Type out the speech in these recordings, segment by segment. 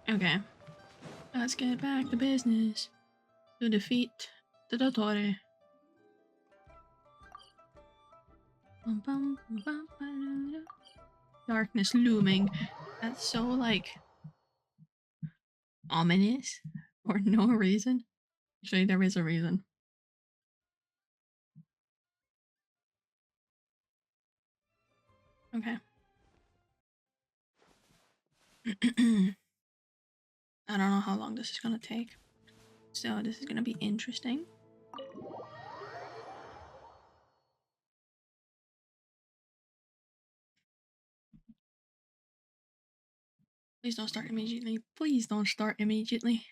Okay, let's get back to business. To defeat the Dottore. Darkness looming. That's so like ominous for no reason. Actually, there is a reason. Okay. I don't know how long this is gonna take. So this is gonna be interesting. Please don't start immediately. Please don't start immediately.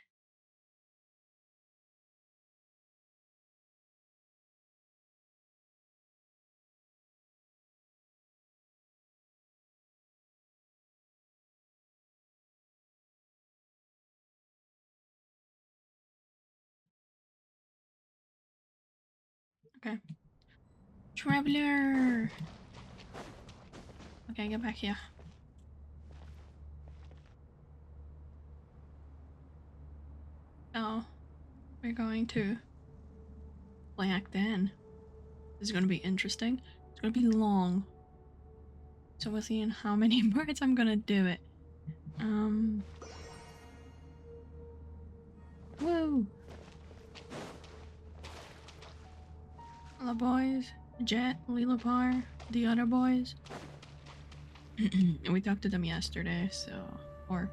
Okay. Traveler! Okay, get back here. So, we're going to play Act In. This is gonna be interesting. It's gonna be long. So we'll see in how many parts I'm gonna do it. Woo! Hello, boys. Jet, Lilapar, the other boys. We talked to them yesterday, so... or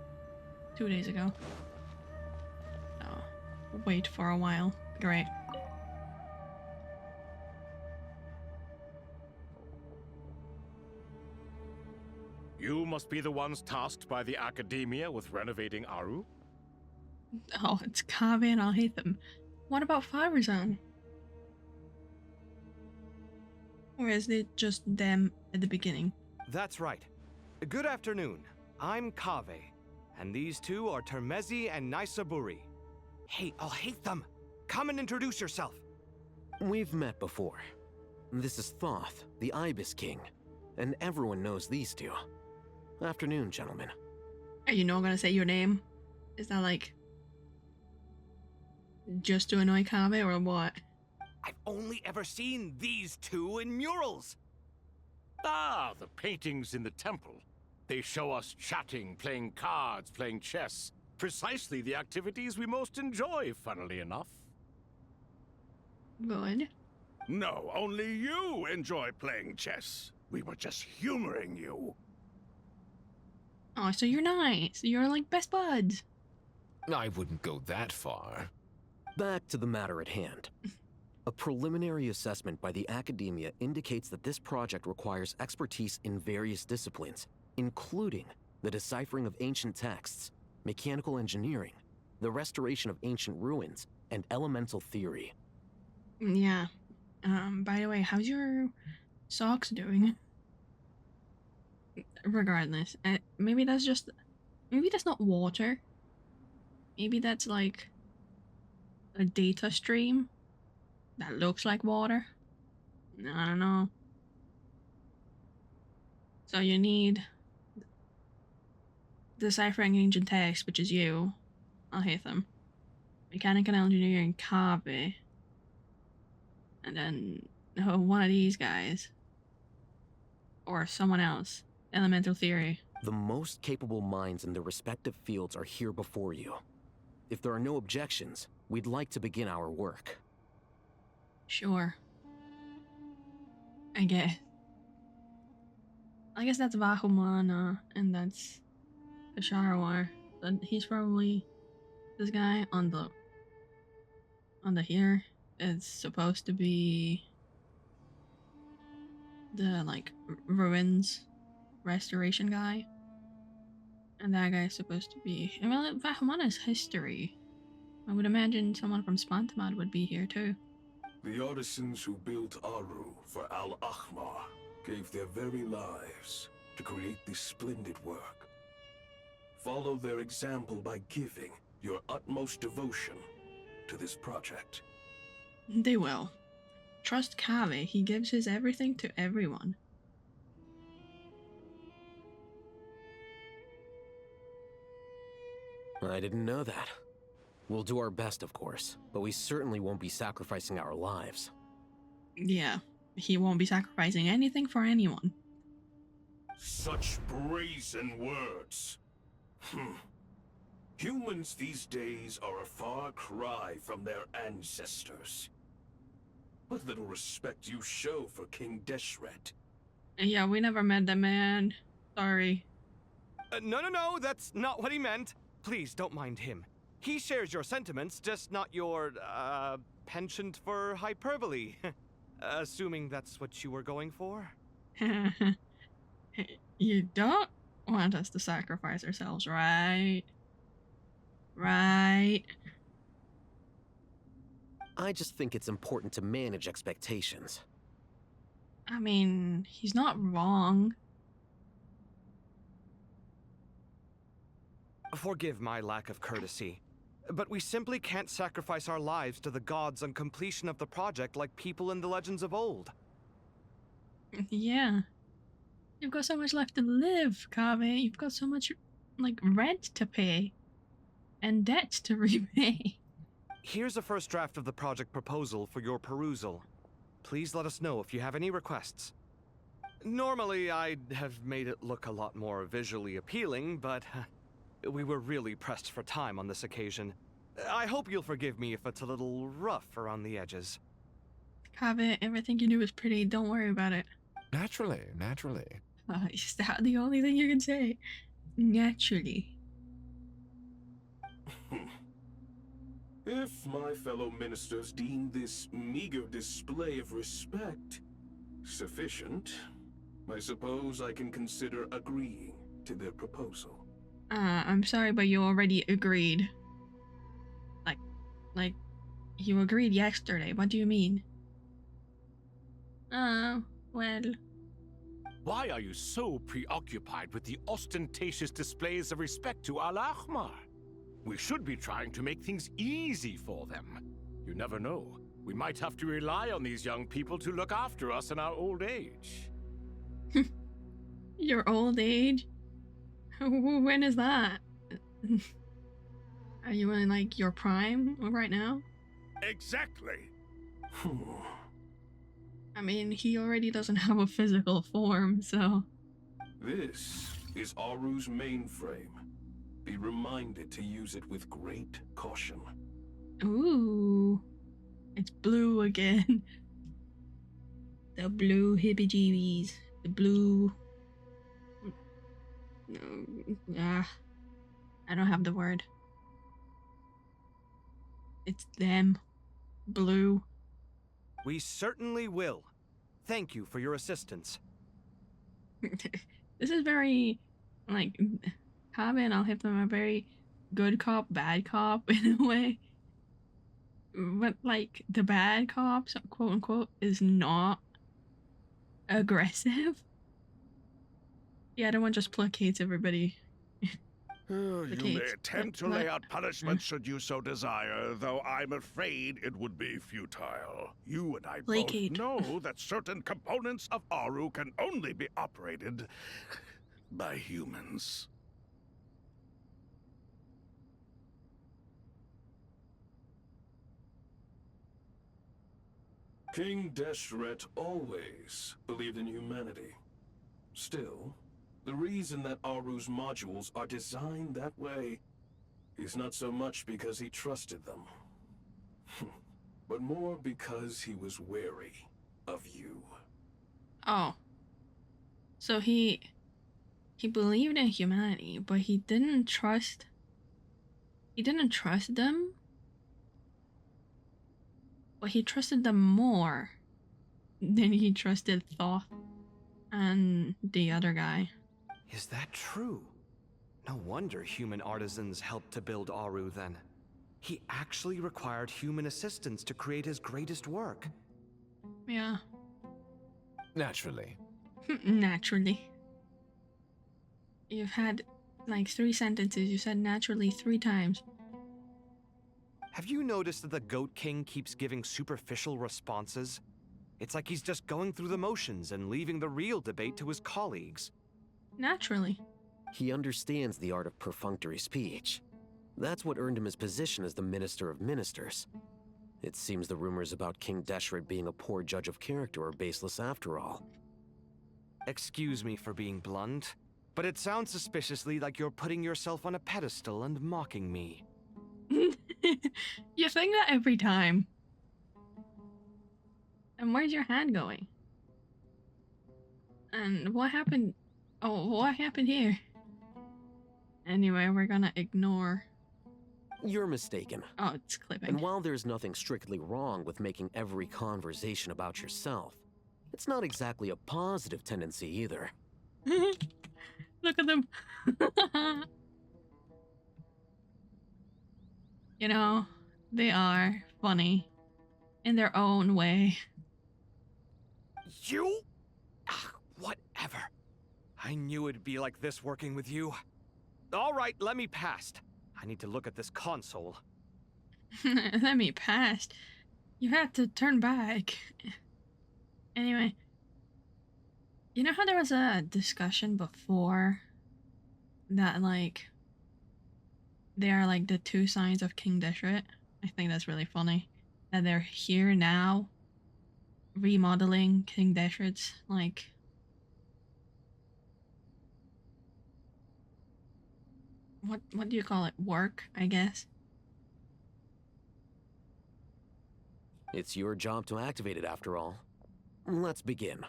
2 days ago. So, wait for a while. Great. You must be the ones tasked by the Academia with renovating Aru? Oh, it's Kaveh and I'll hate them. What about Fiberzone? Or is it just them at the beginning? That's right. Good afternoon. I'm Kaveh, and these two are Termezi and Naisaburi. Hey, I'll hate them. Come and introduce yourself. We've met before. This is Thoth, the Ibis King, and everyone knows these two. Afternoon, gentlemen. Are you not gonna say your name? Is that like... just to annoy Kaveh or what? I've only ever seen these two in murals. Ah, the paintings in the temple. They show us chatting, playing cards, playing chess. Precisely the activities we most enjoy, funnily enough. Good. No, only you enjoy playing chess. We were just humoring you. Oh, so you're nice. You're like best buds. I wouldn't go that far. Back to the matter at hand. A preliminary assessment by the Academia indicates that this project requires expertise in various disciplines, including the deciphering of ancient texts, mechanical engineering, the restoration of ancient ruins, and elemental theory. Yeah. By the way, how's your socks doing? Regardless, maybe that's just... maybe that's not water. Maybe that's like a data stream that looks like water. I don't know. So you need deciphering ancient text, which is you. I'll hate them. Mechanical engineering, Kaveh. And then one of these guys. Or someone else. Elemental theory. The most capable minds in their respective fields are here before you. If there are no objections, we'd like to begin our work. Sure. I guess that's Vahumana, and that's Kasharwar. But he's probably this guy on the here. It's supposed to be the like ruins restoration guy. And that guy's supposed to be... well, Vahumana's history. I would imagine someone from Spantamad would be here too. The artisans who built Aru for Al-Ahmar gave their very lives to create this splendid work. Follow their example by giving your utmost devotion to this project. They will. Trust Kaveh, he gives his everything to everyone. I didn't know that. We'll do our best, of course, but we certainly won't be sacrificing our lives. Yeah, he won't be sacrificing anything for anyone. Such brazen words. Humans these days are a far cry from their ancestors. What little respect you show for King Deshret. Yeah, we never met the man. Sorry. No, that's not what he meant. Please don't mind him. He shares your sentiments, just not your, penchant for hyperbole. Assuming that's what you were going for? You don't want us to sacrifice ourselves, right? Right. I just think it's important to manage expectations. I mean, he's not wrong. Forgive my lack of courtesy, but we simply can't sacrifice our lives to the gods on completion of the project like people in the legends of old. Yeah. You've got so much left to live, Kave. You've got so much, like, rent to pay. And debt to repay. Here's a first draft of the project proposal for your perusal. Please let us know if you have any requests. Normally, I'd have made it look a lot more visually appealing, but we were really pressed for time on this occasion. I hope you'll forgive me if it's a little rough around the edges. Kave, everything you do is pretty. Don't worry about it. Naturally, naturally. Is that the only thing you can say? Naturally. If my fellow ministers deem this meager display of respect sufficient, I suppose I can consider agreeing to their proposal. I'm sorry, but you already agreed. Like, you agreed yesterday. What do you mean? Oh, well. Why are you so preoccupied with the ostentatious displays of respect to Al-Ahmar? We should be trying to make things easy for them. You never know. We might have to rely on these young people to look after us in our old age. Your old age? When is that? Are you in, like, your prime right now? Exactly. I mean, he already doesn't have a physical form, so... This is Aru's mainframe. Be reminded to use it with great caution. Ooh. It's blue again. The blue hippie-jeebies. The blue... I don't have the word. It's them. Blue. We certainly will. Thank you for your assistance. This is very, like, Kave and I'll hit them a very good cop, bad cop in a way. But, like, the bad cop, so, quote unquote, is not aggressive. The other one just placates everybody. You may Placates. attempt to lay out punishment should you so desire, though I'm afraid it would be futile. You and I Placate. both know that certain components of Aru can only be operated by humans. King Deshret always believed in humanity. Still, the reason that Aru's modules are designed that way is not so much because he trusted them, but more because he was wary of you. Oh. So he believed in humanity, but he didn't trust them, but he trusted them more than he trusted Thoth and the other guy. Is that true? No wonder human artisans helped to build Aru then. He actually required human assistance to create his greatest work. Yeah. Naturally. Naturally. You've had like 3 sentences. You said naturally 3 times. Have you noticed that the Goat King keeps giving superficial responses? It's like he's just going through the motions and leaving the real debate to his colleagues. Naturally. He understands the art of perfunctory speech. That's what earned him his position as the Minister of Ministers. It seems the rumors about King Deshret being a poor judge of character are baseless after all. Excuse me for being blunt, but it sounds suspiciously like you're putting yourself on a pedestal and mocking me. You think that every time. And where's your hand going? And what happened? Oh, what happened here? Anyway, we're gonna ignore. You're mistaken. Oh, it's clipping. And while there's nothing strictly wrong with making every conversation about yourself, it's not exactly a positive tendency either. Look at them. You know, they are funny in their own way. You? Ah, whatever. I knew it'd be like this working with you. All right, let me past. I need to look at this console. Let me pass. You have to turn back. Anyway, you know how there was a discussion before that, like, they are like the two signs of King Deshret? I think that's really funny. That they're here now, remodeling King Deshret's, like, what do you call it? Work, I guess. It's your job to activate it after all. Let's begin.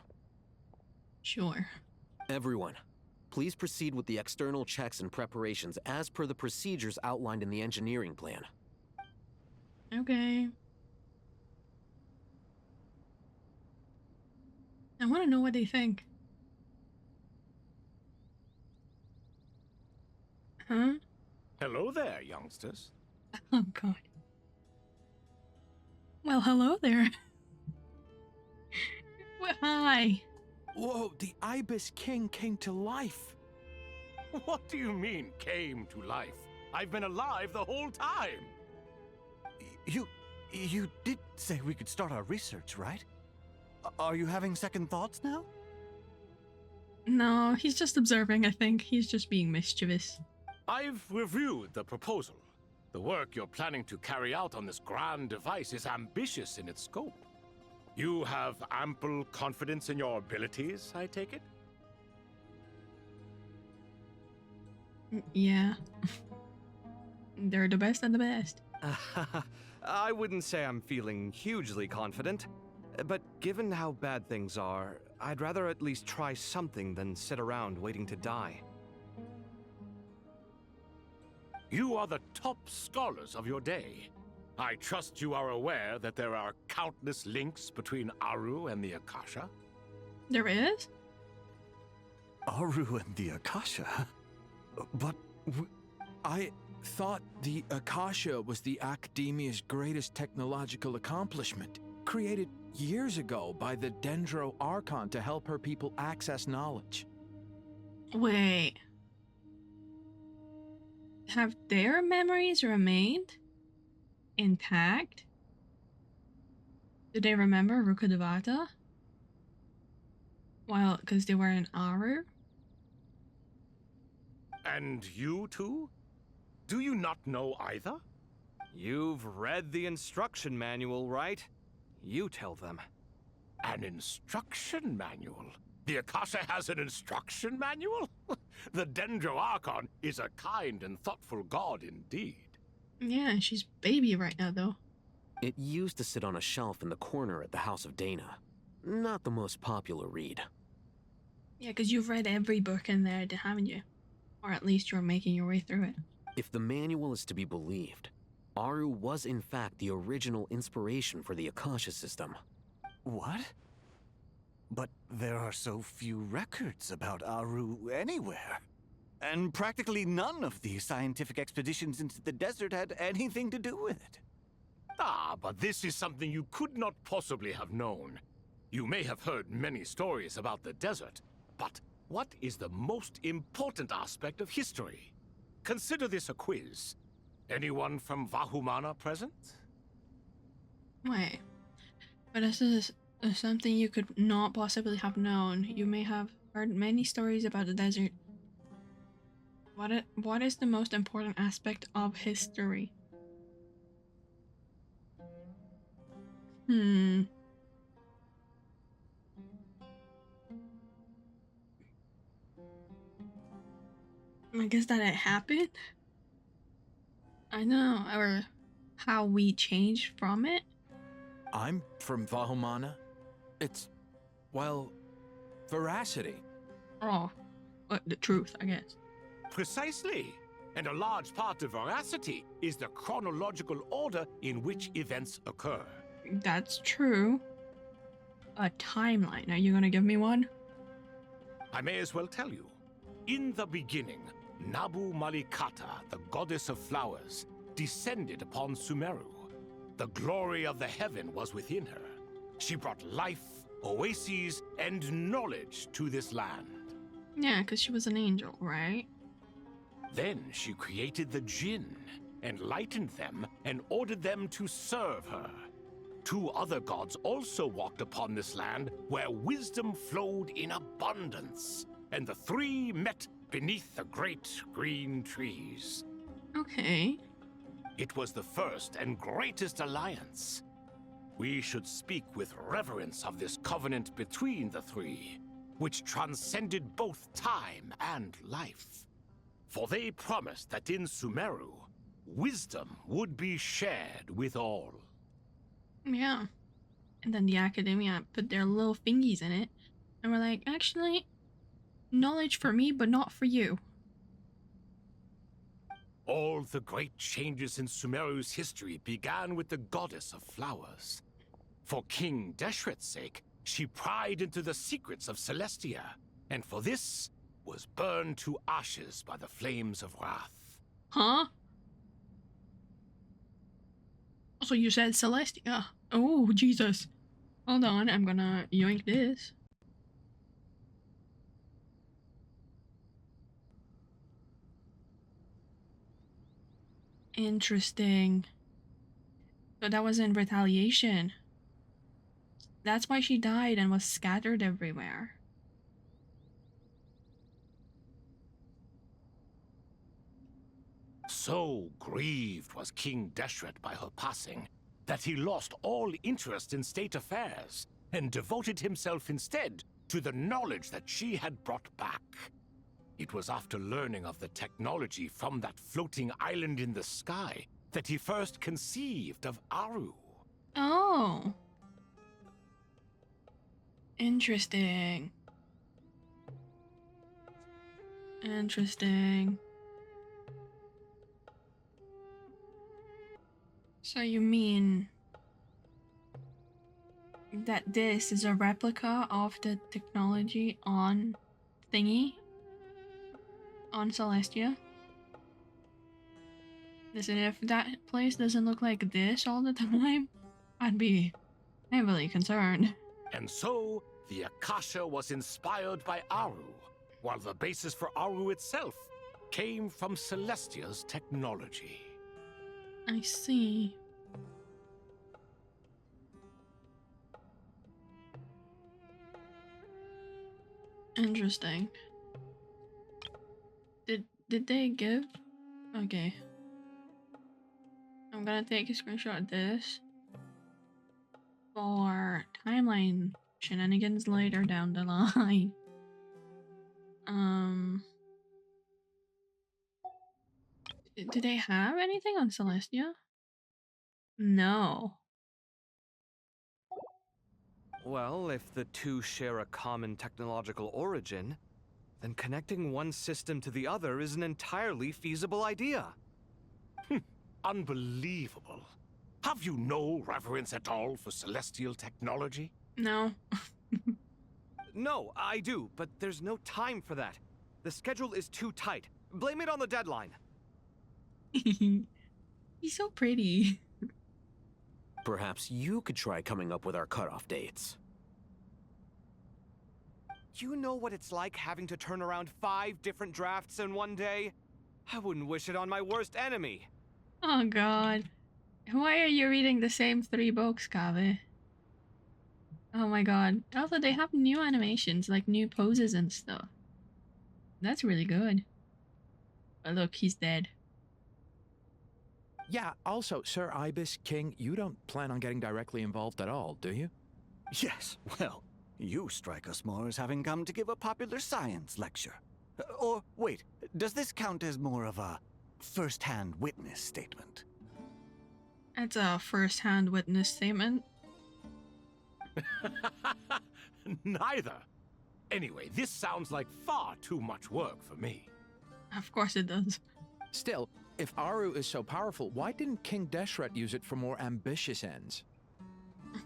Sure. Everyone, please proceed with the external checks and preparations as per the procedures outlined in the engineering plan. Okay. I want to know what they think. Huh? Hello there, youngsters. Oh, God. Well, hello there. Well, hi. Whoa, the Ibis King came to life. What do you mean, came to life? I've been alive the whole time. You did say we could start our research, right? Are you having second thoughts now? No, he's just observing, I think. He's just being mischievous. I've reviewed the proposal. The work you're planning to carry out on this grand device is ambitious in its scope. You have ample confidence in your abilities, I take it? Yeah. They're the best of the best. I wouldn't say I'm feeling hugely confident, but given how bad things are, I'd rather at least try something than sit around waiting to die. You are the top scholars of your day. I trust you are aware that there are countless links between Aru and the Akasha. There is? Aru and the Akasha? But I thought the Akasha was the Academia's greatest technological accomplishment, created years ago by the Dendro Archon to help her people access knowledge. Wait. Have their memories remained intact? Do they remember Rukkhadevata? Well, because they were in Aru? And you too? Do you not know either? You've read the instruction manual, right? You tell them. An instruction manual? The Akasha has an instruction manual? The Dendro Archon is a kind and thoughtful god indeed. Yeah, she's baby right now, though. It used to sit on a shelf in the corner at the House of Dana. Not the most popular read. Yeah, because you've read every book in there, haven't you? Or at least you're making your way through it. If the manual is to be believed, Aru was in fact the original inspiration for the Akasha system. What? But there are so few records about Aru anywhere. And practically none of the scientific expeditions into the desert had anything to do with it. Ah, but this is something you could not possibly have known. You may have heard many stories about the desert, but what is the most important aspect of history? Consider this a quiz. Anyone from Vahumana present? Wait. But this is something you could not possibly have known. You may have heard many stories about the desert. What is the most important aspect of history? Hmm. I guess that it happened. I know, or how we changed from it. I'm from Vahumana. It's, well, veracity. Oh, the truth, I guess. Precisely. And a large part of veracity is the chronological order in which events occur. That's true. A timeline. Are you gonna give me one? I may as well tell you. In the beginning, Nabu Malikata, the goddess of flowers, descended upon Sumeru. The glory of the heaven was within her. She brought life, oases, and knowledge to this land. Yeah, because she was an angel, right? Then she created the Jinn, enlightened them, and ordered them to serve her. 2 other gods also walked upon this land where wisdom flowed in abundance, and the 3 met beneath the great green trees. Okay. It was the first and greatest alliance. We should speak with reverence of this covenant between the 3, which transcended both time and life. For they promised that in Sumeru, wisdom would be shared with all. Yeah. And then the academia put their little fingies in it. And we're like, actually, knowledge for me, but not for you. All the great changes in Sumeru's history began with the goddess of flowers. For King Deshret's sake, she pried into the secrets of Celestia, and for this, was burned to ashes by the flames of wrath. Huh? So you said Celestia. Oh, Jesus. Hold on, I'm gonna yoink this. Interesting. So that was in retaliation. That's why she died and was scattered everywhere. So grieved was King Deshret by her passing that he lost all interest in state affairs and devoted himself instead to the knowledge that she had brought back. It was after learning of the technology from that floating island in the sky that he first conceived of Aru. Oh. Interesting. Interesting. So you mean that this is a replica of the technology on thingy? On Celestia? Listen, if that place doesn't look like this all the time, I'd be heavily concerned. And so, the Akasha was inspired by Aru, while the basis for Aru itself came from Celestia's technology. I see. Interesting. Did they give? Okay. I'm gonna take a screenshot of this for timeline shenanigans later down the line. Do they have anything on Celestia? No. Well, if the 2 share a common technological origin, then connecting one system to the other is an entirely feasible idea. Unbelievable. Have you no reverence at all for celestial technology? No. No, I do, but there's no time for that. The schedule is too tight. Blame it on the deadline. He's so pretty. Perhaps you could try coming up with our cutoff dates. You know what it's like having to turn around 5 different drafts in one day? I wouldn't wish it on my worst enemy. Oh god. Why are you reading the same 3 books, Kave? Oh my god. Also, they have new animations, like new poses and stuff. That's really good. But look, he's dead. Yeah, also, Sir Ibis, King, you don't plan on getting directly involved at all, do you? Yes, well, you strike us more as having come to give a popular science lecture. Or, wait, does this count as more of a first-hand witness statement? It's a first-hand witness statement. Neither. Anyway, this sounds like far too much work for me. Of course it does. Still, if Aru is so powerful, why didn't King Deshret use it for more ambitious ends?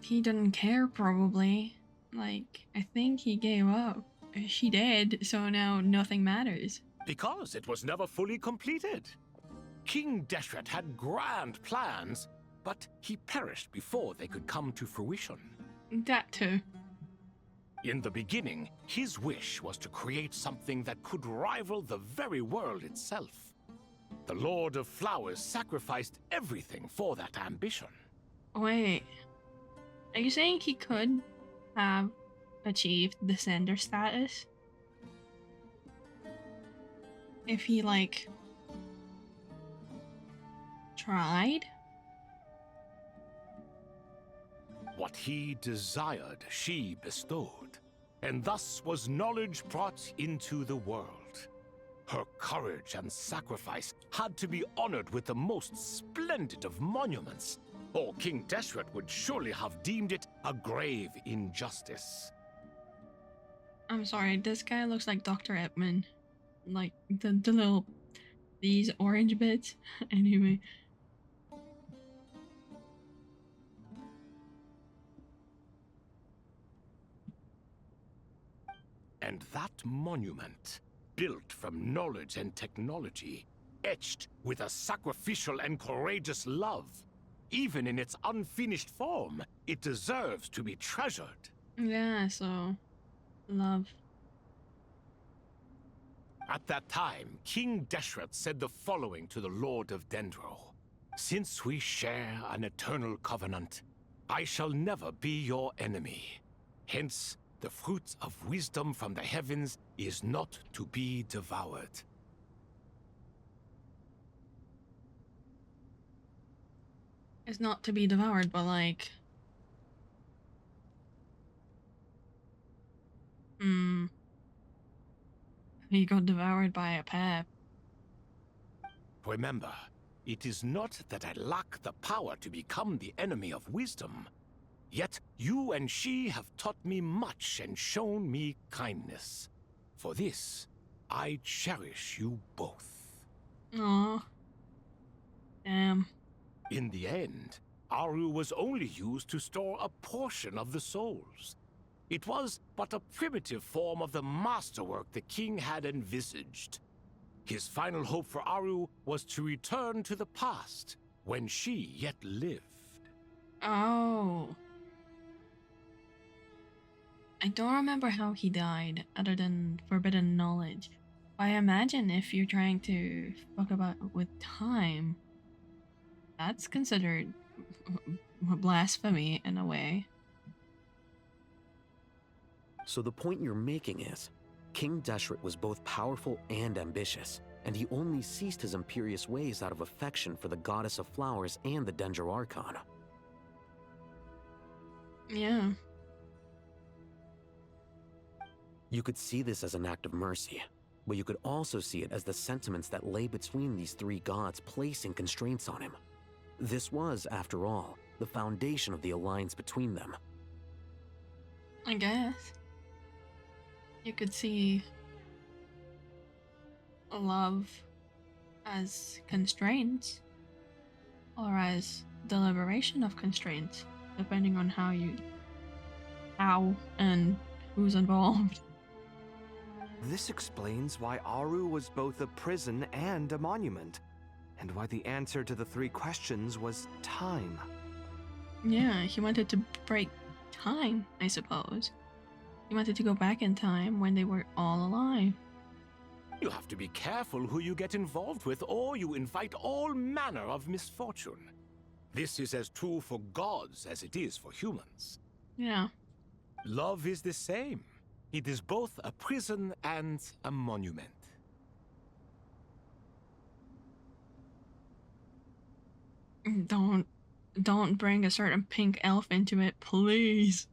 He didn't care, probably. Like, I think he gave up. She did, so now nothing matters. Because it was never fully completed. King Deshret had grand plans, but he perished before they could come to fruition. That too. In the beginning, his wish was to create something that could rival the very world itself. The Lord of Flowers sacrificed everything for that ambition. Wait. Are you saying he could have achieved Descender status? If he, like, tried? What he desired, she bestowed, and thus was knowledge brought into the world. Her courage and sacrifice had to be honored with the most splendid of monuments, or King Deshret would surely have deemed it a grave injustice. I'm sorry, this guy looks like Dr. Epman. Like, these orange bits. Anyway. And that monument, built from knowledge and technology, etched with a sacrificial and courageous love. Even in its unfinished form, it deserves to be treasured. Yeah, so... love. At that time, King Deshret said the following to the Lord of Dendro. Since we share an eternal covenant, I shall never be your enemy. Hence, the fruit of wisdom from the heavens is not to be devoured. It's not to be devoured, but like... He got devoured by a pep. Remember, it is not that I lack the power to become the enemy of wisdom. Yet you and she have taught me much and shown me kindness. For this, I cherish you both. Aww. Damn. In the end, Aru was only used to store a portion of the souls. It was but a primitive form of the masterwork the king had envisaged. His final hope for Aru was to return to the past, when she yet lived. Oh. I don't remember how he died, other than forbidden knowledge. I imagine if you're trying to fuck about with time, that's considered blasphemy in a way. So the point you're making is, King Deshret was both powerful and ambitious, and he only ceased his imperious ways out of affection for the Goddess of Flowers and the Dendro Archon. Yeah. You could see this as an act of mercy, but you could also see it as the sentiments that lay between these three gods placing constraints on him. This was, after all, the foundation of the alliance between them. I guess. You could see love as constraints, or as deliberation of constraints, depending on how and who's involved. This explains why Aru was both a prison and a monument, and why the answer to the three questions was time. Yeah, he wanted to break time, I suppose. He wanted to go back in time when they were all alive. You have to be careful who you get involved with, or you invite all manner of misfortune. This is as true for gods as it is for humans. Yeah. Love is the same. It is both a prison and a monument. Don't bring a certain pink elf into it, please.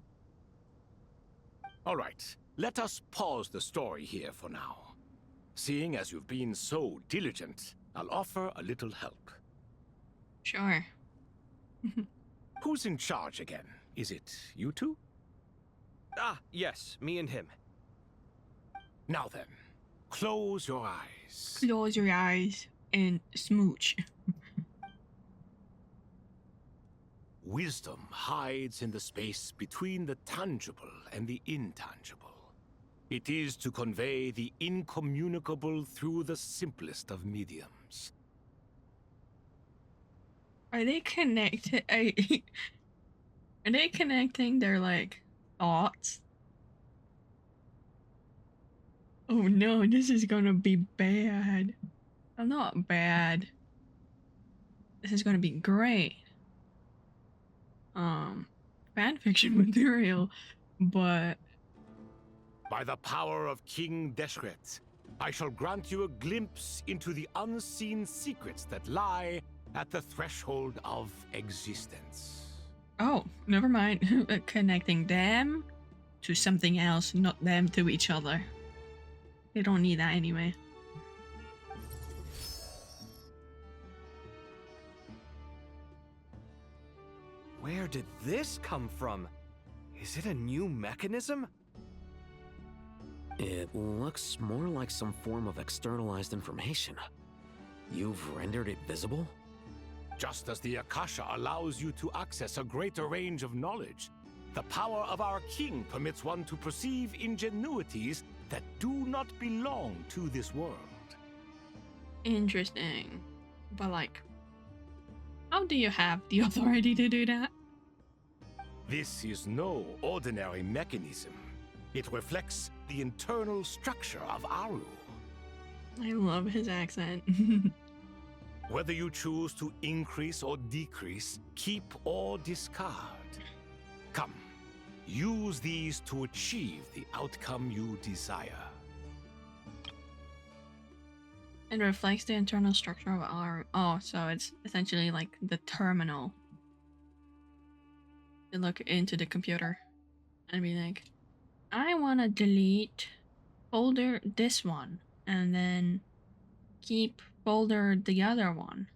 All right, let us pause the story here for now. Seeing as you've been so diligent, I'll offer a little help. Sure. Who's in charge again? Is it you two? Ah, yes, me and him. Now then, close your eyes. Close your eyes and smooch. Wisdom hides in the space between the tangible and the intangible. It is to convey the incommunicable through the simplest of mediums. Are they connected? Are they connecting their like thoughts? Oh no, this is gonna be bad. I'm not bad. This is gonna be great. Fanfiction material, but By the power of King Deshret, I shall grant you a glimpse into the unseen secrets that lie at the threshold of existence. oh, never mind. Connecting them to something else, not them to each other. They don't need that anyway. Where did this come from? Is it a new mechanism? It looks more like some form of externalized information. You've rendered it visible? Just as the Akasha allows you to access a greater range of knowledge, the power of our king permits one to perceive ingenuities that do not belong to this world. Interesting. But like, how do you have the authority to do that? This is no ordinary mechanism. It reflects the internal structure of Aru. I love his accent. Whether you choose to increase or decrease, keep or discard. Come, use these to achieve the outcome you desire. It reflects the internal structure of our. Oh, so it's essentially like the terminal. You look into the computer and be like, I want to delete folder this one and then keep folder the other one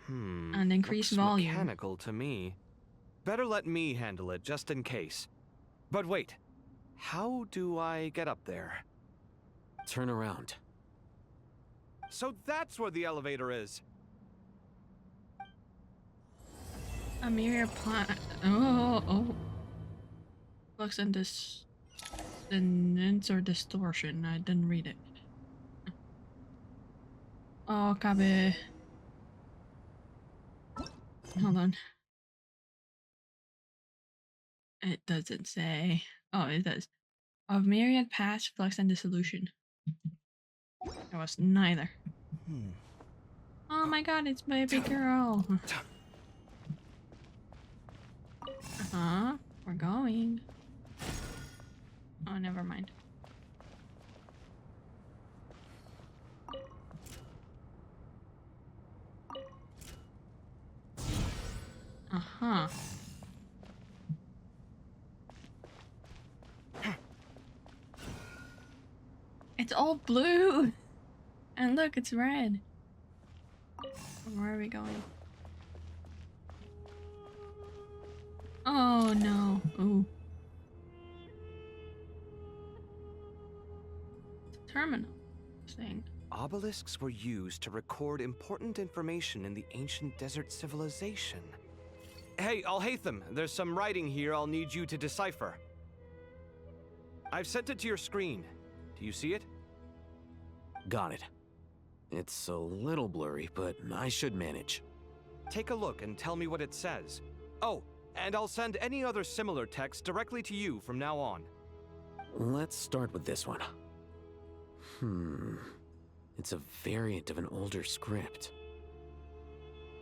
and increase looks volume. Mechanical to me. Better let me handle it just in case. But wait, how do I get up there? Turn around. So that's where the elevator is. A mere plan. Oh. Flux and dissonance or distortion. I didn't read it. Oh, Kabe. Hold on. It doesn't say. Oh, it does. Of myriad past flux and dissolution. It was neither. Oh my god, it's baby girl. We're going. Oh, never mind. It's all blue! And look, it's red. Where are we going? Oh no. Ooh. Terminal thing. Obelisks were used to record important information in the ancient desert civilization. Hey, Alhaitham, there's some writing here I'll need you to decipher. I've sent it to your screen. Do you see it? Got it. It's a little blurry, but I should manage. Take a look and tell me what it says. Oh, and I'll send any other similar text directly to you from now on. Let's start with this one. It's a variant of an older script.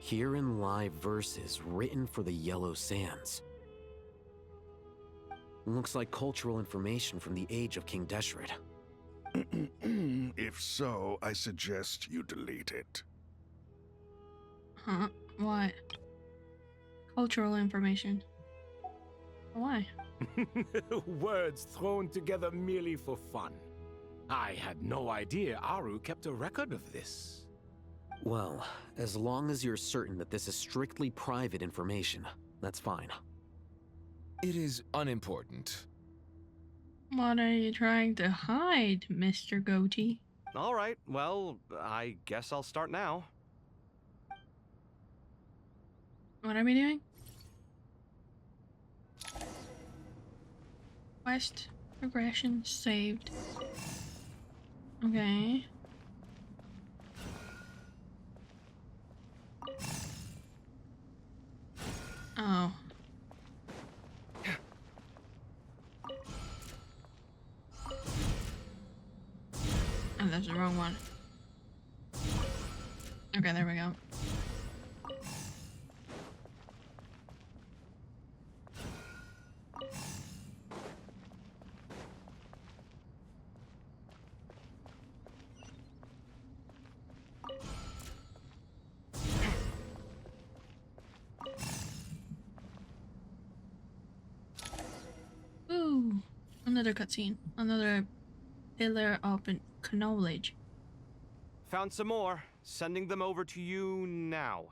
Herein lie verses written for the Yellow Sands. Looks like cultural information from the age of King Deshret. If so, I suggest you delete it. Huh? What? Cultural information. Why? Words thrown together merely for fun. I had no idea Aru kept a record of this. Well, as long as you're certain that this is strictly private information, that's fine. It is unimportant. What are you trying to hide, Mr. Goatee? All right, well, I guess I'll start now. What are we doing? Quest progression saved. Okay. Oh. Oh, that's the wrong one. Okay, there we go. Ooh, another cutscene. Another pillar of knowledge. Found some more. Sending them over to you now.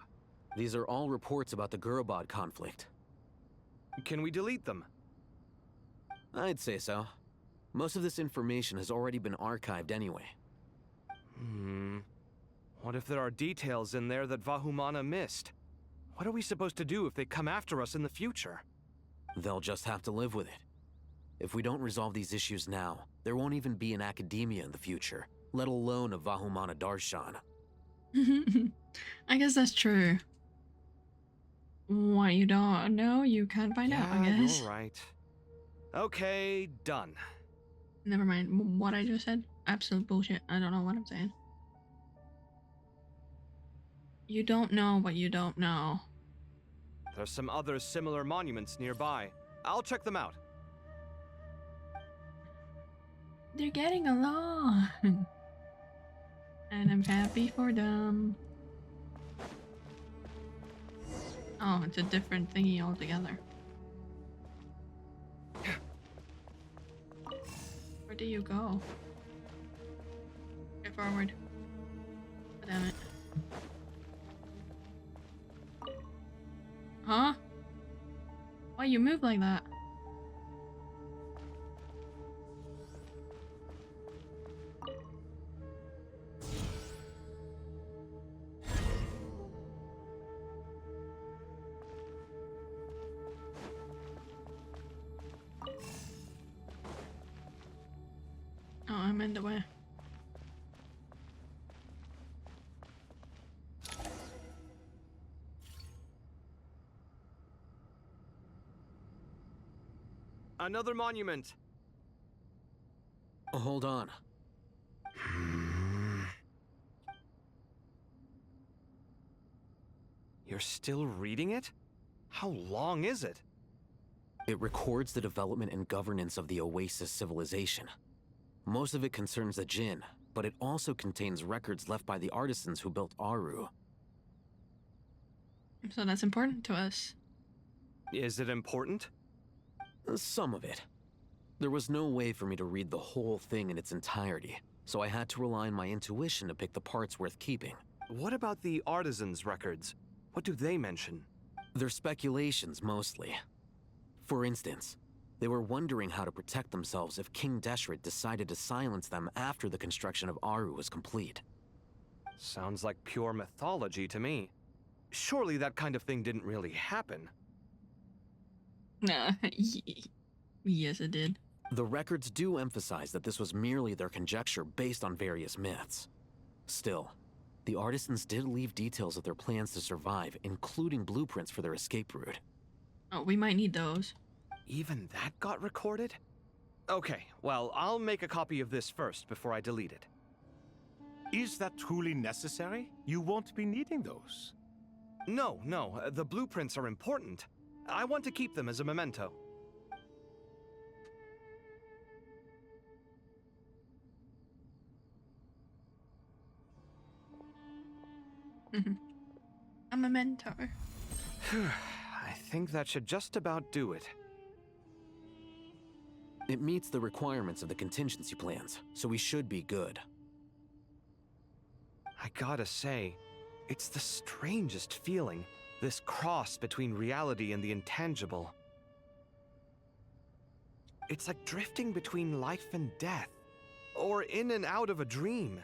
These are all reports about the Gurubad conflict. Can we delete them? I'd say so. Most of this information has already been archived anyway. What if there are details in there that Vahumana missed? What are we supposed to do if they come after us in the future? They'll just have to live with it. If we don't resolve these issues now, there won't even be an academia in the future, let alone a Vahumana Darshan. I guess that's true. What you don't know, you can't find out, I guess. You're right. Okay, done. Never mind. What I just said? Absolute bullshit. I don't know what I'm saying. You don't know what you don't know. There's some other similar monuments nearby. I'll check them out. They're getting along. And I'm happy for them. Oh, it's a different thingy altogether. Where do you go? Get forward. Damn it. Huh? Why you move like that? Oh, I'm in the way. Another monument. Hold on. You're still reading it? How long is it? It records the development and governance of the Oasis civilization. Most of it concerns the Jinn, but it also contains records left by the artisans who built Aru. So that's important to us. Is it important? Some of it. There was no way for me to read the whole thing in its entirety, so I had to rely on my intuition to pick the parts worth keeping. What about the artisans' records? What do they mention? They're speculations, mostly. For instance, they were wondering how to protect themselves if King Deshret decided to silence them after the construction of Aru was complete. Sounds like pure mythology to me. Surely that kind of thing didn't really happen. Nah, yes it did. The records do emphasize that this was merely their conjecture based on various myths. Still, the artisans did leave details of their plans to survive, including blueprints for their escape route. Oh, we might need those. Even that got recorded? Okay, well, I'll make a copy of this first before I delete it. Is that truly necessary? You won't be needing those. No, the blueprints are important. I want to keep them as a memento. A memento. I think that should just about do it. It meets the requirements of the contingency plans, so we should be good. I gotta say, it's the strangest feeling, this cross between reality and the intangible. It's like drifting between life and death, or in and out of a dream,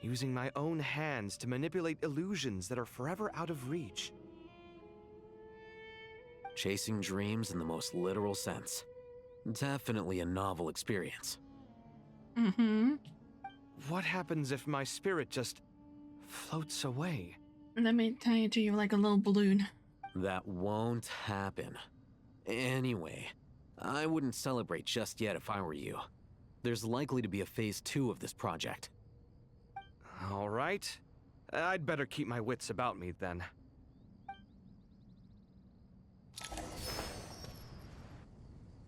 using my own hands to manipulate illusions that are forever out of reach. Chasing dreams in the most literal sense. Definitely a novel experience. Mm-hmm. What happens if my spirit just floats away? Let me tie it to you like a little balloon. That won't happen. Anyway, I wouldn't celebrate just yet if I were you. There's likely to be a phase 2 of this project. All right. I'd better keep my wits about me then.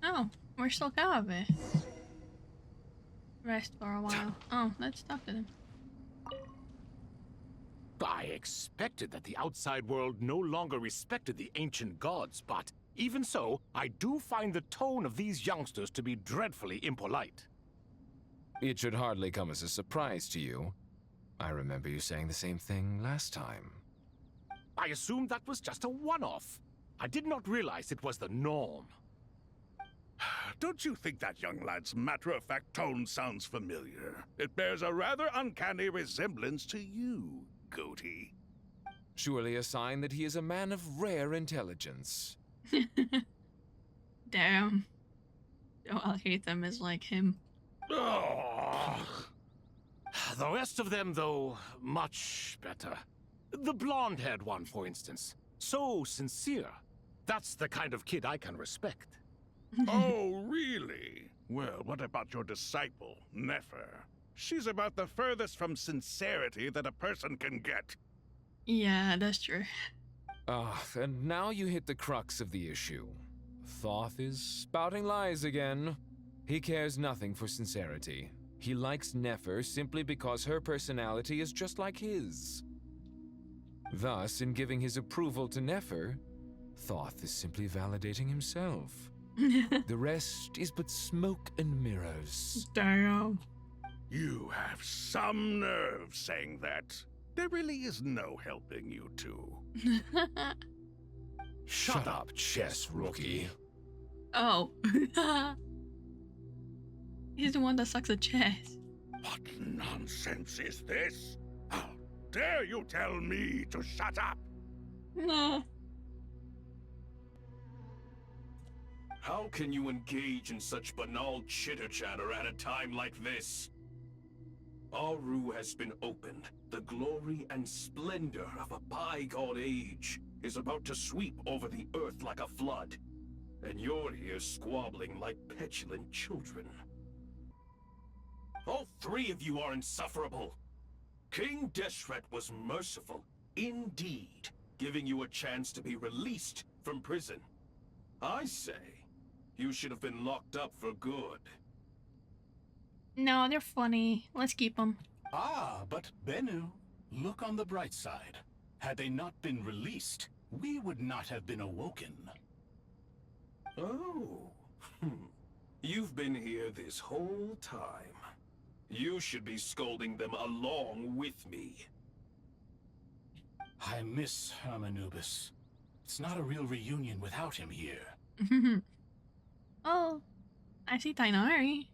Oh, we're still out of it. Rest for a while. Oh, let's talk to them. I expected that the outside world no longer respected the ancient gods, but even so, I do find the tone of these youngsters to be dreadfully impolite. It should hardly come as a surprise to you. I remember you saying the same thing last time. I assumed that was just a one-off. I did not realize it was the norm. Don't you think that young lad's matter-of-fact tone sounds familiar? It bears a rather uncanny resemblance to you, Goatee. Surely a sign that he is a man of rare intelligence. Damn. Oh, I'll hate them as like him. Ugh. The rest of them, though, much better. The blonde-haired one, for instance. So sincere. That's the kind of kid I can respect. Oh, really? Well, what about your disciple, Nefer? She's about the furthest from sincerity that a person can get. Yeah, that's true. Ah, and now you hit the crux of the issue. Thoth is spouting lies again. He cares nothing for sincerity. He likes Nefer simply because her personality is just like his. Thus, in giving his approval to Nefer, Thoth is simply validating himself. The rest is but smoke and mirrors. Damn. You have some nerve saying that. There really is no helping you two. Shut up, chess rookie. Oh. He's the one that sucks at chess. What nonsense is this? How dare you tell me to shut up? No. How can you engage in such banal chitter-chatter at a time like this? Aru has been opened. The glory and splendor of a bygone age is about to sweep over the earth like a flood. And you're here squabbling like petulant children. All three of you are insufferable. King Deshret was merciful, indeed, giving you a chance to be released from prison. I say, you should have been locked up for good. No, they're funny. Let's keep them. Ah, but Bennu, look on the bright side. Had they not been released, we would not have been awoken. Oh. You've been here this whole time. You should be scolding them along with me. I miss Hermanubis. It's not a real reunion without him here. Oh, I see Tainari.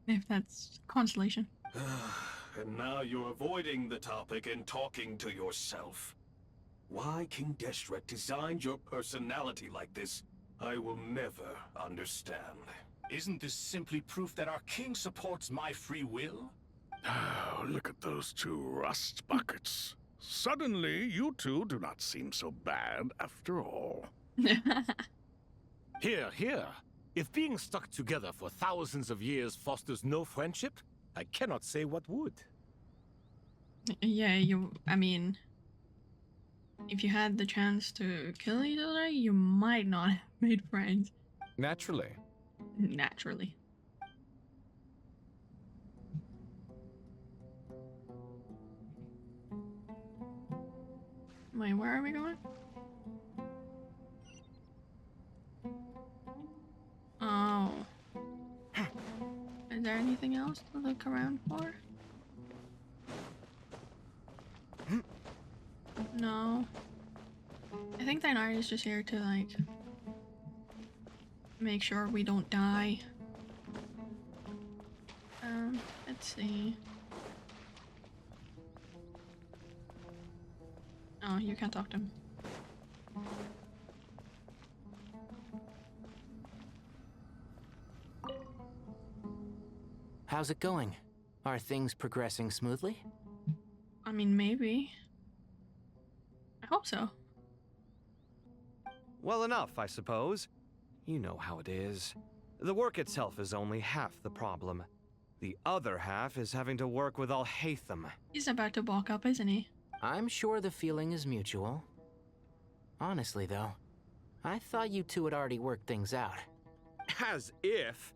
If that's consolation. And now you're avoiding the topic and talking to yourself. Why King Deshret designed your personality like this, I will never understand. Isn't this simply proof that our king supports my free will? Oh, look at those two rust buckets. Suddenly, you two do not seem so bad after all. Here, here. If being stuck together for thousands of years fosters no friendship, I cannot say what would. Yeah, I mean, if you had the chance to kill each other, you might not have made friends. Naturally. Naturally. Wait, where are we going? Oh. Is there anything else to look around for? No. I think Thainari is just here to, like, make sure we don't die. Let's see. Oh, you can't talk to him. How's it going? Are things progressing smoothly? I mean, maybe. I hope so. Well enough, I suppose. You know how it is. The work itself is only half the problem. The other half is having to work with Al-Haytham. He's about to bulk up, isn't he? I'm sure the feeling is mutual. Honestly, though, I thought you two had already worked things out. As if.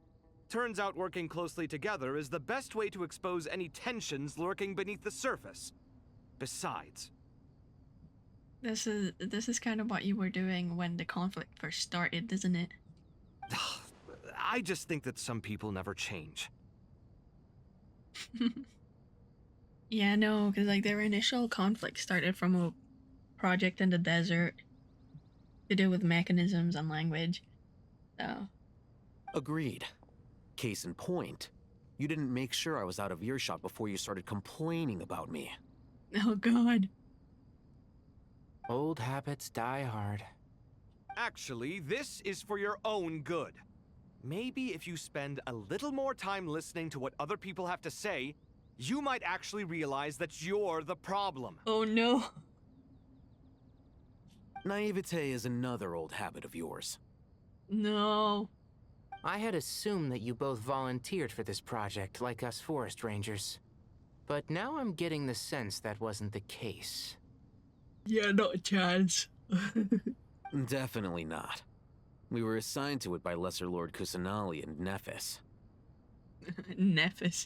Turns out working closely together is the best way to expose any tensions lurking beneath the surface. Besides... This is kind of what you were doing when the conflict first started, isn't it? I just think that some people never change. Yeah, no, because like their initial conflict started from a project in the desert to do with mechanisms and language. So. Agreed. Case in point, you didn't make sure I was out of earshot before you started complaining about me. Oh god. Old habits die hard. Actually, this is for your own good. Maybe if you spend a little more time listening to what other people have to say, you might actually realize that you're the problem. Oh no. Naivete is another old habit of yours. No. I had assumed that you both volunteered for this project, like us forest rangers. But now I'm getting the sense that wasn't the case. Yeah, not a chance. Definitely not. We were assigned to it by Lesser Lord Kusanali and Nephis. Nephis.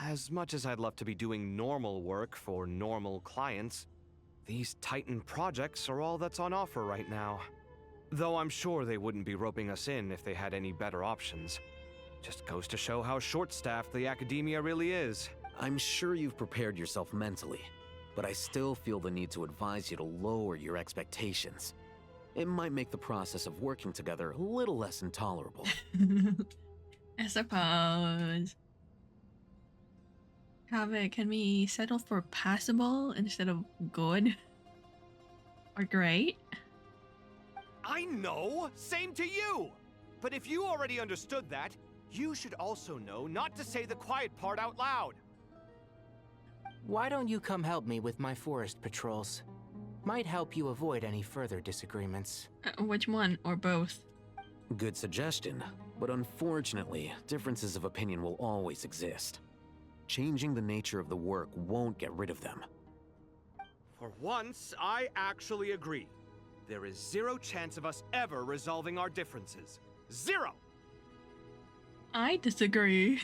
As much as I'd love to be doing normal work for normal clients, these Titan projects are all that's on offer right now. Though I'm sure they wouldn't be roping us in if they had any better options. Just goes to show how short-staffed the academia really is. I'm sure you've prepared yourself mentally, but I still feel the need to advise you to lower your expectations. It might make the process of working together a little less intolerable. I suppose. Can we settle for passable instead of good? Or great? I know! Same to you! But if you already understood that, you should also know not to say the quiet part out loud. Why don't you come help me with my forest patrols? Might help you avoid any further disagreements. Which one? Or both? Good suggestion, but unfortunately, differences of opinion will always exist. Changing the nature of the work won't get rid of them. For once, I actually agree. There is zero chance of us ever resolving our differences. Zero! I disagree.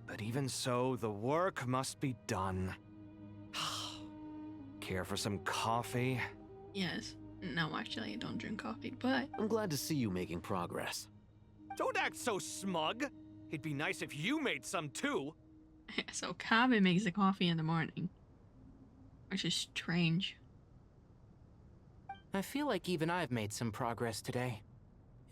But even so, the work must be done. Care for some coffee? Yes. No, actually, I don't drink coffee, but... I'm glad to see you making progress. Don't act so smug! It'd be nice if you made some too! So Kabe makes the coffee in the morning. Which is strange. I feel like even I've made some progress today.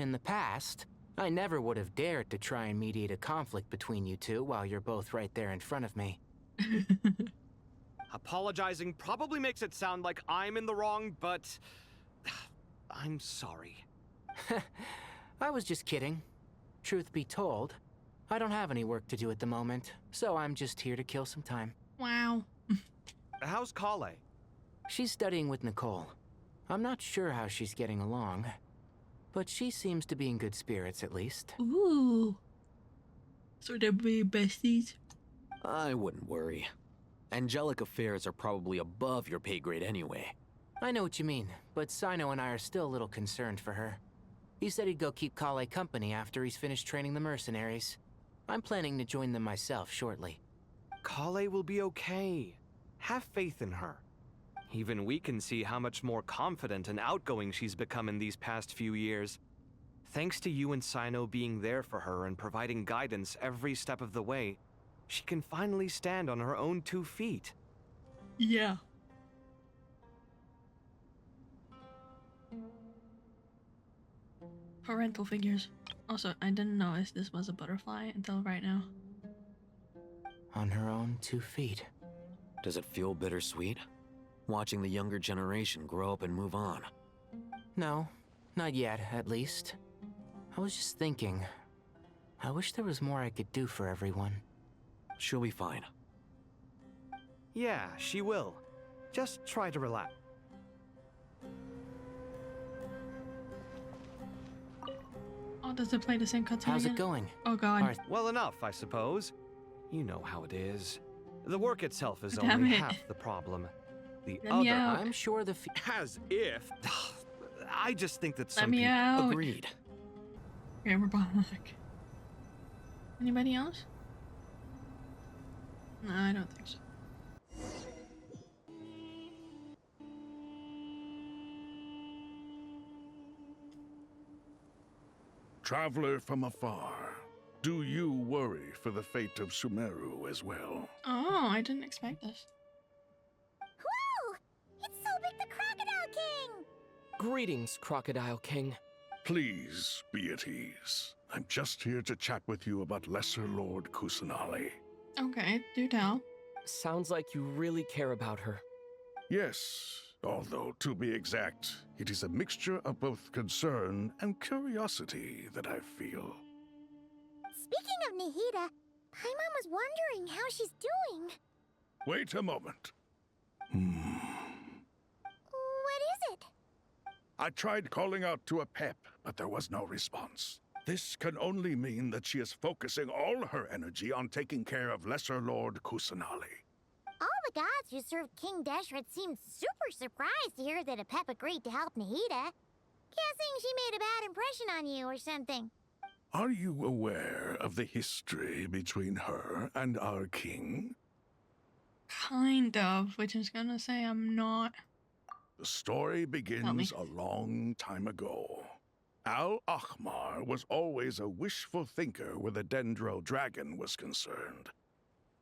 In the past, I never would have dared to try and mediate a conflict between you two while you're both right there in front of me. Apologizing probably makes it sound like I'm in the wrong, but... I'm sorry. I was just kidding. Truth be told, I don't have any work to do at the moment, so I'm just here to kill some time. Wow. How's Kale? She's studying with Nicole. I'm not sure how she's getting along, but she seems to be in good spirits at least. Ooh. So they're be besties? I wouldn't worry. Angelic affairs are probably above your pay grade anyway. I know what you mean, but Sino and I are still a little concerned for her. He said he'd go keep Kale company after he's finished training the mercenaries. I'm planning to join them myself shortly. Kale will be okay. Have faith in her. Even we can see how much more confident and outgoing she's become in these past few years. Thanks to you and Sino being there for her and providing guidance every step of the way, she can finally stand on her own 2 feet. Yeah. Parental figures. Also, I didn't notice this was a butterfly until right now. On her own 2 feet. Does it feel bittersweet? Watching the younger generation grow up and move on. No, not yet, at least. I was just thinking, I wish there was more I could do for everyone. She'll be fine. Yeah, she will. Just try to relax. Oh, does it play the same cutscene How's again? it going? Oh god. Well enough, I suppose. You know how it is. The work itself is Damn only it. half the problem. The Let me other... out. I'm sure the As if... I just think that Let some me people... out. Agreed. Okay, we're back. Anybody else? No, I don't think so. Traveler from afar, do you worry for the fate of Sumeru as well? Oh, I didn't expect this. Whoa! It's so big the Crocodile King! Greetings, Crocodile King. Please be at ease. I'm just here to chat with you about Lesser Lord Kusanali. Okay, do tell. Sounds like you really care about her. Yes, although to be exact, it is a mixture of both concern and curiosity that I feel. Speaking of Nahida, Paimon was wondering how she's doing. Wait a moment. What is it? I tried calling out to a pep, but there was no response. This can only mean that she is focusing all her energy on taking care of Lesser Lord Kusanali. All the gods who served King Deshret seemed super surprised to hear that Apep agreed to help Nahida. Guessing she made a bad impression on you or something. Are you aware of the history between her and our king? Kind of, which is gonna say I'm not. The story begins a long time ago. Al-Ahmar was always a wishful thinker where the Dendro dragon was concerned.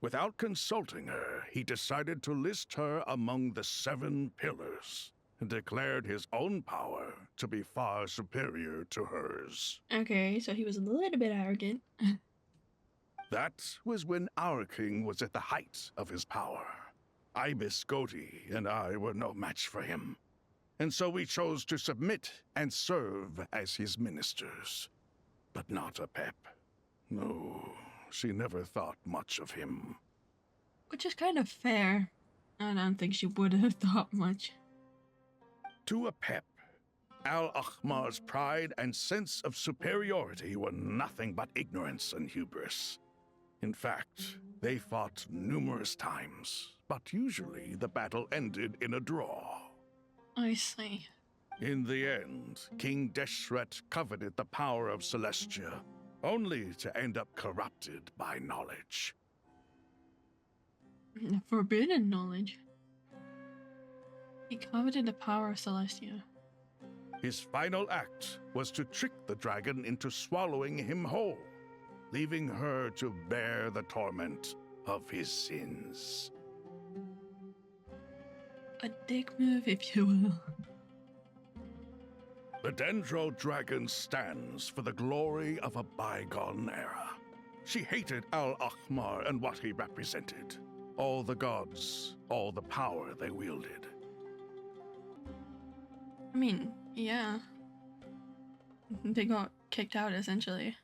Without consulting her, he decided to list her among the 7 pillars and declared his own power to be far superior to hers. Okay, so he was a little bit arrogant. That was when our king was at the height of his power. Ibis Goti and I were no match for him. And so we chose to submit and serve as his ministers. But not Apep. No, she never thought much of him. Which is kind of fair. I don't think she would have thought much. To Apep, Al-Ahmar's pride and sense of superiority were nothing but ignorance and hubris. In fact, they fought numerous times, but usually the battle ended in a draw. I see. In the end, King Deshret coveted the power of Celestia, only to end up corrupted by knowledge. Forbidden knowledge. He coveted the power of Celestia. His final act was to trick the dragon into swallowing him whole, leaving her to bear the torment of his sins. A dick move, if you will. The Dendro dragon stands for the glory of a bygone era. She hated Al-Ahmar and what he represented. All the gods, all the power they wielded. I mean, yeah. They got kicked out, essentially.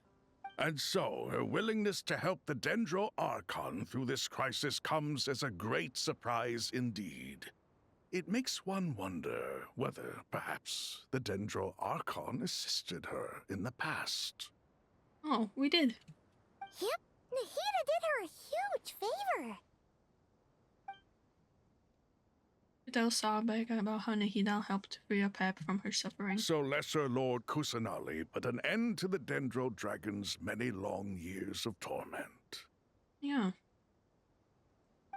And so, her willingness to help the Dendro Archon through this crisis comes as a great surprise indeed. It makes one wonder whether, perhaps, the Dendro Archon assisted her in the past. Oh, we did. Yep, Nahida did her a huge favor. Tell Sabek about how Nahida helped free Apep from her suffering. So Lesser Lord Kusanali put an end to the Dendro Dragon's many long years of torment. Yeah.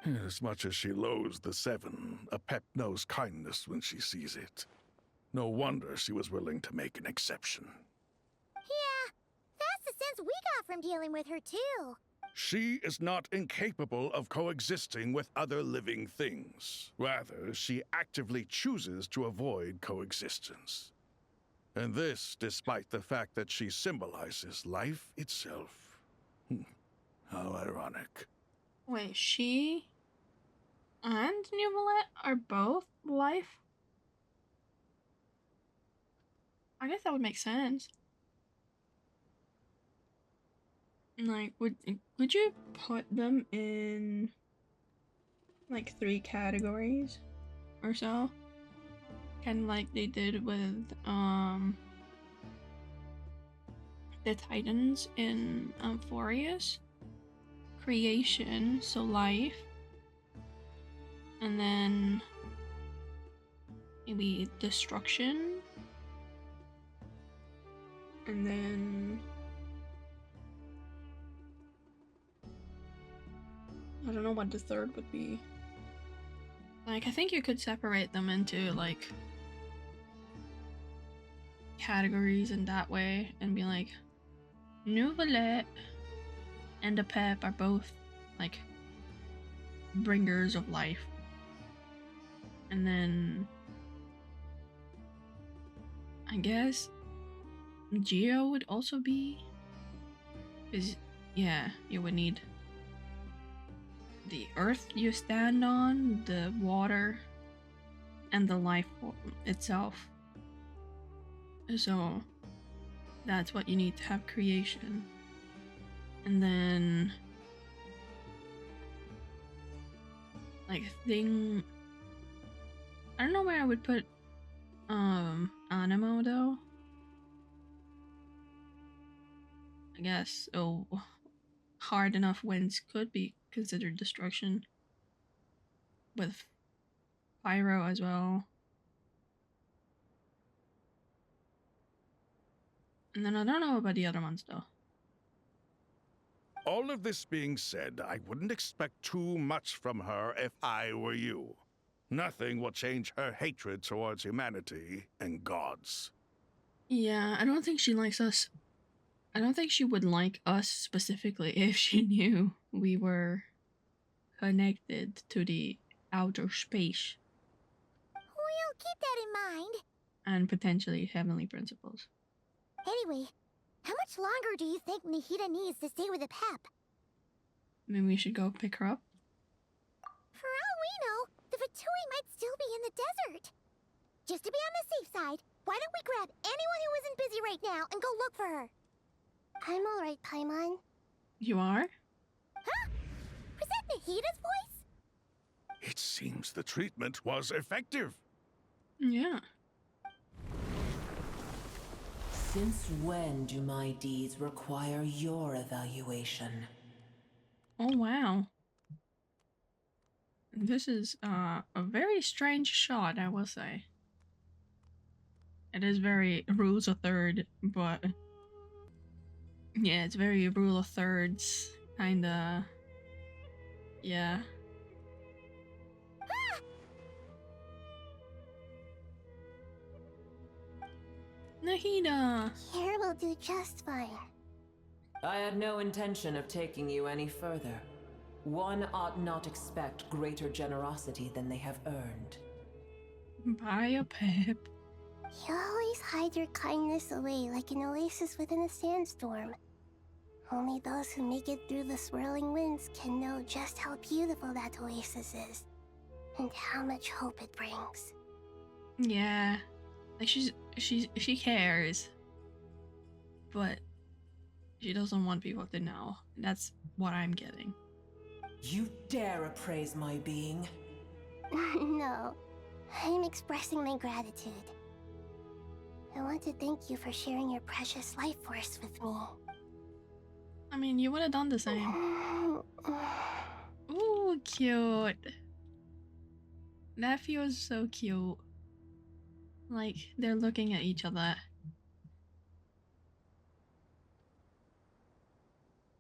As much as she loathes the Seven, Apep knows kindness when she sees it. No wonder she was willing to make an exception. Yeah, that's the sense we got from dealing with her, too. She is not incapable of coexisting with other living things. Rather, she actively chooses to avoid coexistence. And this despite the fact that she symbolizes life itself. How ironic. Wait, she and Nuvalet are both life? I guess that would make sense. Like, would you put them in like 3 categories or so? Kind of like they did with the Titans in Amphorius. Creation, so life, and then maybe destruction, and then I don't know what the third would be. Like, I think you could separate them into like categories in that way and be like, Nuvalet and Apep are both like bringers of life, and then I guess Geo would also be, because yeah, you would need the earth you stand on, the water, and the life form itself. So that's what you need to have creation. And then like thing, I don't know where I would put Animo though. I guess hard enough winds could be considered destruction with pyro as well. And then I don't know about the other ones though. All of this being said, I wouldn't expect too much from her if I were you. Nothing will change her hatred towards humanity and gods. Yeah, I don't think she likes us. I don't think she would like us specifically if she knew we were connected to the outer space. We'll keep that in mind. And potentially heavenly principles. Anyway, how much longer do you think Nahida needs to stay with Apep? Maybe we should go pick her up? For all we know, the Fatui might still be in the desert. Just to be on the safe side, why don't we grab anyone who isn't busy right now and go look for her? I'm alright, Paimon. You are? Huh? Was that Nahida's voice? It seems the treatment was effective. Yeah. Since when do my deeds require your evaluation? Oh, wow. This is a very strange shot, I will say. It is very rules of third, but yeah, it's very rule of thirds, kinda. Yeah. Ah! Nahida! Here will do just fine. I had no intention of taking you any further. One ought not expect greater generosity than they have earned. Bye, Apep. You always hide your kindness away like an oasis within a sandstorm. Only those who make it through the swirling winds can know just how beautiful that oasis is, and how much hope it brings. Yeah. Like, she cares. But she doesn't want people to know. That's what I'm getting. You dare appraise my being? No, I'm expressing my gratitude. I want to thank you for sharing your precious life force with me. I mean, you would have done the same. Ooh, cute. That feels so cute. Like, they're looking at each other.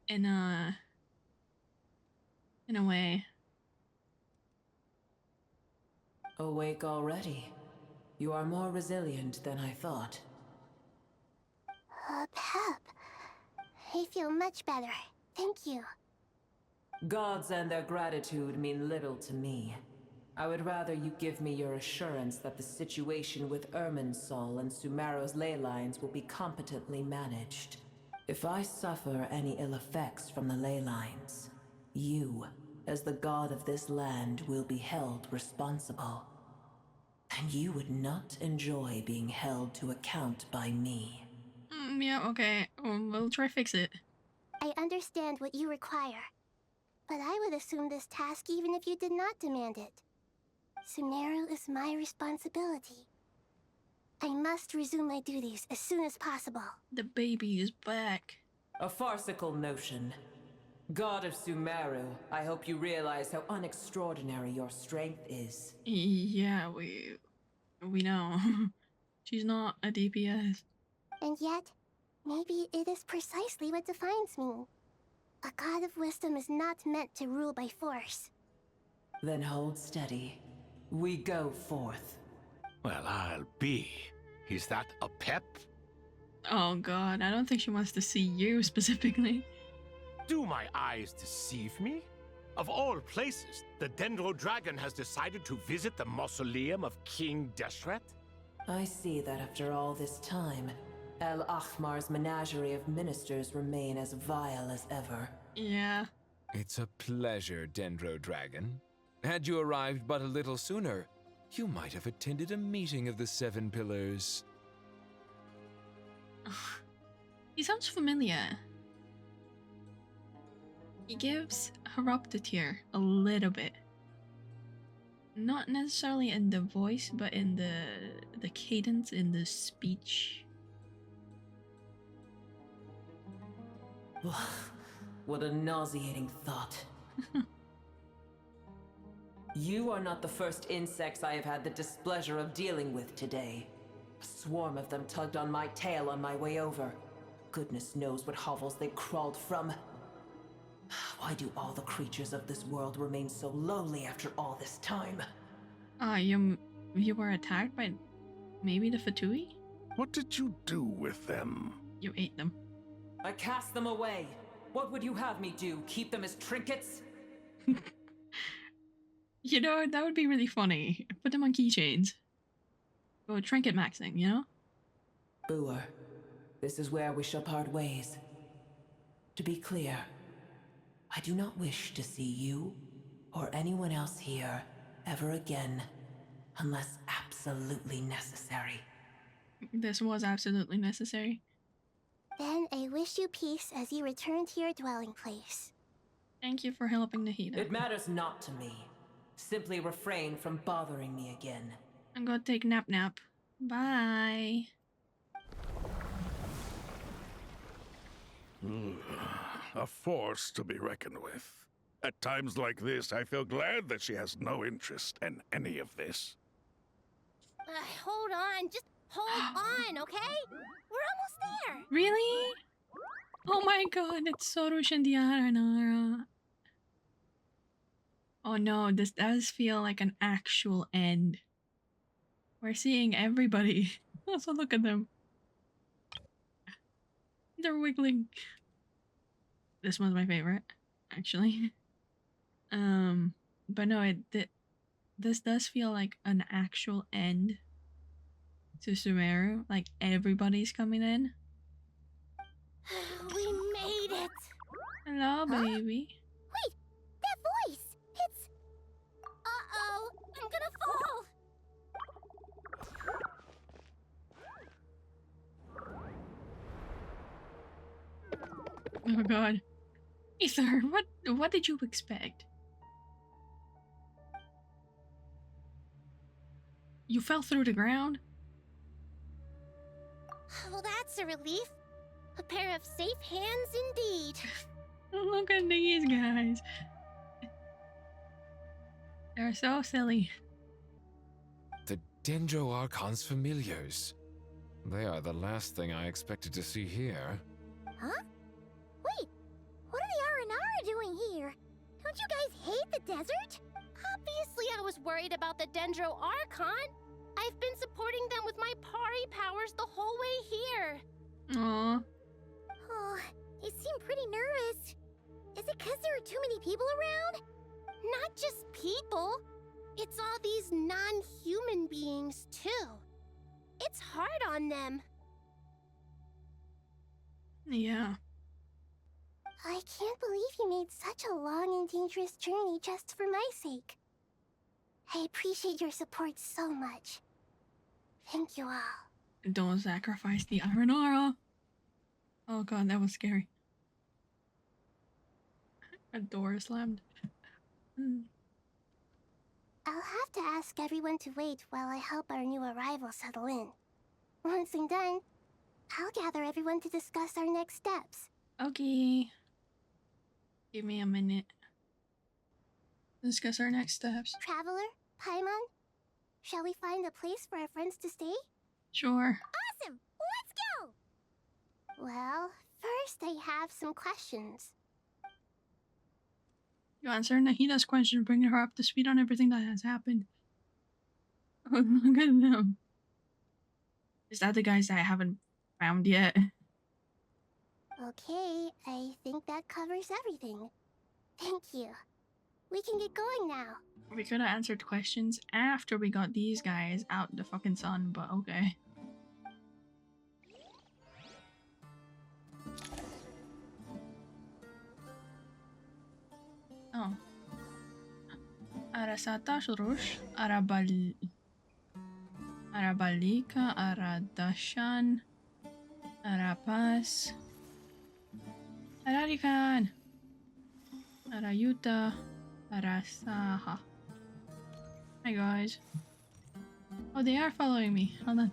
In a way. Awake already. You are more resilient than I thought. Pep. I feel much better. Thank you. Gods and their gratitude mean little to me. I would rather you give me your assurance that the situation with Irminsul and Sumeru's ley lines will be competently managed. If I suffer any ill effects from the ley lines, you, as the god of this land, will be held responsible. And you would not enjoy being held to account by me. Yeah, okay. We'll try fix it. I understand what you require. But I would assume this task even if you did not demand it. Sumeru is my responsibility. I must resume my duties as soon as possible. The baby is back. A farcical notion. God of Sumeru, I hope you realize how unextraordinary your strength is. Yeah, we know. She's not a DPS. And yet, maybe it is precisely what defines me. A god of wisdom is not meant to rule by force. Then hold steady. We go forth. Well, I'll be. Is that a pep? Oh god, I don't think she wants to see you specifically. Do my eyes deceive me? Of all places, the Dendro Dragon has decided to visit the mausoleum of King Deshret? I see that after all this time, El Ahmar's menagerie of ministers remain as vile as ever. Yeah. It's a pleasure, Dendro Dragon. Had you arrived but a little sooner, you might have attended a meeting of the Seven Pillars. He sounds familiar. He gives Horoptatir a little bit. Not necessarily in the voice, but in the cadence, in the speech. What a nauseating thought. You are not the first insects I have had the displeasure of dealing with today. A swarm of them tugged on my tail on my way over. Goodness knows what hovels they crawled from. Why do all the creatures of this world remain so lowly after all this time? You were attacked by maybe the Fatui? What did you do with them? You ate them. I cast them away. What would you have me do? Keep them as trinkets? You know, that would be really funny. Put them on keychains. Go trinket maxing, you know? Booer, this is where we shall part ways. To be clear, I do not wish to see you or anyone else here ever again, unless absolutely necessary. This was absolutely necessary. Then I wish you peace as you return to your dwelling place. Thank you for helping Nahida. It matters not to me. Simply refrain from bothering me again. I'm gonna take nap. Bye. A force to be reckoned with. At times like this, I feel glad that she has no interest in any of this. Hold on, just hold on, okay? We're almost there. Really? Oh my god, it's Sorush and Diara Nara. Oh no, this does feel like an actual end. We're seeing everybody. Also, look at them. They're wiggling. This one's my favorite, actually. But no, this does feel like an actual end to Sumeru. Like everybody's coming in. We made it! Hello, baby. Wait, that voice! It's... Uh-oh, I'm gonna fall! Oh god. Ether, what did you expect? You fell through the ground? Well, that's a relief. A pair of safe hands indeed. Look at these guys. They're so silly. The Dendro Archon's familiars. They are the last thing I expected to see here. Huh? Wait, what are the Aranara doing here? Don't you guys hate the desert? Obviously I was worried about the Dendro Archon. I've been supporting them with my Pari powers the whole way here. Aww. Oh, they seem pretty nervous. Is it because there are too many people around? Not just people. It's all these non-human beings, too. It's hard on them. Yeah. I can't believe you made such a long and dangerous journey just for my sake. I appreciate your support so much. Thank you all. Don't sacrifice the Iron Aura. Oh god, that was scary. A door slammed. I'll have to ask everyone to wait while I help our new arrival settle in. Once I'm done, I'll gather everyone to discuss our next steps. Okay. Give me a minute. Discuss our next steps. Traveler, Paimon, shall we find a place for our friends to stay? Sure. Awesome! Let's go! Well, first I have some questions. You answer Nahida's question, bringing her up to speed on everything that has happened. Oh, look at them. Is that the guys that I haven't found yet? Okay, I think that covers everything. Thank you. We can get going now. We could have answered questions after we got these guys out the fucking sun, but okay. Oh. Arasata Shurush, Arabalika, Aradashan, Arapas, Ararikan, Arayuta, Arasaha. Hi guys. Oh, they are following me. Hold on.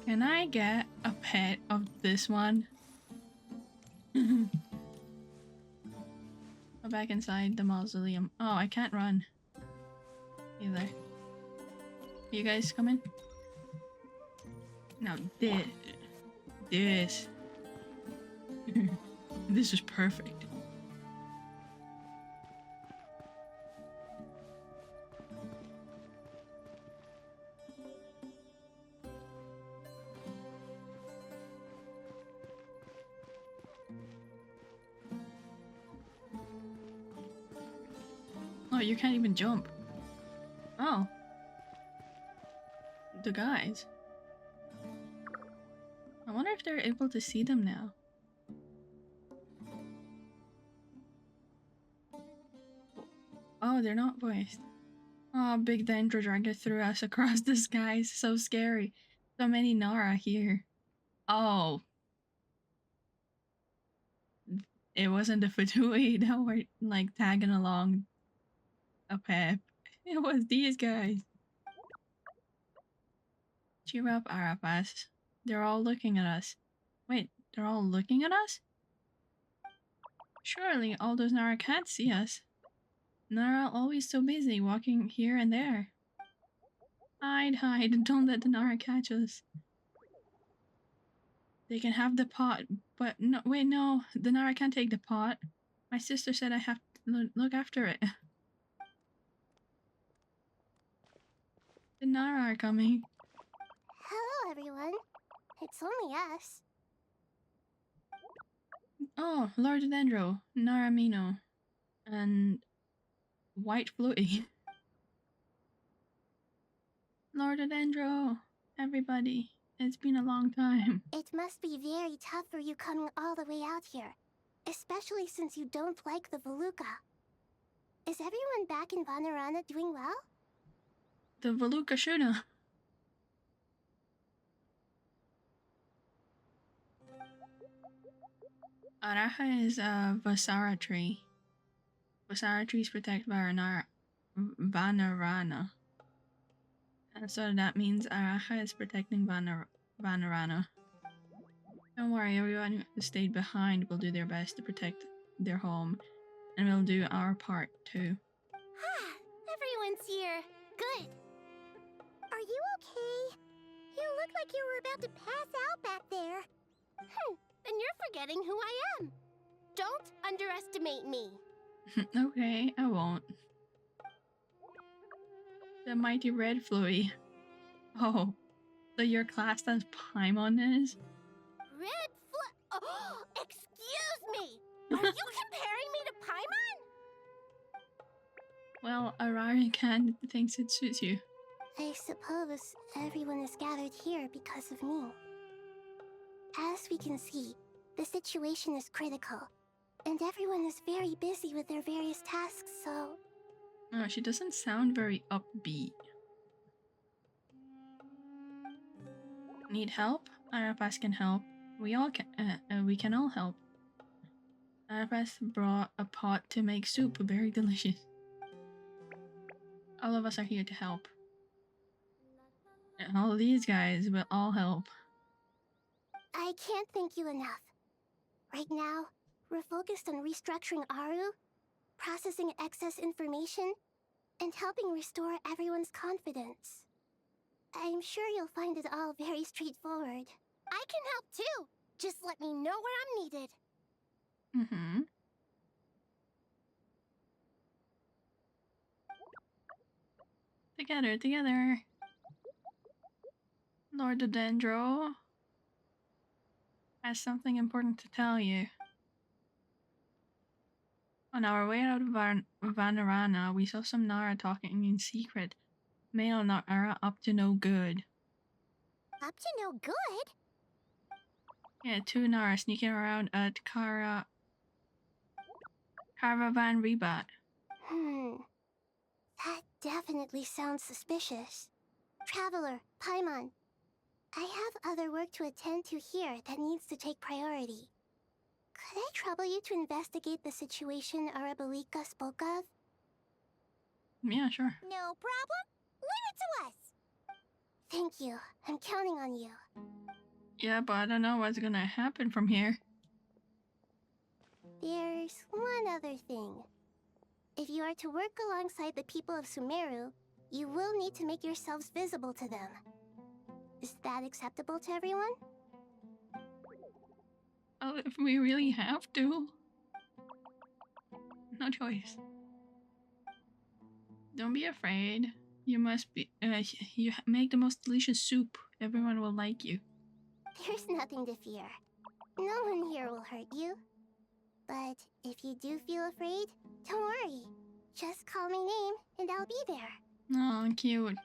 Can I get a pet of this one? Go back inside the mausoleum. Oh, I can't run. Either. You guys coming? Now this. This is perfect. Oh, you can't even jump. Oh. The guys. I wonder if they're able to see them now. Oh, they're not voiced. Oh, big Dendro Dragon threw us across the skies. So scary. So many Nara here. Oh. It wasn't the Fatui that were like tagging along a pep. It was these guys. Cheer up, Arapas. They're all looking at us. Wait, they're all looking at us? Surely all those Nara can't see us. Nara always so busy walking here and there. Hide, hide, don't let the Nara catch us. They can have the pot, but no, wait, no, the Nara can't take the pot. My sister said I have to look after it. The Nara are coming. Hello, everyone. It's only us. Oh, Lord Dendro, Naramino, and White Fluty. Lord Dendro, everybody, it's been a long time. It must be very tough for you coming all the way out here, especially since you don't like the Veluca. Is everyone back in Vanarana doing well? The Veluca Shuna. Araha is a Vasara tree. Vasara trees protect Vanarana. And so that means Araha is protecting Vanarana. Don't worry, everyone who stayed behind will do their best to protect their home. And we'll do our part too. Everyone's here. Good. Are you okay? You look like you were about to pass out back there. Then you're forgetting who I am. Don't underestimate me. Okay, I won't. The mighty red Flurry. Oh, so your class as Paimon is? Red Oh, excuse me! Are you comparing me to Paimon? Well, Ararikan thinks it suits you. I suppose everyone is gathered here because of me. As we can see, the situation is critical, and everyone is very busy with their various tasks, so... Oh, she doesn't sound very upbeat. Need help? Arapas can help. We can all help. Arapas brought a pot to make soup, very delicious. All of us are here to help. And all of these guys will all help. I can't thank you enough. Right now, we're focused on restructuring Aru, processing excess information, and helping restore everyone's confidence. I'm sure you'll find it all very straightforward. I can help too! Just let me know where I'm needed. Mm-hmm. Together. Lord Dendro has something important to tell you. On our way out of Vanarana, we saw some Nara talking in secret. Male Nara up to no good. Up to no good? Yeah, 2 Nara sneaking around at Caravan Rebat. That definitely sounds suspicious. Traveler, Paimon, I have other work to attend to here that needs to take priority. Could I trouble you to investigate the situation Arabalika spoke of? Yeah, sure. No problem. Leave it to us. Thank you. I'm counting on you. Yeah, but I don't know what's gonna happen from here. There's one other thing. If you are to work alongside the people of Sumeru, you will need to make yourselves visible to them. Is that acceptable to everyone? Oh, if we really have to. No choice. Don't be afraid. You must be. You make the most delicious soup. Everyone will like you. There's nothing to fear. No one here will hurt you. But if you do feel afraid, don't worry. Just call my name and I'll be there. Oh, cute.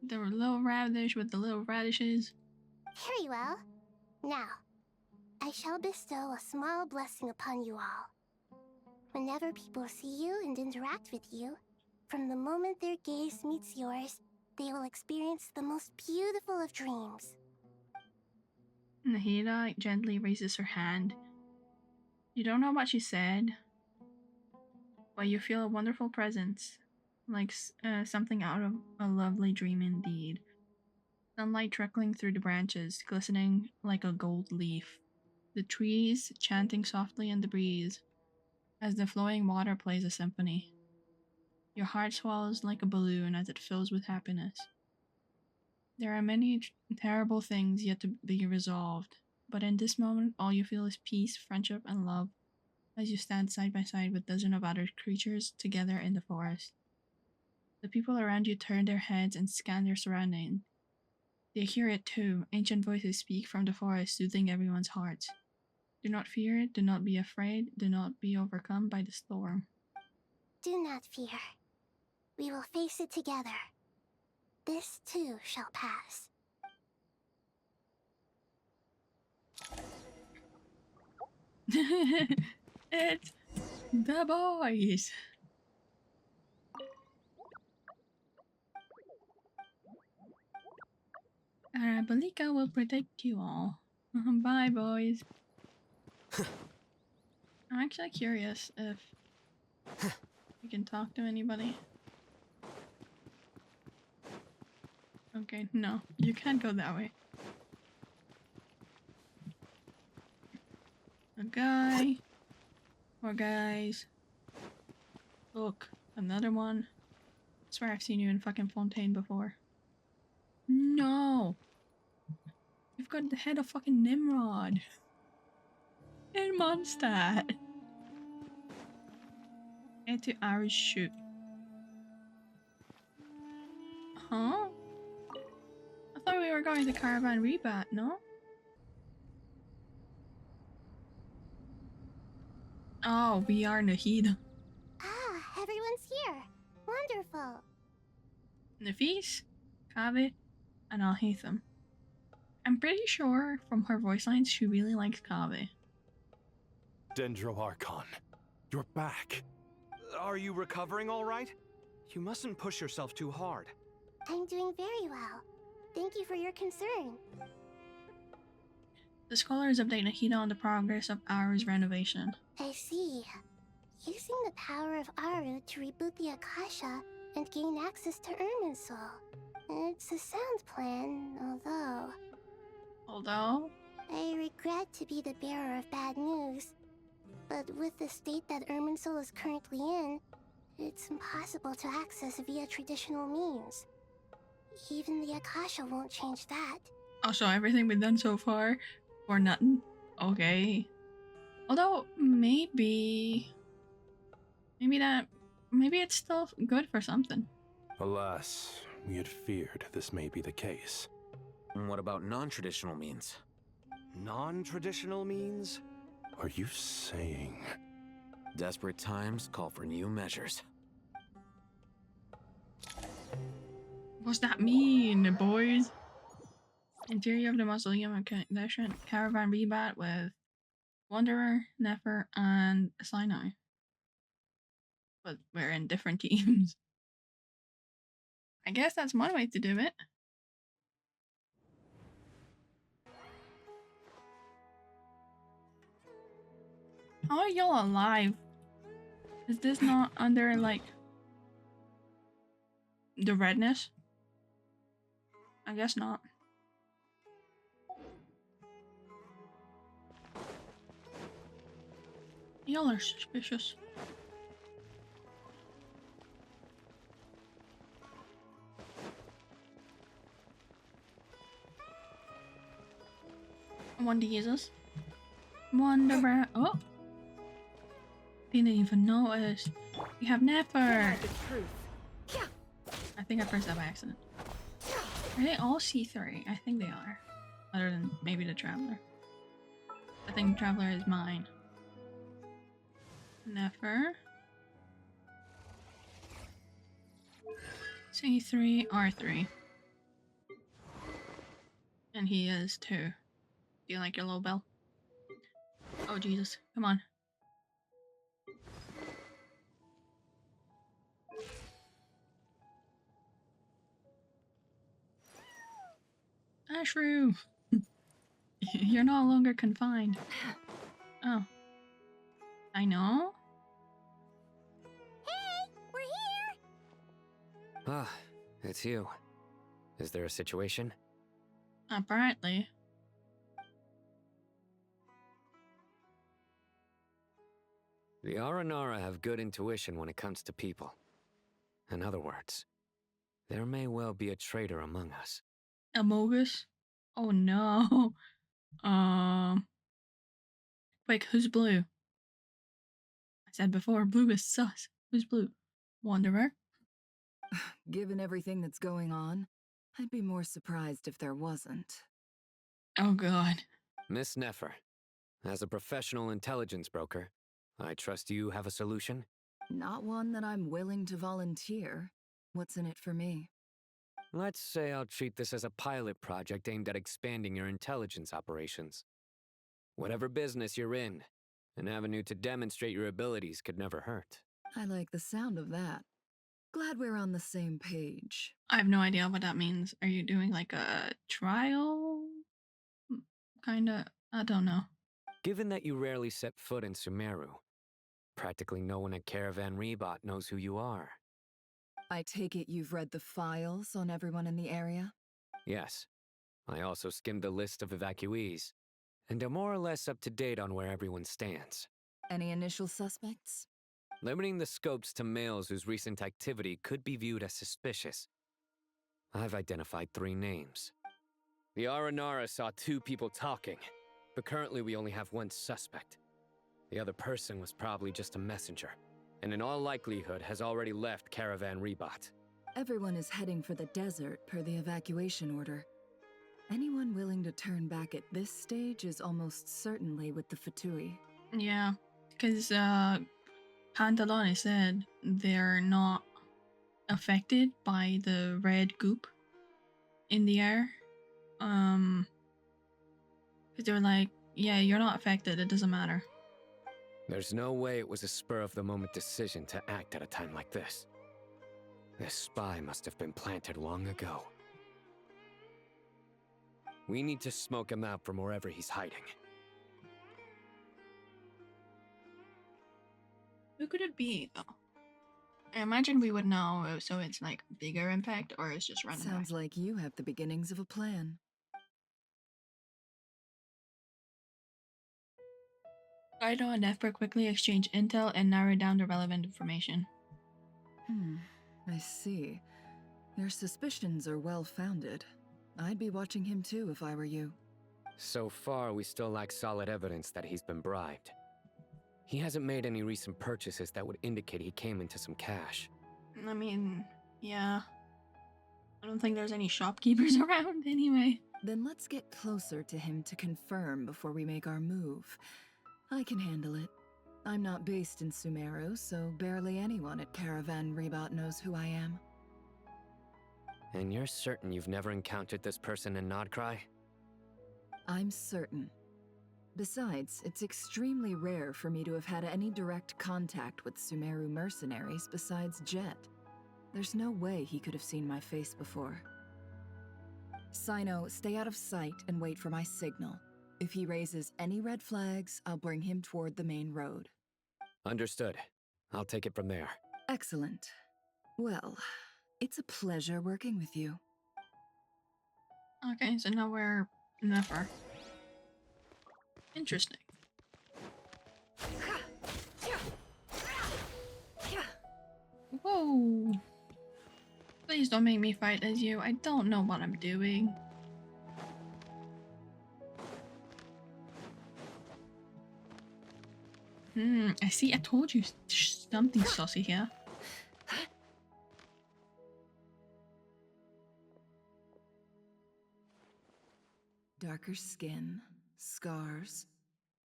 The little radish with the little radishes. Very well. Now, I shall bestow a small blessing upon you all. Whenever people see you and interact with you, from the moment their gaze meets yours, they will experience the most beautiful of dreams. Nahida gently raises her hand. You don't know what she said, but you feel a wonderful presence, like something out of a lovely dream indeed. Sunlight trickling through the branches, glistening like a gold leaf. The trees chanting softly in the breeze, as the flowing water plays a symphony. Your heart swells like a balloon as it fills with happiness. There are many terrible things yet to be resolved, but in this moment all you feel is peace, friendship, and love as you stand side by side with dozens of other creatures together in the forest. The people around you turn their heads and scan their surroundings. They hear it too. Ancient voices speak from the forest, soothing everyone's hearts. Do not fear it, do not be afraid, do not be overcome by the storm. Do not fear. We will face it together. This too shall pass. It's the boys! Arabalika will protect you all. Bye, boys. I'm actually curious if you can talk to anybody. Okay, no, you can't go that way. A guy. More guys. Look, another one. I swear I've seen you in fucking Fontaine before. No! You've got the head of fucking Nimrod. In Mondstadt. Head to Irish shoot. Huh? I thought we were going to Caravan Rebat, no? Oh, we are Nahida. Ah, everyone's here. Wonderful. Nafis, Kaveh, and Al-Haytham. I'm pretty sure from her voice lines she really likes Kaveh. Dendro Archon, you're back. Are you recovering all right? You mustn't push yourself too hard. I'm doing very well. Thank you for your concern. The scholars update Nahida on the progress of Aru's renovation. I see. Using the power of Aru to reboot the Akasha and gain access to Irminsul. It's a sound plan, Although? I regret to be the bearer of bad news, but with the state that Irminsul is currently in, it's impossible to access via traditional means. Even the Akasha won't change that. Oh, so everything we've done so far for nothing? Okay. Although, maybe it's still good for something. Alas, we had feared this may be the case. And what about non-traditional means? Non-traditional means? Are you saying... Desperate times call for new measures. What's that mean, boys? Interior of the mausoleum of Caravan Rebat with Wanderer, Nefer, and Sinai. But we're in different teams. I guess that's one way to do it. How are y'all alive? Is this not under, like, the redness? I guess not. Y'all are suspicious. Wonder Jesus. Wonder. Oh! Didn't even notice. We have Nefer! I think I pressed that by accident. Are they all C3? I think they are. Other than maybe the Traveler. I think Traveler is mine. Nefer. C3, R3. And he is too. Do you like your little bell? Oh Jesus, come on. Ashru! You're no longer confined. Oh. I know. Hey, we're here! Ah, it's you. Is there a situation? Apparently. The Aranara have good intuition when it comes to people. In other words, there may well be a traitor among us. Among us? Oh no. Wait, who's blue? I said before, blue is sus. Who's blue? Wanderer? Given everything that's going on, I'd be more surprised if there wasn't. Oh god. Miss Nefer, as a professional intelligence broker, I trust you have a solution? Not one that I'm willing to volunteer. What's in it for me? Let's say I'll treat this as a pilot project aimed at expanding your intelligence operations. Whatever business you're in, an avenue to demonstrate your abilities could never hurt. I like the sound of that. Glad we're on the same page. I have no idea what that means. Are you doing like a trial? Kinda, I don't know. Given that you rarely set foot in Sumeru, practically no one at Caravan Rebat knows who you are. I take it you've read the files on everyone in the area? Yes. I also skimmed the list of evacuees, and am more or less up to date on where everyone stands. Any initial suspects? Limiting the scopes to males whose recent activity could be viewed as suspicious. I've identified 3 names. The Aranara saw 2 people talking, but currently we only have 1 suspect. The other person was probably just a messenger. and in all likelihood has already left Caravan Rebot. Everyone is heading for the desert per the evacuation order. Anyone willing to turn back at this stage is almost certainly with the Fatui. Yeah, because Pantalone said they're not affected by the red goop in the air. Because they're like, yeah, you're not affected, it doesn't matter. There's no way it was a spur-of-the-moment decision to act at a time like this. This spy must have been planted long ago. We need to smoke him out from wherever he's hiding. Who could it be, though? I imagine we would know, so it's like bigger impact, or it's just random. Sounds like you have the beginnings of a plan. Kaido and Nefer quickly exchange intel and narrow down the relevant information. I see. Your suspicions are well-founded. I'd be watching him too if I were you. So far, we still lack solid evidence that he's been bribed. He hasn't made any recent purchases that would indicate he came into some cash. I mean, yeah. I don't think there's any shopkeepers around anyway. Then let's get closer to him to confirm before we make our move. I can handle it. I'm not based in Sumeru, so barely anyone at Caravan Rebot knows who I am. And you're certain you've never encountered this person in Nodcry? I'm certain. Besides, it's extremely rare for me to have had any direct contact with Sumeru mercenaries besides Jet. There's no way he could have seen my face before. Sino, stay out of sight and wait for my signal. If he raises any red flags, I'll bring him toward the main road. Understood. I'll take it from there. Excellent. Well, it's a pleasure working with you. Okay, so now we're Nefer. Interesting. Whoa. Please don't make me fight as you. I don't know what I'm doing. I see. I told you something saucy here. Darker skin, scars,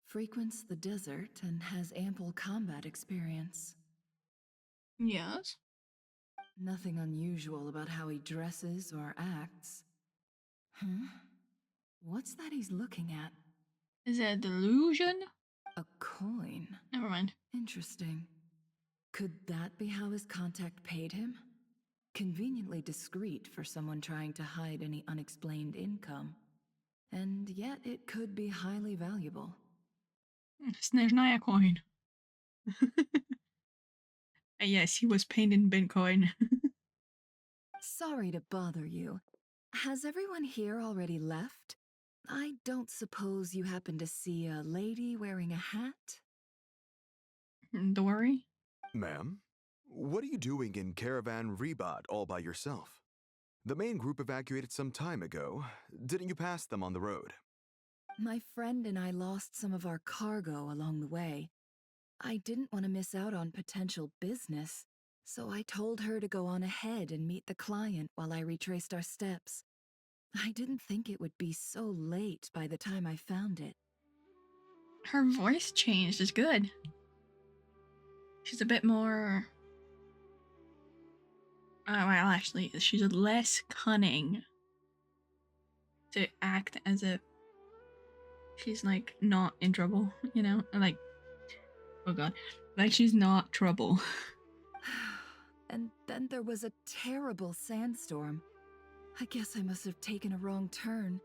frequents the desert and has ample combat experience. Yes? Nothing unusual about how he dresses or acts. What's that he's looking at? Is it a delusion? A coin. Never mind. Interesting. Could that be how his contact paid him? Conveniently discreet for someone trying to hide any unexplained income. And yet it could be highly valuable. Snezhnaya coin. Yes, he was paid in Bitcoin. Sorry to bother you. Has everyone here already left? I don't suppose you happen to see a lady wearing a hat? Dory? Ma'am, what are you doing in Caravan Rebot all by yourself? The main group evacuated some time ago. Didn't you pass them on the road? My friend and I lost some of our cargo along the way. I didn't want to miss out on potential business, so I told her to go on ahead and meet the client while I retraced our steps. I didn't think it would be so late by the time I found it. Her voice changed is good. She's a bit more... well, actually, she's less cunning to act as if she's, like, not in trouble, you know? Like, oh god. Like, she's not trouble. And then there was a terrible sandstorm. I guess I must have taken a wrong turn,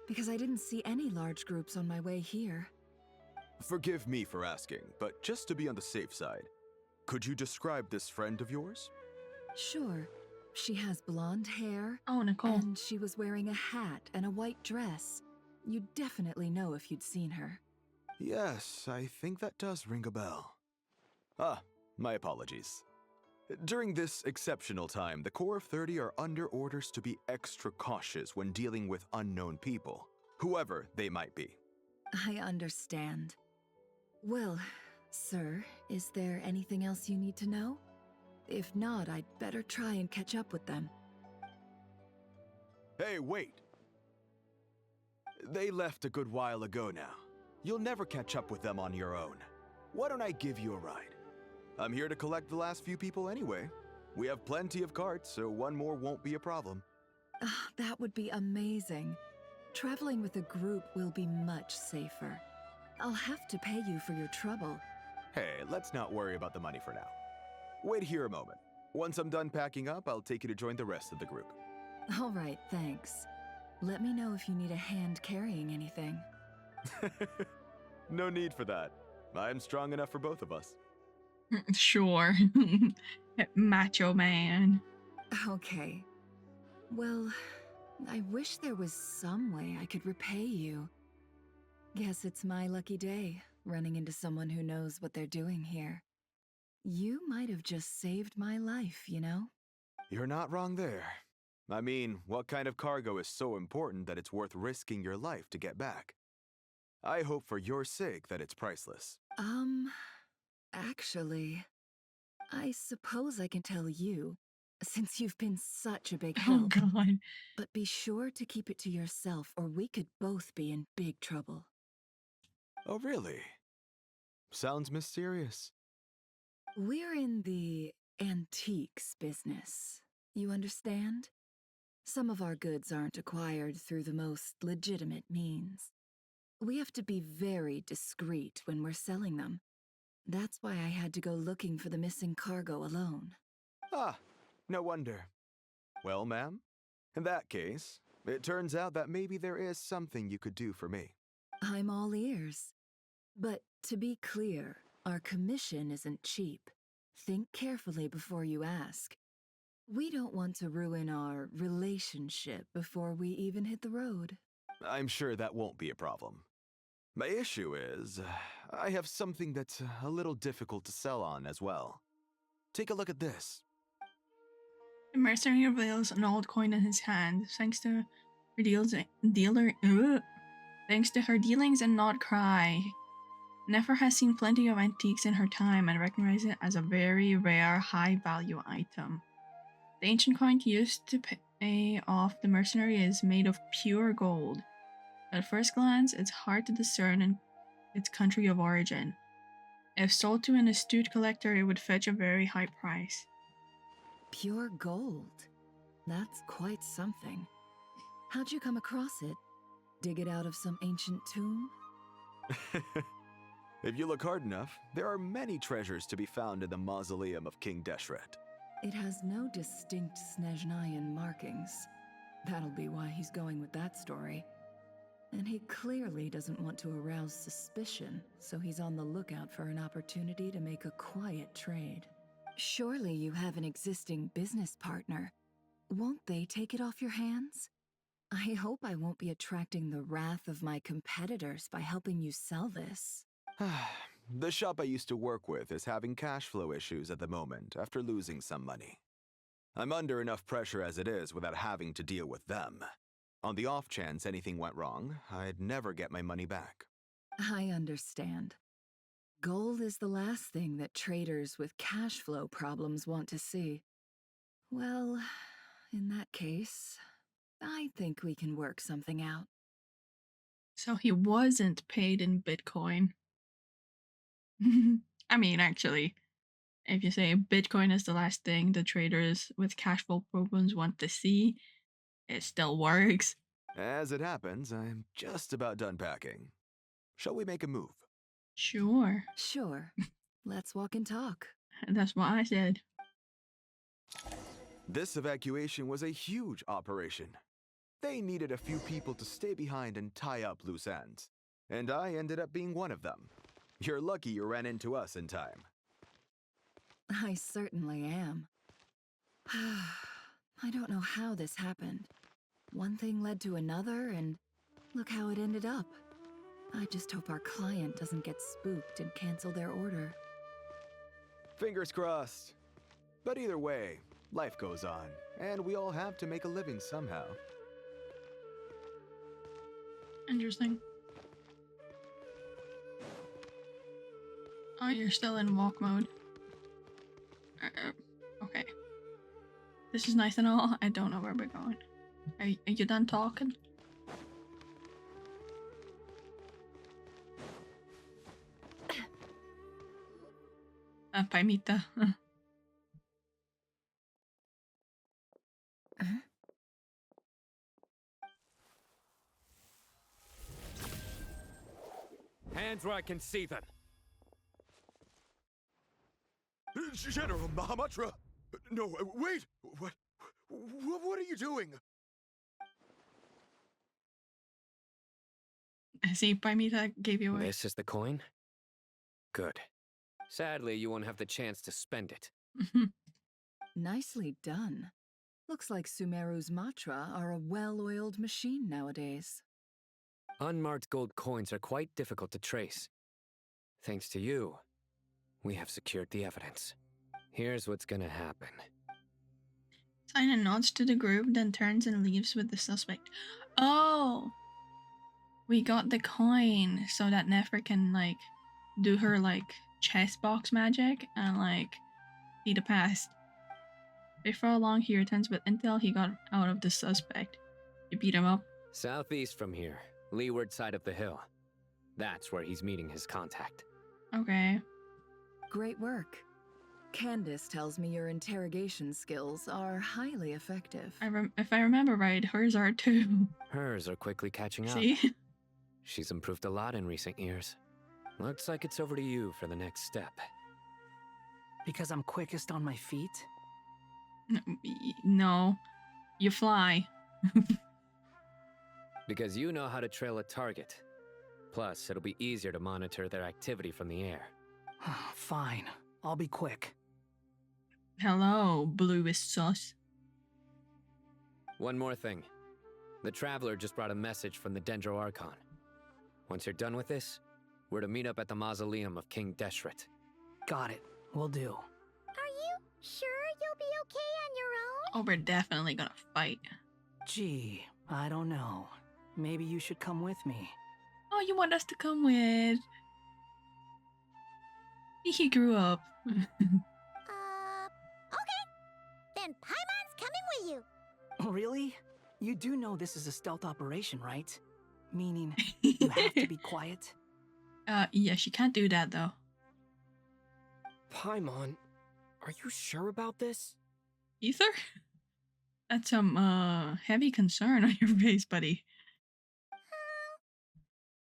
because I didn't see any large groups on my way here. Forgive me for asking, but just to be on the safe side, could you describe this friend of yours? Sure. She has blonde hair. Oh, Nicole. And she was wearing a hat and a white dress. You'd definitely know if you'd seen her. Yes, I think that does ring a bell. Ah, my apologies. During this exceptional time, the Core of 30 are under orders to be extra cautious when dealing with unknown people, whoever they might be. I understand. Well, sir, Is there anything else you need to know? If not, I'd better try and catch up with them. Hey, wait! They left a good while ago now. You'll never catch up with them on your own. Why don't I give you a ride? I'm here to collect the last few people anyway. We have plenty of carts, so one more won't be a problem. That would be amazing. Traveling with a group will be much safer. I'll have to pay you for your trouble. Hey, let's not worry about the money for now. Wait here a moment. Once I'm done packing up, I'll take you to join the rest of the group. All right, thanks. Let me know if you need a hand carrying anything. No need for that. I'm strong enough for both of us. Sure. Macho man. Okay. Well, I wish there was some way I could repay you. Guess it's my lucky day, running into someone who knows what they're doing here. You might have just saved my life, you know? You're not wrong there. I mean, what kind of cargo is so important that it's worth risking your life to get back? I hope for your sake that it's priceless. Actually, I suppose I can tell you, since you've been such a big help. Oh god. But be sure to keep it to yourself, or we could both be in big trouble. Oh, really? Sounds mysterious. We're in the antiques business. You understand? Some of our goods aren't acquired through the most legitimate means. We have to be very discreet when we're selling them. That's why I had to go looking for the missing cargo alone. Ah, no wonder. Well, ma'am, in that case, it turns out that maybe there is something you could do for me. I'm all ears. But to be clear, our commission isn't cheap. Think carefully before you ask. We don't want to ruin our relationship before we even hit the road. I'm sure that won't be a problem. My issue is, I have something that's a little difficult to sell on as well. Take a look at this. The mercenary reveals an old coin in his hand, thanks to her thanks to her dealings and not cry. Nefer has seen plenty of antiques in her time and recognizes it as a very rare, high-value item. The ancient coin used to pay off the mercenary is made of pure gold. At first glance, it's hard to discern its country of origin. If sold to an astute collector, it would fetch a very high price. Pure gold? That's quite something. How'd you come across it? Dig it out of some ancient tomb? If you look hard enough, there are many treasures to be found in the mausoleum of King Deshret. It has no distinct Snezhnayan markings. That'll be why he's going with that story. And he clearly doesn't want to arouse suspicion, so he's on the lookout for an opportunity to make a quiet trade. Surely you have an existing business partner. Won't they take it off your hands? I hope I won't be attracting the wrath of my competitors by helping you sell this. The shop I used to work with is having cash flow issues at the moment after losing some money. I'm under enough pressure as it is without having to deal with them. On the off chance anything went wrong, I'd never get my money back. I understand. Gold is the last thing that traders with cash flow problems want to see. Well, in that case, I think we can work something out. So he wasn't paid in Bitcoin. I mean, actually, if you say Bitcoin is the last thing the traders with cash flow problems want to see, it still works. As it happens, I'm just about done packing. Shall we make a move? Sure. Sure. Let's walk and talk. That's what I said. This evacuation was a huge operation. They needed a few people to stay behind and tie up loose ends. And I ended up being one of them. You're lucky you ran into us in time. I certainly am. I don't know how this happened. One thing led to another, and look how it ended up. I just hope our client doesn't get spooked and cancel their order. Fingers crossed. But either way, life goes on, and we all have to make a living somehow. Interesting. Oh, you're still in walk mode. Okay. This is nice and all. I don't know where we're going. Are you done talking? Paimita. Hands where I can see them. General Mahamatra! No, wait! What are you doing? See, Paimita gave you away. This is the coin? Good. Sadly, you won't have the chance to spend it. Nicely done. Looks like Sumeru's Matra are a well-oiled machine nowadays. Unmarked gold coins are quite difficult to trace. Thanks to you, we have secured the evidence. Here's what's gonna happen. Sign nods to the group, then turns and leaves with the suspect. Oh! We got the coin so that Nefer can, like, do her, like, chest box magic and, like, see the past. Before long, he returns with intel he got out of the suspect. You beat him up? Southeast from here, leeward side of the hill. That's where he's meeting his contact. Okay. Great work. Candace tells me your interrogation skills are highly effective. If I remember right, hers are too. Hers are quickly catching up. See? She's improved a lot in recent years. Looks like it's over to you for the next step. Because I'm quickest on my feet? No. You fly. Because you know how to trail a target. Plus, it'll be easier to monitor their activity from the air. Fine. I'll be quick. Hello, blue is sus. One more thing. The Traveler just brought a message from the Dendro Archon. Once you're done with this, we're to meet up at the mausoleum of King Deshret. Got it. Will do. Are you sure you'll be okay on your own? Oh, we're definitely gonna fight. Gee, I don't know. Maybe you should come with me. Oh, you want us to come with? He grew up. Okay. Then Paimon's coming with you. Really? You do know this is a stealth operation, right? Meaning, you have to be quiet? Yeah, she can't do that, though. Paimon, are you sure about this? Ether? That's some, heavy concern on your face, buddy.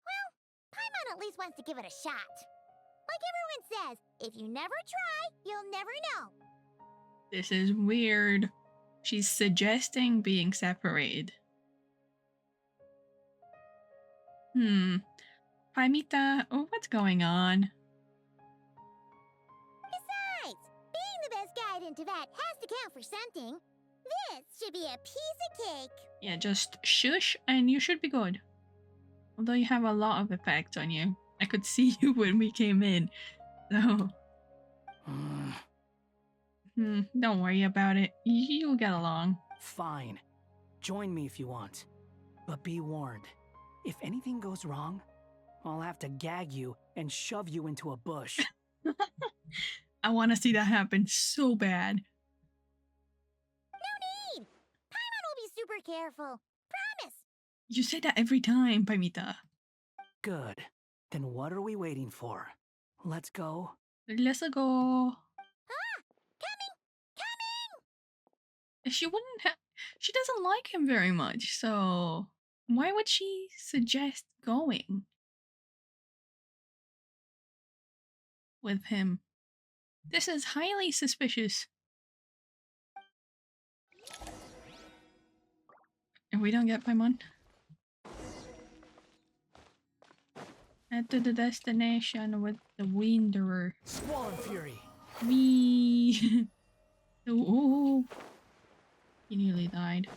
Well, Paimon at least wants to give it a shot. Like everyone says, if you never try, you'll never know. This is weird. She's suggesting being separated. Paimita, what's going on? Besides, being the best guide into that has to count for something. This should be a piece of cake. Yeah, just shush and you should be good. Although you have a lot of effects on you. I could see you when we came in. So... don't worry about it. You'll get along. Fine. Join me if you want. But be warned. If anything goes wrong, I'll have to gag you and shove you into a bush. I want to see that happen so bad. No need! Paimon will be super careful. Promise! You say that every time, Paimita. Good. Then what are we waiting for? Let's go. Let's go. Coming! She wouldn't have... She doesn't like him very much, so... Why would she suggest going with him? This is highly suspicious. If we don't get Paimon. Head to the destination with the Wanderer. Squall and Fury. Wee. Oh. He nearly died.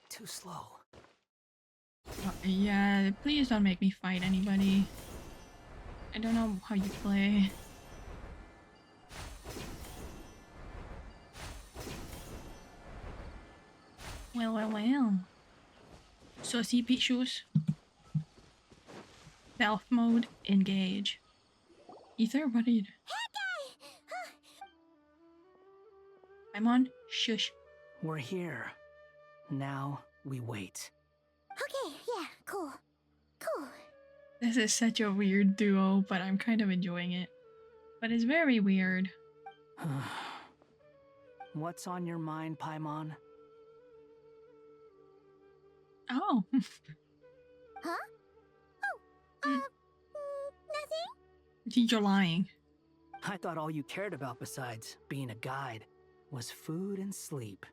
Too slow. Yeah, please don't make me fight anybody. I don't know how you play. Well. Saucy peach shoes. Stealth mode, engage. Ether, what are you doing? I'm on. Shush. We're here. Now we wait. Okay, yeah, cool. Cool. This is such a weird duo, but I'm kind of enjoying it. But it's very weird. What's on your mind, Paimon? Oh. Huh? Oh, nothing? You're lying. I thought all you cared about besides being a guide was food and sleep.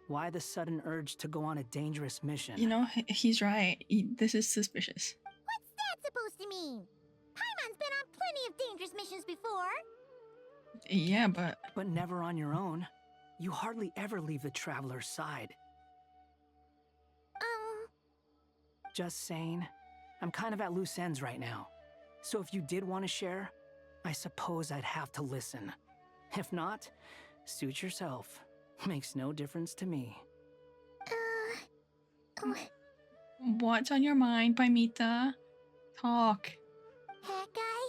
Why the sudden urge to go on a dangerous mission? You know, he's right. This is suspicious. What's that supposed to mean? Paimon's been on plenty of dangerous missions before. Yeah, but... But never on your own. You hardly ever leave the traveler's side. Just saying. I'm kind of at loose ends right now. So if you did want to share, I suppose I'd have to listen. If not, suit yourself. Makes no difference to me. What's on your mind, Paimita? Talk. Hat guy?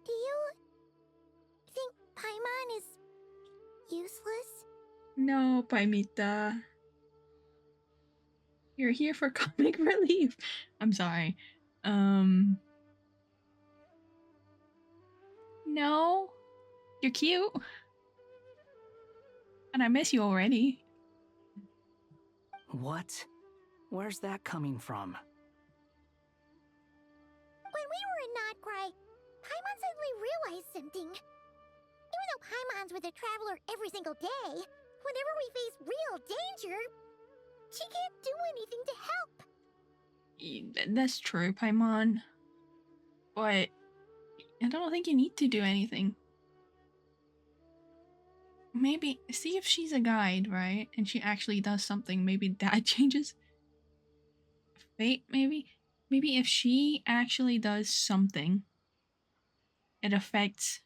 Do you think Paimon is useless? No, Paimita. You're here for comic relief. I'm sorry. No. You're cute. And I miss you already. What? Where's that coming from? When we were in Notcry, Paimon suddenly realized something. Even though Paimon's with a traveler every single day, whenever we face real danger, she can't do anything to help. That's true, Paimon. But I don't think you need to do anything. Maybe see if she's a guide, right? And she actually does something. Maybe that changes fate, maybe? Maybe if she actually does something, it affects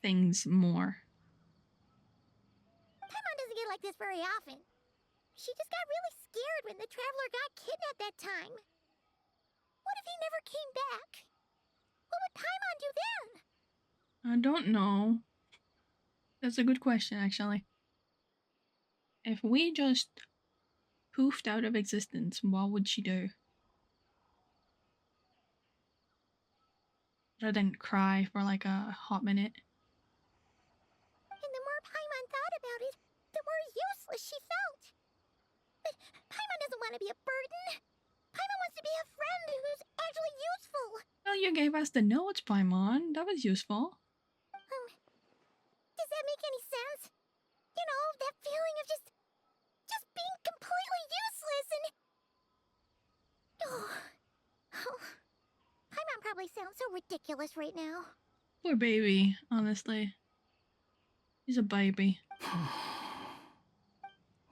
things more. Paimon doesn't get like this very often. She just got really scared when the traveler got kidnapped that time. What if he never came back? What would Paimon do then? I don't know. That's a good question, actually. If we just poofed out of existence, what would she do? Rather than cry for like a hot minute. And the more Paimon thought about it, the more useless she felt. But Paimon doesn't want to be a burden. Paimon wants to be a friend who's actually useful. Well, you gave us the notes, Paimon. That was useful. Does that make any sense? You know, that feeling of just being completely useless and... Oh. Paimon probably sounds so ridiculous right now. Poor baby, honestly. He's a baby.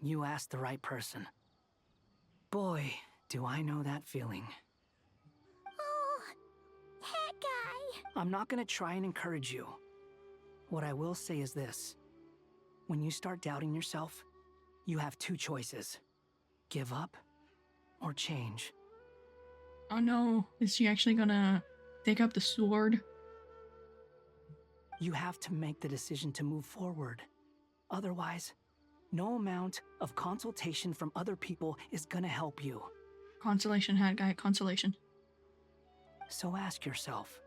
You asked the right person. Boy, do I know that feeling. Oh, that guy. I'm not gonna try and encourage you. What I will say is this. When you start doubting yourself, you have two choices. Give up or change. Oh no, is she actually gonna take up the sword? You have to make the decision to move forward. Otherwise, no amount of consultation from other people is gonna help you. Consolation, hat guy, consolation. So ask yourself,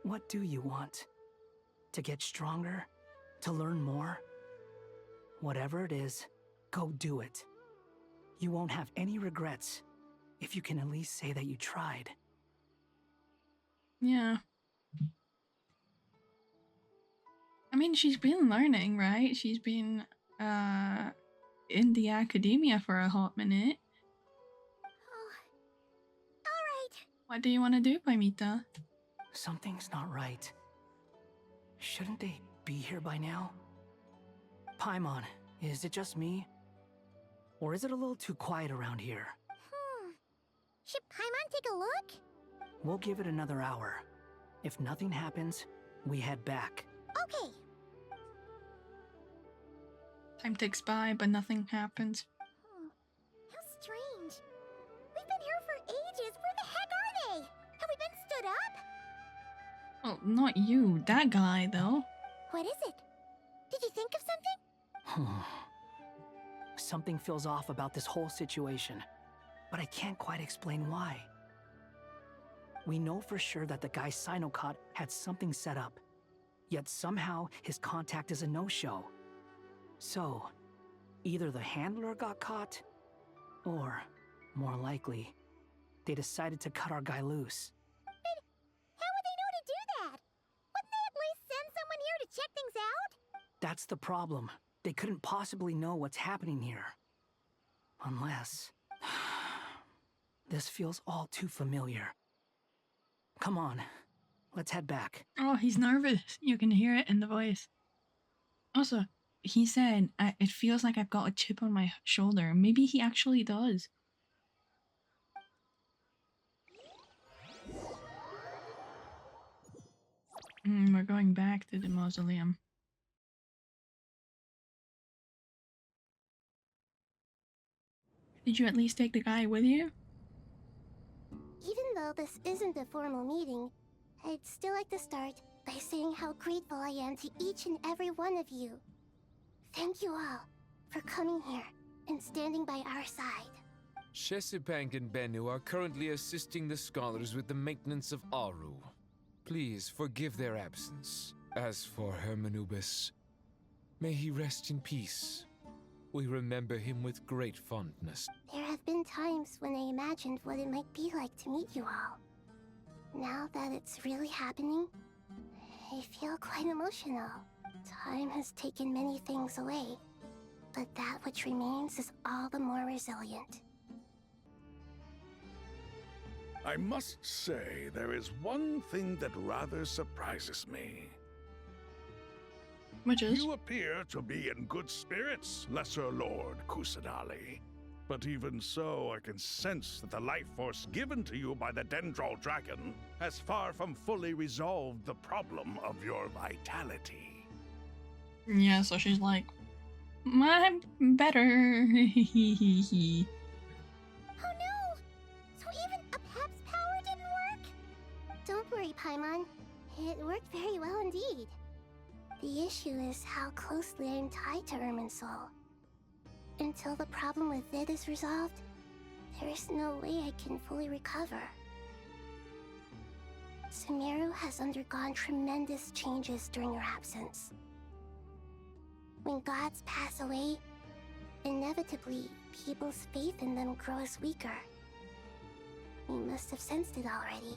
what do you want? To get stronger? To learn more? Whatever it is, go do it. You won't have any regrets if you can at least say that you tried. Yeah. I mean, she's been learning, right? She's been, in the academia for a hot minute. Alright. What do you want to do, Paimita? Something's not right. Shouldn't they be here by now? Paimon, is it just me? Or is it a little too quiet around here? Should Paimon take a look? We'll give it another hour. If nothing happens, we head back. Okay. Time ticks by, but nothing happens. How strange. We've been here for ages. Where the it up? Well, not you. That guy, though. What is it? Did you think of something? Something feels off about this whole situation, but I can't quite explain why. We know for sure that the guy Sinocot had something set up, yet somehow his contact is a no-show. So, either the handler got caught, or, more likely, they decided to cut our guy loose. But how would they know to do that? Wouldn't they at least send someone here to check things out? That's the problem. They couldn't possibly know what's happening here. Unless... This feels all too familiar. Come on, let's head back. Oh, he's nervous. You can hear it in the voice. Also, he said, it feels like I've got a chip on my shoulder. Maybe he actually does. We're going back to the mausoleum. Did you at least take the guy with you? Even though this isn't a formal meeting, I'd still like to start by saying how grateful I am to each and every one of you. Thank you all for coming here and standing by our side. Shesipank and Bennu are currently assisting the scholars with the maintenance of Aru. Please forgive their absence. As for Hermanubis, may he rest in peace. We remember him with great fondness. There have been times when I imagined what it might be like to meet you all. Now that it's really happening, I feel quite emotional. Time has taken many things away, but that which remains is all the more resilient. I must say, there is one thing that rather surprises me. Which is? You appear to be in good spirits, Lesser Lord Kusadali. But even so, I can sense that the life force given to you by the Dendral Dragon has far from fully resolved the problem of your vitality. Yeah, so she's like, I'm better. Oh no! So even a Pep's power didn't work? Don't worry, Paimon. It worked very well indeed. The issue is how closely I'm tied to Irminsul. Until the problem with it is resolved, there is no way I can fully recover. Sumeru has undergone tremendous changes during your absence. When gods pass away, inevitably, people's faith in them grows weaker. You must have sensed it already.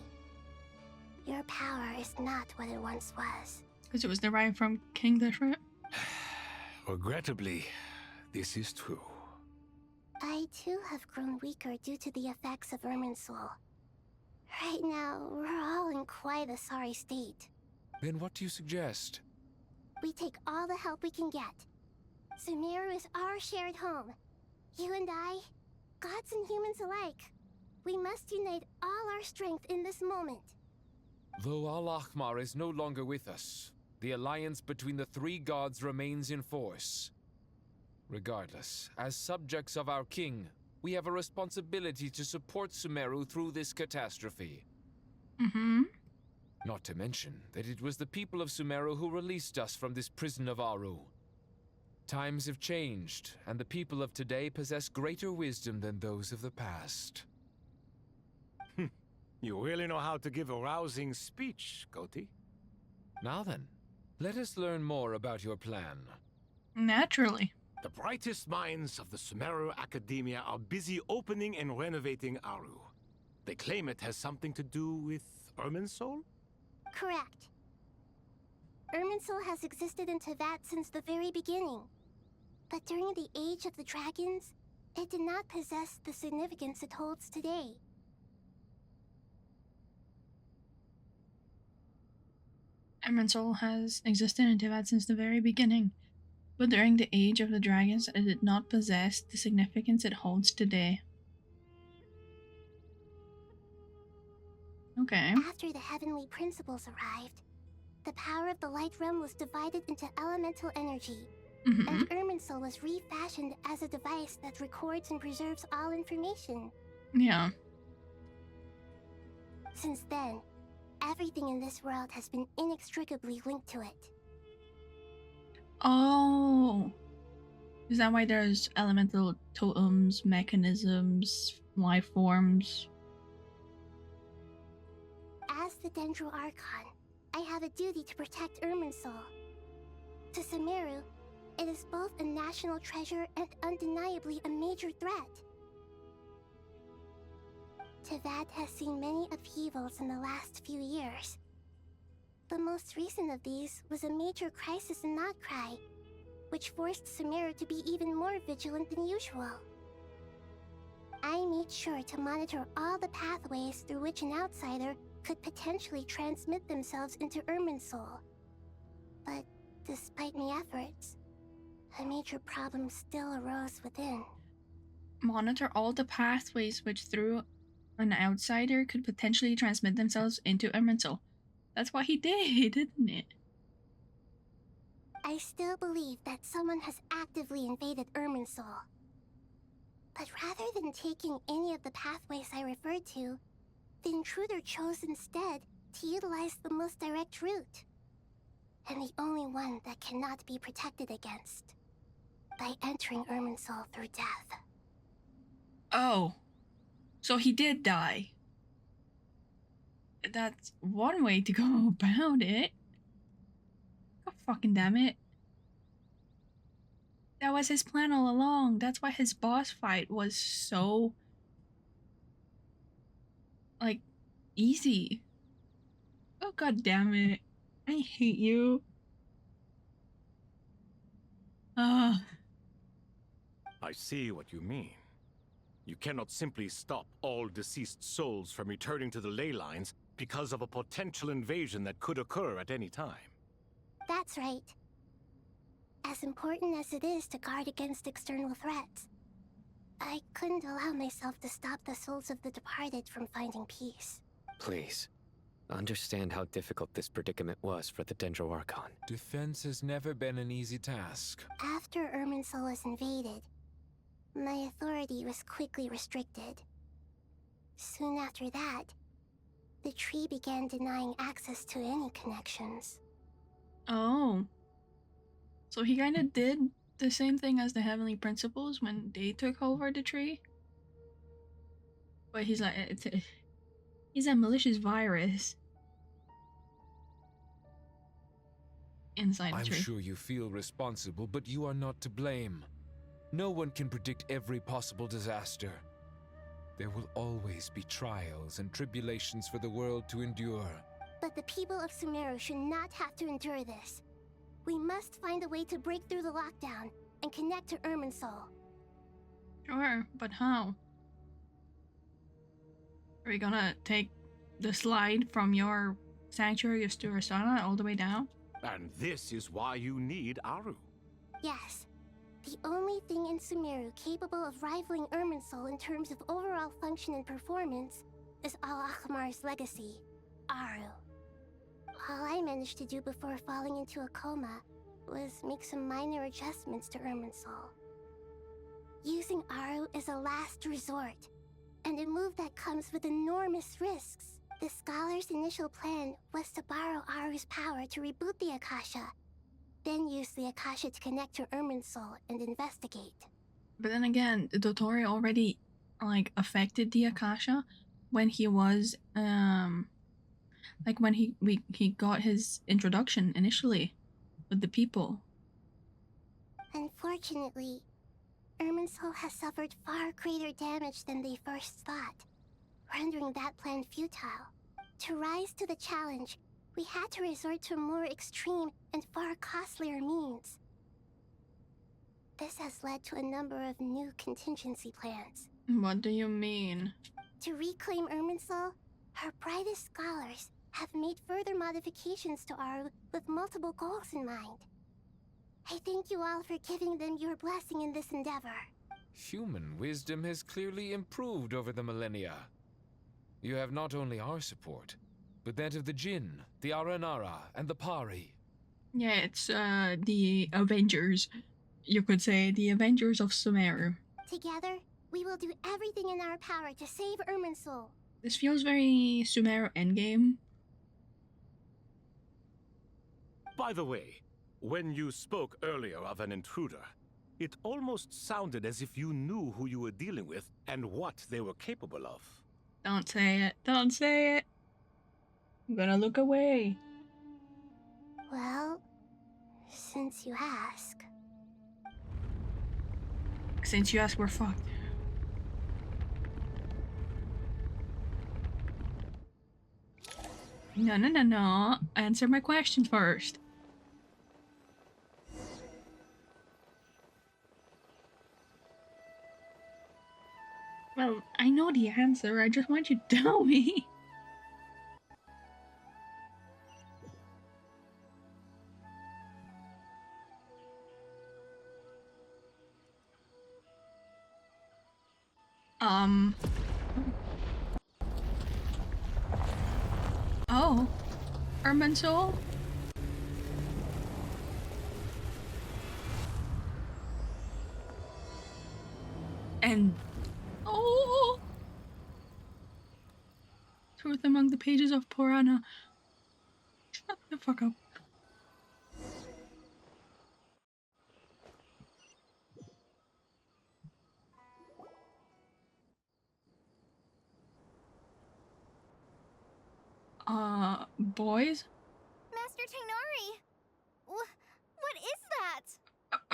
Your power is not what it once was. Because it was derived from King Different? Regrettably, this is true. I too have grown weaker due to the effects of Irminsul. Right now, we're all in quite a sorry state. Then what do you suggest? We take all the help we can get. Sumeru is our shared home. You and I, gods and humans alike. We must unite all our strength in this moment. Though Al-Ahmar is no longer with us, the alliance between the three gods remains in force. Regardless, as subjects of our king, we have a responsibility to support Sumeru through this catastrophe. Not to mention that it was the people of Sumeru who released us from this prison of Aru. Times have changed, and the people of today possess greater wisdom than those of the past. You really know how to give a rousing speech, Goti. Now then, let us learn more about your plan. Naturally. The brightest minds of the Sumeru Academia are busy opening and renovating Aru. They claim it has something to do with Irminsul? Correct. Irminsul has existed in Teyvat since the very beginning. But during the Age of the Dragons, it did not possess the significance it holds today. Irminsul has existed in Teyvat since the very beginning, but during the Age of the Dragons, it did not possess the significance it holds today. Okay. After the heavenly principles arrived, the power of the Light Realm was divided into elemental energy, and Irminsul was refashioned as a device that records and preserves all information. Yeah. Since then, Everything in this world has been inextricably linked to it. Oh, is that why there's elemental totems, mechanisms, life forms? As the Dendro Archon, I have a duty to protect Irminsul. To Sumeru, it is both a national treasure and undeniably a major threat. Tevat has seen many upheavals in the last few years. The most recent of these was a major crisis in Notcry, which forced Sumeru to be even more vigilant than usual. I made sure to monitor all the pathways through which an outsider could potentially transmit themselves into Irminsul. But despite my efforts, a major problem still arose within. Monitor all the pathways which through an outsider could potentially transmit themselves into Irminsul. That's what he did, didn't it? I still believe that someone has actively invaded Irminsul. But rather than taking any of the pathways I referred to, the intruder chose instead to utilize the most direct route. And the only one that cannot be protected against. By entering Irminsul through death. Oh. So he did die. That's one way to go about it. God fucking damn it. That was his plan all along. That's why his boss fight was so... like, easy. Oh god damn it. I hate you. Ah. I see what you mean. You cannot simply stop all deceased souls from returning to the ley lines because of a potential invasion that could occur at any time. That's right. As important as it is to guard against external threats, I couldn't allow myself to stop the souls of the departed from finding peace. Please, understand how difficult this predicament was for the Dendro Archon. Defense has never been an easy task. After Irminsul was invaded, my authority was quickly restricted. Soon after that, the tree began denying access to any connections. Oh. So he kind of did the same thing as the Heavenly Principles when they took over the tree? But he's like, he's a malicious virus inside the tree. I'm sure you feel responsible, but you are not to blame. No one can predict every possible disaster. There will always be trials and tribulations for the world to endure. But the people of Sumeru should not have to endure this. We must find a way to break through the lockdown and connect to Irminsul. Sure, but how? Are we gonna take the slide from your sanctuary of Sturasana all the way down? And this is why you need Aru. Yes. The only thing in Sumeru capable of rivaling Irminsul in terms of overall function and performance is Al-Akhmar's legacy, Aru. All I managed to do before falling into a coma was make some minor adjustments to Irminsul. Using Aru is a last resort, and a move that comes with enormous risks. The scholar's initial plan was to borrow Aru's power to reboot the Akasha, then use the Akasha to connect to Irminsul and investigate. But then again, Dottore already, like, affected the Akasha when he was, like when he got his introduction initially with the people. Unfortunately, Irminsul has suffered far greater damage than they first thought, rendering that plan futile. To rise to the challenge, we had to resort to more extreme and far costlier means. This has led to a number of new contingency plans. What do you mean? To reclaim Irminsul, our brightest scholars have made further modifications to Aru with multiple goals in mind. I thank you all for giving them your blessing in this endeavor. Human wisdom has clearly improved over the millennia. You have not only our support, but that of the Jinn, the Aranara, and the Pari. Yeah, it's the Avengers. You could say the Avengers of Sumeru. Together, we will do everything in our power to save Irminsul. This feels very Sumeru Endgame, By the way, when you spoke earlier of an intruder, it almost sounded as if you knew who you were dealing with and what they were capable of. Don't say it. Don't say it. I'm gonna look away. Well, since you ask. Since you ask, we're fucked. No, no, no, no. Answer my question first. Well, I know the answer. I just want you to tell me. Oh. Ermansoul? And... Oh! Truth among the pages of Purana. Shut the fuck up. Boys? Master Tainari! What is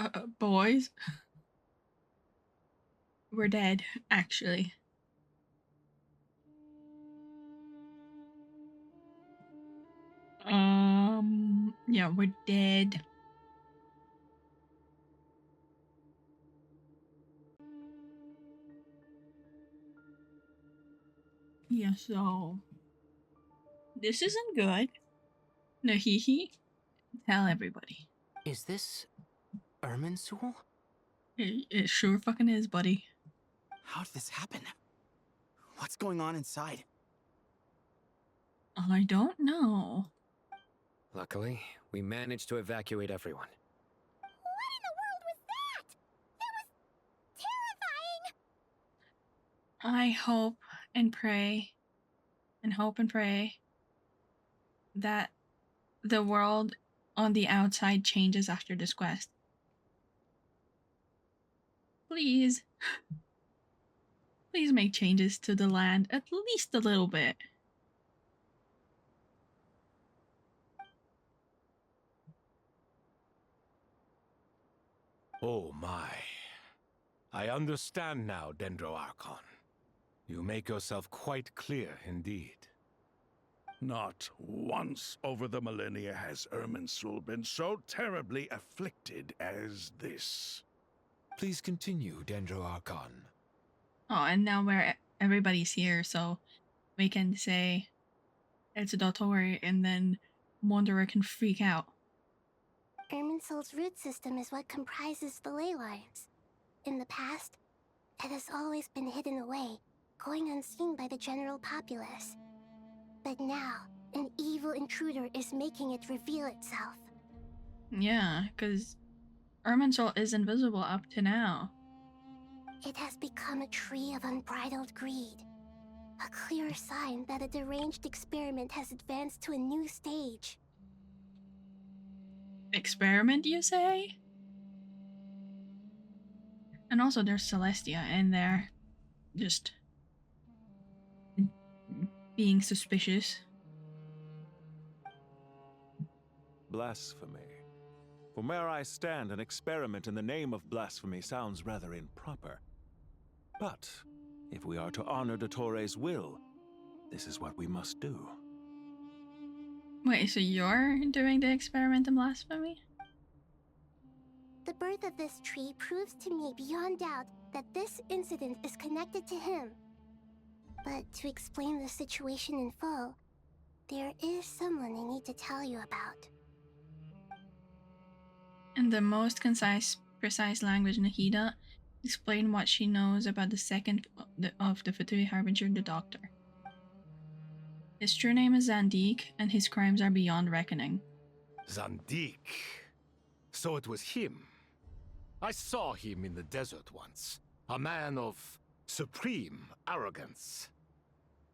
that? Boys? We're dead, actually. Yeah, we're dead. Yeah, so... This isn't good. Nahihi, tell everybody. Is this Irminsul? It sure fucking is, buddy. How did this happen? What's going on inside? I don't know. Luckily, we managed to evacuate everyone. What in the world was that? That was terrifying! I hope and pray that the world on the outside changes after this quest. Please. Please make changes to the land at least a little bit. Oh my. I understand now, Dendro Archon. You make yourself quite clear indeed. Not once over the millennia has Irminsul been so terribly afflicted as this. Please continue, Dendro Archon. Oh, and now everybody's here, so we can say it's a Dotori, and then Wanderer can freak out. Irminsul's root system is what comprises the ley lines. In the past, it has always been hidden away, going unseen by the general populace. But now, an evil intruder is making it reveal itself. Yeah, because Irminsul is invisible up to now. It has become a tree of unbridled greed. A clear sign that a deranged experiment has advanced to a new stage. Experiment, you say? And also there's Celestia in there. Just... being suspicious. Blasphemy. From where I stand, an experiment in the name of blasphemy sounds rather improper. But if we are to honor Dottore's will, this is what we must do. Wait, so you're doing the experiment in blasphemy? The birth of this tree proves to me beyond doubt that this incident is connected to him. But to explain the situation in full, there is someone I need to tell you about. In the most precise language, Nahida, explain what she knows about the second of the Fatui Harbinger, the Doctor. His true name is Zandik, and his crimes are beyond reckoning. Zandik. So it was him. I saw him in the desert once. A man of supreme arrogance.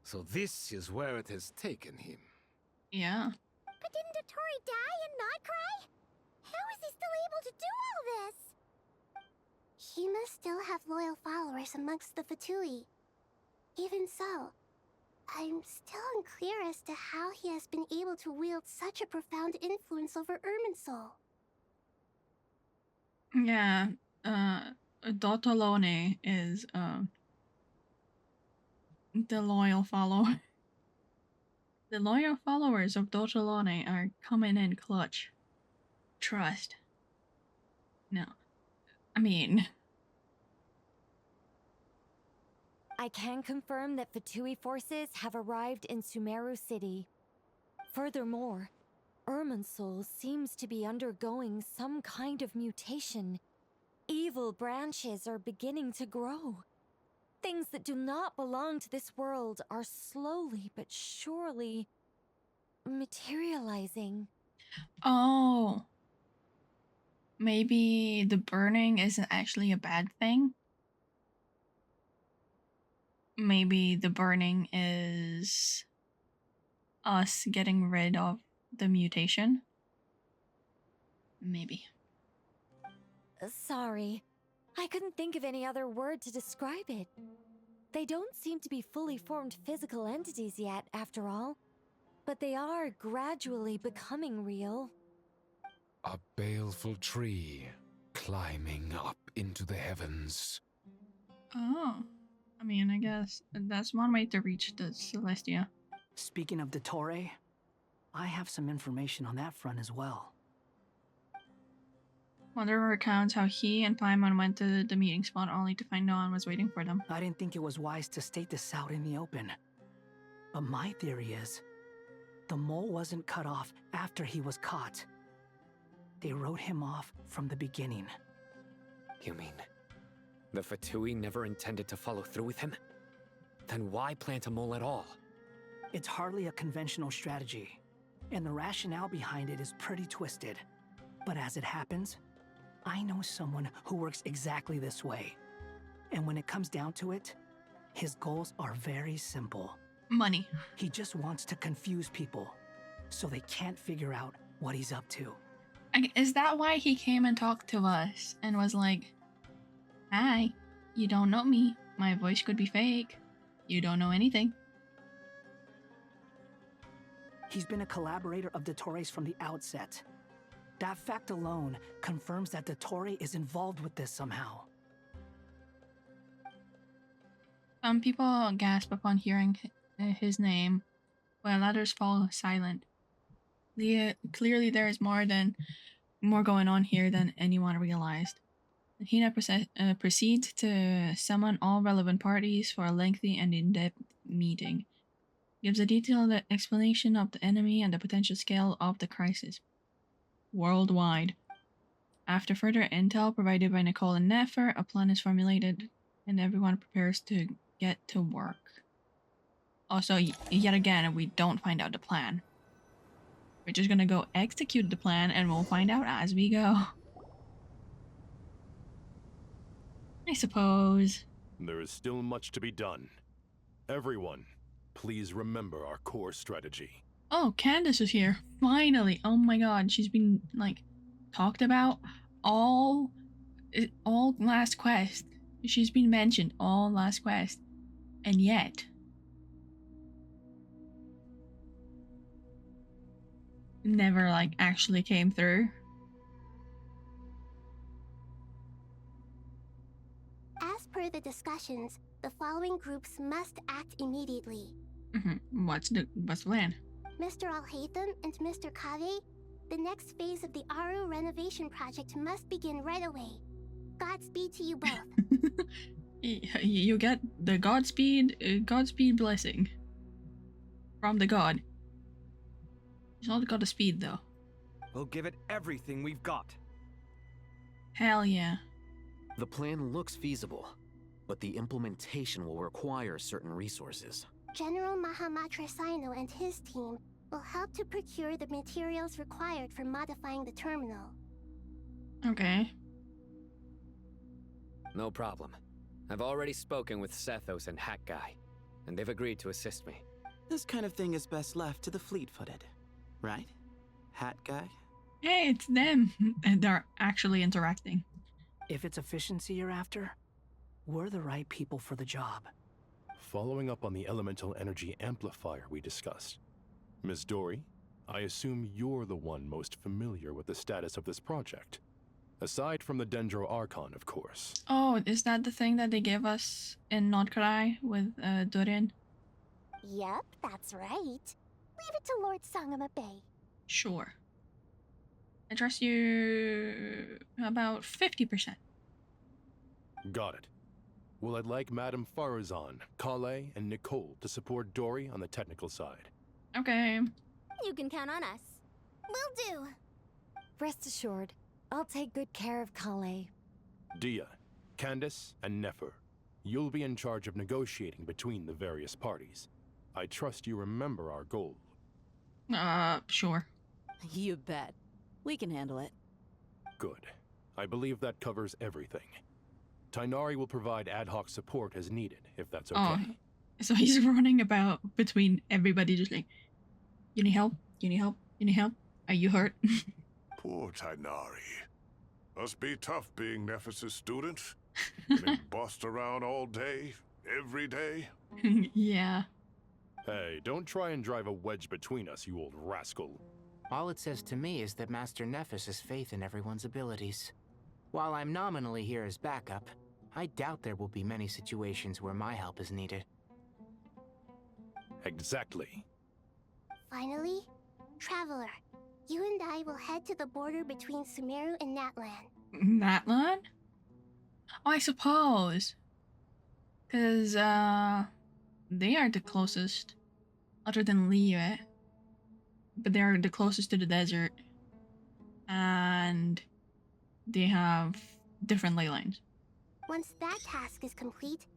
So this is where it has taken him. Yeah. But didn't Dottore die and not cry? How is he still able to do all this? He must still have loyal followers amongst the Fatui. Even so, I'm still unclear as to how he has been able to wield such a profound influence over Irminsul. Yeah, Dotolone is the loyal follower. The loyal followers of Dotolone are coming in clutch. Trust. No. I mean... I can confirm that Fatui forces have arrived in Sumeru City. Furthermore, Irminsul seems to be undergoing some kind of mutation. Evil branches are beginning to grow. Things that do not belong to this world are slowly but surely materializing. Oh. Maybe the burning isn't actually a bad thing? Maybe the burning is us getting rid of the mutation? Maybe. Sorry. I couldn't think of any other word to describe it. They don't seem to be fully formed physical entities yet, after all. But they are gradually becoming real. A baleful tree climbing up into the heavens. Oh. I mean, I guess that's one way to reach the Celestia. Speaking of Dottore, I have some information on that front as well. Wanderer recounts how he and Paimon went to the meeting spot only to find no one was waiting for them. I didn't think it was wise to state this out in the open. But my theory is, the mole wasn't cut off after he was caught. They wrote him off from the beginning. You mean the Fatui never intended to follow through with him? Then why plant a mole at all? It's hardly a conventional strategy, and the rationale behind it is pretty twisted. But as it happens, I know someone who works exactly this way. And when it comes down to it, his goals are very simple. Money. He just wants to confuse people, so they can't figure out what he's up to. Is that why he came and talked to us and was like, "Hi, you don't know me. My voice could be fake. You don't know anything." He's been a collaborator of Dottore's from the outset. That fact alone confirms that Dottore is involved with this somehow. Some people gasp upon hearing his name, while others fall silent. Clearly there is more going on here than anyone realized. Hina proceeds to summon all relevant parties for a lengthy and in-depth meeting. Gives a detailed explanation of the enemy and the potential scale of the crisis. Worldwide. After further intel provided by Nicole and Nefer, a plan is formulated and everyone prepares to get to work. Also, yet again, we don't find out the plan. We're just gonna go execute the plan and we'll find out as we go. I suppose. There is still much to be done. Everyone, please remember our core strategy. Oh, Candace is here. Finally. Oh my god, she's been, like, talked about all last quest. She's been mentioned all last quest. And yet... never, like, actually came through. As per the discussions, the following groups must act immediately. What's the plan? Mr. Al-Haytham and Mr. Kave, the next phase of the Aru renovation project must begin right away. Godspeed to you both. You get the Godspeed blessing from the god. He's not the god of speed, though. We'll give it everything we've got. Hell yeah. The plan looks feasible, but the implementation will require certain resources. General Mahamatra Sino and his team will help to procure the materials required for modifying the terminal. Okay. No problem. I've already spoken with Sethos and Hack Guy, and they've agreed to assist me. This kind of thing is best left to the fleet-footed, right? hat guy? Hey, it's them. And they're actually interacting. If it's efficiency you're after, we're the right people for the job. Following up on the elemental energy amplifier we discussed, Ms. Dory, I assume you're the one most familiar with the status of this project. Aside from the Dendro Archon, of course. Oh, is that the thing that they gave us in Nordkrai with Durin? Yep, that's right. Leave it to Lord Sangama Bay. Sure. I trust you about 50%. Got it. Well, I'd like Madame Farazan, Kale, and Nicole to support Dory on the technical side. Okay. You can count on us. Will do. Rest assured, I'll take good care of Kale. Dia, Candace, and Nefer, you'll be in charge of negotiating between the various parties. I trust you remember our goal. Sure. You bet. We can handle it. Good. I believe that covers everything. Tainari will provide ad hoc support as needed, if that's okay. Oh, so he's running about between everybody just like, you need help? You need help? You need help? Are you hurt? Poor Tainari. Must be tough being Nephis' student. Getting bossed around all day, every day. Yeah. Hey, don't try and drive a wedge between us, you old rascal. All it says to me is that Master Nephis has faith in everyone's abilities. While I'm nominally here as backup, I doubt there will be many situations where my help is needed. Exactly. Finally, Traveler, you and I will head to the border between Sumeru and Natlan. Natlan? Oh, I suppose. Because, they are the closest, other than Liyue. But they're the closest to the desert. And they have different ley lines. Once that task is complete,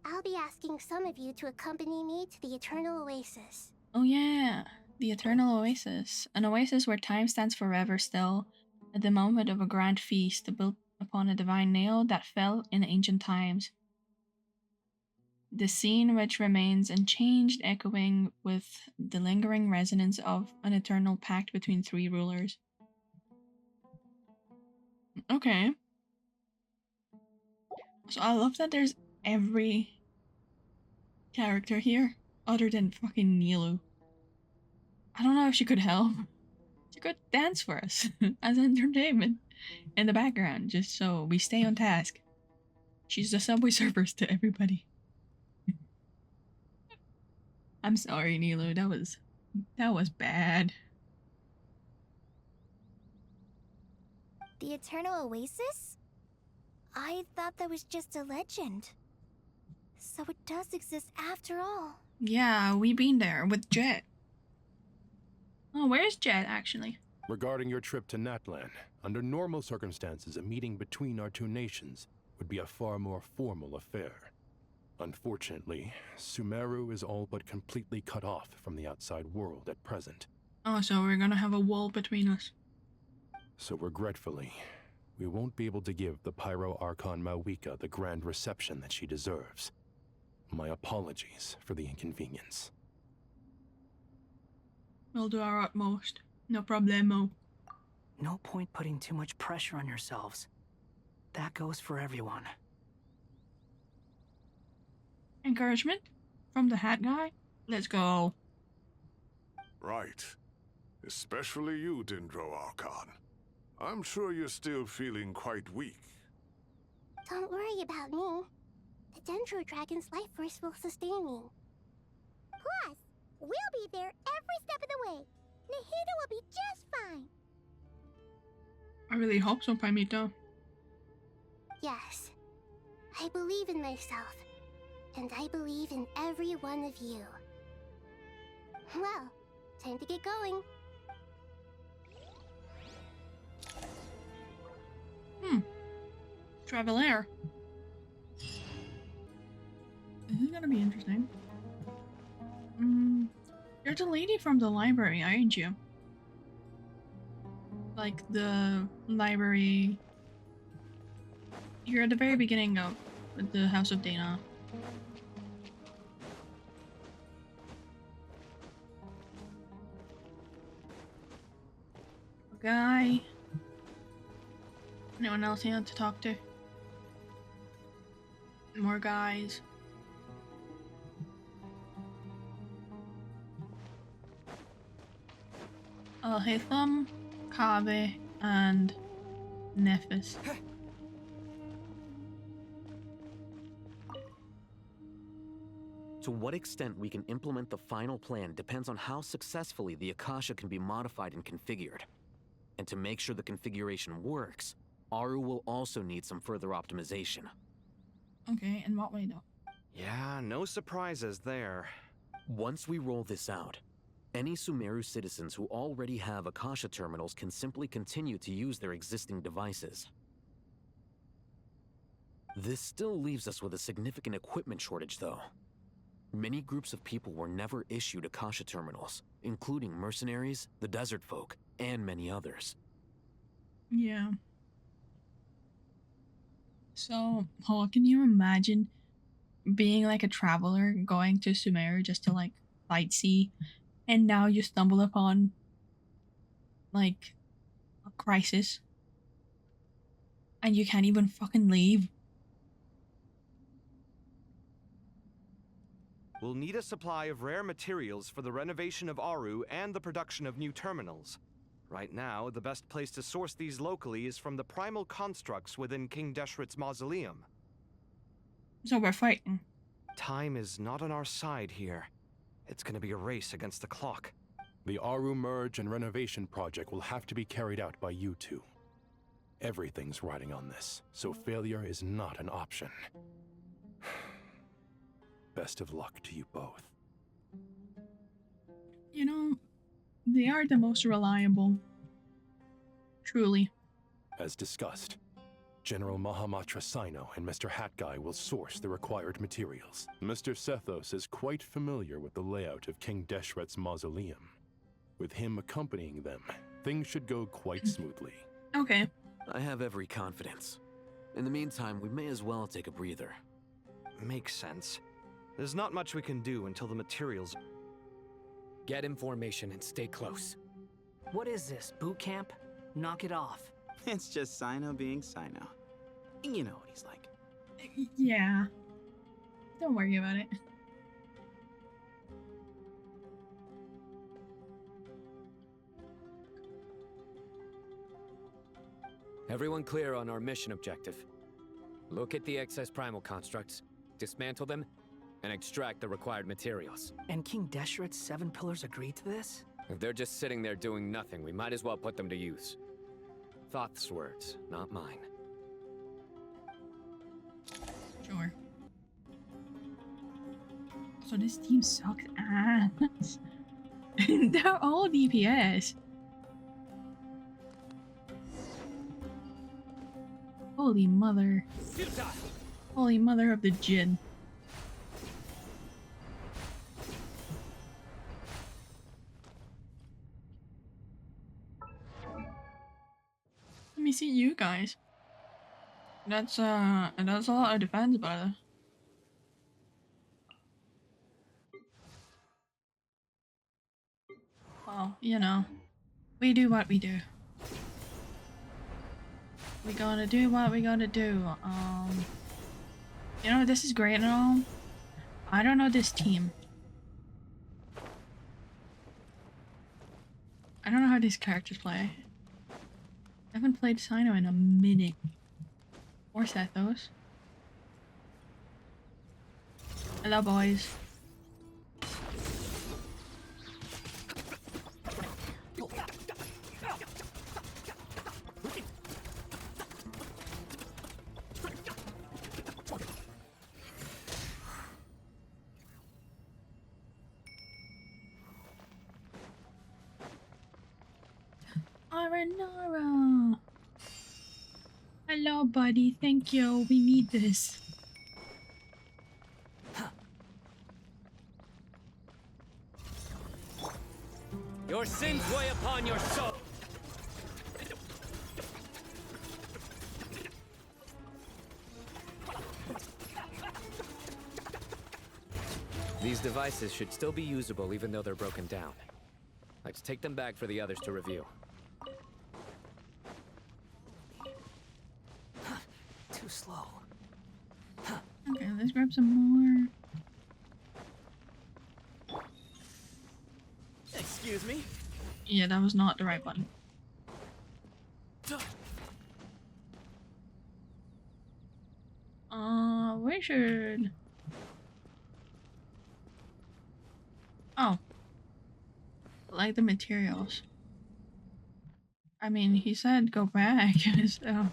I'll be asking some of you to accompany me to the Eternal Oasis. Oh yeah, the Eternal Oasis. An oasis where time stands forever still, at the moment of a grand feast built upon a divine nail that fell in ancient times. The scene which remains unchanged, echoing with the lingering resonance of an eternal pact between three rulers. Okay. So I love that there's every character here, other than fucking Nilu. I don't know if she could help. She could dance for us as entertainment in the background, just so we stay on task. She's the Subway Surfers to everybody. I'm sorry, Nilu. That was bad. The Eternal Oasis? I thought that was just a legend. So it does exist after all. Yeah, we been there with Jet. Oh, where's Jet, actually? Regarding your trip to Natlan, under normal circumstances, a meeting between our two nations would be a far more formal affair. Unfortunately, Sumeru is all but completely cut off from the outside world at present. Oh, so we're gonna have a wall between us. So regretfully, we won't be able to give the Pyro Archon Mawika the grand reception that she deserves. My apologies for the inconvenience. We'll do our utmost. No problemo. No point putting too much pressure on yourselves. That goes for everyone. Encouragement? From the hat guy? Let's go. Right. Especially you, Dendro Archon. I'm sure you're still feeling quite weak. Don't worry about me. The Dendro Dragon's life force will sustain me. Plus, we'll be there every step of the way. Nahida will be just fine. I really hope so, Paimito. Yes. I believe in myself. And I believe in every one of you. Well, time to get going. Traveler. This is gonna be interesting. You're the lady from the library, aren't you? Like the library. You're at the very beginning of the House of Dana. guy. Anyone else you want to talk to? More guys. Al-Haytham, Kabe, and Nephis. To what extent we can implement the final plan depends on how successfully the Akasha can be modified and configured. And to make sure the configuration works, Aru will also need some further optimization. Okay, in what way though? Yeah, no surprises there. Once we roll this out, any Sumeru citizens who already have Akasha terminals can simply continue to use their existing devices. This still leaves us with a significant equipment shortage, though. Many groups of people were never issued Akasha terminals, including mercenaries, the desert folk, and many others. Yeah. So, can you imagine being like a traveler going to Sumeru just to like sightsee, and now you stumble upon like a crisis and you can't even fucking leave? We'll need a supply of rare materials for the renovation of Aru and the production of new terminals. Right now, the best place to source these locally is from the primal constructs within King Deshret's mausoleum. So we're fighting. Time is not on our side here. It's gonna be a race against the clock. The Aru merge and renovation project will have to be carried out by you two. Everything's riding on this, so failure is not an option. Best of luck to you both. You know, they are the most reliable. Truly. As discussed, General Mahamatra Sino and Mr. Hatguy will source the required materials. Mr. Sethos is quite familiar with the layout of King Deshret's mausoleum. With him accompanying them, things should go quite smoothly. Okay. I have every confidence. In the meantime, we may as well take a breather. Makes sense. There's not much we can do until the materials... Get information and stay close. What is this, boot camp? Knock it off. It's just Sino being Sino. You know what he's like. Yeah. Don't worry about it. Everyone clear on our mission objective. Look at the excess primal constructs, dismantle them, and extract the required materials. And King Deshret's 7 pillars agreed to this? If they're just sitting there doing nothing, we might as well put them to use. Thoth's words, not mine. Sure. So this team sucks ass. They're all DPS. Holy mother. Holy mother of the Jinn. Let me see you guys. That's a lot of defense, brother. Well, you know, we do what we do. We gotta do what we gotta do. You know, this is great and all. I don't know this team. I don't know how these characters play. I haven't played Sino in a minute. Or Sethos. Hello, boys. Aranara. Hello, buddy. Thank you. We need this. Your sins weigh upon your soul. These devices should still be usable even though they're broken down. Let's take them back for the others to review. slow. Okay, let's grab some more. Excuse me? Yeah, that was not the right button. We should... Oh. Like the materials. I mean, he said go back, so...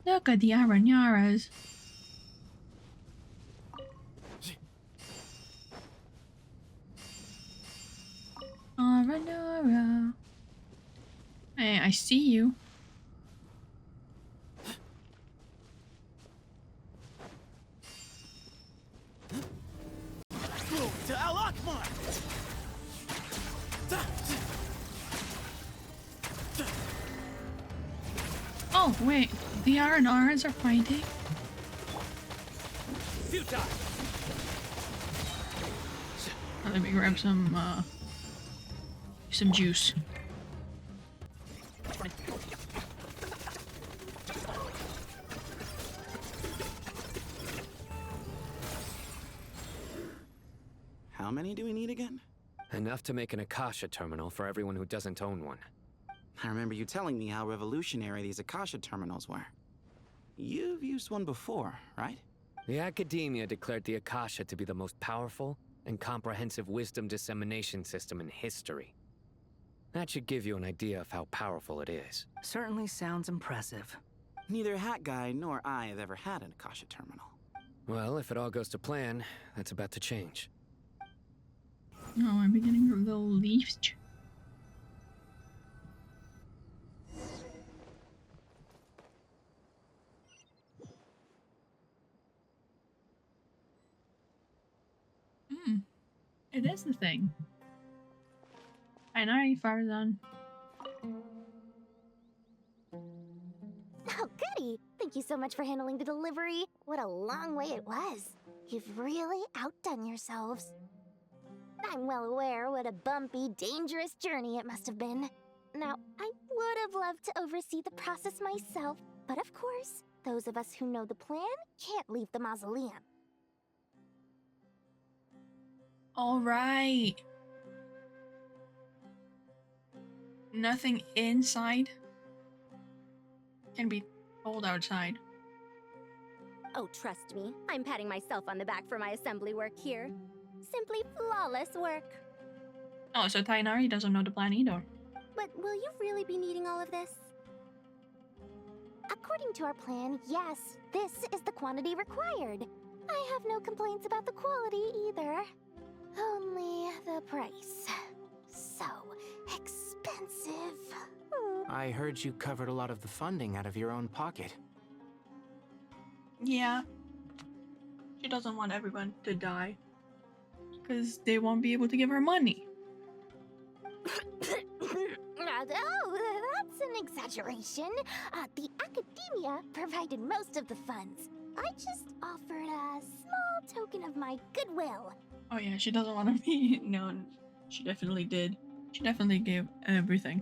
Look at the arañaras. Arañara. Hey, I see you. To Al Akmar! Oh, wait. The arañaras are fighting? Futile! Let me grab some juice. How many do we need again? Enough to make an Akasha terminal for everyone who doesn't own one. I remember you telling me how revolutionary these Akasha terminals were. You've used one before, right? The Academia declared the Akasha to be the most powerful and comprehensive wisdom dissemination system in history. That should give you an idea of how powerful it is. Certainly sounds impressive. Neither Hat Guy nor I have ever had an Akasha terminal. Well, if it all goes to plan, that's about to change. Oh, I'm beginning from the leaves. It is the thing. Hi, night, Farzan. Oh, goody! Thank you so much for handling the delivery. What a long way it was. You've really outdone yourselves. I'm well aware what a bumpy, dangerous journey it must have been. Now, I would have loved to oversee the process myself, but of course, those of us who know the plan can't leave the mausoleum. All right. Nothing inside can be told outside. Oh, trust me, I'm patting myself on the back for my assembly work here. Simply flawless work. Oh, so Tainari doesn't know the plan either. But will you really be needing all of this? According to our plan, yes, this is the quantity required. I have no complaints about the quality either. Only the price. So expensive. I heard you covered a lot of the funding out of your own pocket. Yeah. She doesn't want everyone to die. Because they won't be able to give her money. Oh, that's an exaggeration. The Academia provided most of the funds. I just offered a small token of my goodwill. Oh yeah, she doesn't want to be known. She definitely did. She definitely gave everything.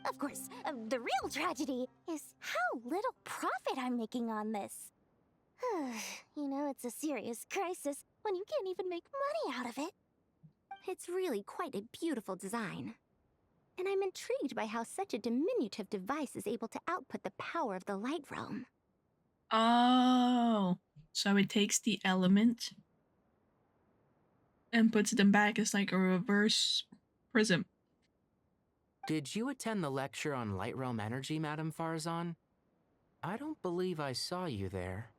Of course, the real tragedy is how little profit I'm making on this. You know, it's a serious crisis when you can't even make money out of it. It's really quite a beautiful design. And I'm intrigued by how such a diminutive device is able to output the power of the light realm. Oh, so it takes the element and puts them back as like a reverse prism. Did you attend the lecture on light realm energy, Madame Farzan? I don't believe I saw you there.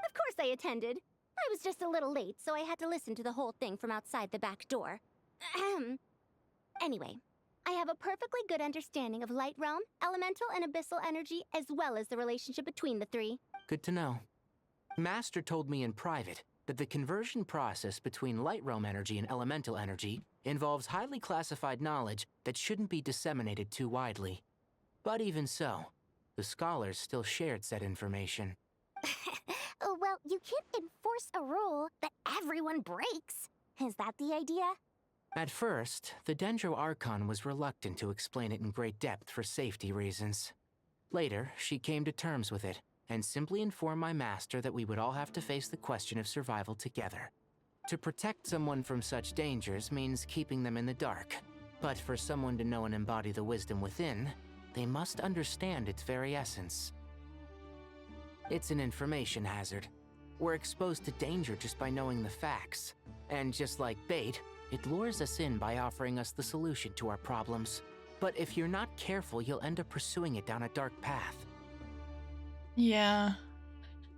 Of course I attended. I was just a little late, so I had to listen to the whole thing from outside the back door. Anyway, I have a perfectly good understanding of light realm, elemental, and abyssal energy, as well as the relationship between the three. Good to know. Master told me in private that the conversion process between light realm energy and elemental energy involves highly classified knowledge that shouldn't be disseminated too widely. But even so, the scholars still shared said information. Well, you can't enforce a rule that everyone breaks. Is that the idea? At first, the Dendro Archon was reluctant to explain it in great depth for safety reasons. Later, she came to terms with it and simply inform my master that we would all have to face the question of survival together. To protect someone from such dangers means keeping them in the dark. But for someone to know and embody the wisdom within, they must understand its very essence. It's an information hazard. We're exposed to danger just by knowing the facts. And just like bait, it lures us in by offering us the solution to our problems. But if you're not careful, you'll end up pursuing it down a dark path. Yeah.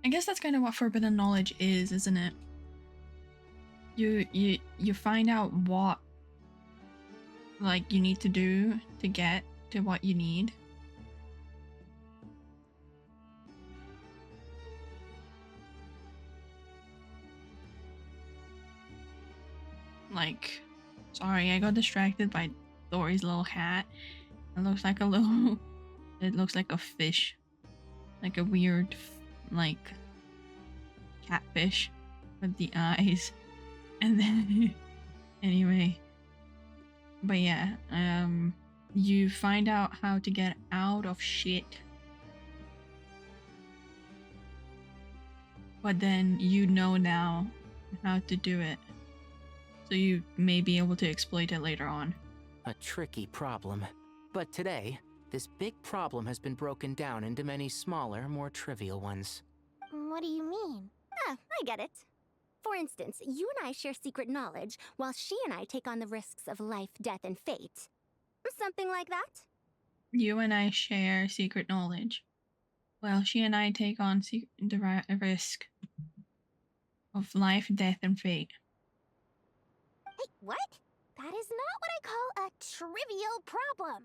I guess that's kind of what forbidden knowledge is, isn't it? You find out what like you need to do to get to what you need. Like, sorry, I got distracted by Dory's little hat. It looks like a little it looks like a fish. Like a weird like catfish with the eyes. And then anyway, but yeah, you find out how to get out of shit, but then you know now how to do it, so you may be able to exploit it later on. A tricky problem. But today, this big problem has been broken down into many smaller, more trivial ones. What do you mean? Ah, I get it. For instance, you and I share secret knowledge, while she and I take on the risks of life, death, and fate. Something like that? You and I share secret knowledge, while she and I take on the risk of life, death, and fate. Hey, what? That is not what I call a trivial problem.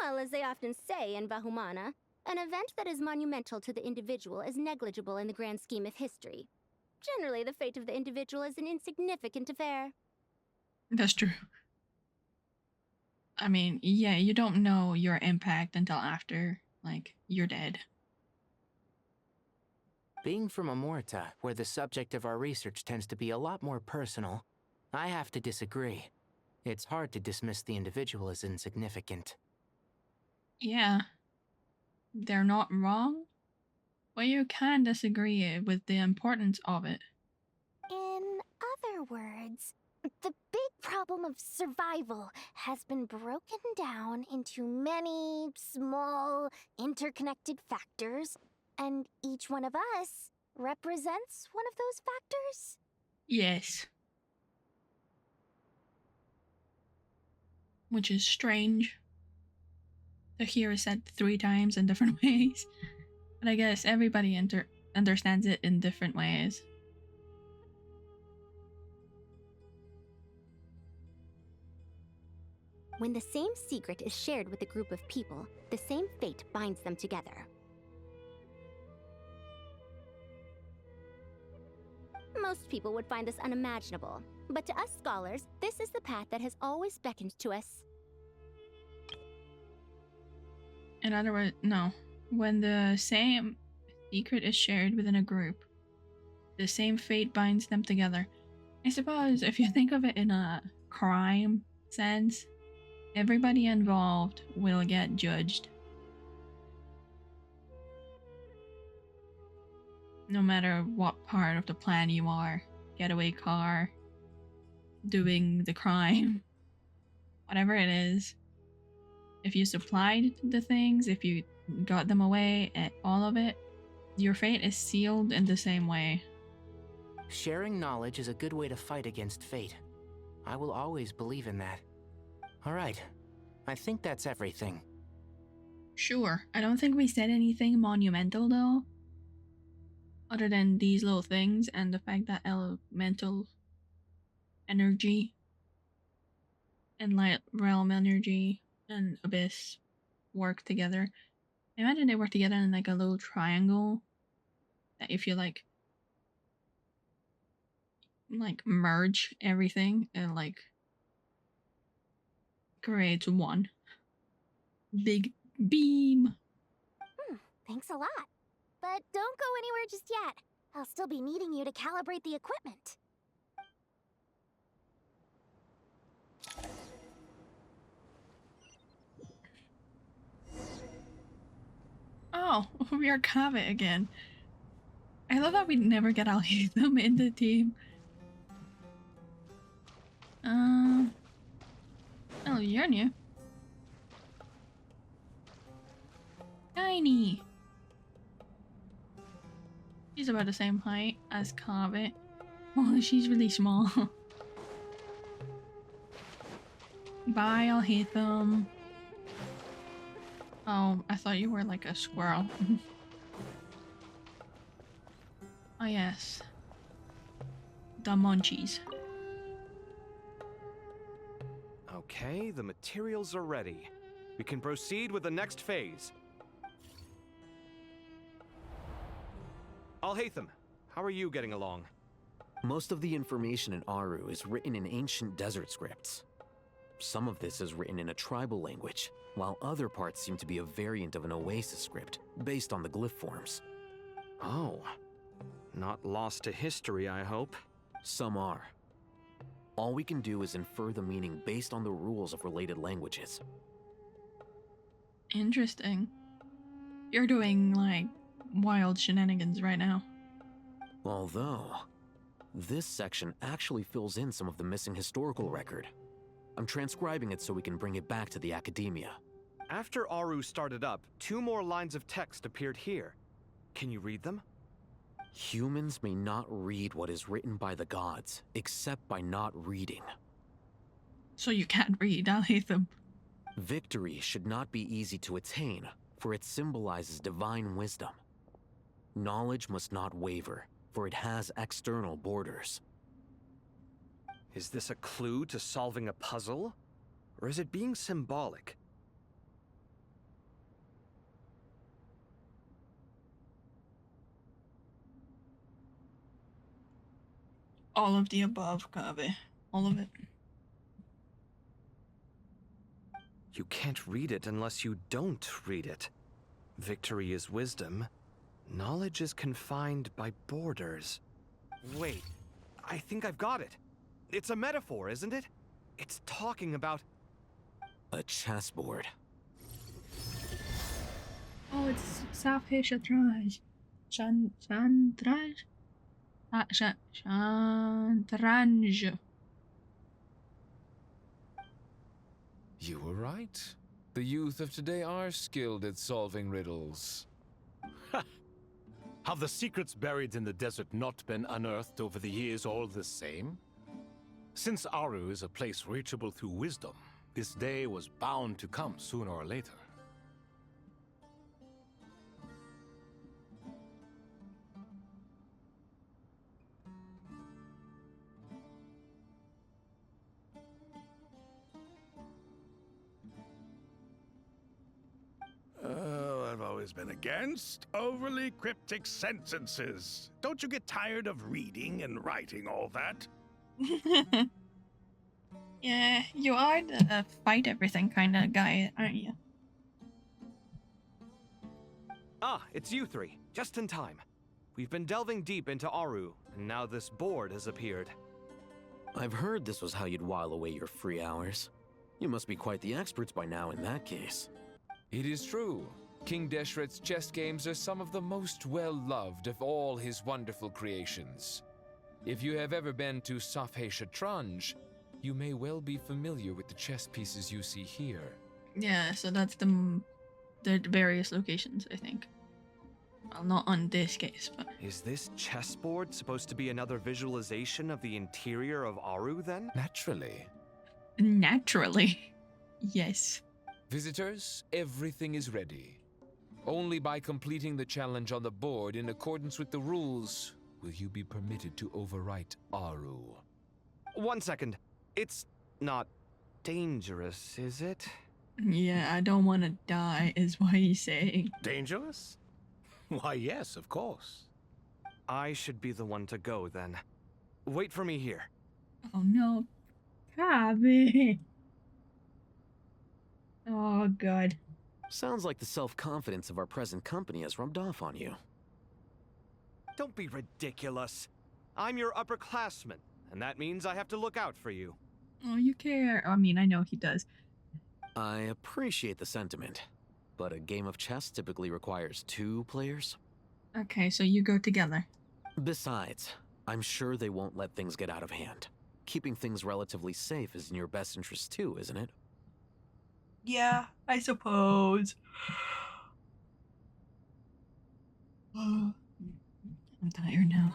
Well, as they often say in Bahumana, an event that is monumental to the individual is negligible in the grand scheme of history. Generally, the fate of the individual is an insignificant affair. That's true. I mean, yeah, you don't know your impact until after, like, you're dead. Being from Amorta, where the subject of our research tends to be a lot more personal, I have to disagree. It's hard to dismiss the individual as insignificant. Yeah, they're not wrong, but you can disagree with the importance of it. In other words, the big problem of survival has been broken down into many small, interconnected factors, and each one of us represents one of those factors? Yes. Which is strange to hear it said 3 times in different ways. But I guess everybody understands it in different ways. When the same secret is shared with a group of people, the same fate binds them together. Most people would find this unimaginable, but to us scholars, this is the path that has always beckoned to us. In other words, no. When the same secret is shared within a group, the same fate binds them together. I suppose if you think of it in a crime sense, everybody involved will get judged. No matter what part of the plan you are, getaway car, doing the crime, whatever it is. If you supplied the things, if you got them away, all of it, your fate is sealed in the same way. Sharing knowledge is a good way to fight against fate. I will always believe in that. All right, I think that's everything. Sure, I don't think we said anything monumental though. Other than these little things and the fact that elemental energy and light realm energy and abyss work together. I imagine they work together in like a little triangle that if you like merge everything and like creates one big beam. Thanks a lot. But don't go anywhere just yet. I'll still be needing you to calibrate the equipment. Oh, we are Kaveh again. I love that we never get them in the team. Oh, you're new. Tiny. She's about the same height as Kaveh. Oh, she's really small. Bye, I'll hate them. Oh, I thought you were like a squirrel. Oh yes. The munchies. Okay, the materials are ready. We can proceed with the next phase. Alhaitham, how are you getting along? Most of the information in Aru is written in ancient desert scripts. Some of this is written in a tribal language, while other parts seem to be a variant of an Oasis script, based on the glyph forms. Oh. Not lost to history, I hope. Some are. All we can do is infer the meaning based on the rules of related languages. Interesting. You're doing, like, wild shenanigans right now. Although, this section actually fills in some of the missing historical record. I'm transcribing it so we can bring it back to the academia. After Aru started up, 2 more lines of text appeared here. Can you read them? Humans may not read what is written by the gods, except by not reading. So you can't read, I'll hate them. Victory should not be easy to attain, for it symbolizes divine wisdom. Knowledge must not waver, for it has external borders. Is this a clue to solving a puzzle? Or is it being symbolic? All of the above, Kaveh. All of it. You can't read it unless you don't read it. Victory is wisdom. Knowledge is confined by borders. Wait, I think I've got it. It's a metaphor, isn't it? It's talking about... a chessboard. Oh, it's Safhe Shatranj. Shatranj? Shatranj. You were right. The youth of today are skilled at solving riddles. Have the secrets buried in the desert not been unearthed over the years all the same? Since Aru is a place reachable through wisdom, this day was bound to come sooner or later. Oh, I've always been against overly cryptic sentences. Don't you get tired of reading and writing all that? Yeah, you are the fight everything kind of guy, aren't you? Ah, it's you 3. Just in time. We've been delving deep into Aru, and now this board has appeared. I've heard this was how you'd while away your free hours. You must be quite the experts by now in that case. It is true. King Deshret's chess games are some of the most well-loved of all his wonderful creations. If you have ever been to Safhe Shatranj, you may well be familiar with the chess pieces you see here. Yeah, so that's the various locations, I think. Well, not on this case, but... Is this chessboard supposed to be another visualization of the interior of Aru, then? Naturally. Naturally. Yes. Visitors, everything is ready. Only by completing the challenge on the board in accordance with the rules will you be permitted to overwrite Aru. 1 second. It's not dangerous, is it? Yeah, I don't want to die, is what he's saying. Dangerous? Why, yes, of course. I should be the one to go, then. Wait for me here. Oh no. Kaveh. Oh, God. Sounds like the self-confidence of our present company has rubbed off on you. Don't be ridiculous. I'm your upperclassman, and that means I have to look out for you. Oh, you care. I mean, I know he does. I appreciate the sentiment, but a game of chess typically requires 2 players. Okay, so you go together. Besides, I'm sure they won't let things get out of hand. Keeping things relatively safe is in your best interest too, isn't it? Yeah, I suppose. I'm tired now.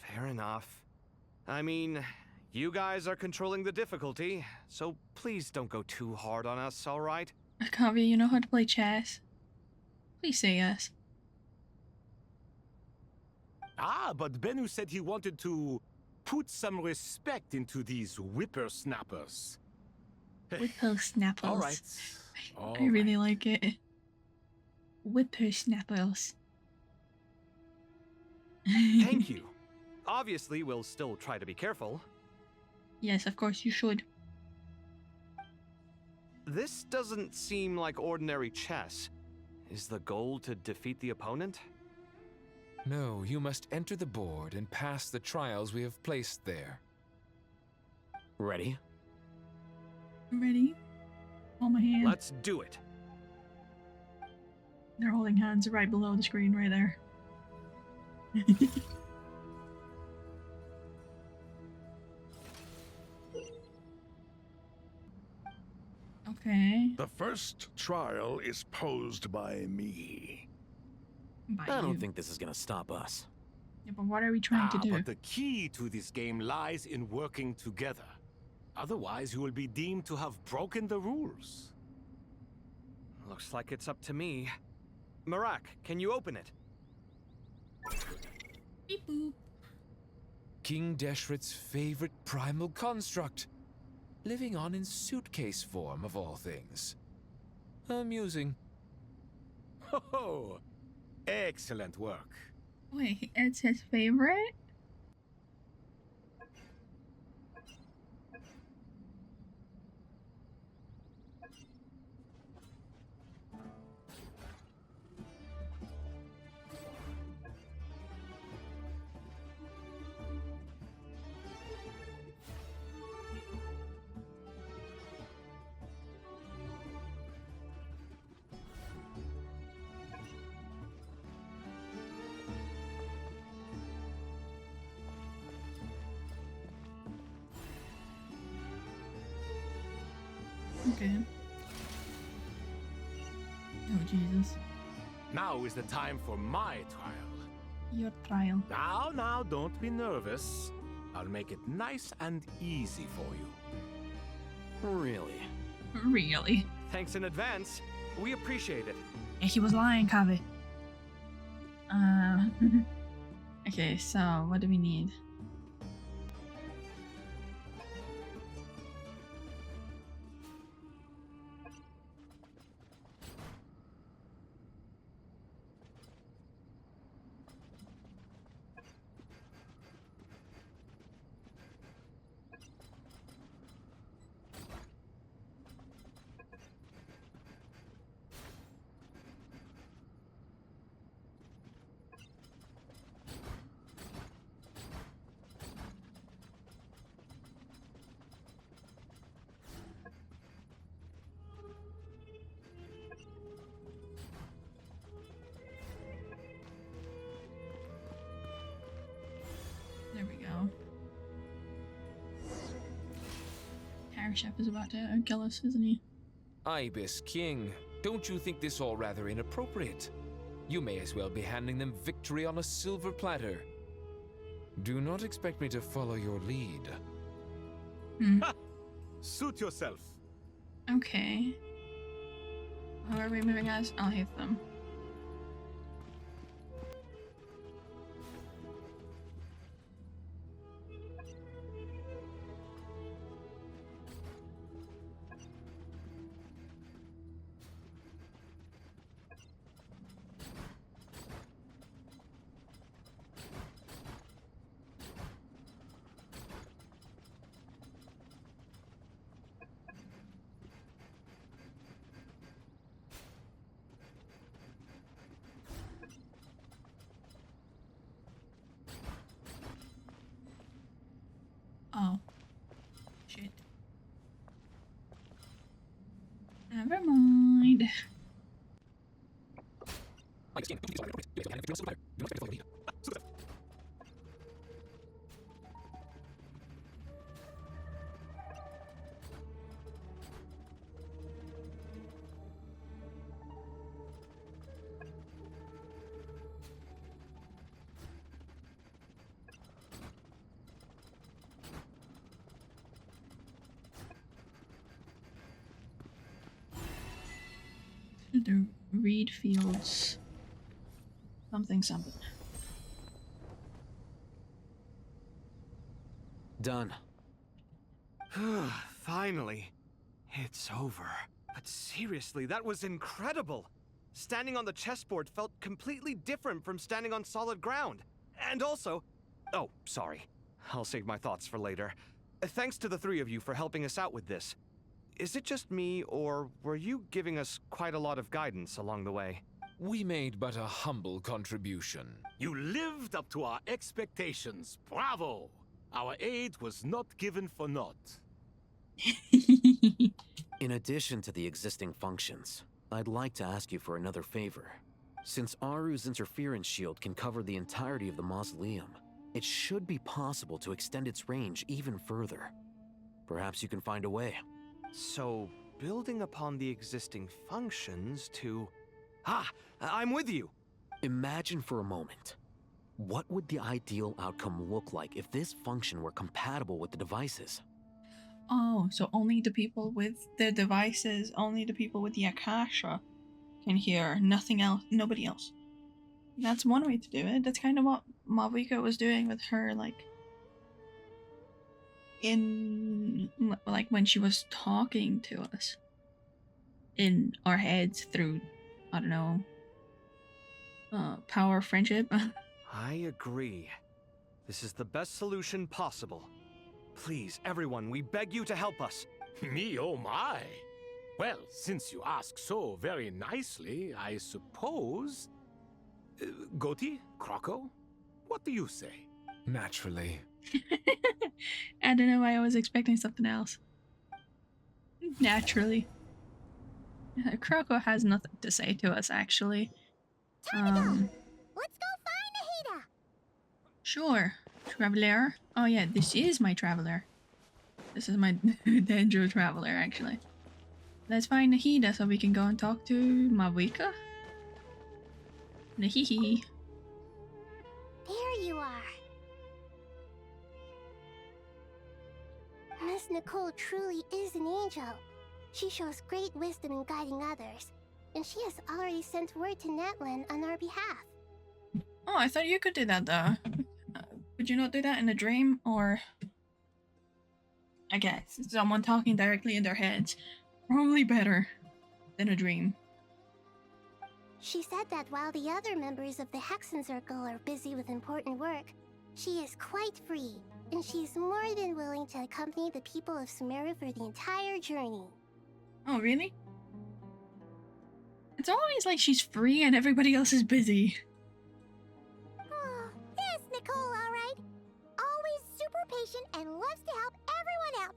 Fair enough. I mean, you guys are controlling the difficulty, so please don't go too hard on us, alright? Kavi, you know how to play chess? Please say yes. Ah, but Bennu said he wanted to put some respect into these whippersnappers. Whippersnappers. All right. I really like it. Whippersnappers. Thank you. Obviously, we'll still try to be careful. Yes, of course you should. This doesn't seem like ordinary chess. Is the goal to defeat the opponent? No, you must enter the board and pass the trials we have placed there. Ready? Ready? Hold my hand. Let's do it. They're holding hands right below the screen right there. Okay. The first trial is posed by me. I don't think this is gonna stop us. Yeah, but what are we trying to do? But the key to this game lies in working together. Otherwise, you will be deemed to have broken the rules. Looks like it's up to me. Marak, can you open it? Beep boop. King Deshret's favorite primal construct. Living on in suitcase form, of all things. Amusing. Ho-ho! Excellent work. Wait, it's his favorite? Okay. Oh, Jesus. Now is the time for my trial. Your trial. Now, don't be nervous. I'll make it nice and easy for you. Really? Really? Thanks in advance. We appreciate it. Yeah, he was lying, Kavi. Okay, so what do we need? There we go. Chef is about to kill us, isn't he? Ibis King, don't you think this all rather inappropriate? You may as well be handing them victory on a silver platter. Do not expect me to follow your lead. Ha! Suit yourself. Okay. How are we moving as? I'll hit them. Oh. Shit. Never mind. mind. The reed fields. Something. Done. Finally. It's over. But seriously, that was incredible. Standing on the chessboard felt completely different from standing on solid ground. And also... Oh, sorry. I'll save my thoughts for later. Thanks to the three of you for helping us out with this. Is it just me, or were you giving us quite a lot of guidance along the way? We made but a humble contribution. You lived up to our expectations. Bravo! Our aid was not given for naught. In addition to the existing functions, I'd like to ask you for another favor. Since Aru's interference shield can cover the entirety of the mausoleum, it should be possible to extend its range even further. Perhaps you can find a way. So, building upon the existing functions to... I'm with you! Imagine for a moment. What would the ideal outcome look like if this function were compatible with the devices? Oh, so only the people with the devices, only the people with the Akasha can hear, nothing else, nobody else. That's one way to do it. That's kind of what Mavuika was doing with her, like when she was talking to us in our heads through, I don't know, power of friendship. I agree. This is the best solution possible. Please, everyone, we beg you to help us. Me, oh my! Well, since you ask so very nicely, I suppose... Goti? Kroko? What do you say? Naturally. I don't know why I was expecting something else. Naturally. Kroko has nothing to say to us, actually. Let's go find Nahida! Sure. Traveler? Oh yeah, this is my traveler. This is my Dendro traveler, actually. Let's find Nahida so we can go and talk to Mavuika. Nahihi. There you are. Miss Nicole truly is an angel. She shows great wisdom in guiding others, and she has already sent word to Natlan on our behalf. Oh, I thought you could do that though. Could you not do that in a dream, or... I guess, someone talking directly in their heads. Probably better than a dream. She said that while the other members of the Hexen Circle are busy with important work, she is quite free, and she's more than willing to accompany the people of Sumeru for the entire journey. Oh, really? It's always like she's free and everybody else is busy. Oh, there's Nicole, alright. Always super patient and loves to help everyone out.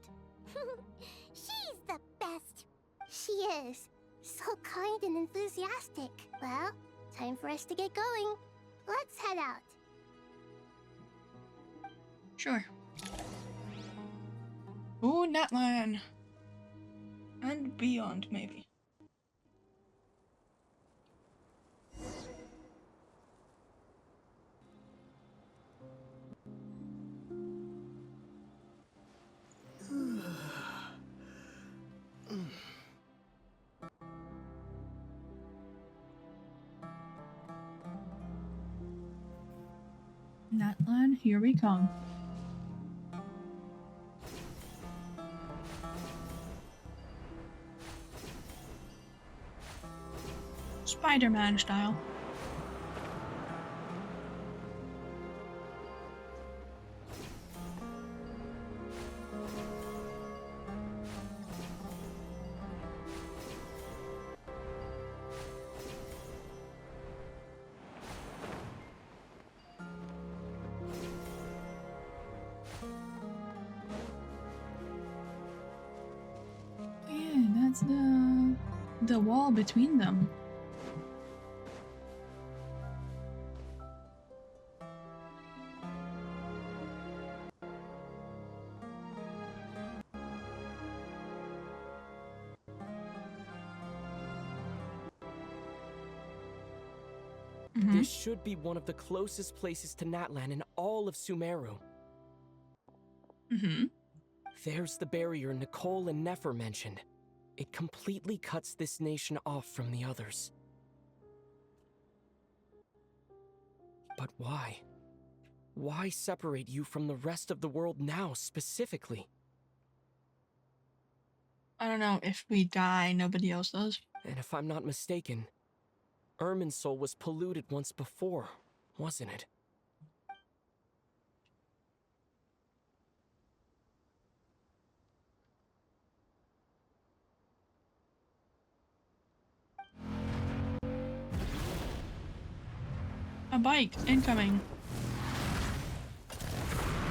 She's the best. She is. So kind and enthusiastic. Well, time for us to get going. Let's head out. Sure. Ooh, Natlan. And beyond, maybe. Natlan, here we come. Spider-Man style. Yeah, that's the the wall between them. This should be one of the closest places to Natlan in all of Sumeru. There's the barrier Nicole and Nefer mentioned. It completely cuts this nation off from the others. But why? Why separate you from the rest of the world now, specifically? I don't know, if we die, nobody else does. And if I'm not mistaken, Irminsul was polluted once before, wasn't it? A bike incoming.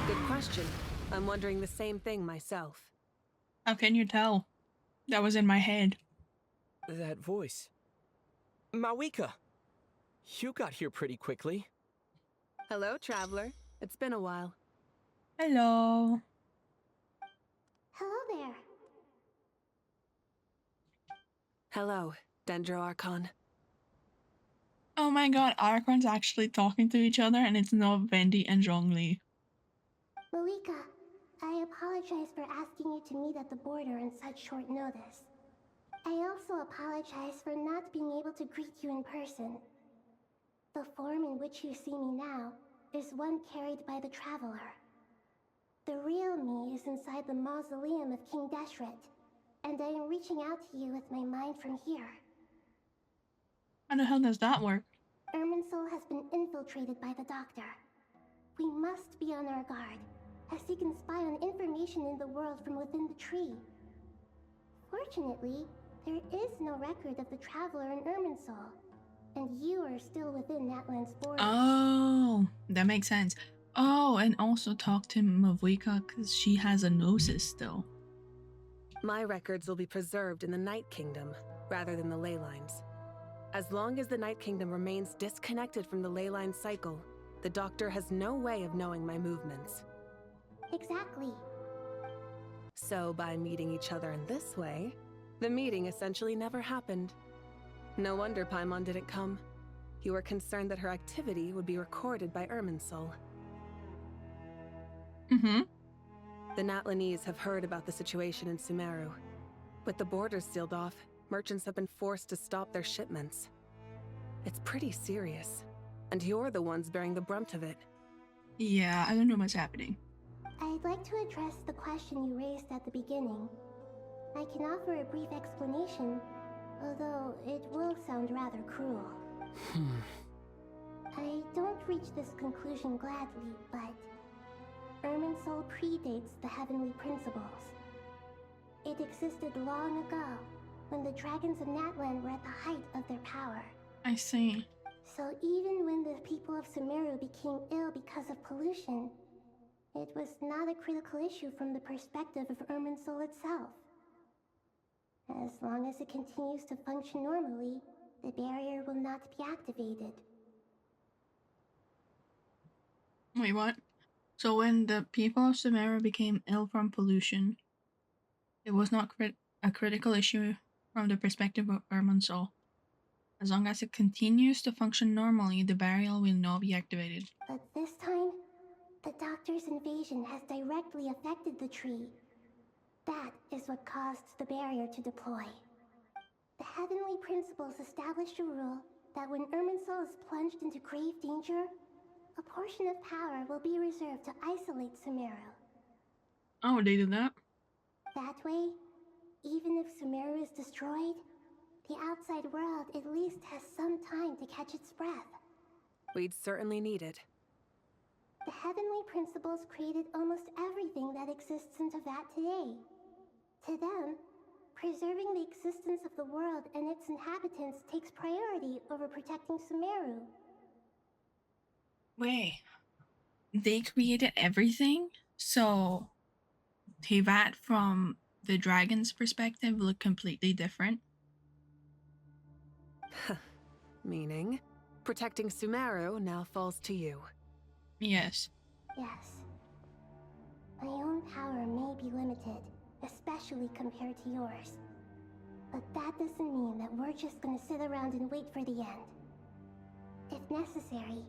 Good question. I'm wondering the same thing myself. How can you tell? That was in my head. That voice. Mawika! You got here pretty quickly. Hello, traveler. It's been a while. Hello. Hello there. Hello, Dendro Archon. Oh my god, Archon's actually talking to each other and it's not Vendi and Zhongli. Malika, I apologize for asking you to meet at the border on such short notice. I also apologize for not being able to greet you in person. The form in which you see me now is one carried by the Traveler. The real me is inside the mausoleum of King Deshret, and I am reaching out to you with my mind from here. How the hell does that work? Irminsul has been infiltrated by the Doctor. We must be on our guard, as he can spy on information in the world from within the tree. Fortunately, there is no record of the Traveler in Irminsul, and you are still within Natlan's borders. Oh, that makes sense. Oh, and also talk to Mavwika because she has a gnosis still. My records will be preserved in the Night Kingdom, rather than the ley lines. As long as the Night Kingdom remains disconnected from the ley line cycle, the Doctor has no way of knowing my movements. Exactly. So by meeting each other in this way, the meeting essentially never happened. No wonder Paimon didn't come. You were concerned that her activity would be recorded by Irminsul. The Natlanese have heard about the situation in Sumeru. With the borders sealed off, merchants have been forced to stop their shipments. It's pretty serious, and you're the ones bearing the brunt of it. Yeah, I don't know what's happening. I'd like to address the question you raised at the beginning. I can offer a brief explanation, although it will sound rather cruel. I don't reach this conclusion gladly, but Irminsul predates the heavenly principles. It existed long ago, when the dragons of Natlan were at the height of their power. I see. So even when the people of Sumeru became ill because of pollution, it was not a critical issue from the perspective of Irminsul itself. As long as it continues to function normally, the barrier will not be activated. Wait, what? So when the people of Sumeru became ill from pollution, it was not a critical issue from the perspective of Irminsul. As long as it continues to function normally, the barrier will not be activated. But this time, the Doctor's invasion has directly affected the tree. That is what caused the barrier to deploy. The heavenly principles established a rule that when Irminsul is plunged into grave danger, a portion of power will be reserved to isolate Sumeru. Oh, they did that? That way, even if Sumeru is destroyed, the outside world at least has some time to catch its breath. We'd certainly need it. The heavenly principles created almost everything that exists in Teyvat today. To them, preserving the existence of the world and its inhabitants takes priority over protecting Sumeru. Wait, they created everything? So Teyvat from the dragon's perspective looked completely different? Meaning, protecting Sumeru now falls to you. Yes. Yes. My own power may be limited, especially compared to yours. But that doesn't mean that we're just gonna sit around and wait for the end. If necessary,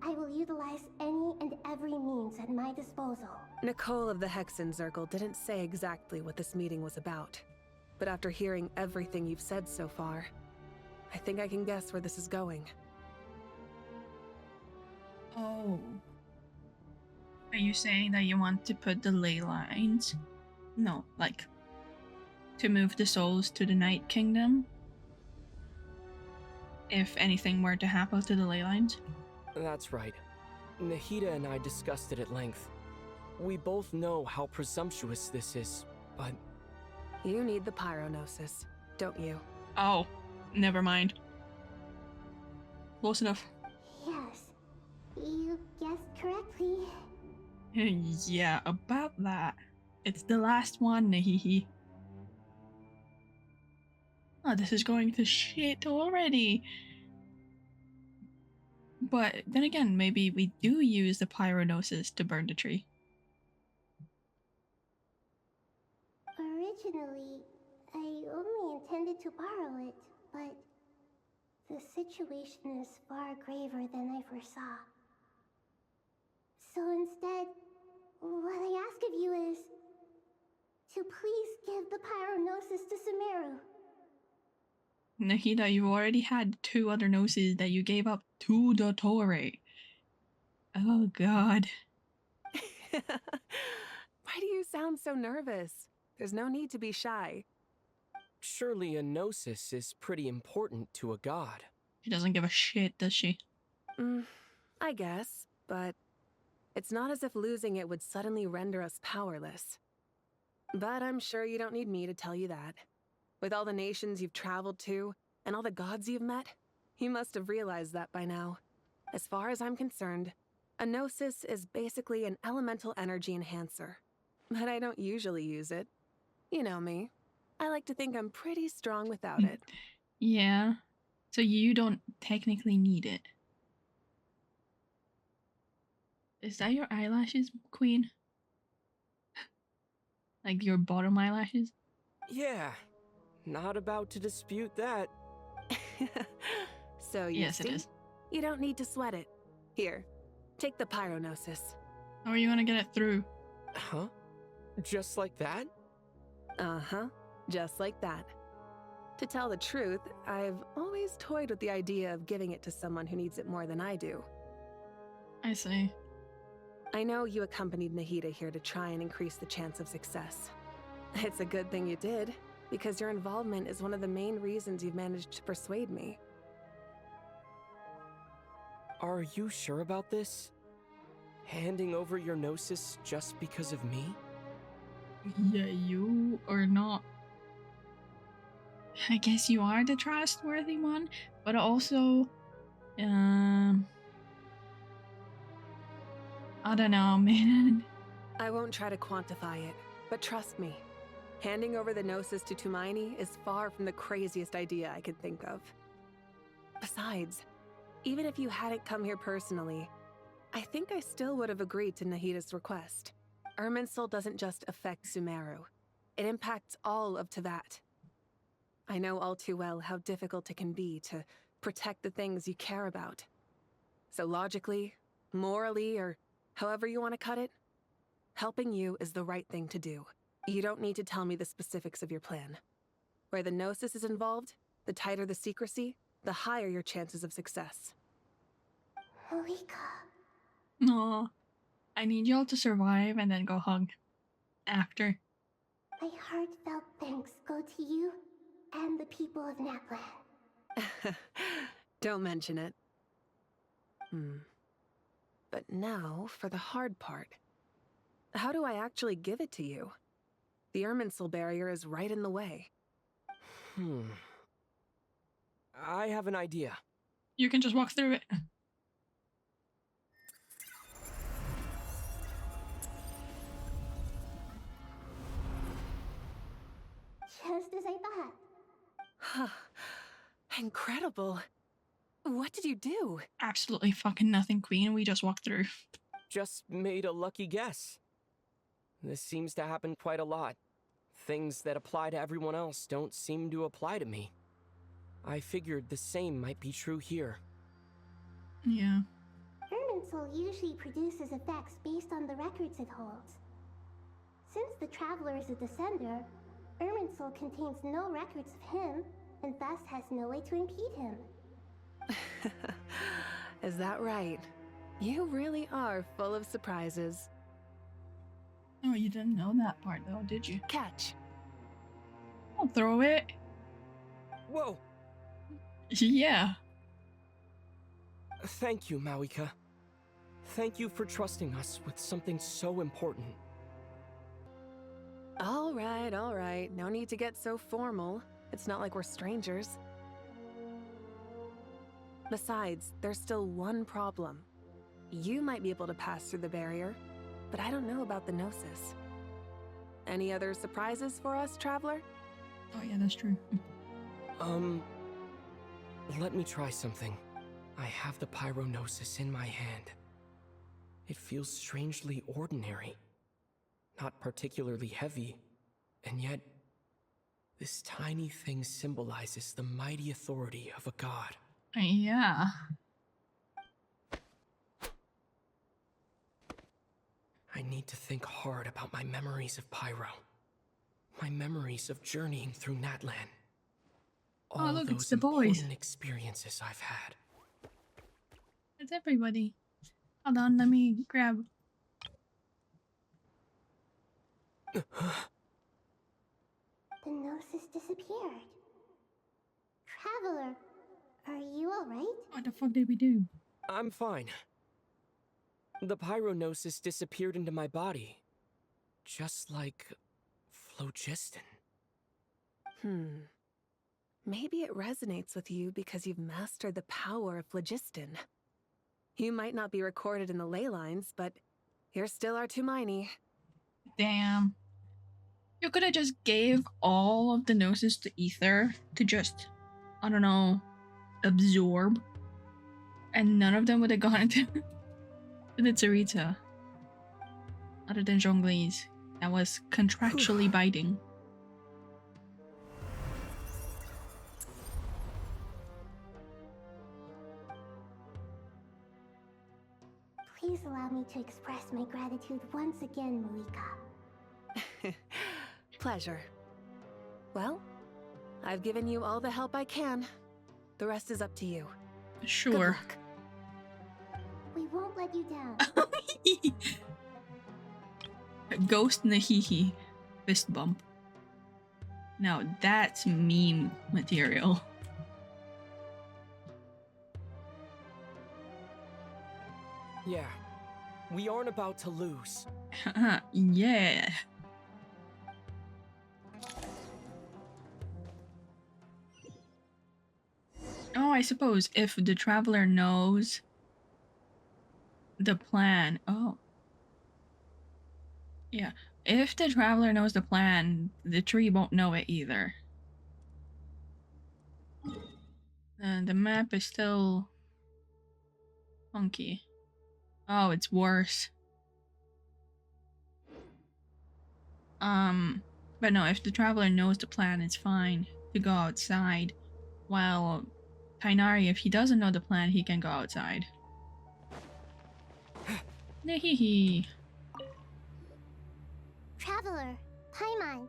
I will utilize any and every means at my disposal. Nicole of the Hexen Circle didn't say exactly what this meeting was about. But after hearing everything you've said so far, I think I can guess where this is going. Oh. Are you saying that you want to put the ley lines? No, like, to move the souls to the Night Kingdom? If anything were to happen to the ley lines? That's right. Nahida and I discussed it at length. We both know how presumptuous this is, but... You need the Pyronosis, don't you? Oh, never mind. Close enough. Yes, you guessed correctly. Yeah, about that. It's the last one, Nahihi. Oh, this is going to shit already. But then again, maybe we do use the Pyronosis to burn the tree. Originally, I only intended to borrow it, but the situation is far graver than I foresaw. So instead, what I ask of you is to please give the Pyronosis to Sumeru. Nahida, you already had 2 other noses that you gave up to the Toray. Oh god. Why do you sound so nervous? There's no need to be shy. Surely a gnosis is pretty important to a god. She doesn't give a shit, does she? I guess, but it's not as if losing it would suddenly render us powerless. But I'm sure you don't need me to tell you that. With all the nations you've traveled to, and all the gods you've met, you must have realized that by now. As far as I'm concerned, a gnosis is basically an elemental energy enhancer. But I don't usually use it. You know me. I like to think I'm pretty strong without it. Yeah. So you don't technically need it. Is that your eyelashes, Queen? Like your bottom eyelashes? Yeah, not about to dispute that. So you Yes, see? it is. You don't need to sweat it. Here, take the Pyronosis. How are you gonna get it through? Huh? Just like that? Uh-huh, just like that. To tell the truth, I've always toyed with the idea of giving it to someone who needs it more than I do. I see. I know you accompanied Nahida here to try and increase the chance of success. It's a good thing you did, because your involvement is one of the main reasons you've managed to persuade me. Are you sure about this? Handing over your gnosis just because of me? Yeah, you or not. I guess you are the trustworthy one, but also, I don't know, man. I won't try to quantify it, but trust me, handing over the gnosis to Tumaini is far from the craziest idea I could think of. Besides, even if you hadn't come here personally, I think I still would have agreed to Nahida's request. Irminsul doesn't just affect Sumeru. It impacts all of Teyvat. I know all too well how difficult it can be to protect the things you care about. So logically, morally, or however you want to cut it, helping you is the right thing to do. You don't need to tell me the specifics of your plan. Where the Gnosis is involved, the tighter the secrecy, the higher your chances of success. Malika. Aw. I need y'all to survive and then go hug. After. My heartfelt thanks go to you and the people of Natlan. Don't mention it. But now for the hard part. How do I actually give it to you? The Irminsul barrier is right in the way. I have an idea. You can just walk through it. Just as I thought. Incredible. What did you do? Absolutely fucking nothing, Queen. We just walked through. Just made a lucky guess. This seems to happen quite a lot. Things that apply to everyone else don't seem to apply to me. I figured the same might be true here. Yeah. Irminsul usually produces effects based on the records it holds. Since the Traveler is a descender, Irminsul contains no records of him, and thus has no way to impede him. Is that right? You really are full of surprises. Oh, you didn't know that part though, did you? Catch. Don't throw it. Whoa! Yeah. Thank you, Mawika. Thank you for trusting us with something so important. All right. No need to get so formal. It's not like we're strangers. Besides, there's still one problem. You might be able to pass through the barrier, but I don't know about the Gnosis. Any other surprises for us, Traveler? Oh yeah, that's true. Let me try something. I have the Pyrognosis in my hand. It feels strangely ordinary. Not particularly heavy, and yet this tiny thing symbolizes the mighty authority of a god. Yeah. I need to think hard about my memories of Pyro. My memories of journeying through Natlan. All look, those it's the boys. important experiences I've had. It's everybody. Hold on, let me grab. The Gnosis disappeared. Traveler, are you alright? What the fuck did we do? I'm fine. The Pyrognosis disappeared into my body. Just like phlogiston. Maybe it resonates with you because you've mastered the power of phlogiston. You might not be recorded in the ley lines, but you're still our Tumaini. Damn. You could have just gave all of the Gnosis to Ether to just, I don't know, absorb. And none of them would have gone into the Tsarita. Other than Zhongli's. That was contractually binding. Please allow me to express my gratitude once again, Malika. Pleasure. Well, I've given you all the help I can. The rest is up to you. Sure. Good luck. We won't let you down. Ghost Nahihi. Fist bump. Now that's meme material. Yeah, we aren't about to lose. Yeah. Oh, I suppose if the Traveler knows the plan. Oh. Yeah. If the Traveler knows the plan, the tree won't know it either. And the map is still funky. Oh, it's worse. But no, if the Traveler knows the plan, it's fine to go outside. While Kainari, if he doesn't know the plan, he can go outside. Nehihi. Traveler, Paimon,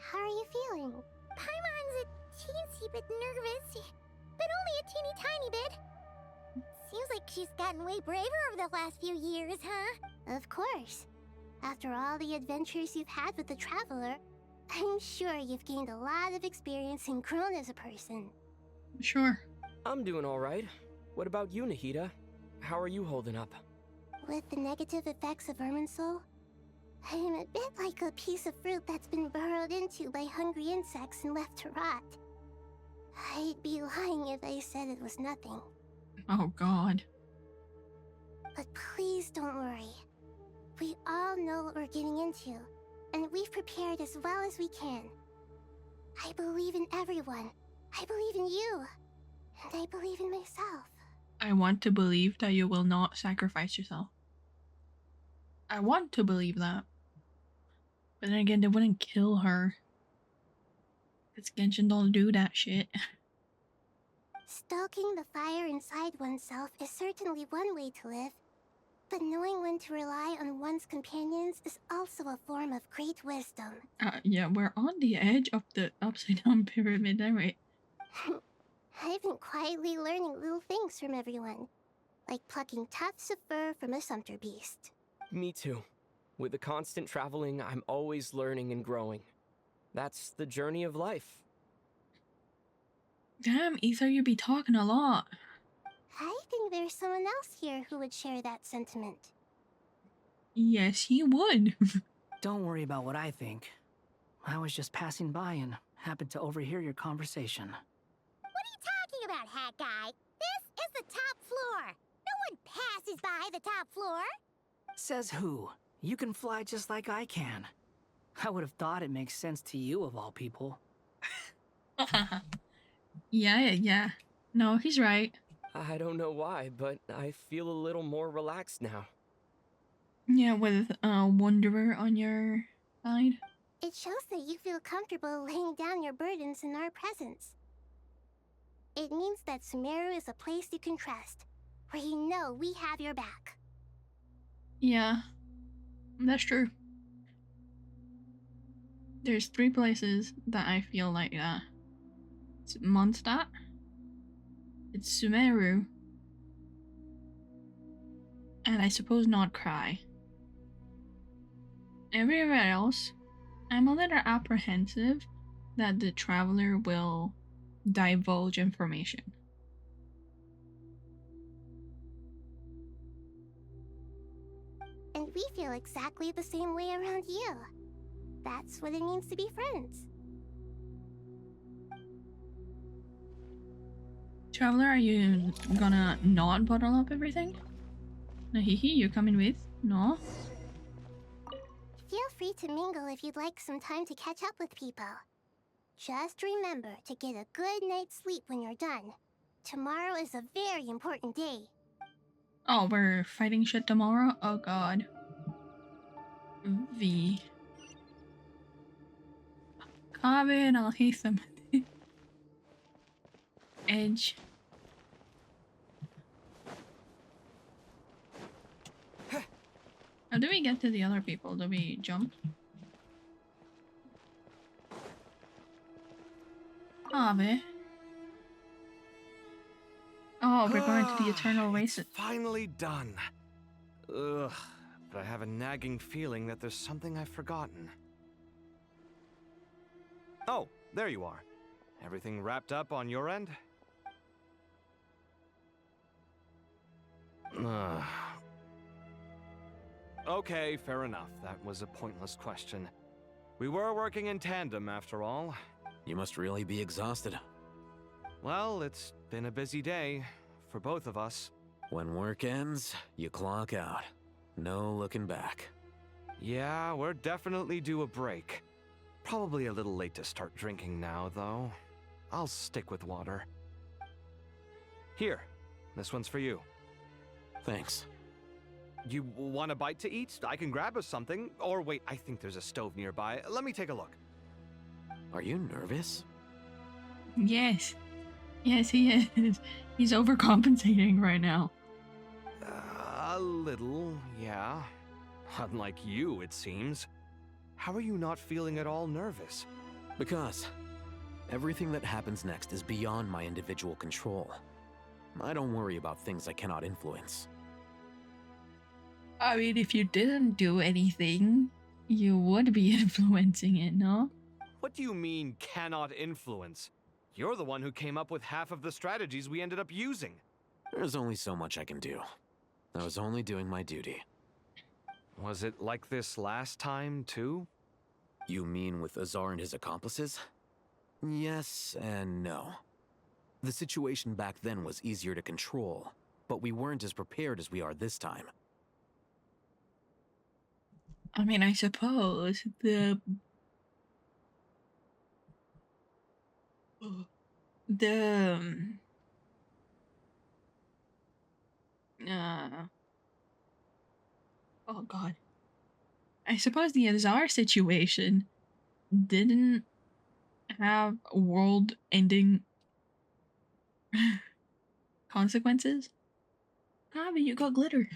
how are you feeling? Paimon's a teensy bit nervous, but only a teeny tiny bit. Seems like she's gotten way braver over the last few years, huh? Of course. After all the adventures you've had with the Traveler, I'm sure you've gained a lot of experience and grown as a person. Sure. I'm doing alright. What about you, Nahida? How are you holding up? With the negative effects of Irminsul, I am a bit like a piece of fruit that's been burrowed into by hungry insects and left to rot. I'd be lying if I said it was nothing. Oh god. But please don't worry. We all know what we're getting into, and we've prepared as well as we can. I believe in everyone. I believe in you. And I believe in myself. I want to believe that you will not sacrifice yourself. I want to believe that. But then again, they wouldn't kill her. Because Genshin don't do that shit. Stoking the fire inside oneself is certainly one way to live. But knowing when to rely on one's companions is also a form of great wisdom. Yeah, we're on the edge of the upside down pyramid, aren't we? I've been quietly learning little things from everyone. Like plucking tufts of fur from a sumpter beast. Me too. With the constant traveling, I'm always learning and growing. That's the journey of life. Damn, Ether, you be talking a lot. I think there's someone else here who would share that sentiment. Yes, he would. Don't worry about what I think. I was just passing by and happened to overhear your conversation. What are you talking about, Hat Guy? This is the top floor. No one passes by the top floor. Says who? You can fly just like I can. I would have thought it makes sense to you of all people. Yeah. No, he's right. I don't know why, but I feel a little more relaxed now. Yeah, with Wanderer on your side. It shows that you feel comfortable laying down your burdens in our presence. It means that Sumeru is a place you can trust, where you know we have your back. Yeah, that's true. There's 3 places that I feel like that. It's Mondstadt, it's Sumeru, and I suppose not Cry. Everywhere else, I'm a little apprehensive that the traveler will divulge information. And we feel exactly the same way around you. That's what it means to be friends. Traveler, are you gonna not bottle up everything? Nahihi, you coming with? No? Feel free to mingle if you'd like some time to catch up with people. Just remember to get a good night's sleep when you're done. Tomorrow is a very important day. Oh, we're fighting shit tomorrow? Oh god. V. Come in, I'll hate them. Edge. How do we get to the other people? Do we jump? Ave. Oh, we're going to the Eternal Race. It's finally done. Ugh, but I have a nagging feeling that there's something I've forgotten. Oh, there you are. Everything wrapped up on your end? Ugh. Okay, fair enough. That was a pointless question. We were working in tandem, after all. You must really be exhausted. Well, it's been a busy day for both of us. When work ends, you clock out. No looking back. Yeah, we're definitely due a break. Probably a little late to start drinking now, though. I'll stick with water. Here, this one's for you. Thanks. You want a bite to eat? I can grab us something. Or wait, I think there's a stove nearby. Let me take a look. Are you nervous? Yes. Yes, he is. He's overcompensating right now. A little, yeah. Unlike you, it seems. How are you not feeling at all nervous? Because everything that happens next is beyond my individual control. I don't worry about things I cannot influence. I mean, if you didn't do anything, you would be influencing it, no? What do you mean, cannot influence? You're the one who came up with half of the strategies we ended up using. There's only so much I can do. I was only doing my duty. Was it like this last time, too? You mean with Azar and his accomplices? Yes and no. The situation back then was easier to control, but we weren't as prepared as we are this time. I mean, I suppose the Oh god. I suppose the Azar situation didn't have world-ending consequences. Ah, but you got glitter.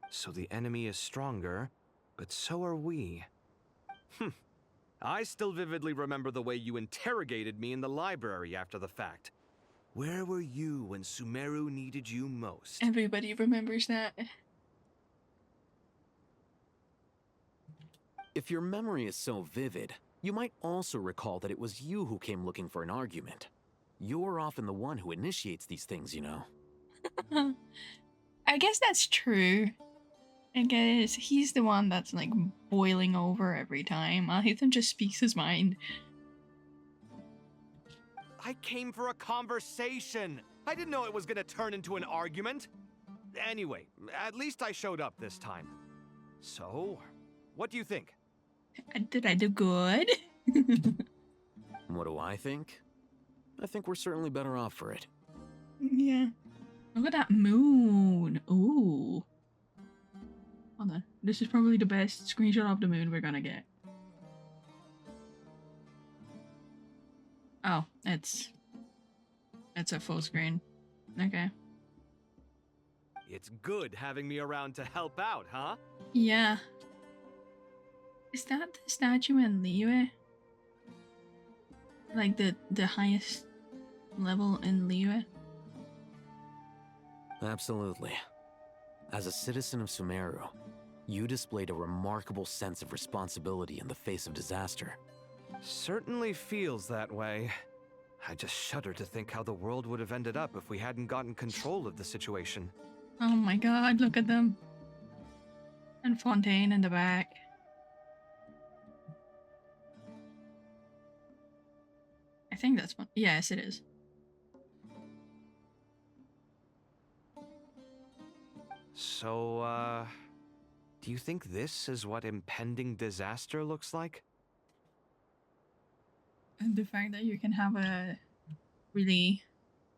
So the enemy is stronger, but so are we. I still vividly remember the way you interrogated me in the library after the fact. Where were you when Sumeru needed you most? Everybody remembers that. If your memory is so vivid, you might also recall that it was you who came looking for an argument. You're often the one who initiates these things, you know. I guess that's true. I guess he's the one that's like boiling over every time. Ethan just speaks his mind. I came for a conversation. I didn't know it was gonna turn into an argument. Anyway, at least I showed up this time. So, what do you think? Did I do good? What do I think? I think we're certainly better off for it. Yeah. Look at that moon. Ooh. Hold on. This is probably the best screenshot of the moon we're gonna get. Oh, it's a full screen. Okay. It's good having me around to help out, huh? Yeah. Is that the statue in Liyue? Like the highest level in Liyue? Absolutely. As a citizen of Sumeru, you displayed a remarkable sense of responsibility in the face of disaster. Certainly feels that way. I just shudder to think how the world would have ended up if we hadn't gotten control of the situation. Oh my god, look at them. And Fontaine in the back. I think that's one. Yes, it is. So, do you think this is what impending disaster looks like? And the fact that you can have a really,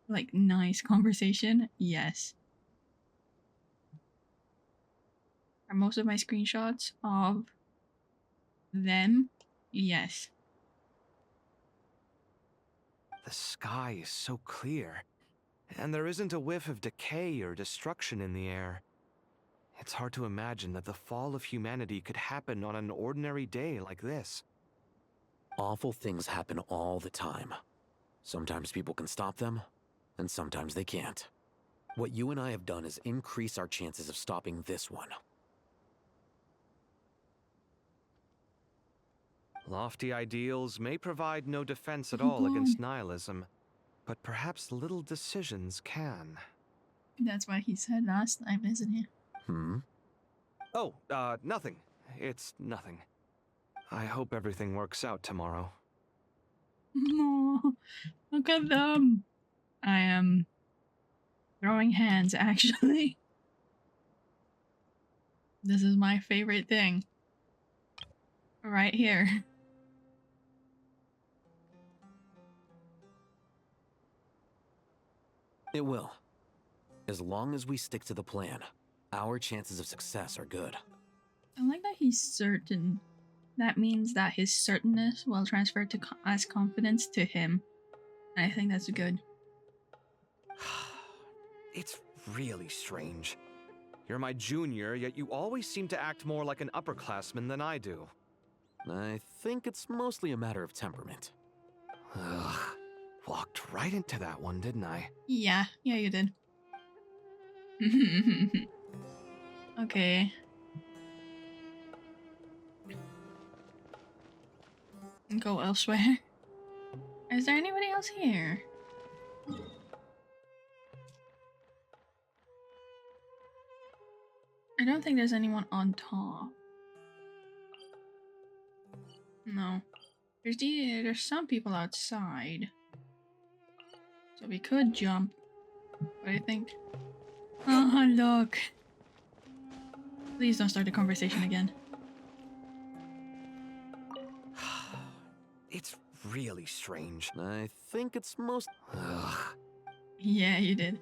like, nice conversation, yes. Are most of my screenshots of them? Yes. The sky is so clear, and there isn't a whiff of decay or destruction in the air. It's hard to imagine that the fall of humanity could happen on an ordinary day like this. Awful things happen all the time. Sometimes people can stop them, and sometimes they can't. What you and I have done is increase our chances of stopping this one. Lofty ideals may provide no defense at all against nihilism, but perhaps little decisions can. That's what he said last time, isn't it? Oh, nothing. It's nothing. I hope everything works out tomorrow. No, look at them. I am throwing hands, actually. This is my favorite thing. Right here. It will. As long as we stick to the plan, our chances of success are good. I like that he's certain. That means that his certainness will transfer to as confidence to him. And I think that's good. It's really strange. You're my junior, yet you always seem to act more like an upperclassman than I do. I think it's mostly a matter of temperament. Ugh. Walked right into that one, didn't I? Yeah, you did. Okay. Go elsewhere. Is there anybody else here? I don't think there's anyone on top. No. There's some people outside. So we could jump. But I think... Oh, look. Please don't start the conversation again. It's really strange. I think it's most... Ugh. Yeah, you did.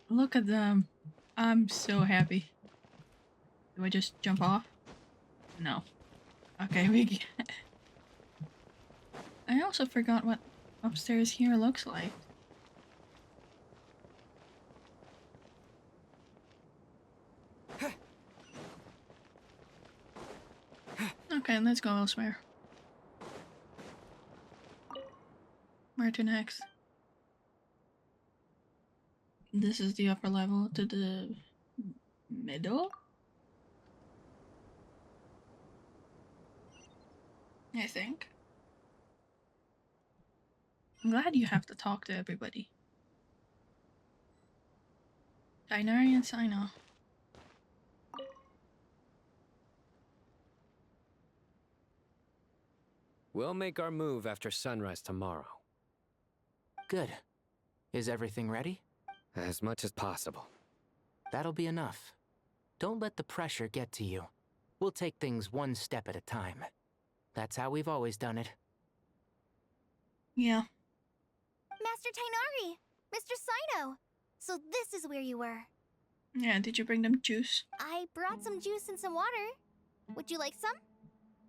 Look at them. I'm so happy. Do I just jump off? No. Okay, we can. I also forgot what upstairs here looks like. Okay, let's go elsewhere. Where to next? This is the upper level to the middle? I think. I'm glad you have to talk to everybody. Dinari and Sino. We'll make our move after sunrise tomorrow. Good. Is everything ready? As much as possible. That'll be enough. Don't let the pressure get to you. We'll take things one step at a time. That's how we've always done it. Yeah. Master Tainari! Mr. Sino! So this is where you were. Yeah, did you bring them juice? I brought some juice and some water. Would you like some?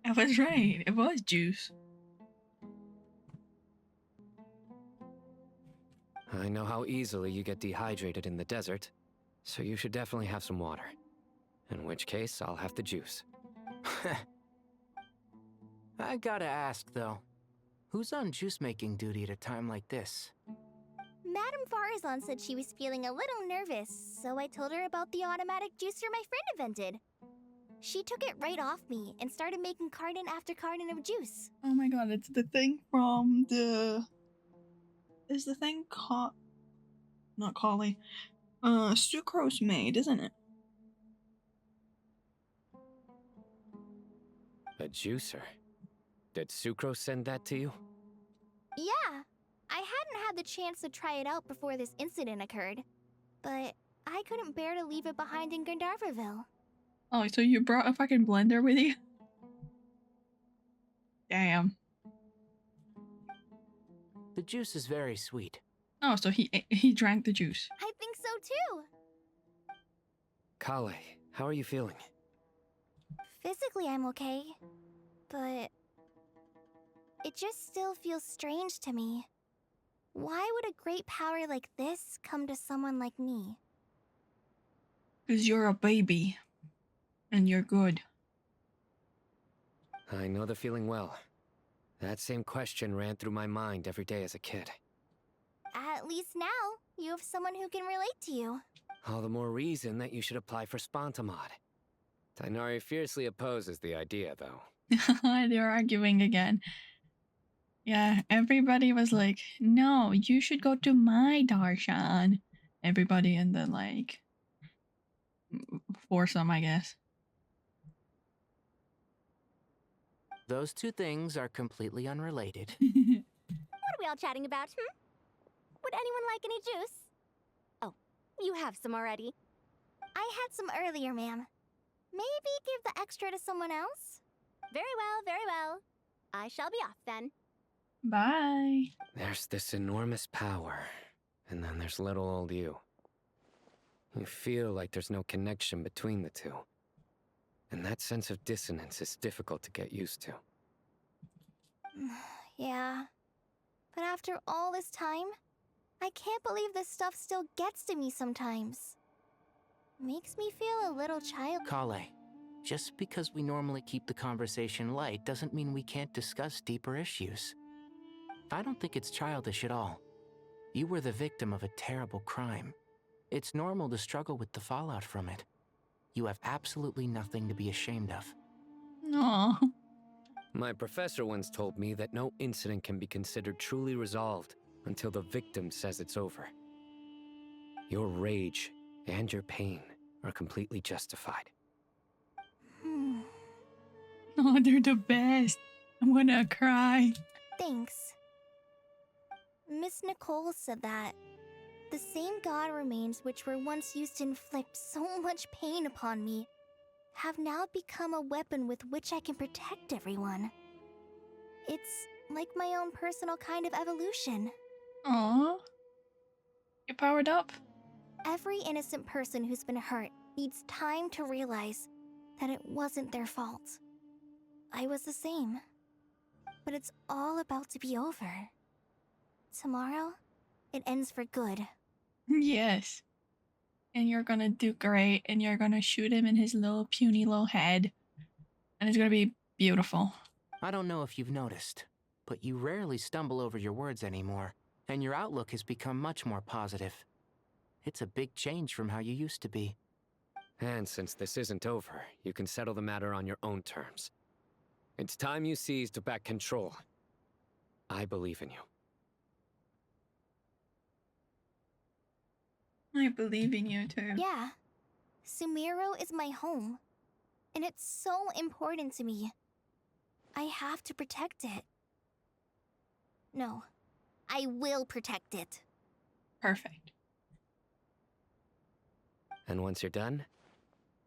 I was right. It was juice. I know how easily you get dehydrated in the desert, so you should definitely have some water. In which case, I'll have the juice. I gotta ask, though. Who's on juice-making duty at a time like this? Madame Farazan said she was feeling a little nervous, so I told her about the automatic juicer my friend invented. She took it right off me and started making carton after carton of juice. Oh my god, it's the thing from the... Is the thing called... Not Collie. Sucrose made, isn't it? A juicer? Did Sucrose send that to you? Yeah, I hadn't had the chance to try it out before this incident occurred, but I couldn't bear to leave it behind in Gandharvaville. Oh, so you brought a fucking blender with you? Damn. The juice is very sweet. Oh, so he drank the juice. I think so too. Kale, how are you feeling? Physically, I'm okay, but it just still feels strange to me. Why would a great power like this come to someone like me? 'Cause you're a baby. And you're good. I know the feeling well. That same question ran through my mind every day as a kid. At least now, you have someone who can relate to you. All the more reason that you should apply for Spontamod. Tainari fiercely opposes the idea, though. They're arguing again. Yeah, everybody was like, no, you should go to my darshan. Everybody in the, like, foursome, I guess. Those two things are completely unrelated. What are we all chatting about, Would anyone like any juice? Oh, you have some already. I had some earlier, ma'am. Maybe give the extra to someone else? Very well, very well. I shall be off then. Bye. There's this enormous power, and then there's little old you. You feel like there's no connection between the two. And that sense of dissonance is difficult to get used to. Yeah. But after all this time, I can't believe this stuff still gets to me sometimes. Makes me feel a little child. Kale, just because we normally keep the conversation light doesn't mean we can't discuss deeper issues. I don't think it's childish at all. You were the victim of a terrible crime. It's normal to struggle with the fallout from it. You have absolutely nothing to be ashamed of. No. My professor once told me that no incident can be considered truly resolved until the victim says it's over. Your rage and your pain are completely justified. Oh, they're the best. I'm gonna cry. Thanks. Miss Nicole said that the same god remains which were once used to inflict so much pain upon me have now become a weapon with which I can protect everyone. It's like my own personal kind of evolution. Aww. You powered up? Every innocent person who's been hurt needs time to realize that it wasn't their fault. I was the same. But it's all about to be over. Tomorrow, it ends for good. Yes. And you're gonna do great, and you're gonna shoot him in his little puny little head. And it's gonna be beautiful. I don't know if you've noticed, but you rarely stumble over your words anymore, and your outlook has become much more positive. It's a big change from how you used to be. And since this isn't over, you can settle the matter on your own terms. It's time you seized back control. I believe in you. I believe in you too. Yeah. Sumeru is my home. And it's so important to me. I have to protect it. No. I will protect it. Perfect. And once you're done,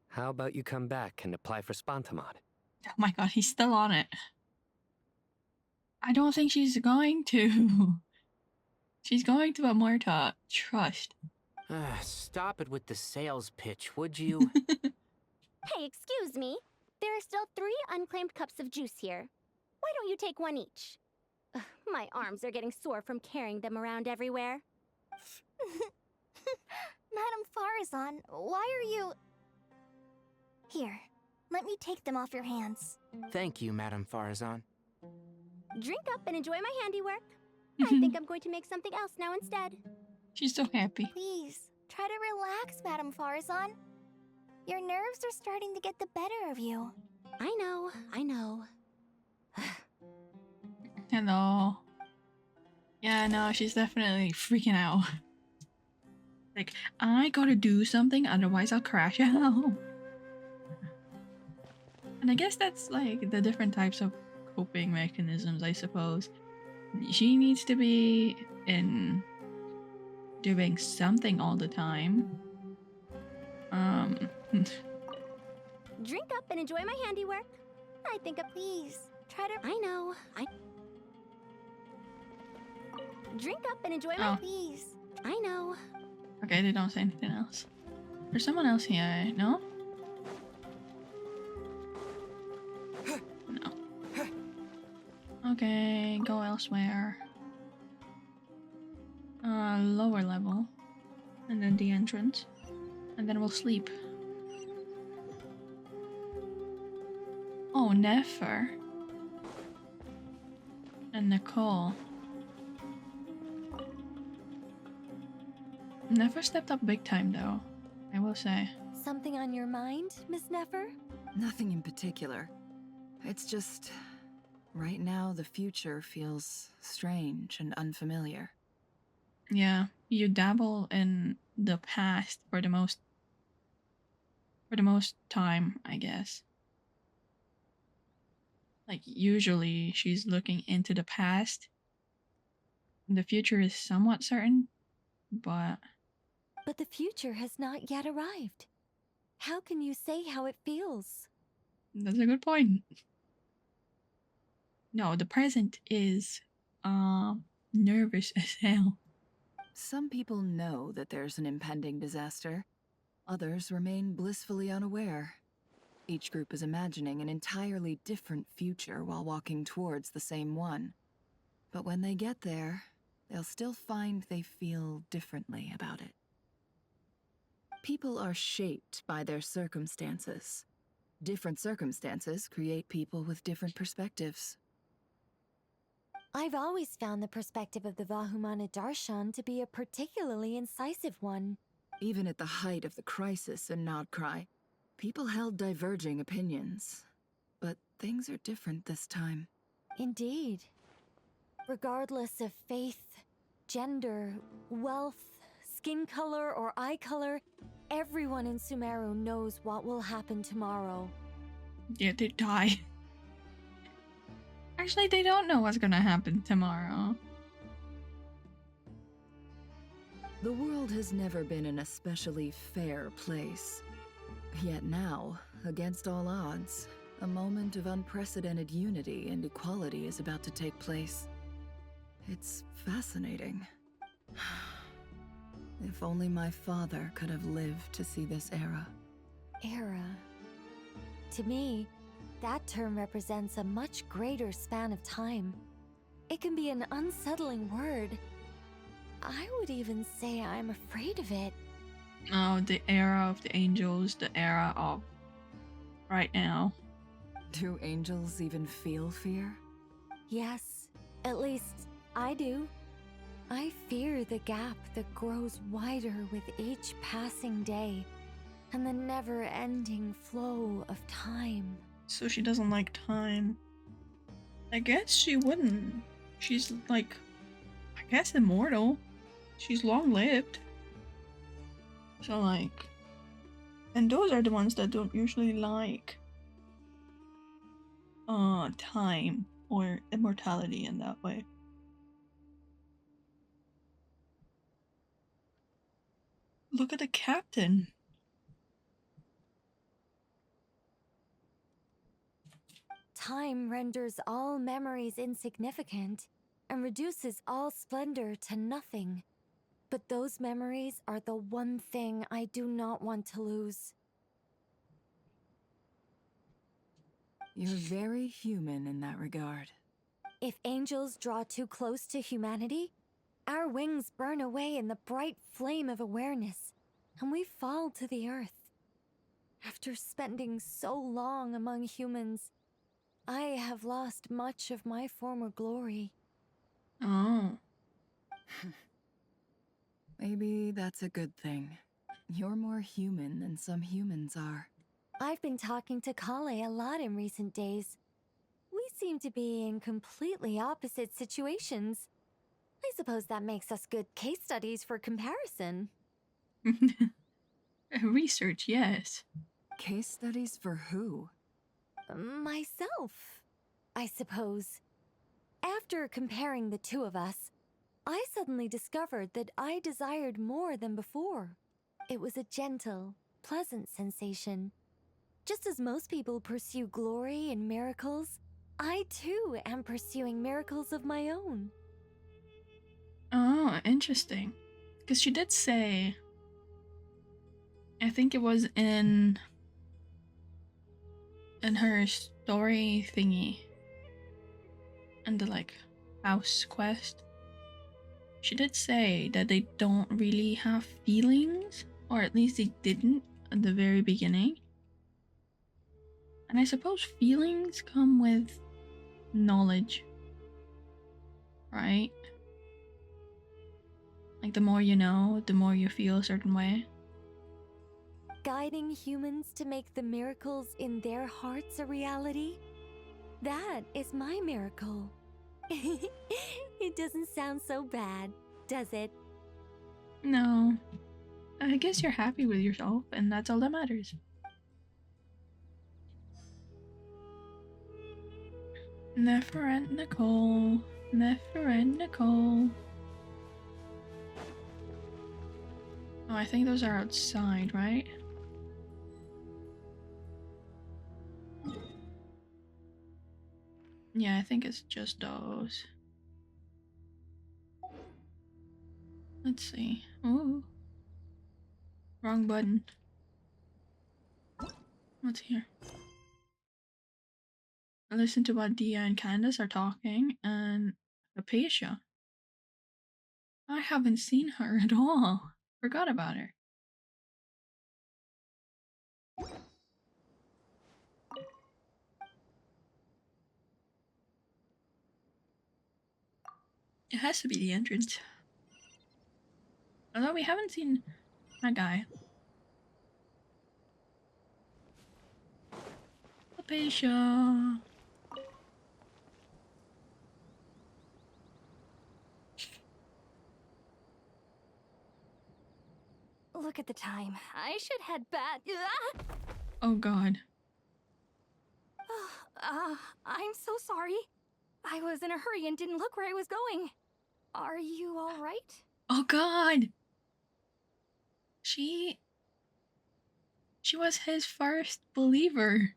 how about you come back and apply for Spantamod? Oh my god, he's still on it. I don't think she's going to. She's going to Amorta. Trust. Stop it with the sales pitch, would you? Hey, excuse me. There are still 3 unclaimed cups of juice here. Why don't you take one each? Ugh, my arms are getting sore from carrying them around everywhere. Madame Farazan, why are you... Here, let me take them off your hands. Thank you, Madame Farazan. Drink up and enjoy my handiwork. I think I'm going to make something else now instead. She's so happy. Please, try to relax, Madame Farazan. Your nerves are starting to get the better of you. I know. Hello. Yeah, no, she's definitely freaking out. Like, I gotta do something, otherwise I'll crash out. And I guess that's like the different types of coping mechanisms, I suppose. She needs to be in doing something all the time. Drink up and enjoy my handiwork. I think please try to. I know. Drink up and enjoy my. Please. I know. Okay, they don't say anything else. There's someone else here, no? No. Okay, go elsewhere. Lower level. And then the entrance. And then we'll sleep. Oh, Nefer. And Nicole. Nefer stepped up big time though, I will say. Something on your mind, Miss Nefer? Nothing in particular. It's just... right now, the future feels strange and unfamiliar. Yeah, you dabble in the past for the most time, I guess. Like, usually she's looking into the past. The future is somewhat certain, but... But the future has not yet arrived. How can you say how it feels? That's a good point. No, the present is, nervous as hell. Some people know that there's an impending disaster. Others remain blissfully unaware. Each group is imagining an entirely different future while walking towards the same one. But when they get there, they'll still find they feel differently about it. People are shaped by their circumstances. Different circumstances create people with different perspectives. I've always found the perspective of the Vahumana Darshan to be a particularly incisive one. Even at the height of the crisis in Nodcry, people held diverging opinions. But things are different this time. Indeed. Regardless of faith, gender, wealth, skin color, or eye color, everyone in Sumeru knows what will happen tomorrow. Yeah, they die. Actually, they don't know what's gonna happen tomorrow. The world has never been an especially fair place. Yet now, against all odds, a moment of unprecedented unity and equality is about to take place. It's fascinating. If only my father could have lived to see this era. Era. To me, that term represents a much greater span of time. It can be an unsettling word. I would even say I'm afraid of it. Oh, the era of the angels, the era of right now. Do angels even feel fear? Yes, at least I do. I fear the gap that grows wider with each passing day and the never-ending flow of time. So she doesn't like time. I guess she wouldn't. She's like, I guess immortal. She's long-lived. So like, and those are the ones that don't usually like time or immortality in that way. Look at the captain. Time renders all memories insignificant and reduces all splendor to nothing. But those memories are the one thing I do not want to lose. You're very human in that regard. If angels draw too close to humanity, our wings burn away in the bright flame of awareness, and we fall to the earth. After spending so long among humans, I have lost much of my former glory. Oh. Maybe that's a good thing. You're more human than some humans are. I've been talking to Kale a lot in recent days. We seem to be in completely opposite situations. I suppose that makes us good case studies for comparison. Research, yes. Case studies for who? Myself, I suppose. After comparing the two of us, I suddenly discovered that I desired more than before. It was a gentle, pleasant sensation. Just as most people pursue glory and miracles, I too am pursuing miracles of my own. Oh, interesting. Because she did say, I think it was in her story thingy, and the like house quest, she did say that they don't really have feelings, or at least they didn't at the very beginning. And I suppose feelings come with knowledge, right? Like the more you know, the more you feel a certain way. Guiding humans to make the miracles in their hearts a reality? That is my miracle. It doesn't sound so bad, does it? No. I guess you're happy with yourself, and that's all that matters. Never end Nicole. Never end Nicole. Oh, I think those are outside, right? Yeah, I think it's just those. Let's see. Ooh. Wrong button. What's here? Listen to what Dia and Candace are talking, and Apatia. I haven't seen her at all. Forgot about her. It has to be the entrance. Although we haven't seen that guy. Apatia. Look at the time. I should head back. Oh god. I'm so sorry. I was in a hurry and didn't look where I was going. Are you all right? Oh god. She was his first believer.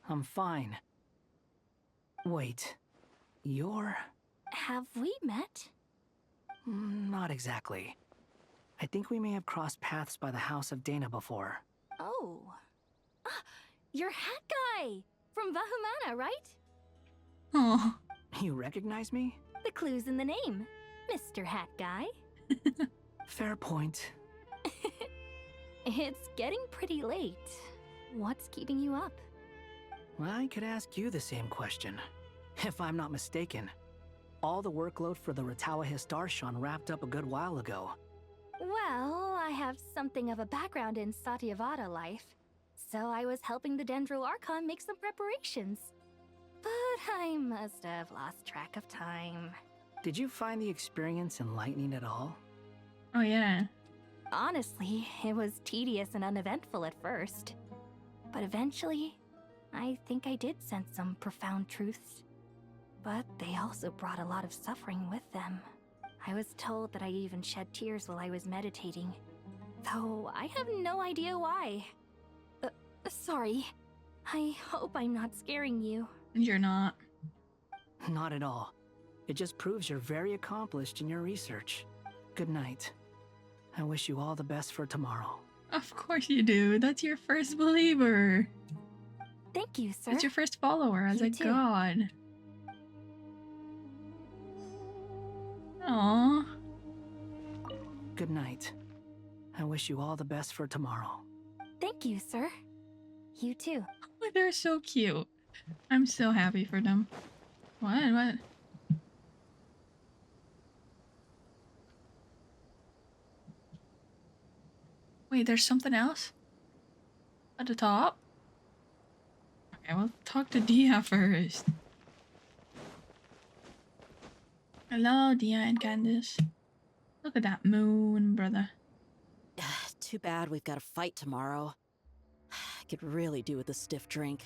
I'm fine. Wait, you're... Have we met? Not exactly. I think we may have crossed paths by the house of Dana before. Oh. Ah, you're Hat Guy! From Vahumana, right? Oh. You recognize me? The clue's in the name. Mr. Hat Guy. Fair point. It's getting pretty late. What's keeping you up? Well, I could ask you the same question. If I'm not mistaken, all the workload for the Ratawa Histarshan wrapped up a good while ago. Well, I have something of a background in Satyavada life, so I was helping the Dendro Archon make some preparations. But I must have lost track of time. Did you find the experience enlightening at all? Oh, yeah. Honestly, it was tedious and uneventful at first. But eventually, I think I did sense some profound truths. But they also brought a lot of suffering with them. I was told that I even shed tears while I was meditating, though I have no idea why. Sorry. I hope I'm not scaring you. You're not. Not at all. It just proves you're very accomplished in your research. Good night. I wish you all the best for tomorrow. Of course you do. That's your first believer. Thank you, sir. That's your first follower as You a too. god. Aww. Good night. I wish you all the best for tomorrow. Thank you, sir. You too. Oh, they're so cute. I'm so happy for them. What? Wait, there's something else? At the top? Okay, we'll talk to Dia first. Hello, Dia and Candace. Look at that moon, brother. Too bad we've got a fight tomorrow. I could really do with a stiff drink.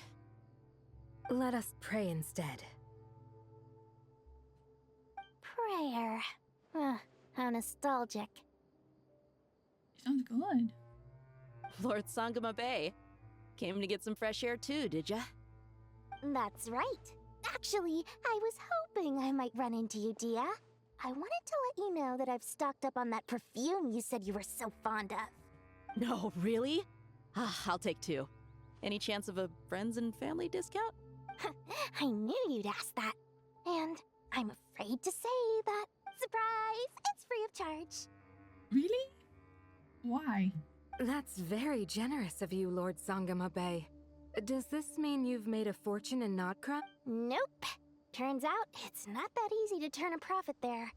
Let us pray instead. Prayer. How nostalgic. Sounds good. Lord Sangama Bay. Came to get some fresh air too, did ya? That's right. Actually, I was hoping I might run into you, Dia. I wanted to let you know that I've stocked up on that perfume you said you were so fond of. No, really? I'll take two. Any chance of a friends and family discount? I knew you'd ask that. And I'm afraid to say that, surprise, it's free of charge. Really? Why? That's very generous of you, Lord Sangama Bay. Does this mean you've made a fortune in Nodcra? Nope. Turns out it's not that easy to turn a profit there.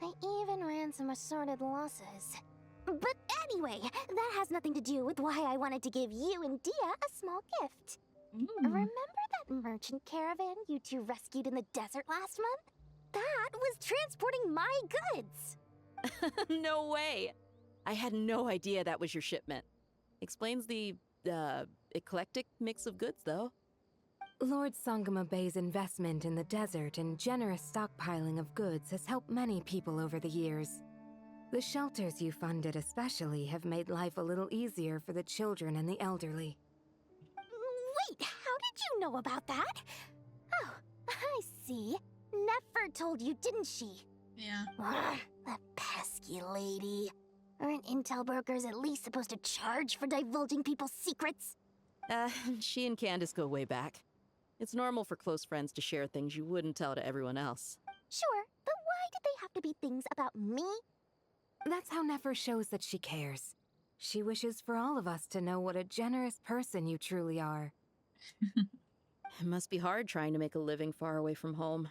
I even ran some assorted losses. But anyway, that has nothing to do with why I wanted to give you and Dia a small gift. Remember that merchant caravan you two rescued in the desert last month? That was transporting my goods. No way! I had no idea that was your shipment. Explains the, eclectic mix of goods, though. Lord Sangama Bay's investment in the desert and generous stockpiling of goods has helped many people over the years. The shelters you funded especially have made life a little easier for the children and the elderly. Wait, how did you know about that? Oh, I see. Nefer told you, didn't she? Yeah. Ugh, that pesky lady. Aren't intel brokers at least supposed to charge for divulging people's secrets? She and Candace go way back. It's normal for close friends to share things you wouldn't tell to everyone else. Sure, but why did they have to be things about me? That's how Nefer shows that she cares. She wishes for all of us to know what a generous person you truly are. It must be hard trying to make a living far away from home.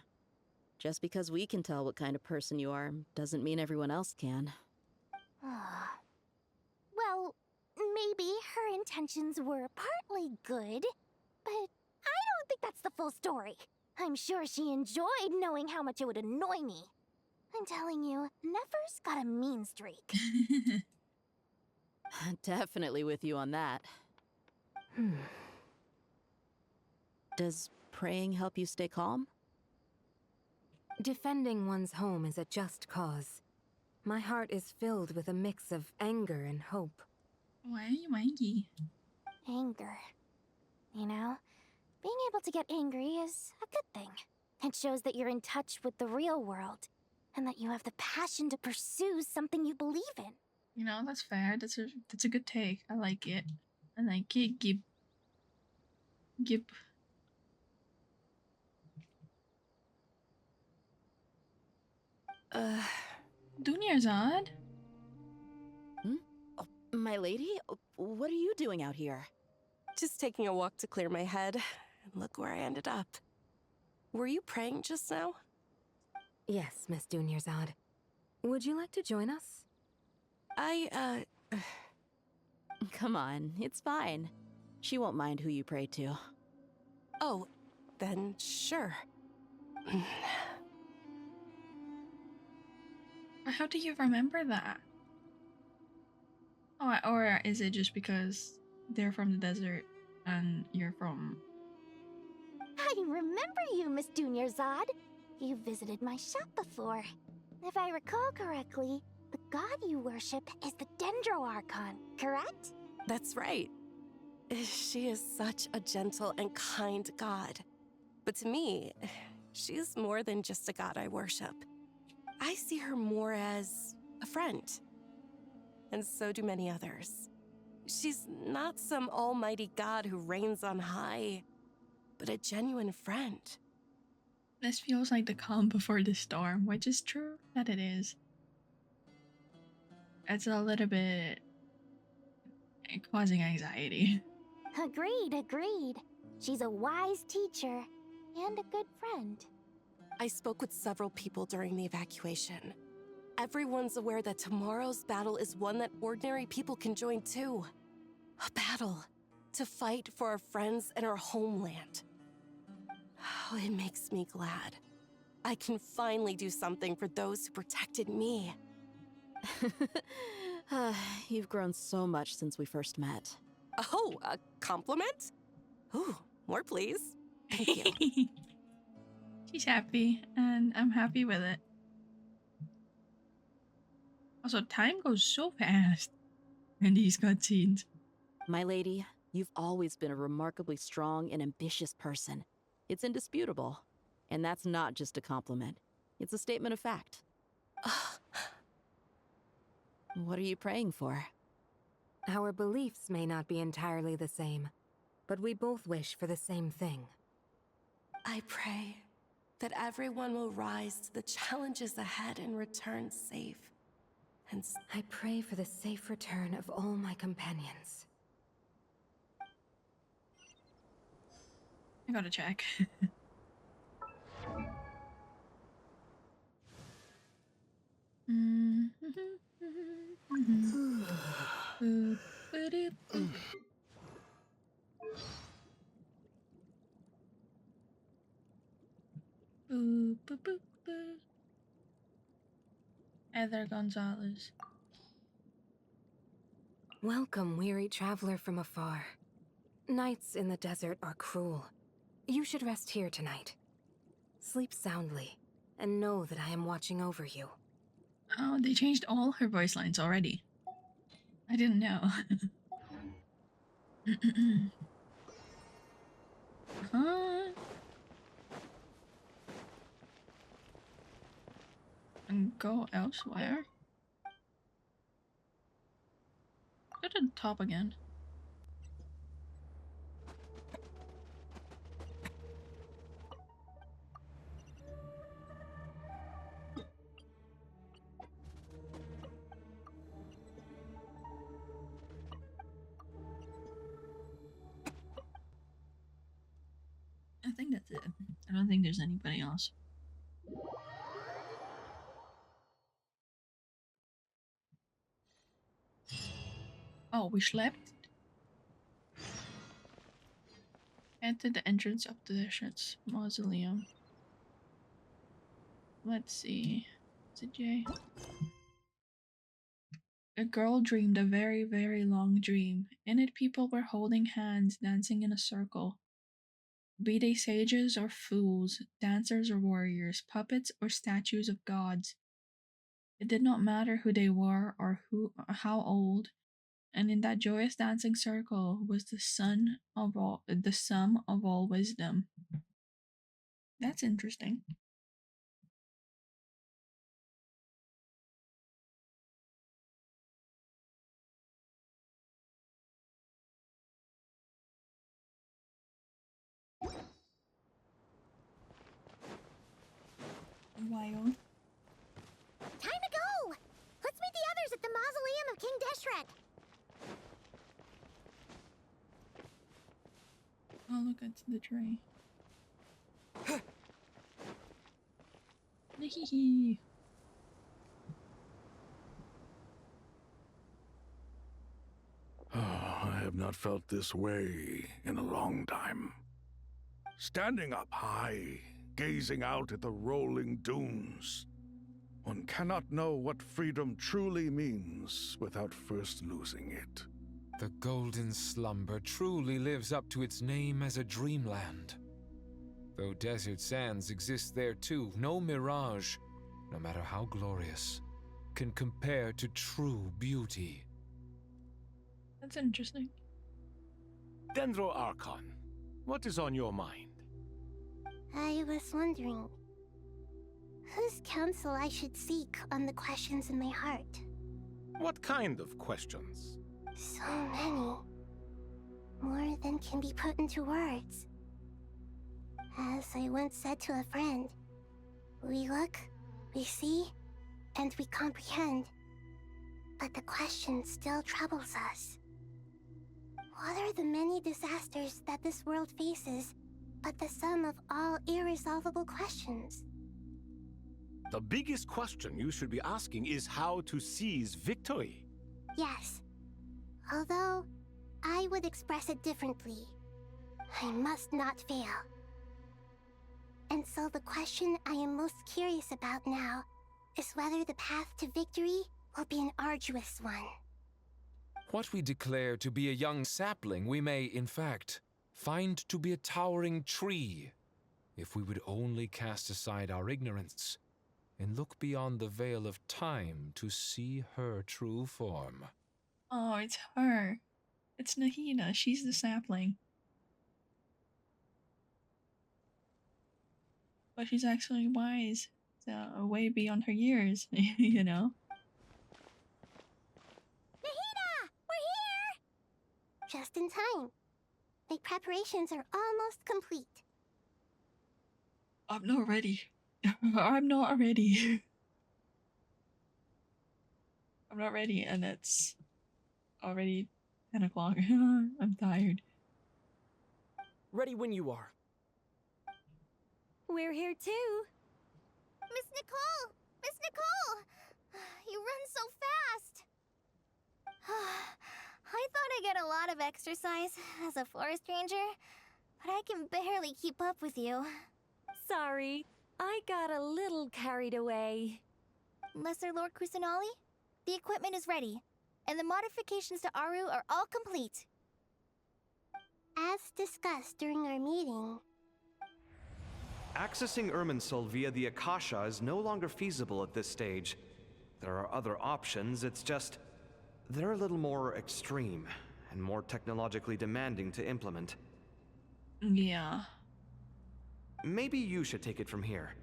Just because we can tell what kind of person you are doesn't mean everyone else can. Well, maybe her intentions were partly good, but I don't think that's the full story. I'm sure she enjoyed knowing how much it would annoy me. I'm telling you, Nefer's got a mean streak. Definitely with you on that. Does praying help you stay calm? Defending one's home is a just cause. My heart is filled with a mix of anger and hope. Why are you angry? Anger. You know, being able to get angry is a good thing. It shows that you're in touch with the real world. and that you have the passion to pursue something you believe in. You know, that's fair. That's a good take. I like it. I like it. Gib. Dunyarzad? Hmm? Oh, my lady? What are you doing out here? Just taking a walk to clear my head. And look where I ended up. Were you praying just now? Yes, Miss Dunyarzad. Would you like to join us? Come on, it's fine. She won't mind who you pray to. Oh, then sure. How do you remember that? Oh, or is it just because they're from the desert and you're from... I remember you, Miss Dunyarzad. You visited my shop before. If I recall correctly, the god you worship is the Dendro Archon, correct? That's right. She is such a gentle and kind god. But to me, she's more than just a god I worship. I see her more as a friend. And so do many others. She's not some almighty god who reigns on high, but a genuine friend. This feels like the calm before the storm, which is true that it is. It's a little bit causing anxiety. Agreed. She's a wise teacher and a good friend. I spoke with several people during the evacuation. Everyone's aware that tomorrow's battle is one that ordinary people can join too. A battle to fight for our friends and our homeland. Oh, it makes me glad. I can finally do something for those who protected me. You've grown so much since we first met. Oh, a compliment? Ooh, more please. Thank you. She's happy, and I'm happy with it. Also, time goes so fast in these cutscenes. My lady, you've always been a remarkably strong and ambitious person. It's indisputable. And that's not just a compliment. It's a statement of fact. What are you praying for? Our beliefs may not be entirely the same, but we both wish for the same thing. I pray that everyone will rise to the challenges ahead and return safe. And I pray for the safe return of all my companions. I gotta check. Heather Gonzalez. Welcome, weary traveler from afar. Nights in the desert are cruel. You should rest here tonight. Sleep soundly, and know that I am watching over you. Oh, they changed all her voice lines already. I didn't know. Huh? And go elsewhere? Go to the top again. I think that's it. I don't think there's anybody else. Oh, we slept? Entered the entrance of the Shit's mausoleum. Let's see. Is it Jay? A girl dreamed a very, very long dream. In it, people were holding hands, dancing in a circle. Be they sages or fools, dancers or warriors, puppets or statues of gods. It did not matter who they were or how old, and in that joyous dancing circle was the sum of all wisdom. That's interesting. Wild. Time to go! Let's meet the others at the mausoleum of King Deshret. Oh, look, it's the tray. Hee. I have not felt this way in a long time. Standing up high, gazing out at the rolling dunes. One cannot know what freedom truly means without first losing it. The golden slumber truly lives up to its name as a dreamland. Though desert sands exist there too, no mirage, no matter how glorious, can compare to true beauty. That's interesting. Dendro Archon, what is on your mind? I was wondering whose counsel I should seek on the questions in my heart. What kind of questions? So many. More than can be put into words. As I once said to a friend, we look, we see, and we comprehend. But the question still troubles us. What are the many disasters that this world faces but the sum of all irresolvable questions? The biggest question you should be asking is how to seize victory. Yes. Although, I would express it differently. I must not fail. And so the question I am most curious about now is whether the path to victory will be an arduous one. What we declare to be a young sapling, we may, in fact, find to be a towering tree, if we would only cast aside our ignorance and look beyond the veil of time to see her true form. Oh, it's her. It's Nahida. She's the sapling. But she's actually wise. So, way beyond her years, you know? Nahida! We're here! Just in time. My preparations are almost complete. I'm not ready. I'm not ready. I'm not ready, and it's already 10 o'clock. I'm tired. Ready when you are. We're here too. Miss Nicole! Miss Nicole! You run so fast! I thought I'd get a lot of exercise as a forest ranger, but I can barely keep up with you. Sorry, I got a little carried away. Lesser Lord Kusanali, the equipment is ready, and the modifications to Aru are all complete. As discussed during our meeting, Accessing Irminsul via the Akasha is no longer feasible at this stage. There are other options, it's just they're a little more extreme and more technologically demanding to implement. Yeah. Maybe you should take it from here.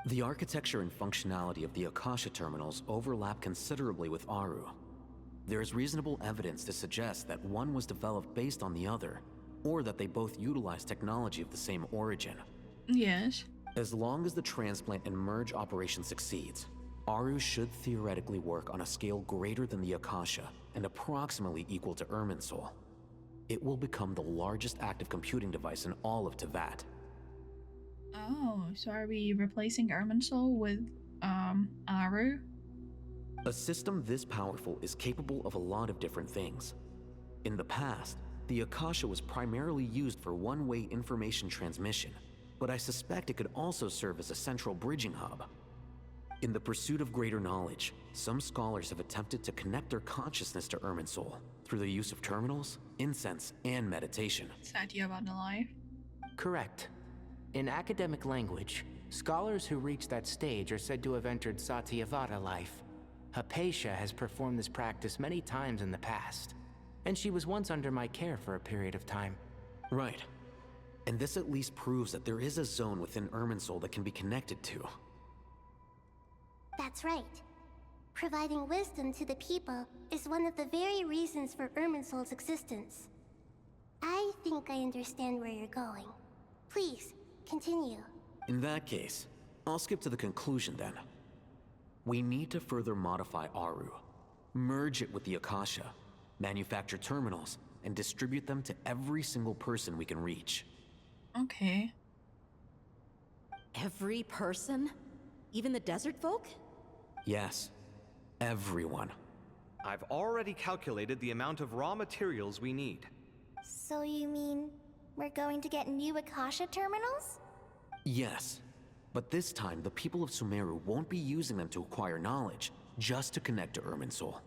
The architecture and functionality of the Akasha terminals overlap considerably with Aru. There is reasonable evidence to suggest that one was developed based on the other, or that they both utilize technology of the same origin. Yes. As long as the transplant and merge operation succeeds, Aru should theoretically work on a scale greater than the Akasha and approximately equal to Irminsul. It will become the largest active computing device in all of Tevat. Oh, so are we replacing Irminsul with, Aru? A system this powerful is capable of a lot of different things. In the past, the Akasha was primarily used for one-way information transmission, but I suspect it could also serve as a central bridging hub. In the pursuit of greater knowledge, some scholars have attempted to connect their consciousness to Irminsul through the use of terminals, incense, and meditation. Satya about the life? Correct. In academic language, scholars who reach that stage are said to have entered Satyavada life. Hypatia has performed this practice many times in the past, and she was once under my care for a period of time. Right. And this at least proves that there is a zone within Irminsul that can be connected to. that's right. Providing wisdom to the people is one of the very reasons for Irminsul's existence. I think I understand where you're going. Please, continue. In that case, I'll skip to the conclusion then. We need to further modify Aru, merge it with the Akasha, manufacture terminals, and distribute them to every single person we can reach. Okay. Every person? Even the desert folk? Yes, everyone. I've already calculated the amount of raw materials we need. So you mean we're going to get new Akasha terminals? Yes, but this time the people of Sumeru won't be using them to acquire knowledge, just to connect to Irminsul.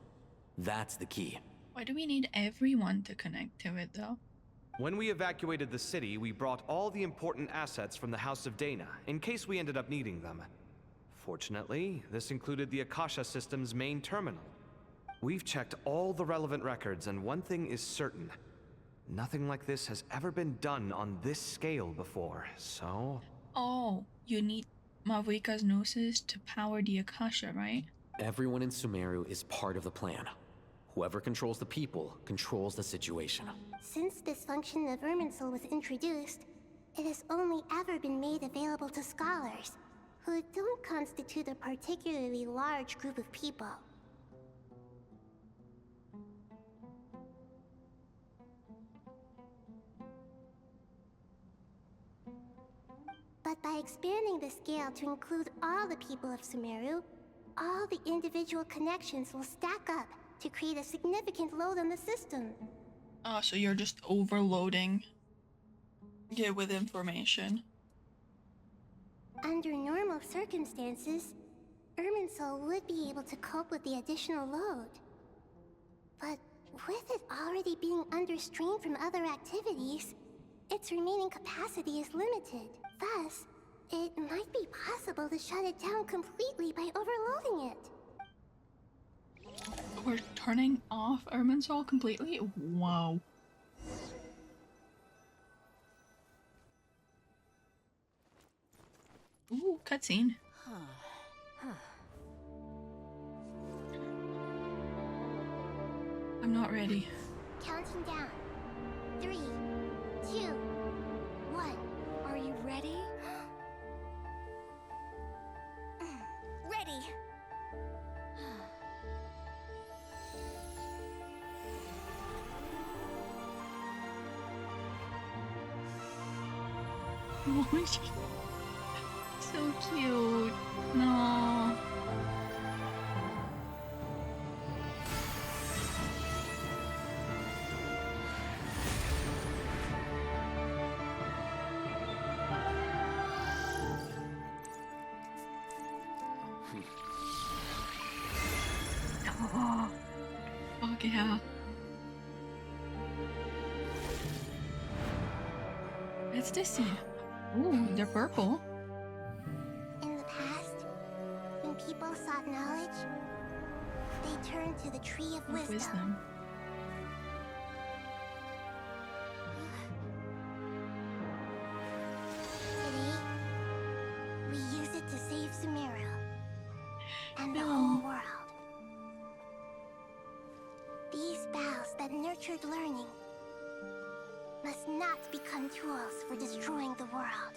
That's the key. Why do we need everyone to connect to it, though? When we evacuated the city, we brought all the important assets from the House of Dana, in case we ended up needing them. Fortunately, this included the Akasha system's main terminal. We've checked all the relevant records, and one thing is certain. Nothing like this has ever been done on this scale before, so... Oh, you need Mavuika's Gnosis to power the Akasha, right? Everyone in Sumeru is part of the plan. Whoever controls the people controls the situation. Since this function of Irminsul was introduced, it has only ever been made available to scholars, who don't constitute a particularly large group of people. But by expanding the scale to include all the people of Sumeru, all the individual connections will stack up to create a significant load on the system. Oh, so you're just overloading it with information. Under normal circumstances, Irminsul would be able to cope with the additional load. But with it already being under strain from other activities, its remaining capacity is limited. Thus, it might be possible to shut it down completely by overloading it. We're turning off Irminsul completely? Wow. Ooh, cutscene. I'm not ready. Counting down. 3, 2, 1. Are you ready? Ready. So cute. No. Oh, fuck yeah. What's this? Ooh, they're purple. In the past, when people sought knowledge, they turned to the Tree of Wisdom. Today, we use it to save Sumeru and the whole world. These boughs that nurtured learning must not become tools for destroying the world.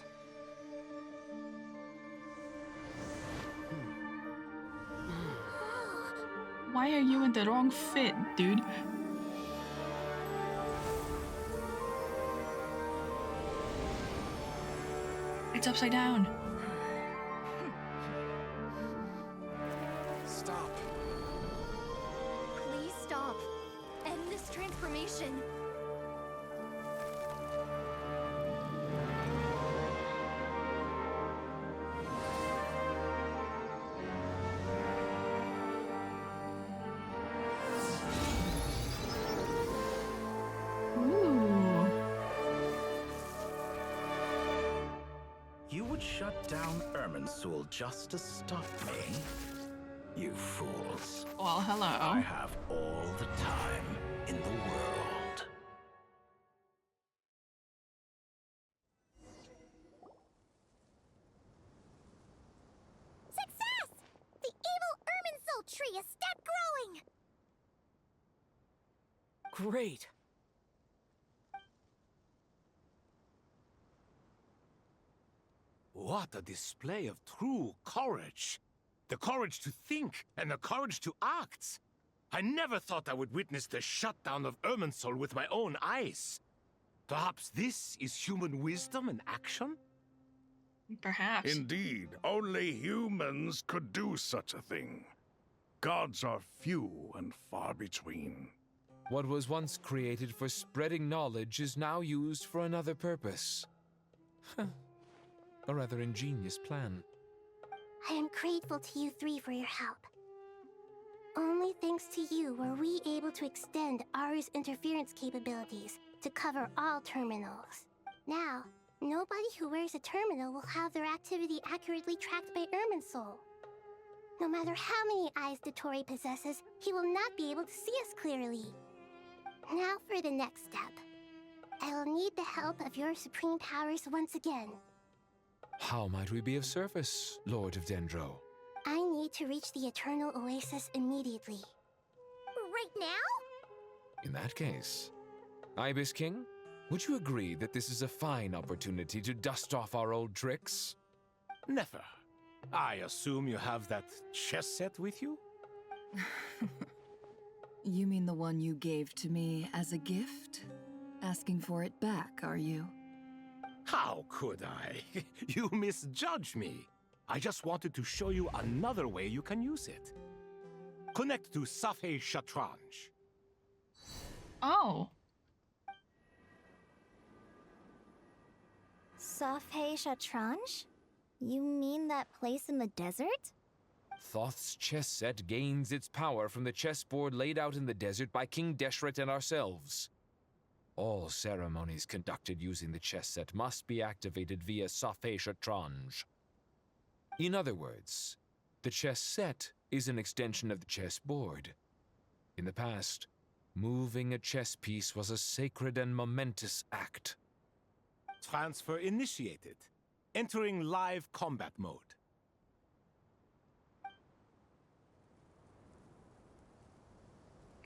Why are you in the wrong fit, dude? It's upside down. Stop. Please stop. End this transformation. Ooh. You would shut down Irminsul just to stop me? You fools. Well, hello. I have all the time in the world. Success! The evil Irminsul tree has stopped growing! Great. What a display of true courage. The courage to think and the courage to act. I never thought I would witness the shutdown of Irminsul with my own eyes. Perhaps this is human wisdom in action? Perhaps. Indeed, only humans could do such a thing. Gods are few and far between. What was once created for spreading knowledge is now used for another purpose. A rather ingenious plan. I am grateful to you three for your help. Only thanks to you were we able to extend Aru's interference capabilities to cover all terminals. Now, nobody who wears a terminal will have their activity accurately tracked by Irminsul. No matter how many eyes Dottore possesses, he will not be able to see us clearly. Now for the next step. I will need the help of your supreme powers once again. How might we be of service, Lord of Dendro? I need to reach the Eternal Oasis immediately. Right now? In that case, Ibis King, would you agree that this is a fine opportunity to dust off our old tricks? Never. I assume you have that chess set with you? You mean the one you gave to me as a gift? Asking for it back, are you? How could I? You misjudge me. I just wanted to show you another way you can use it. Connect to Safei Shatranj. Oh. Safei Shatranj? You mean that place in the desert? Thoth's chess set gains its power from the chessboard laid out in the desert by King Deshret and ourselves. All ceremonies conducted using the chess set must be activated via Safei Shatranj. In other words, the chess set is an extension of the chessboard. In the past, moving a chess piece was a sacred and momentous act. Transfer initiated. Entering live combat mode.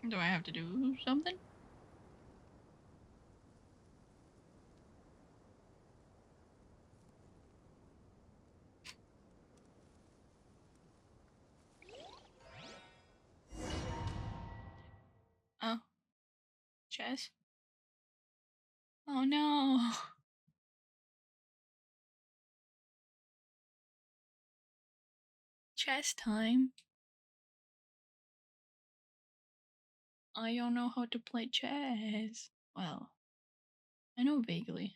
Do I have to do something? Oh. Chess? Oh no. Chess time. I don't know how to play chess. Well, I know vaguely.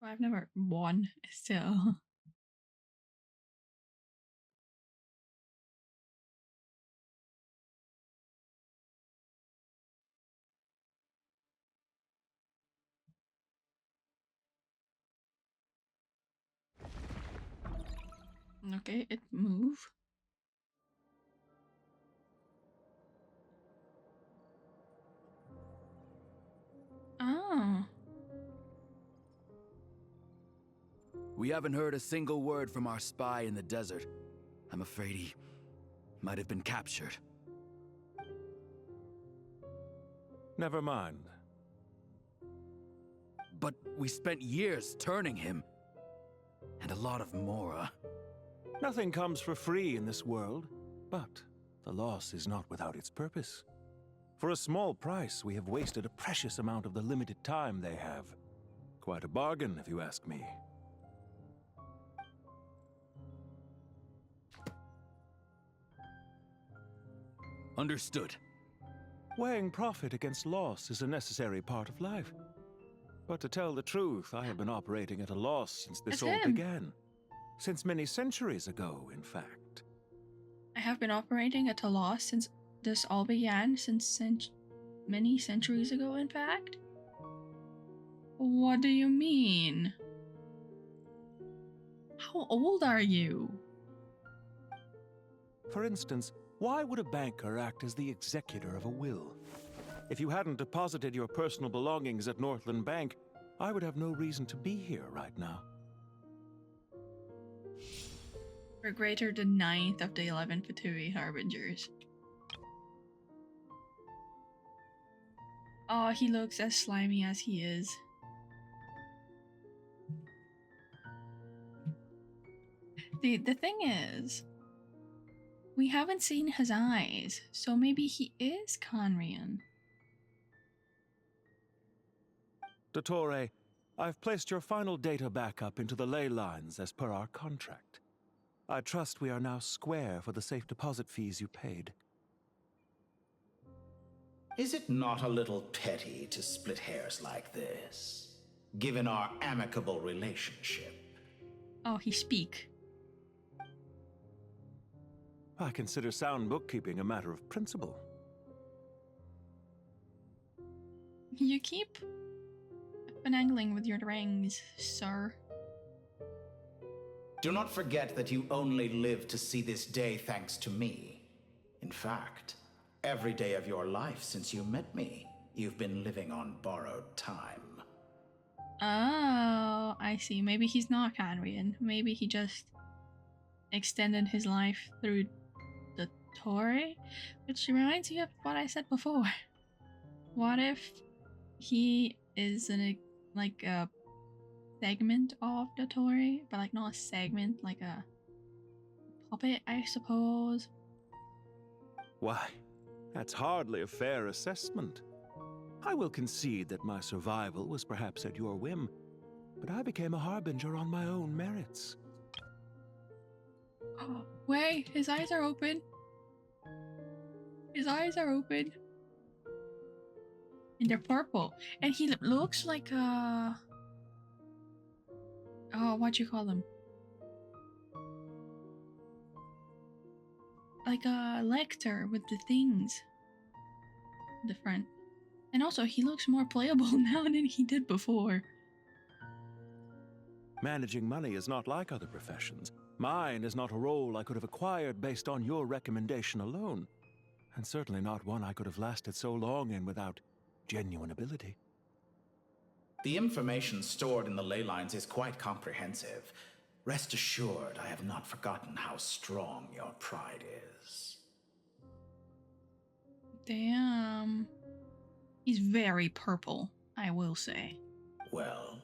I've never won, so. Okay, it move. Oh. We haven't heard a single word from our spy in the desert. I'm afraid he might have been captured. Never mind. But we spent years turning him. And a lot of Mora. Nothing comes for free in this world, but the loss is not without its purpose. For a small price, we have wasted a precious amount of the limited time they have. Quite a bargain, if you ask me. Understood. Weighing profit against loss is a necessary part of life. But to tell the truth, I have been operating at a loss since this all began. Since many centuries ago, in fact. I have been operating at a loss since this all began, many centuries ago, in fact? What do you mean? How old are you? For instance, why would a banker act as the executor of a will? If you hadn't deposited your personal belongings at Northland Bank, I would have no reason to be here right now. We're greater than 9th of the 11 Fatui Harbingers. Oh, he looks as slimy as he is. The thing is, we haven't seen his eyes, so maybe he is Conrian. Dottore, I've placed your final data backup into the ley lines as per our contract. I trust we are now square for the safe deposit fees you paid. Is it not a little petty to split hairs like this, given our amicable relationship? Oh, he speak. I consider sound bookkeeping a matter of principle. You keep finagling with your rings, sir. Do not forget that you only live to see this day thanks to me. In fact, every day of your life since you met me, you've been living on borrowed time. Oh, I see. Maybe he's not Conrian. Maybe he just extended his life through the Tory, which reminds me of what I said before. What if he is like a segment of the Tory, but like not a segment, like a puppet, I suppose? Why, that's hardly a fair assessment. I will concede that my survival was perhaps at your whim, but I became a harbinger on my own merits. Oh, wait, his eyes are open. His eyes are open. And they're purple. And he looks like a... Oh, what you call him? Like a lector with the things. The front. And also, he looks more playable now than he did before. Managing money is not like other professions. Mine is not a role I could have acquired based on your recommendation alone. And certainly not one I could have lasted so long in without genuine ability. The information stored in the ley lines is quite comprehensive. Rest assured, I have not forgotten how strong your pride is. Damn. He's very purple, I will say. Well,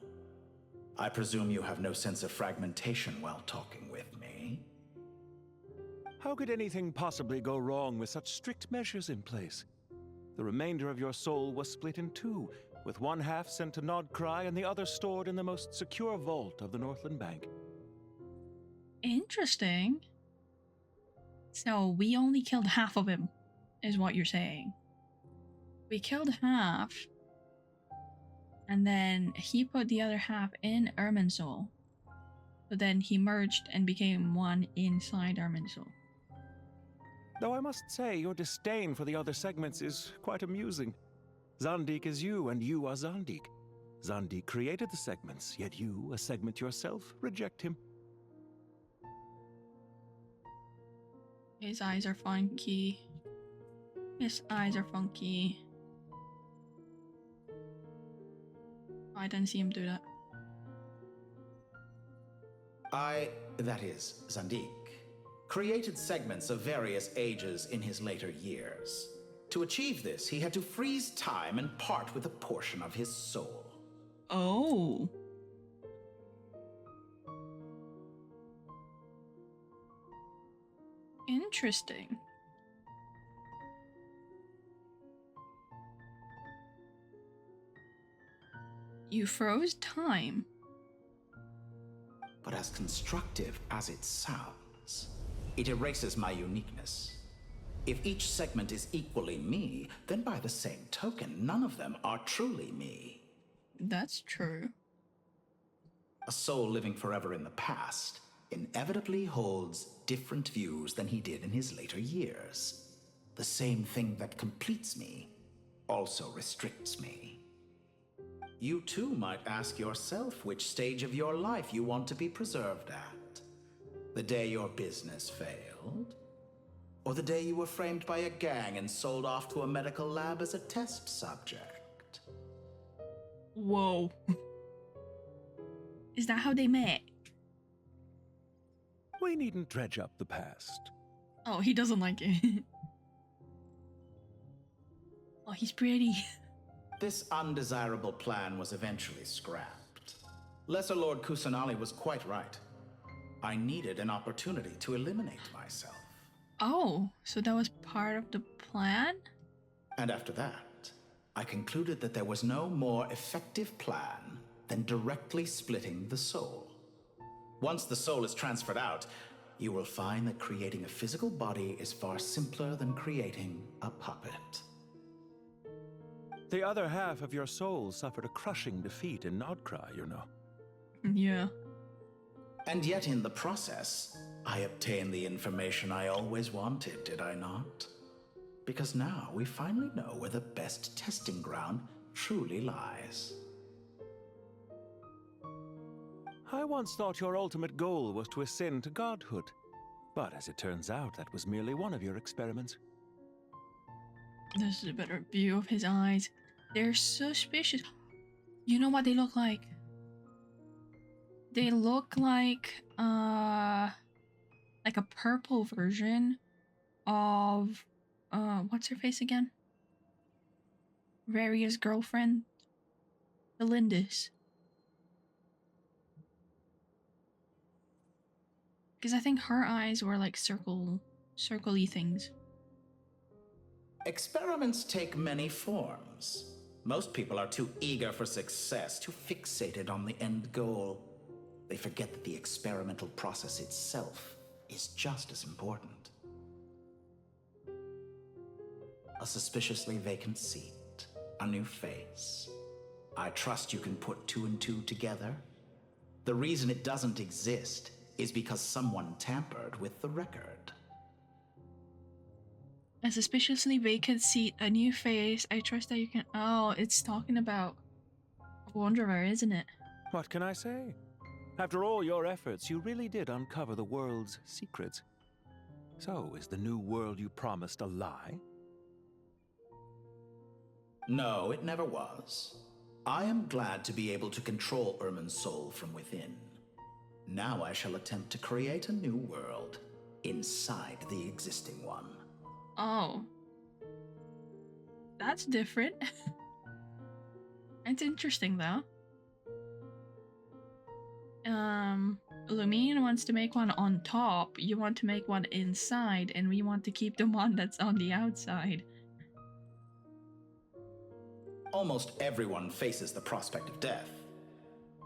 I presume you have no sense of fragmentation while talking with me. How could anything possibly go wrong with such strict measures in place? The remainder of your soul was split in two, with one half sent to Nodcry and the other stored in the most secure vault of the Northland Bank. Interesting. So we only killed half of him, is what you're saying. We killed half, and then he put the other half in Irminsul. But then he merged and became one inside Irminsul. Though I must say, your disdain for the other segments is quite amusing. Zandik is you, and you are Zandik. Zandik created the segments, yet you, a segment yourself, reject him. His eyes are funky. His eyes are funky. I didn't see him do that. That is, Zandik, created segments of various ages in his later years. To achieve this, he had to freeze time and part with a portion of his soul. Oh. Interesting. You froze time. But as constructive as it sounds, it erases my uniqueness. If each segment is equally me, then by the same token, none of them are truly me. That's true. A soul living forever in the past inevitably holds different views than he did in his later years. The same thing that completes me also restricts me. You too might ask yourself which stage of your life you want to be preserved at. The day your business failed? Or the day you were framed by a gang and sold off to a medical lab as a test subject? Whoa. Is that how they met? We needn't dredge up the past. Oh, he doesn't like it. Oh, he's pretty. This undesirable plan was eventually scrapped. Lesser Lord Kusanali was quite right. I needed an opportunity to eliminate myself. Oh, so that was part of the plan? And after that, I concluded that there was no more effective plan than directly splitting the soul. Once the soul is transferred out, you will find that creating a physical body is far simpler than creating a puppet. The other half of your soul suffered a crushing defeat in Nodcry, you know. Yeah. And yet in the process, I obtained the information I always wanted, did I not? Because now we finally know where the best testing ground truly lies. I once thought your ultimate goal was to ascend to godhood. But as it turns out, that was merely one of your experiments. This is a better view of his eyes. They're suspicious. You know what they look like? They look like a purple version of what's her face again? Various girlfriend, Belinda's. Because I think her eyes were like circle-y things. Experiments take many forms. Most people are too eager for success, too fixated on the end goal. They forget that the experimental process itself is just as important. A suspiciously vacant seat, a new face. I trust you can put two and two together. The reason it doesn't exist is because someone tampered with the record. A suspiciously vacant seat, a new face. I trust that you can. Oh, it's talking about Wanderer, isn't it? What can I say? After all your efforts, you really did uncover the world's secrets. So, is the new world you promised a lie? No, it never was. I am glad to be able to control Irmin's soul from within. Now I shall attempt to create a new world inside the existing one. Oh. That's different. It's interesting though. Lumine wants to make one on top, you want to make one inside, and we want to keep the one that's on the outside. Almost everyone faces the prospect of death,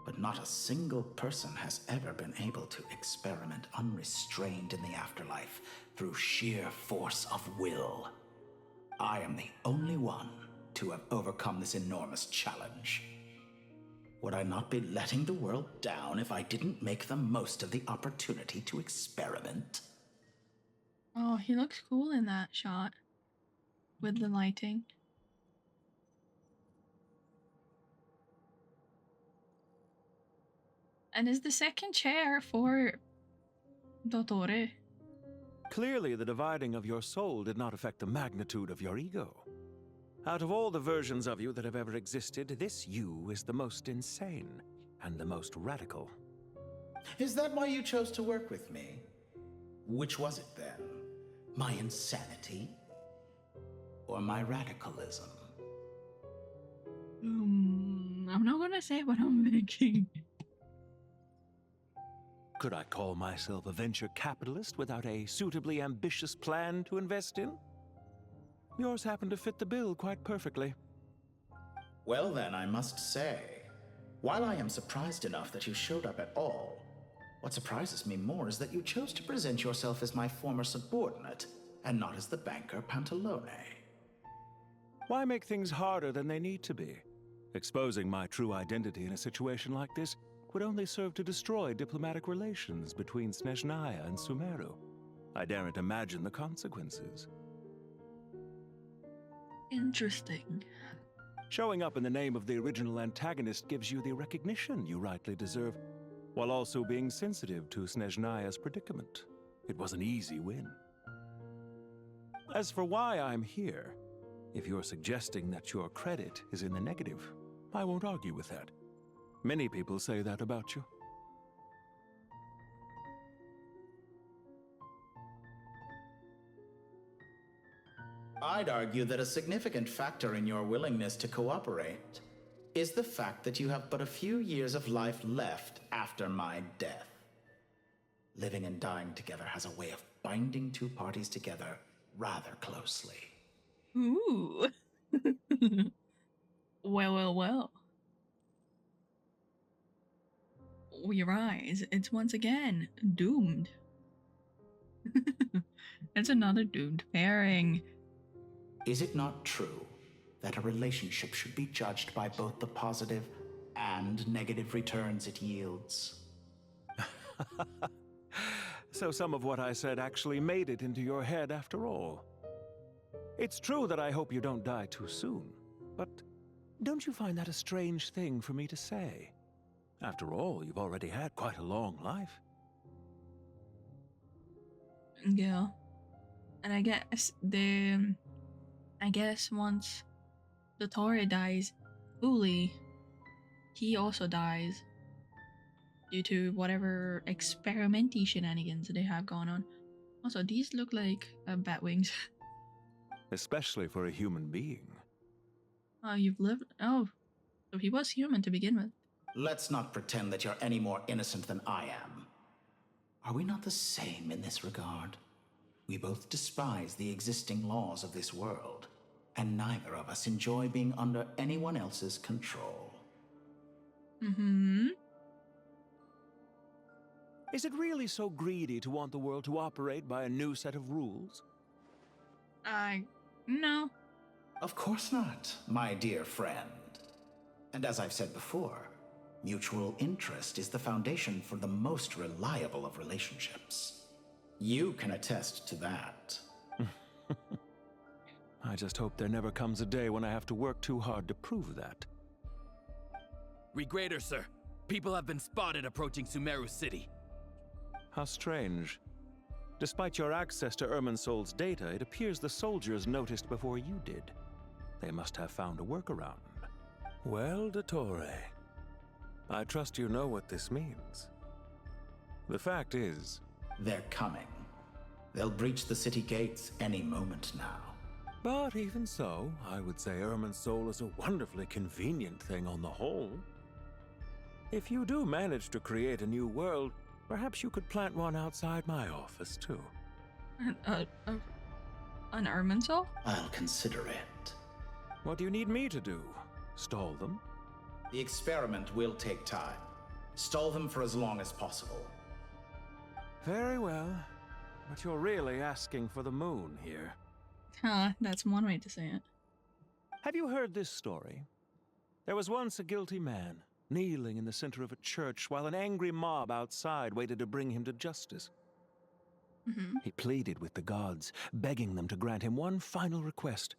but not a single person has ever been able to experiment unrestrained in the afterlife through sheer force of will. I am the only one to have overcome this enormous challenge. Would I not be letting the world down if I didn't make the most of the opportunity to experiment? Oh, he looks cool in that shot. With the lighting. And is the second chair for Dottore? Clearly, the dividing of your soul did not affect the magnitude of your ego. Out of all the versions of you that have ever existed, this you is the most insane and the most radical. Is that why you chose to work with me? Which was it then? My insanity? Or my radicalism? I'm not gonna say what I'm thinking. Could I call myself a venture capitalist without a suitably ambitious plan to invest in? Yours happened to fit the bill quite perfectly. Well then, I must say, while I am surprised enough that you showed up at all, what surprises me more is that you chose to present yourself as my former subordinate, and not as the banker Pantalone. Why make things harder than they need to be? Exposing my true identity in a situation like this would only serve to destroy diplomatic relations between Snezhnaya and Sumeru. I daren't imagine the consequences. Interesting. Showing up in the name of the original antagonist gives you the recognition you rightly deserve, while also being sensitive to Snezhnaya's predicament. It was an easy win. As for why I'm here, if you're suggesting that your credit is in the negative, I won't argue with that. Many people say that about you. I'd argue that a significant factor in your willingness to cooperate is the fact that you have but a few years of life left after my death. Living and dying together has a way of binding two parties together rather closely. Ooh. Well. We rise. It's once again doomed. It's another doomed pairing. Is it not true that a relationship should be judged by both the positive and negative returns it yields? So some of what I said actually made it into your head after all. It's true that I hope you don't die too soon, but don't you find that a strange thing for me to say? After all, you've already had quite a long life. Yeah. And I guess once the Dottore dies, Uli, he also dies due to whatever experimenty shenanigans they have going on. Also, these look like bat wings. Especially for a human being. Oh, you've lived. Oh, so he was human to begin with. Let's not pretend that you're any more innocent than I am. Are we not the same in this regard? We both despise the existing laws of this world, and neither of us enjoy being under anyone else's control. Mm-hmm. Is it really so greedy to want the world to operate by a new set of rules? No. Of course not, my dear friend. And as I've said before, mutual interest is the foundation for the most reliable of relationships. You can attest to that. I just hope there never comes a day when I have to work too hard to prove that. Regrader, sir. People have been spotted approaching Sumeru City. How strange. Despite your access to Irminsol's data, it appears the soldiers noticed before you did. They must have found a workaround. Well, Dottore, I trust you know what this means. The fact is... They're coming. They'll breach the city gates any moment now. But even so, I would say Irminsol is a wonderfully convenient thing on the whole. If you do manage to create a new world, perhaps you could plant one outside my office, too. An Irminsol? I'll consider it. What do you need me to do? Stall them? The experiment will take time. Stall them for as long as possible. Very well. But you're really asking for the moon here. That's one way to say it. Have you heard this story? There was once a guilty man, kneeling in the center of a church while an angry mob outside waited to bring him to justice. Mm-hmm. He pleaded with the gods, begging them to grant him one final request,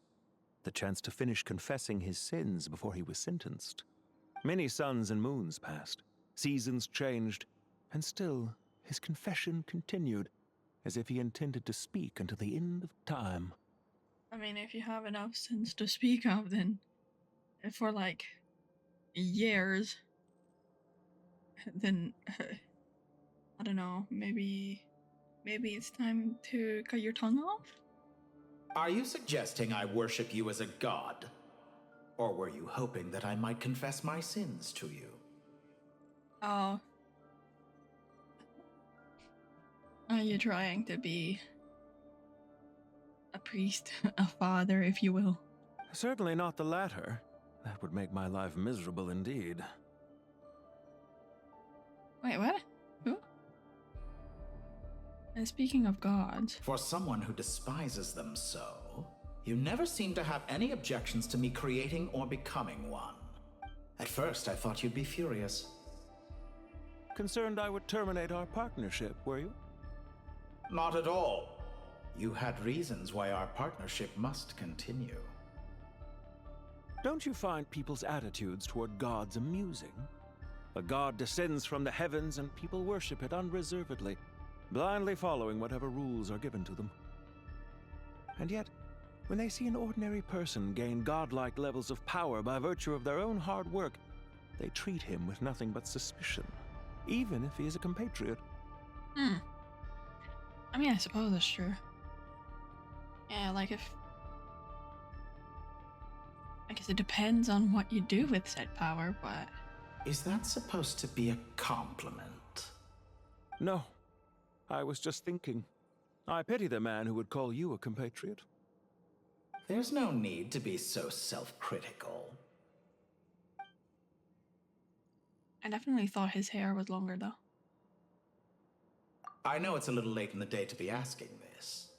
the chance to finish confessing his sins before he was sentenced. Many suns and moons passed, seasons changed, and still his confession continued, as if he intended to speak until the end of time. I mean, if you have enough sins to speak of, then for like years, then I don't know, maybe it's time to cut your tongue off? Are you suggesting I worship you as a god? Or were you hoping that I might confess my sins to you? Oh. Are you trying to be a priest, a father, if you will? Certainly not the latter. That would make my life miserable indeed. Wait, what? Who? And speaking of gods... For someone who despises them so, you never seem to have any objections to me creating or becoming one. At first, I thought you'd be furious. Concerned I would terminate our partnership, were you? Not at all. You had reasons why our partnership must continue. Don't you find people's attitudes toward gods amusing? A god descends from the heavens and people worship it unreservedly, blindly following whatever rules are given to them. And yet, when they see an ordinary person gain godlike levels of power by virtue of their own hard work, they treat him with nothing but suspicion, even if he is a compatriot. I mean, I suppose that's true. Yeah, like if... I guess it depends on what you do with said power, but... Is that supposed to be a compliment? No. I was just thinking. I pity the man who would call you a compatriot. There's no need to be so self-critical. I definitely thought his hair was longer, though. I know it's a little late in the day to be asking this,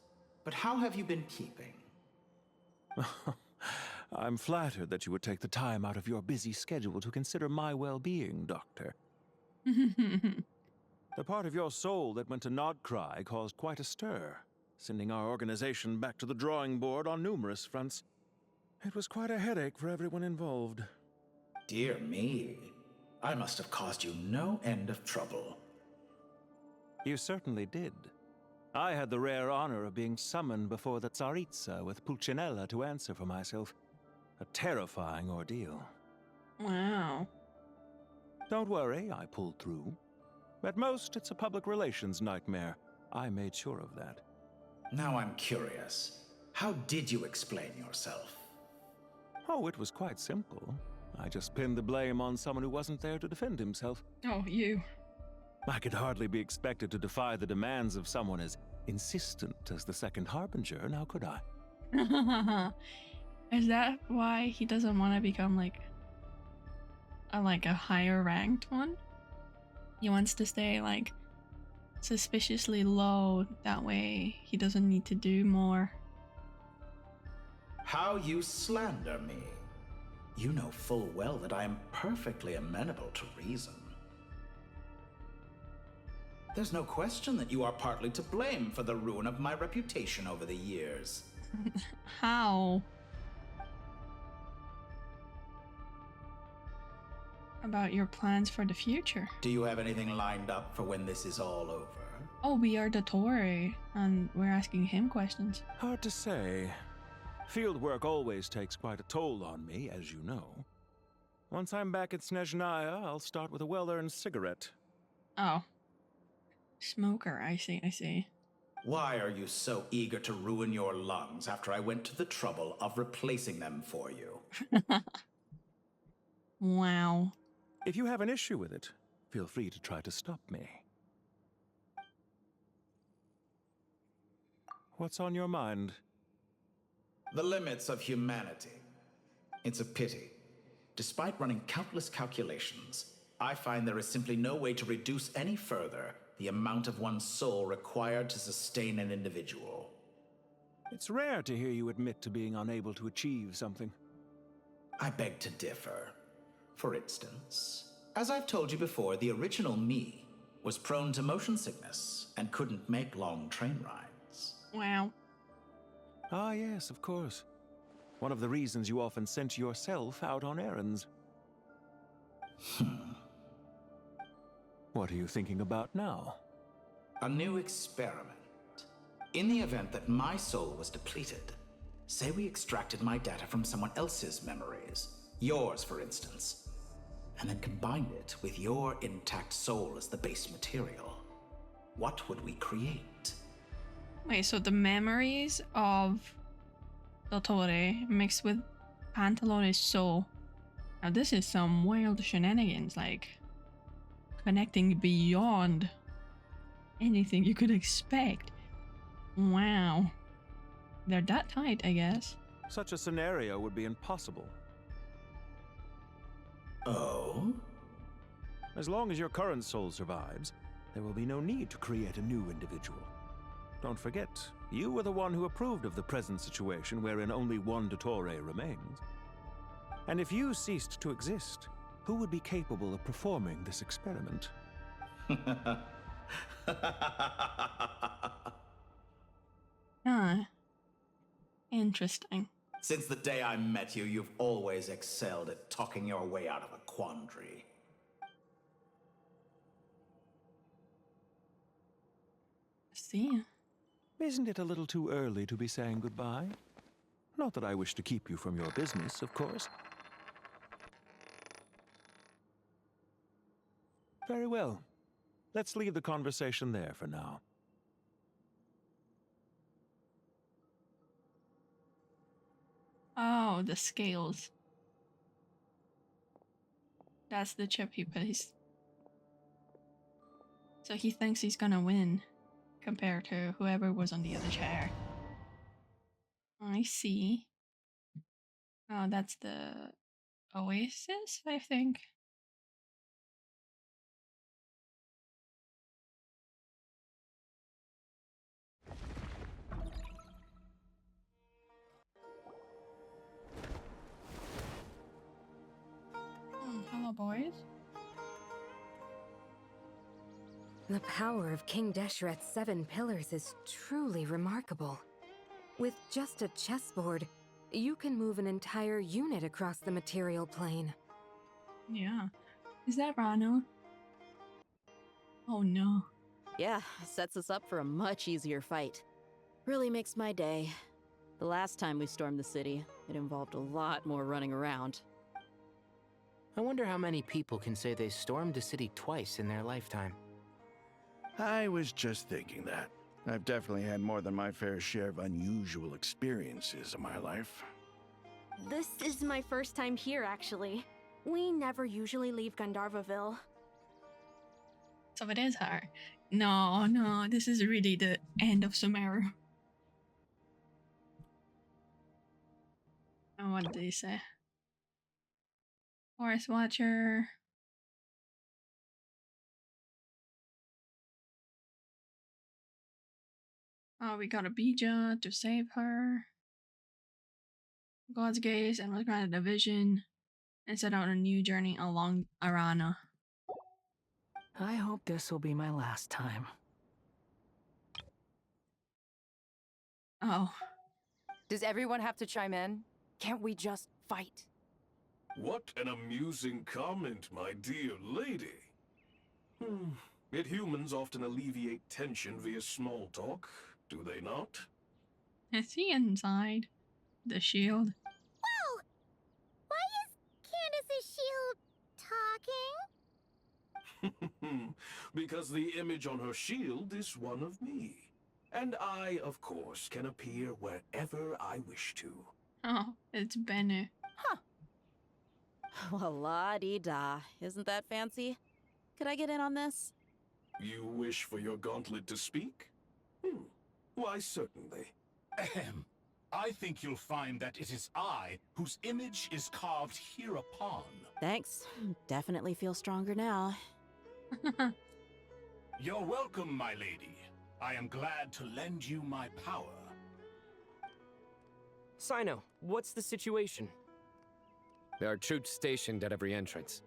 but how have you been keeping? I'm flattered that you would take the time out of your busy schedule to consider my well-being, Doctor. The part of your soul that went to Nodcry caused quite a stir, sending our organization back to the drawing board on numerous fronts. It was quite a headache for everyone involved. Dear me, I must have caused you no end of trouble. You certainly did. I had the rare honor of being summoned before the Tsaritsa with Pulcinella to answer for myself. A terrifying ordeal. Wow. Don't worry, I pulled through. At most, it's a public relations nightmare. I made sure of that. Now I'm curious. How did you explain yourself? Oh, it was quite simple. I just pinned the blame on someone who wasn't there to defend himself. Oh, you. I could hardly be expected to defy the demands of someone as insistent as the Second Harbinger, now could I? Is that why he doesn't want to become like a higher ranked one? He wants to stay like suspiciously low, that way he doesn't need to do more. How you slander me. You know full well that I am perfectly amenable to reason. There's no question that you are partly to blame for the ruin of my reputation over the years. How? About your plans for the future? Do you have anything lined up for when this is all over? Oh, we are the Tory, and we're asking him questions. Hard to say. Field work always takes quite a toll on me, as you know. Once I'm back at Snezhnaya, I'll start with a well-earned cigarette. Oh. Smoker, I see. Why are you so eager to ruin your lungs after I went to the trouble of replacing them for you? Wow. If you have an issue with it, feel free to try to stop me. What's on your mind? The limits of humanity. It's a pity. Despite running countless calculations, I find there is simply no way to reduce any further the amount of one's soul required to sustain an individual. It's rare to hear you admit to being unable to achieve something. I beg to differ. For instance, as I've told you before, the original me was prone to motion sickness and couldn't make long train rides. Wow. Ah, yes, of course. One of the reasons you often sent yourself out on errands. What are you thinking about now? A new experiment. In the event that my soul was depleted, say we extracted my data from someone else's memories, yours for instance, and then combined it with your intact soul as the base material, what would we create? Wait, so the memories of Dottore mixed with Pantalone's soul. Now this is some wild shenanigans, like connecting beyond anything you could expect. Wow. They're that tight, I guess. Such a scenario would be impossible. Oh? As long as your current soul survives, there will be no need to create a new individual. Don't forget, you were the one who approved of the present situation wherein only one Dottore remains. And if you ceased to exist, who would be capable of performing this experiment? Ah. Interesting. Since the day I met you, you've always excelled at talking your way out of a quandary. See? Isn't it a little too early to be saying goodbye? Not that I wish to keep you from your business, of course. Very well. Let's leave the conversation there for now. Oh, the scales. That's the chip he placed. So he thinks he's gonna win. compared to whoever was on the other chair. I see. Oh, that's the Oasis, I think. Hello, boys. The power of King Deshret's 7 pillars is truly remarkable. With just a chessboard, you can move an entire unit across the material plane. Yeah. Is that Rano? Oh no. Yeah, sets us up for a much easier fight. Really makes my day. The last time we stormed the city, it involved a lot more running around. I wonder how many people can say they stormed a city twice in their lifetime. I was just thinking that. I've definitely had more than my fair share of unusual experiences in my life. This is my first time here, actually. We never usually leave Gandharvaville. So it is her. No, no, this is really the end of Sumeru. Oh, what did they say? Forest Watcher. Oh, we got a Bija to save her. God's gaze and was granted a vision and set out on a new journey along Arana. I hope this will be my last time. Oh. Does everyone have to chime in? Can't we just fight? What an amusing comment, my dear lady. Yet humans often alleviate tension via small talk, do they not? Is he inside the shield? Whoa! Why is Candace's shield talking? Because the image on her shield is one of me. And I, of course, can appear wherever I wish to. Oh, it's Bennu. Huh. Well, la-dee-da. Isn't that fancy? Could I get in on this? You wish for your gauntlet to speak? Why, certainly. Ahem. I think you'll find that it is I whose image is carved hereupon. Thanks. Definitely feel stronger now. You're welcome, my lady. I am glad to lend you my power. Sino, what's the situation? There are troops stationed at every entrance.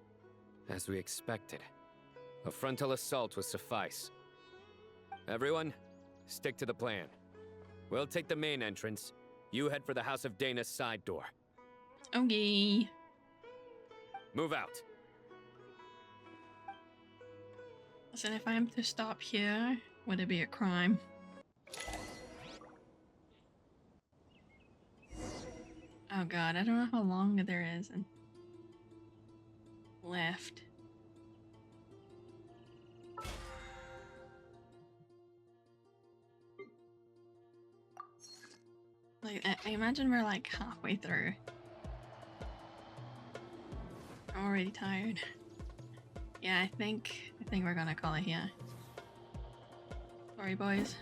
As we expected. A frontal assault will suffice. Everyone, stick to the plan. We'll take the main entrance. You head for the House of Dana's side door. Okay. Move out. Listen, if I'm to stop here, would it be a crime? Oh god, I don't know how long there is left. Like, I imagine we're like halfway through. I'm already tired. Yeah, I think we're gonna call it here. Sorry, boys.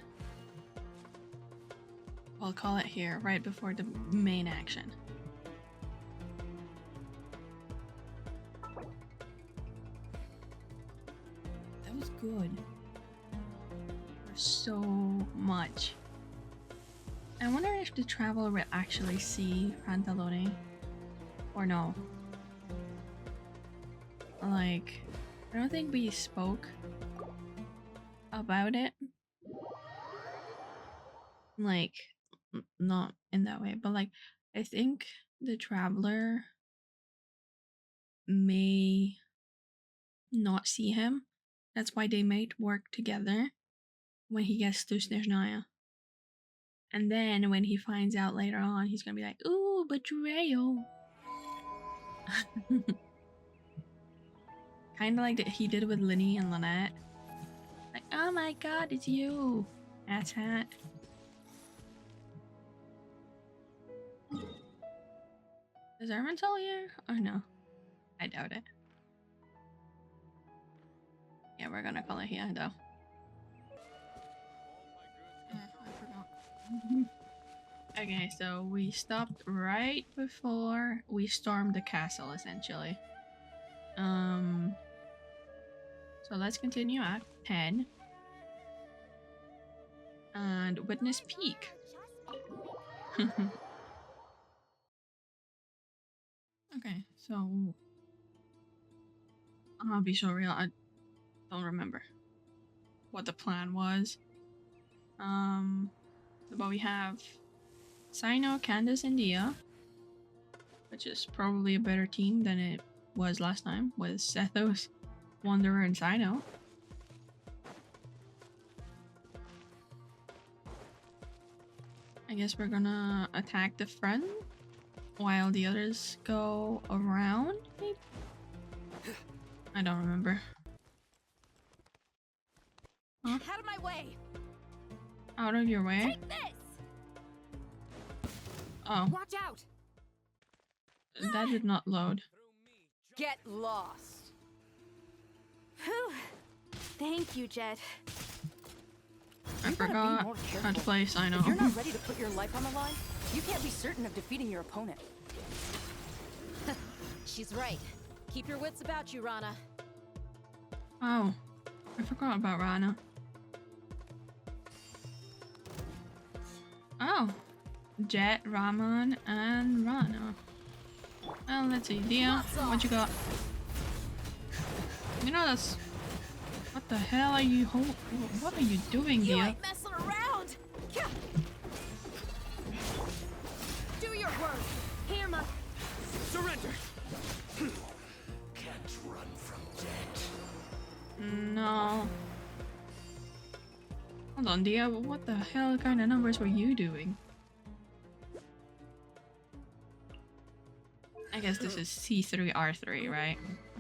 We'll call it here, right before the main action. That was good. There's so much. I wonder if the traveler will actually see Pantalone or no. Like, I don't think we spoke about it. Like, not in that way, but like, I think the traveler may not see him. That's why they might work together when he gets to Snezhnaya. And then when he finds out later on, he's gonna be like, ooh, betrayal. Kind of like that he did with Linny and Lynette. Like, oh my god, it's you, asshat. Is Ermental here? Or no? I doubt it. Yeah, we're gonna call it here though. Okay, so we stopped right before we stormed the castle, essentially. So let's continue Act 10. And Witness Peak. Okay, so I'll be so real, I don't remember what the plan was. But we have Sino, Candace, and Dia, which is probably a better team than it was last time with Sethos, Wanderer, and Sino. I guess we're gonna attack the front while the others go around, maybe? I don't remember. Huh? Out of my way! Out of your way? Take this! Oh. Watch out! That did not load. Get lost. Whew. Thank you, Jet. I forgot how to play Sino. If you're not ready to put your life on the line, you can't be certain of defeating your opponent. She's right. Keep your wits about you, Rana. Oh, I forgot about Rana. Oh, Jet, Raman, and Rana. Well, let's see. Dia, what you got? You know that's... What the hell are you what are you doing, You Dia? ain't messing around! Do your work! Here, my... Surrender! Can't run from death. No. Hold on, Dia. What the hell kind of numbers were you doing? I guess this is C3, R3, right?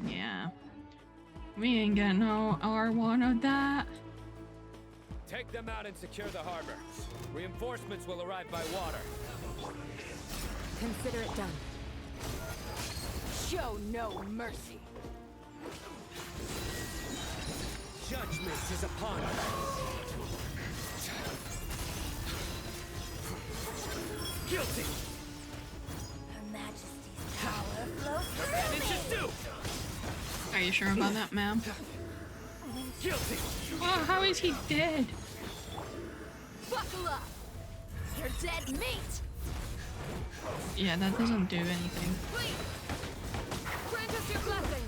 Yeah. We ain't got no R1 of that. Take them out and secure the harbor. Reinforcements will arrive by water. Consider it done. Show no mercy. Judgment is upon us. Guilty! Her Majesty's power flows through me! Are you sure about that, ma'am? Guilty! Oh, how is he dead? Buckle up! You're dead meat! Yeah, that doesn't do anything. Please! Grant us your blessing!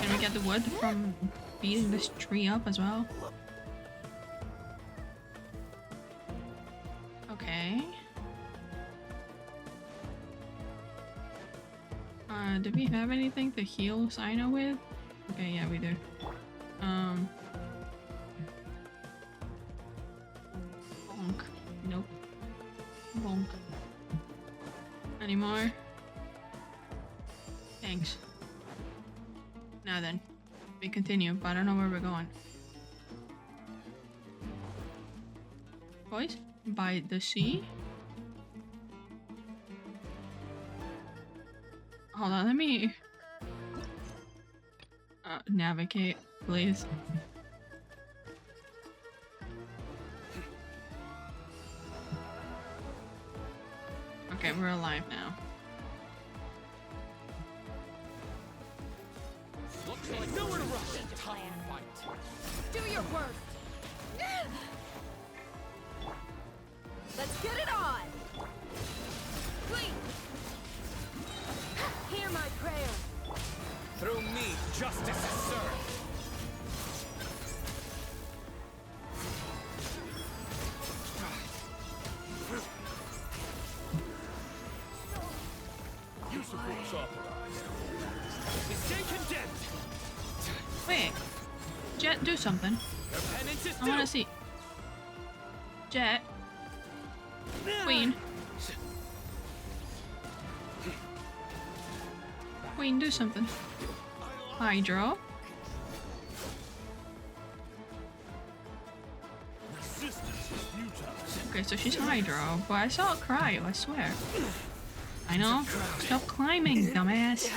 Can we get the wood from beating this tree up as well? Okay. Do we have anything to heal Sino with? Okay, yeah, we do. Bonk. Nope. Bonk. Any more? Thanks. Now then, we continue, but I don't know where we're going. Boys? By the sea? Hold on, let me... navigate, please. Okay, we're alive now. Looks like nowhere to run. Time to fight. Do your worst. Let's get it on. Please. Hear my prayer. Through me, justice is served. Use of force authorized. We stay condemned. Wait. Jet, do something. Your penance is I wanna see. Jet. Queen. Queen, do something. Hydro. Okay, so she's Hydro, but I saw it cryo, I swear. I know. Stop climbing, dumbass.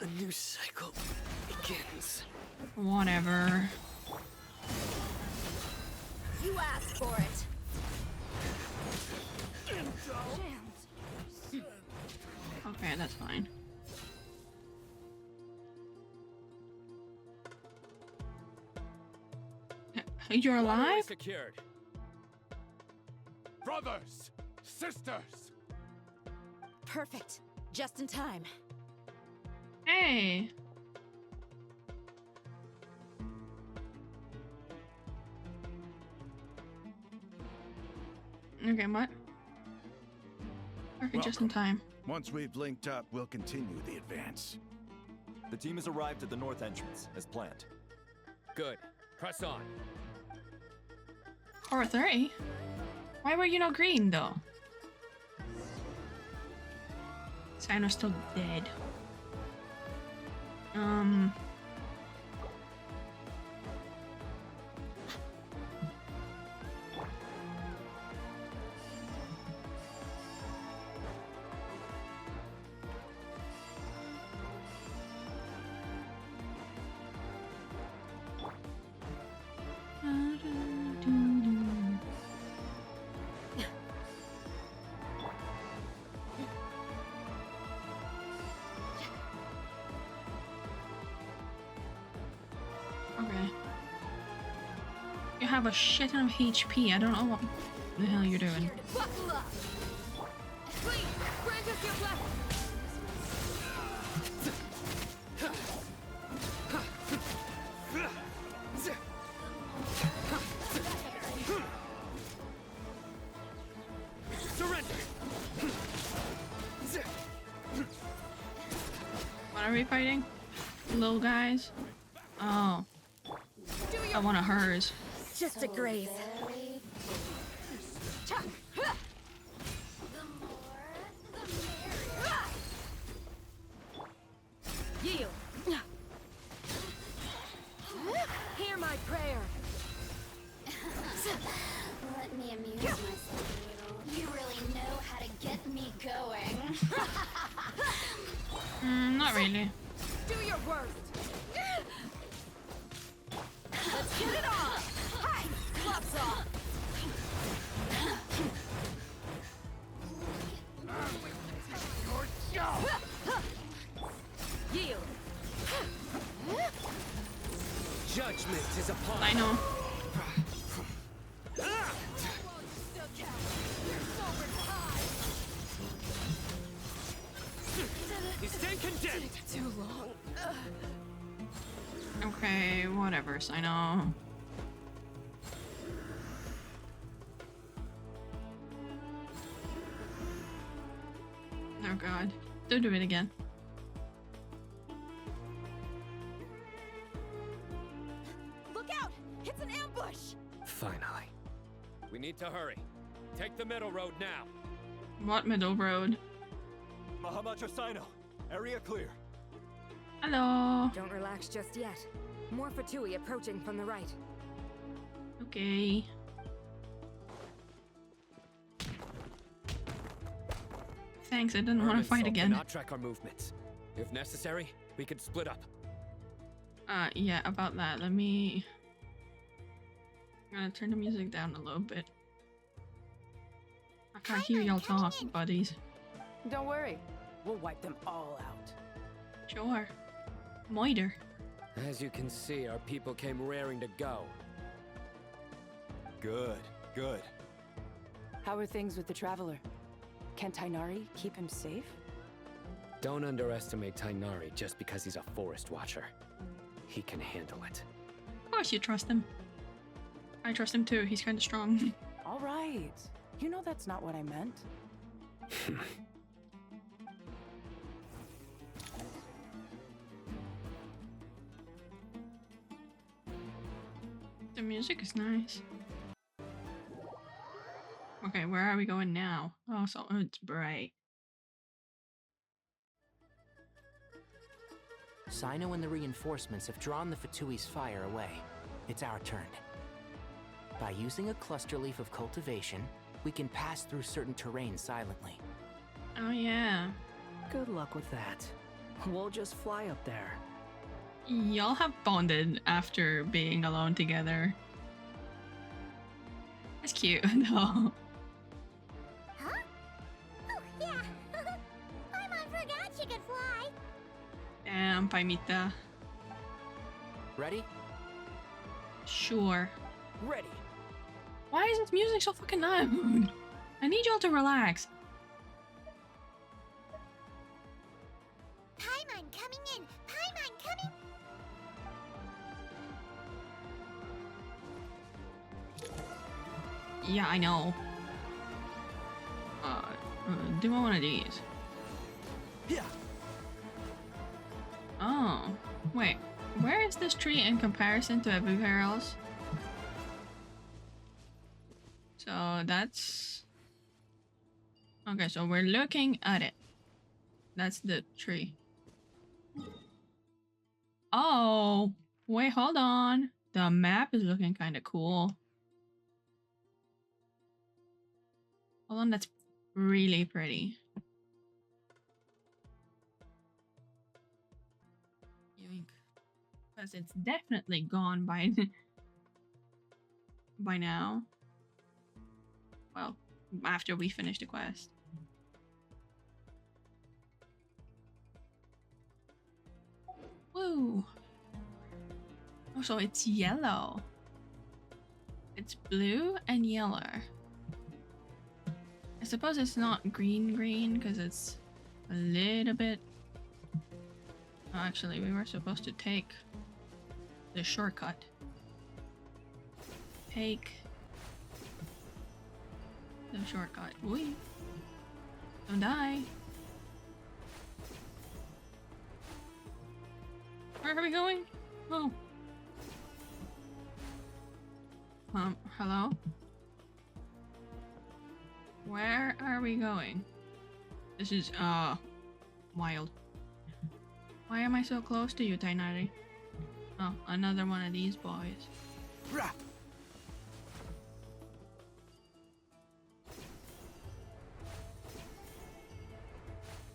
A new cycle begins. Whatever. You asked for it. Okay, that's fine. You're alive? Secured. Brothers, sisters. Perfect. Just in time. Hey. Okay, what? Perfect, just in time. Once we've linked up, we'll continue the advance. The team has arrived at the north entrance, as planned. Good. Press on. Or 30? Why were you not green, though? Sino's still dead. Okay. You have a shit ton of HP. I don't know what the hell you're doing. Buckle up. Please, grant us your blessing. Surrender. What are we fighting? Little guys? Oh. I want a hers. Just a graze. Yield. Hear my prayer. Let me amuse myself a little. You really know how to get me going. Not really. Do your worst. Let's get it on. Hi, gloves off. Yield. Judgment is upon. I know. You stay condemned. Too long. Okay, whatever, I know. Oh god. Don't do it again. Look out! It's an ambush! Finally. We need to hurry. Take the middle road now. What middle road? Mahamacho Sino, area clear. Hello. Don't relax just yet. More Fatui approaching from the right. Okay. Thanks, I didn't want to fight again. Not track our movements. If necessary, we could split up. Yeah, about that. Let me... I'm gonna turn the music down a little bit. I can't hear y'all talk, buddies. Don't worry. We'll wipe them all out. Sure. Moiter. As you can see, our people came raring to go. Good, good. How are things with the Traveler? Can Tainari keep him safe? Don't underestimate Tainari just because he's a forest watcher. He can handle it. Of course you trust him. I trust him too, he's kinda strong. All right. You know that's not what I meant. The music is nice. Okay, where are we going now? Oh, so it's bright. Sino and the reinforcements have drawn the Fatui's fire away. It's our turn. By using a cluster leaf of cultivation, we can pass through certain terrain silently. Oh yeah. Good luck with that. We'll just fly up there. Y'all have bonded after being alone together. It's cute, though. Huh? Oh, yeah. Paimon forgot she could fly. Damn, Paimita. Ready? Sure. Ready. Why is this music so fucking loud? I need y'all to relax. Paimon coming in. Paimon coming. Yeah, I know. Do one of these. Yeah. Oh, wait. Where is this tree in comparison to everywhere else? So that's... Okay, so we're looking at it. That's the tree. Oh, wait, hold on. The map is looking kind of cool. Hold on, that's really pretty. Yoink. Because it's definitely gone by by now. Well, after we finish the quest. Woo! Oh, so it's yellow. It's blue and yellow. I suppose it's not green because it's a little bit... Oh, actually, we were supposed to take the shortcut. Take the shortcut. Wee. Don't die. Where are we going? Oh. Hello? Where are we going? This is, wild. Why am I so close to you, Tainari? Oh, another one of these boys. Rah.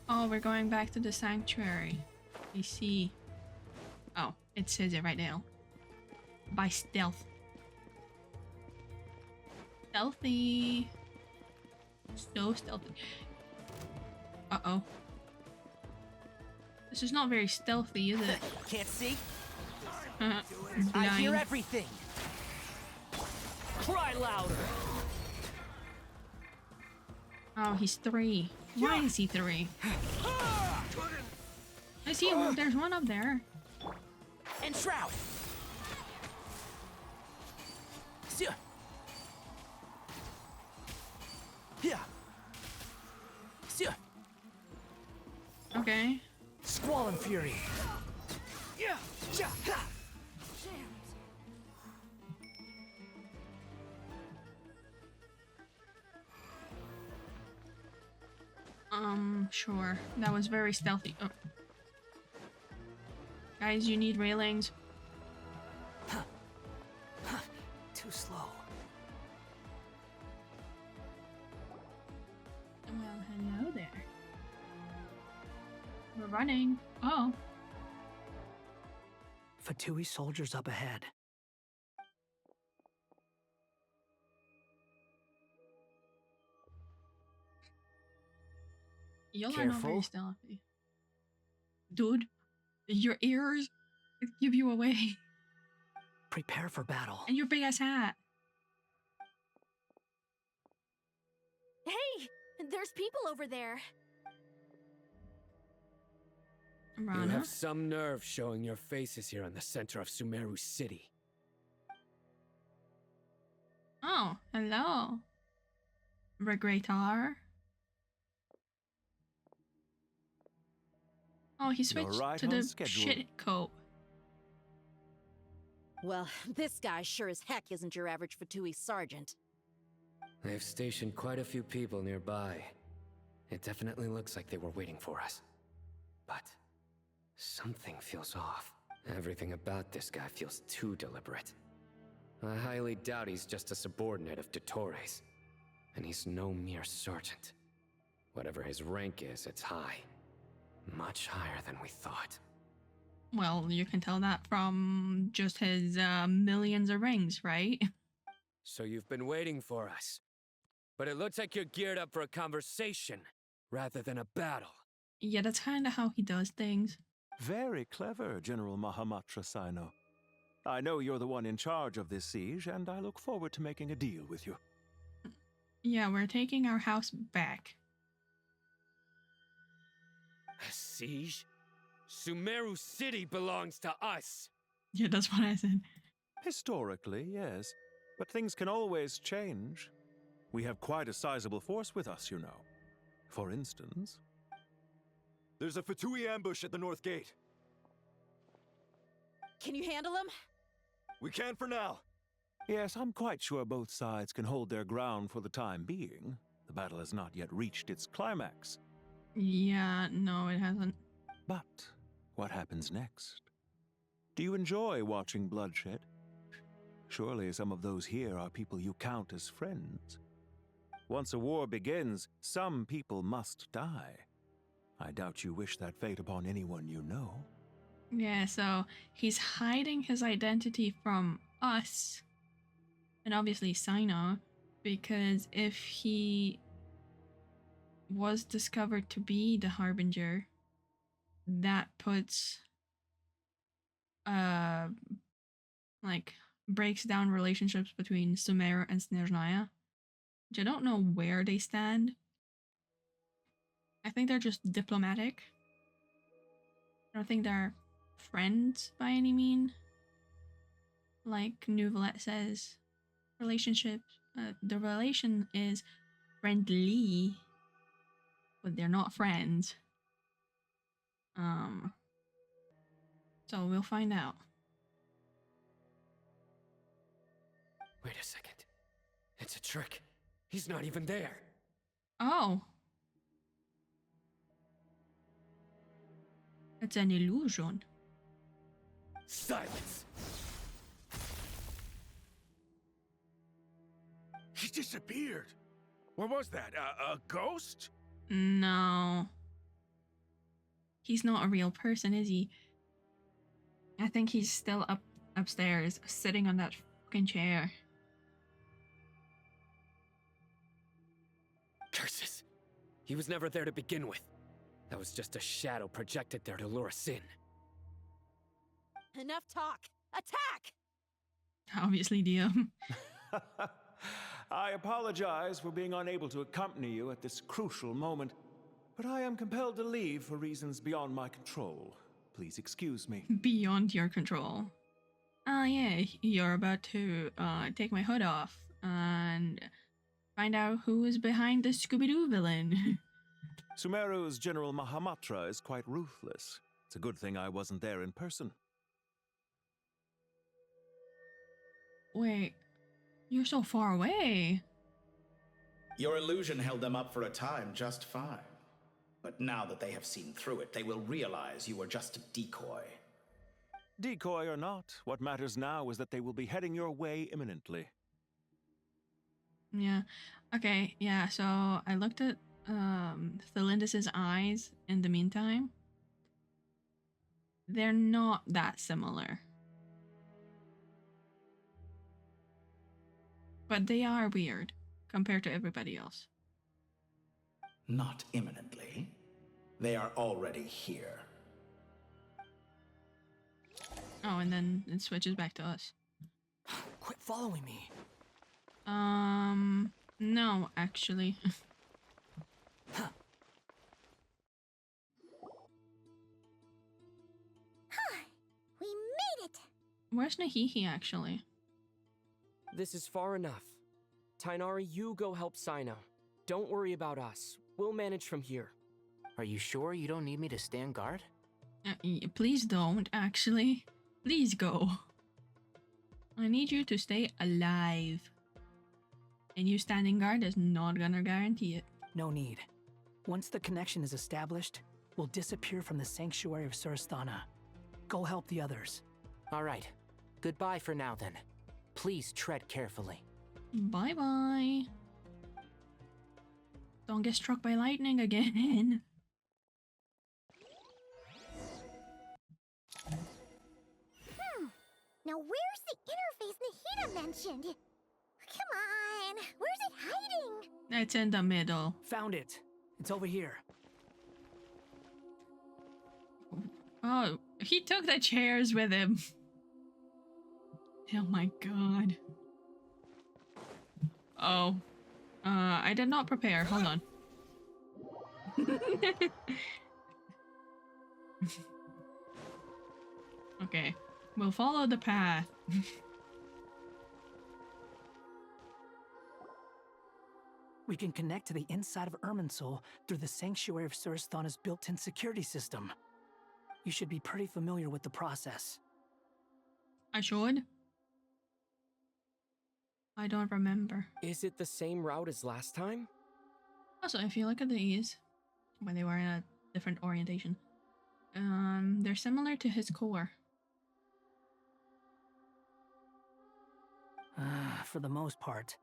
Oh, we're going back to the sanctuary. I see. Oh, it says it right now. By stealth. Stealthy. So stealthy. Uh-oh. This is not very stealthy, is it? Can't see? I hear everything. Cry louder. Oh, he's 3. Why is he 3? I see him. There's one up there. And Shroud. Yeah. Okay. Squall and Fury. Yeah. Sure. That was very stealthy. Oh. Guys, you need railings. Too slow. Well, hello there. We're running. Oh. Fatui soldiers up ahead. Y'all are not very Careful. stealthy. Dude, your ears give you away. Prepare for battle. And your big ass hat. Hey, there's people over there. You Rana? have some nerve showing your faces here in the center of Sumeru City. Oh, hello. Regretar. Oh, he switched right to on the schedule. shit coat. Well, this guy sure as heck isn't your average Fatui sergeant. They've stationed quite a few people nearby. It definitely looks like they were waiting for us. But something feels off. Everything about this guy feels too deliberate. I highly doubt he's just a subordinate of Dottores. And he's no mere sergeant. Whatever his rank is, it's high. Much higher than we thought. Well, you can tell that from just his millions of rings, right? So you've been waiting for us. But it looks like you're geared up for a conversation rather than a battle. Yeah, that's kind of how he does things. Very clever, General Mahamatra Sino. I know you're the one in charge of this siege, and I look forward to making a deal with you. Yeah, we're taking our house back. A siege? Sumeru City belongs to us. Yeah, that's what I said. Historically, yes. But things can always change. We have quite a sizable force with us, you know. For instance... There's a Fatui ambush at the north gate. Can you handle him? We can for now. Yes, I'm quite sure both sides can hold their ground for the time being. The battle has not yet reached its climax. Yeah, no, it hasn't. But what happens next? Do you enjoy watching bloodshed? Surely some of those here are people you count as friends. Once a war begins, some people must die. I doubt you wish that fate upon anyone you know. Yeah, so he's hiding his identity from us, and obviously Sino, because if he was discovered to be the Harbinger, that puts like breaks down relationships between Sumeru and Snezhnaya, which I don't know where they stand. I think they're just diplomatic. I don't think they're friends by any mean. Like Nouvelette says, relationship, the relation is friendly, but they're not friends. So we'll find out. Wait a second. It's a trick. He's not even there. Oh. It's an illusion. Silence! He disappeared. What was that? A ghost? No. He's not a real person, is he? I think he's still upstairs, sitting on that fucking chair. Curses! He was never there to begin with. That was just a shadow projected there to lure us in. Enough talk! Attack! Obviously, DM. I apologize for being unable to accompany you at this crucial moment, but I am compelled to leave for reasons beyond my control. Please excuse me. Beyond your control. Yeah, you're about to take my hood off and find out who is behind the Scooby-Doo villain. Sumeru's General Mahamatra is quite ruthless. It's a good thing I wasn't there in person. Wait, you're so far away. Your illusion held them up for a time just fine. But now that they have seen through it, they will realize you were just a decoy. Decoy or not, what matters now is that they will be heading your way imminently. Yeah. Okay, yeah, so I looked at Thelindis' eyes in the meantime. They're not that similar. But they are weird compared to everybody else. Not imminently. They are already here. Oh, and then it switches back to us. Quit following me. No, actually. Huh, we made it! Where's Nahihi, actually? This is far enough. Tainari, you go help Sino. Don't worry about us. We'll manage from here. Are you sure you don't need me to stand guard? Please don't, actually. Please go. I need you to stay alive. And you standing guard is not gonna guarantee it. No need. Once the connection is established, we'll disappear from the sanctuary of Surasthana. Go help the others. All right. Goodbye for now, then. Please tread carefully. Bye-bye. Don't get struck by lightning again. Now where's the interface Nahida mentioned? Can It's in the middle. Found it. It's over here. Oh, he took the chairs with him. Oh my god. Oh. I did not prepare. Hold on. Okay. We'll follow the path. We can connect to the inside of Irminsul through the Sanctuary of Surasthana's built-in security system. You should be pretty familiar with the process. I should. I don't remember. Is it the same route as last time? Also, if you look at these, when they were in a different orientation, they're similar to his core. For the most part,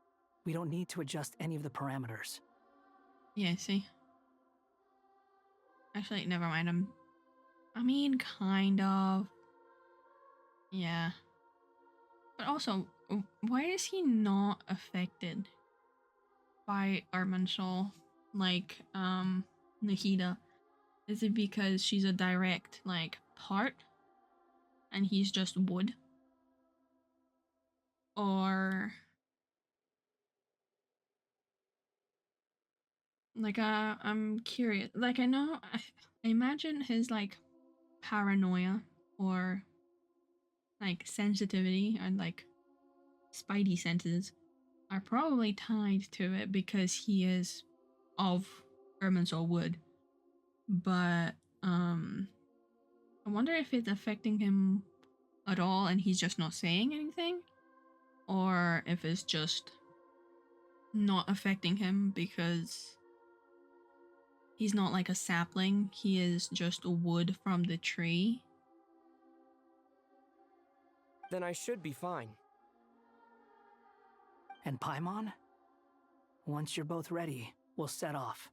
we don't need to adjust any of the parameters. Yeah, see? Actually, never mind. I mean, kind of. Yeah. But also, why is he not affected by Irminsul like, Nahida? Is it because she's a direct, like, part? And he's just wood? Or... like, I'm curious. Like, I know... I imagine his, like, paranoia or, like, sensitivity and, like, spidey senses are probably tied to it because he is of Irminsul wood. But, I wonder if it's affecting him at all and he's just not saying anything, or if it's just not affecting him because he's not like a sapling, he is just a wood from the tree. Then I should be fine. And Paimon? Once you're both ready, we'll set off.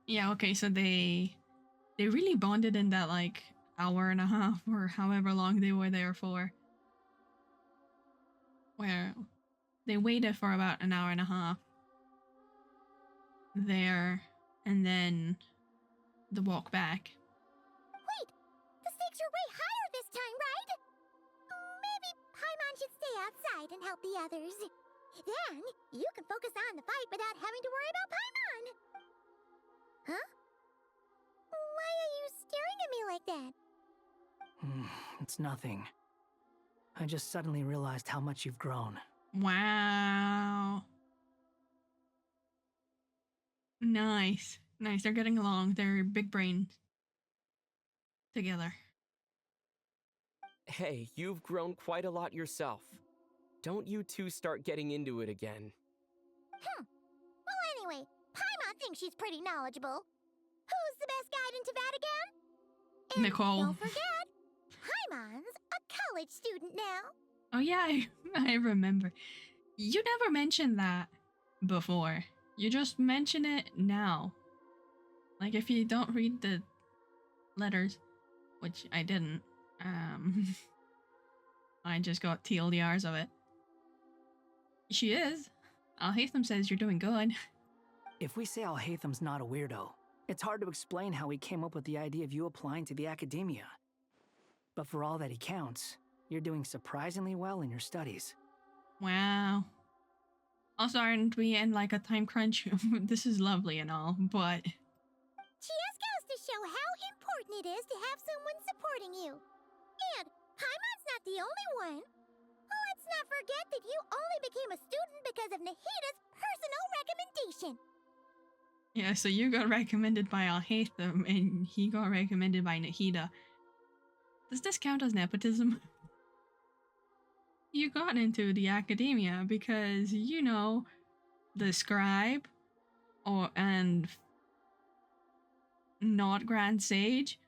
Yeah, okay, so they really bonded in that, like, hour and a half or however long they were there for. Where they waited for about an hour and a half there, and then the walk back. Wait! The stakes are way higher this time, right? Maybe Paimon should stay outside and help the others. Then, you can focus on the fight without having to worry about Paimon. Huh? Why are you staring at me like that? It's nothing. I just suddenly realized how much you've grown. Wow. Nice. Nice, they're getting along. They're big brains together. Hey, you've grown quite a lot yourself. Don't you two start getting into it again. Well, anyway, Paimon thinks she's pretty knowledgeable. Who's the best guide in Teyvat again? And Nicole. don't forget, Paimon's a college student now. Oh yeah, I remember. You never mentioned that before. You just mention it now. Like, if you don't read the letters, which I didn't, I just got TLDRs of it. She is. Alhaitham says you're doing good. If we say Alhaitham's not a weirdo, it's hard to explain how he came up with the idea of you applying to the academia. But for all that he counts, you're doing surprisingly well in your studies. Wow. Also, aren't we in like a time crunch? This is lovely and all, but... She just goes to show how important it is to have someone supporting you. And Paimon's not the only one. Let's not forget that you only became a student because of Nahida's personal recommendation. Yeah, so you got recommended by Alhaitham, and he got recommended by Nahida. Does this count as nepotism? You got into the academia because, you know, the scribe, and not Grand Sage,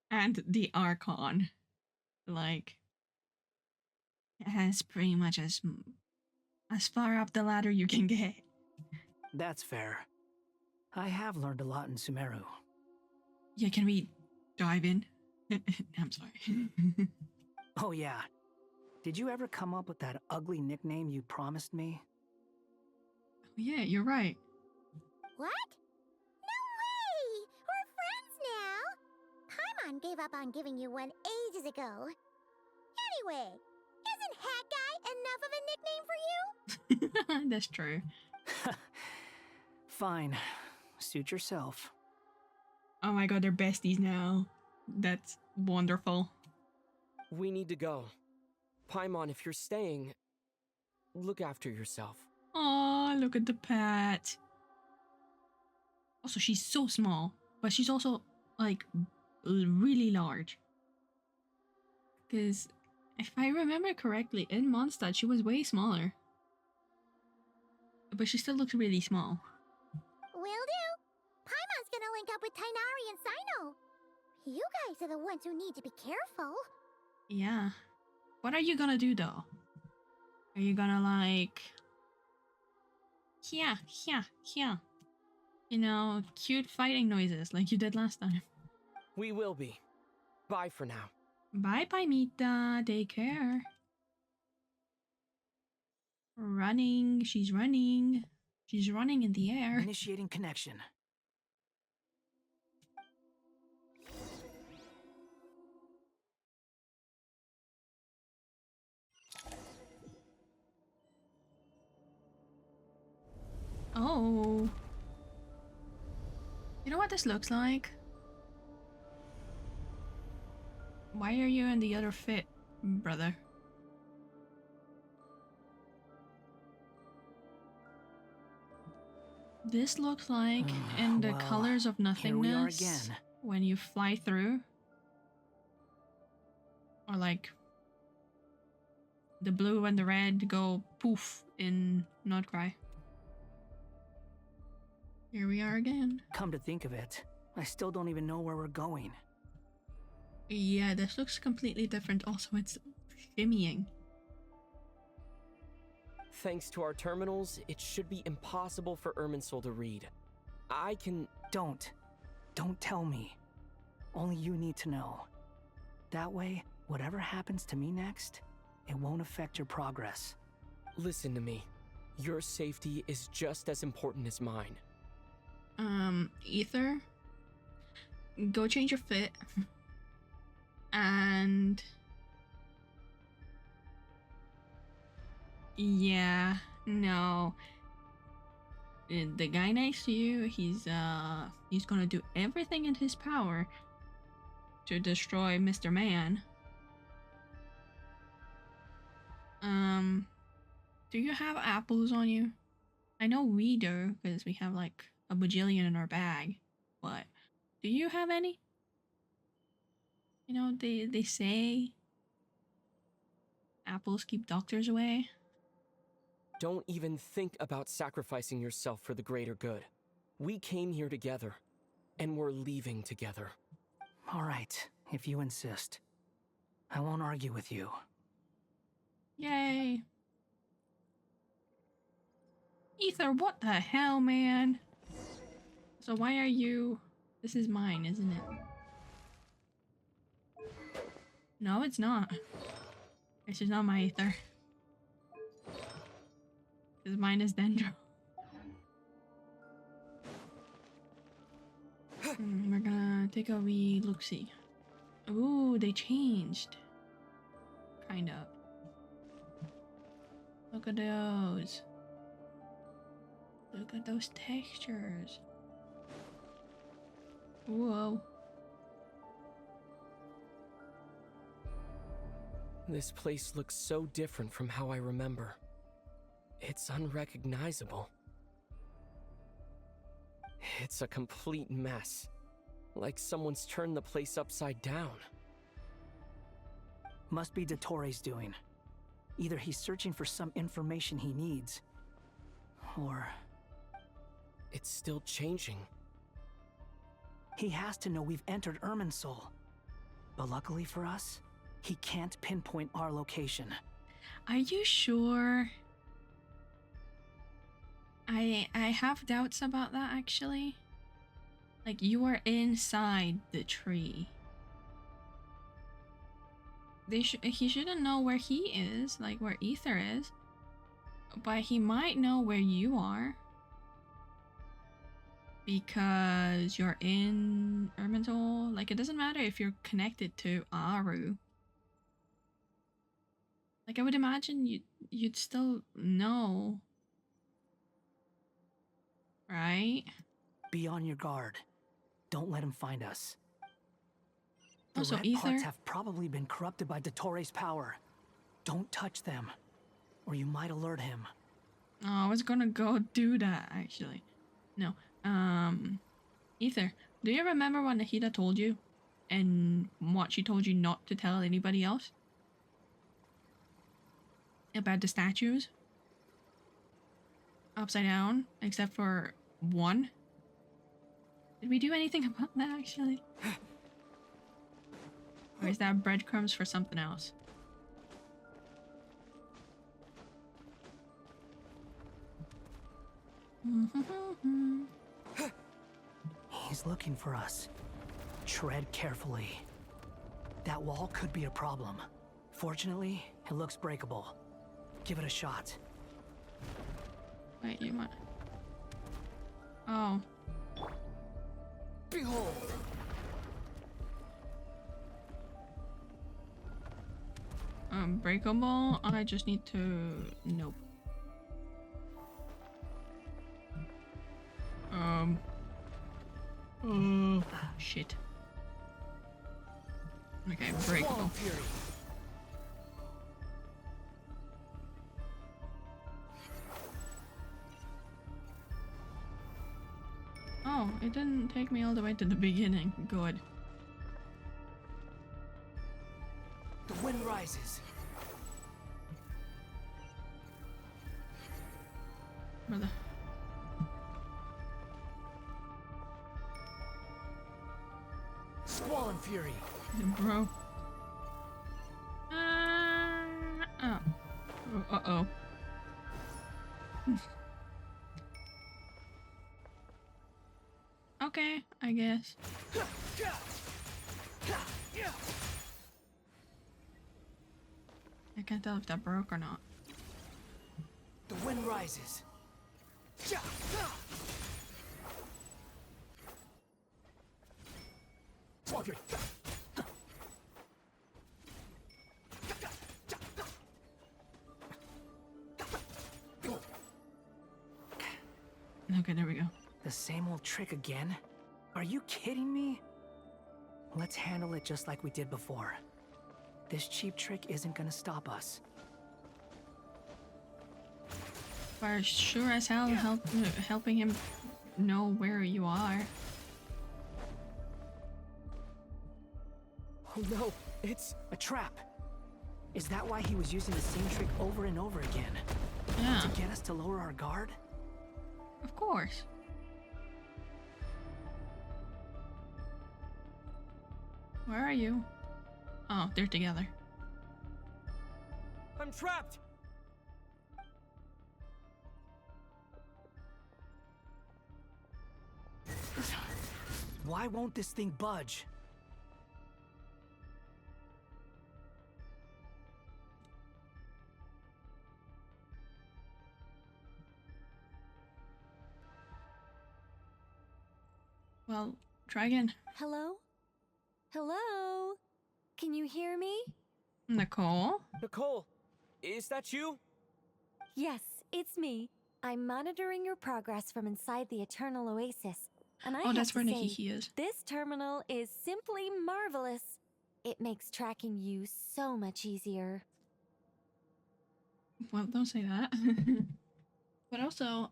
and the Archon. Like, that's pretty much as far up the ladder you can get. That's fair. I have learned a lot in Sumeru. Yeah, can we dive in? I'm sorry. Oh yeah. Did you ever come up with that ugly nickname you promised me? Yeah, you're right. What? No way! We're friends now! Paimon gave up on giving you one ages ago. Anyway, isn't Hat Guy enough of a nickname for you? That's true. Fine. Suit yourself. Oh my god, they're besties now. That's wonderful. We need to go. Paimon, if you're staying, look after yourself. Oh, look at the pet. Also, she's so small, but she's also, like, really large. Because, if I remember correctly, in Mondstadt, she was way smaller. But she still looks really small. Will do. Paimon's gonna link up with Tighnari and Sino. You guys are the ones who need to be careful. Yeah. What are you gonna do, though? Are you gonna, like... Yeah. You know, cute fighting noises like you did last time. We will be. Bye for now. Bye, Paimita. Take care. Running. She's running. She's running in the air. Initiating connection. Oh. You know what this looks like? Why are you in the other fit, brother? This looks like in the well, colors of nothingness here we are again. when you fly through. Or like the blue and the red go poof in Not Cry. Here we are again. Come to think of it, I still don't even know where we're going. Yeah, this looks completely different. Also, it's shimmying. Thanks to our terminals, it should be impossible for Irminsul to read. I can... Don't tell me. Only you need to know. That way, whatever happens to me next, it won't affect your progress. Listen to me. Your safety is just as important as mine. Ether, go change your fit. And... yeah, no. The guy next to you, he's gonna do everything in his power to destroy Mr. Man. Do you have apples on you? I know we do, because we have like a bajillion in our bag, but do you have any? You know, they say apples keep doctors away. Don't even think about sacrificing yourself for the greater good. We came here together, and we're leaving together. All right, if you insist. I won't argue with you. Yay. Ether, what the hell, man? So why are you... This is mine, isn't it? No, it's not. This is not my ether. Because mine is Dendro. We're gonna take a wee look-see. Ooh, they changed. Kind of. Look at those. Look at those textures. Whoa. This place looks so different from how I remember. It's unrecognizable. It's a complete mess. Like someone's turned the place upside down. Must be Dottoro's doing. Either he's searching for some information he needs, or... It's still changing. He has to know we've entered Irminsul. But luckily for us, he can't pinpoint our location. Are you sure? I have doubts about that, actually. Like, you are inside the tree. he shouldn't know where he is, like where Ether is, but he might know where you are because you're in Ermental. Like, it doesn't matter if you're connected to Aru. Like, I would imagine you'd still know, right? Be on your guard. Don't let him find us. The Also, red Ether. parts have probably been corrupted by Dottores' power. Don't touch them, or you might alert him. Oh, I was gonna go do that, actually. No. Ether, do you remember what Nahida told you? And what she told you not to tell anybody else? About the statues? Upside down, except for one? Did we do anything about that, actually? Or is that breadcrumbs for something else? He's looking for us. Tread carefully. That wall could be a problem. Fortunately, it looks breakable. Give it a shot. Wait, you might... Oh. Behold! Breakable? I just need to... Nope. Oh, shit. Okay, breakable. Oh, it didn't take me all the way to the beginning. Good. The wind rises. Brother. Squall and fury. Bro. Oh. Uh-oh. Okay, I guess. I can't tell if that broke or not. The wind rises. Okay, there we go. The same old trick again? Are you kidding me? Let's handle it just like we did before. This cheap trick isn't gonna stop us. For sure as hell helping him know where you are. Oh no, it's a trap. Is that why he was using the same trick over and over again? Yeah. To get us to lower our guard? Of course. Where are you? Oh, they're together. I'm trapped! Why won't this thing budge? Well, try again. Hello? Hello? Can you hear me? Nicole? Nicole, is that you? Yes, it's me. I'm monitoring your progress from inside the Eternal Oasis. And I that's where have to say, Nihihi is. this terminal is simply marvelous. It makes tracking you so much easier. Well, don't say that. But also,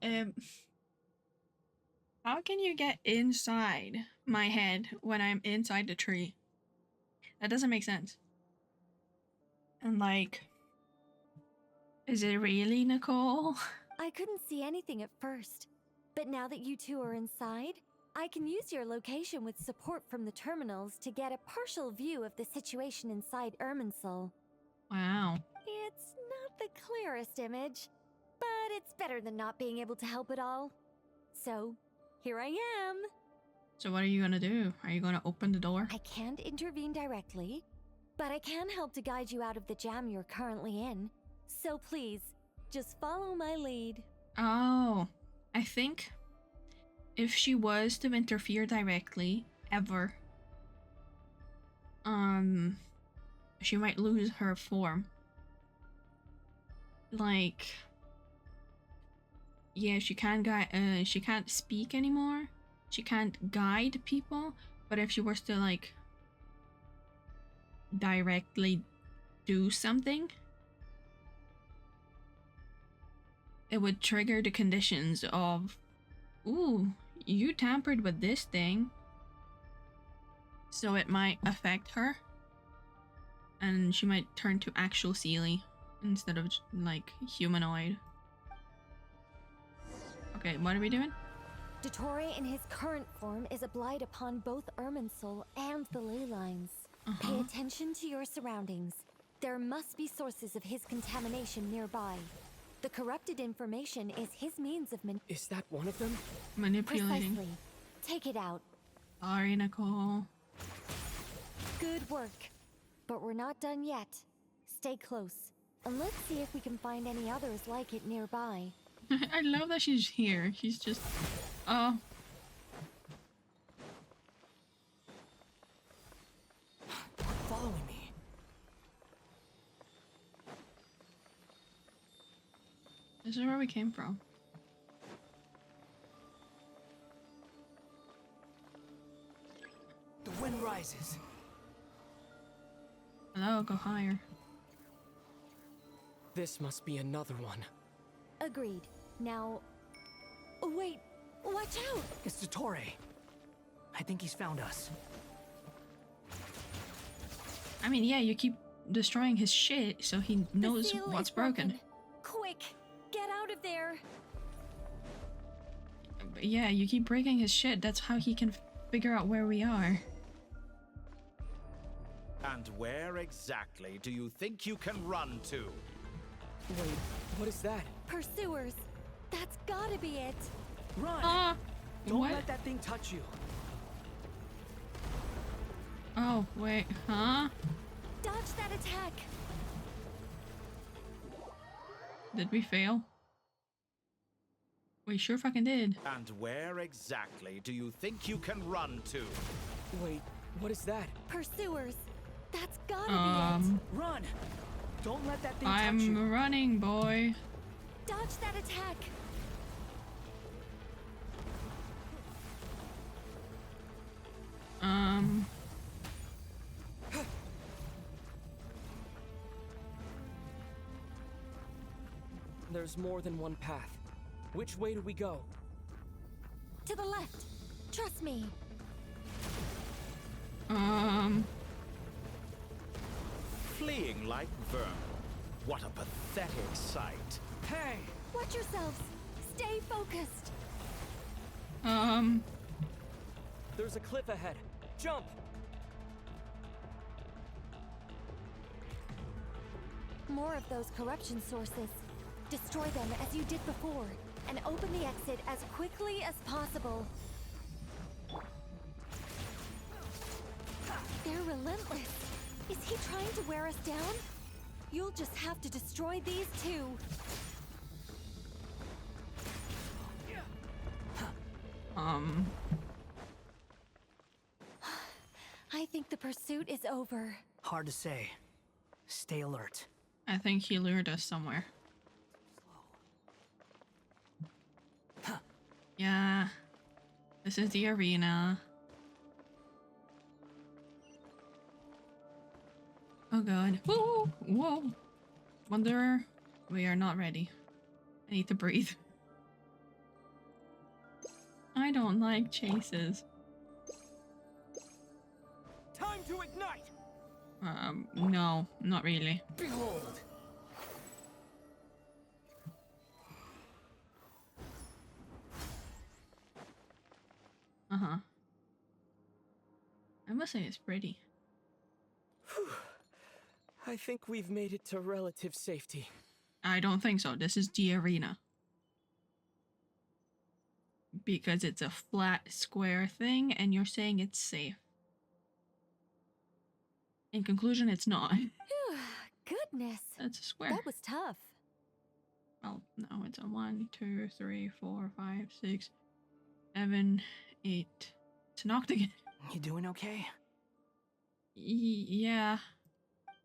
how can you get inside my head when I'm inside the tree? That doesn't make sense. And like, is it really Nicole? I couldn't see anything at first, but now that you two are inside, I can use your location with support from the terminals to get a partial view of the situation inside Irminsul. Wow. It's not the clearest image, but it's better than not being able to help at all. So, here I am. So what are you gonna do? Are you gonna open the door? I can't intervene directly, But I can help to guide you out of the jam you're currently in. So please, just follow my lead. Oh, I think if she was to interfere directly, ever, she might lose her form. Like, yeah, she can't she can't speak anymore. She can't guide people. But if she was to like directly do something, it would trigger the conditions of, ooh, you tampered with this thing. So it might affect her. And she might turn to actual Seelie instead of like humanoid. Okay, what are we doing? Dottore in his current form is a blight upon both Irminsul and the ley lines. Pay attention to your surroundings. There must be sources of his contamination nearby. The corrupted information is his means of Is that one of them? Manipulating. Precisely. Take it out. Sorry, Nicole. Good work. But we're not done yet. Stay close. And let's see if we can find any others like it nearby. I love that she's here. She's just... Oh. Following me. This is where we came from. The wind rises. Hello, go higher. This must be another one. Agreed. Now... Oh, wait! Watch out! It's Dottore. I think he's found us. I mean, yeah, you keep destroying his shit, so he knows what's broken. Quick! Get out of there! But yeah, you keep breaking his shit. That's how he can figure out where we are. And where exactly do you think you can run to? Wait, what is that? Pursuers! That's gotta be it! Run! Don't what? let that thing touch you. Oh, wait, huh? Dodge that attack! Did we fail? We sure fucking did. And where exactly do you think you can run to? Wait, what is that? Pursuers! That's gotta be it! Run! Don't let that thing touch you. I'm running, boy. Dodge that attack! There's more than one path. Which way do we go? To the left! Trust me! Fleeing like vermin. What a pathetic sight. Hey! Watch yourselves! Stay focused! There's a cliff ahead. Jump! More of those corruption sources. Destroy them as you did before, and open the exit as quickly as possible. They're relentless. Is he trying to wear us down? You'll just have to destroy these too. I think the pursuit is over. Hard to say. Stay alert. I think he lured us somewhere. Yeah. This is the arena. Oh god. Whoa! Whoa! Wanderer, we are not ready. I need to breathe. I don't like chases. Time to ignite! No, not really. Behold! Uh-huh. I must say it's pretty. I think we've made it to relative safety. I don't think so. This is the arena. Because it's a flat square thing and you're saying it's safe. In conclusion, it's not. Goodness. That's a square. That was tough. Well, no, it's a 1, 2, 3, 4, 5, 6, 7, 8. It's an octagon. You doing okay? Yeah.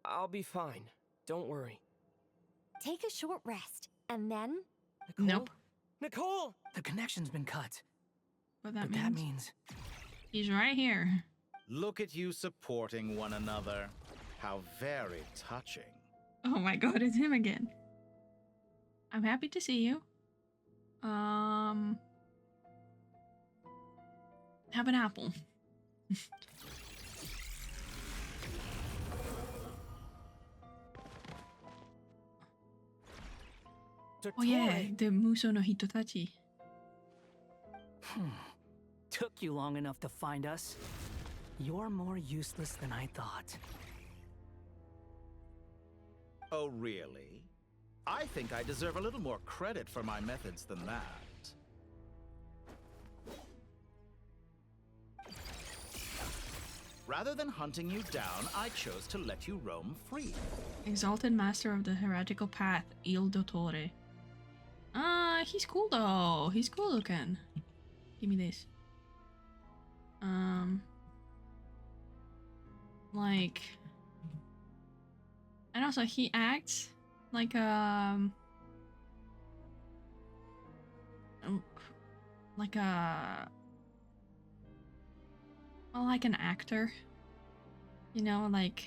I'll be fine. Don't worry. Take a short rest, and then... Nicole? Nope. Nicole! The connection's been cut. But that means... He's right here. Look at you supporting one another. How very touching. Oh my god, it's him again. I'm happy to see you. Have an apple. Oh yeah, the Muso no Hitotachi. Took you long enough to find us. You're more useless than I thought. Oh, really? I think I deserve a little more credit for my methods than that. Rather than hunting you down, I chose to let you roam free. Exalted Master of the Heretical Path, Il Dottore. He's cool though. He's cool looking. Give me this. Like... And also, he acts like like an actor, you know, like,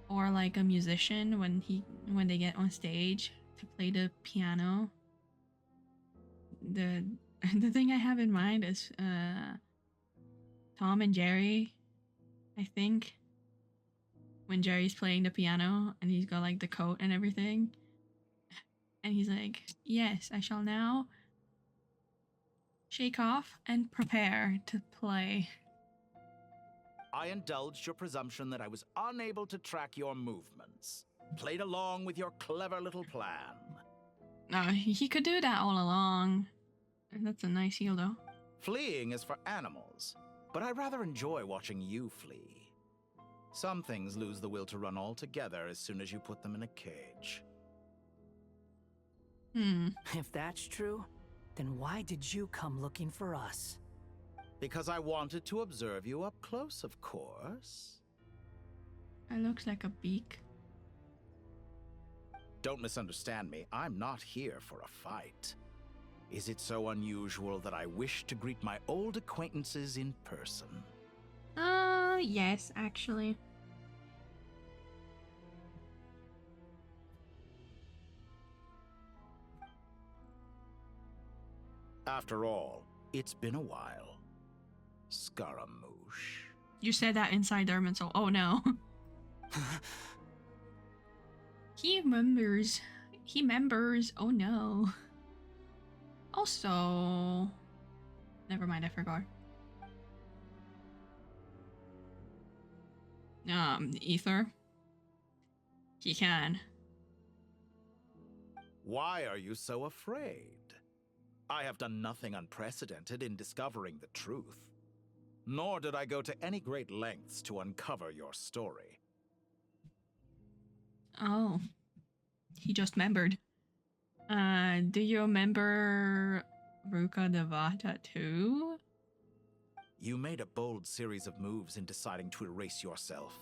or like a musician when they get on stage to play the piano. The thing I have in mind is Tom and Jerry, I think, when Jerry's playing the piano and he's got like the coat and everything, and he's like, yes, I shall now shake off and prepare to play. I indulged your presumption that I was unable to track your movements. Played along with your clever little plan. No, he could do that all along. That's a nice heal though. Fleeing is for animals, but I rather enjoy watching you flee. Some things lose the will to run altogether as soon as you put them in a cage. If that's true, then why did you come looking for us? Because I wanted to observe you up close, of course. It looks like a beak. Don't misunderstand me. I'm not here for a fight. Is it so unusual that I wish to greet my old acquaintances in person? Yes, actually. After all, it's been a while. Scaramouche. You said that inside Dermot, so oh no. He remembers. Oh no. Also, never mind, I forgot. Ether. He can. Why are you so afraid? I have done nothing unprecedented in discovering the truth. Nor did I go to any great lengths to uncover your story. Oh. He just remembered. Do you remember Ruka Devata too? You made a bold series of moves in deciding to erase yourself.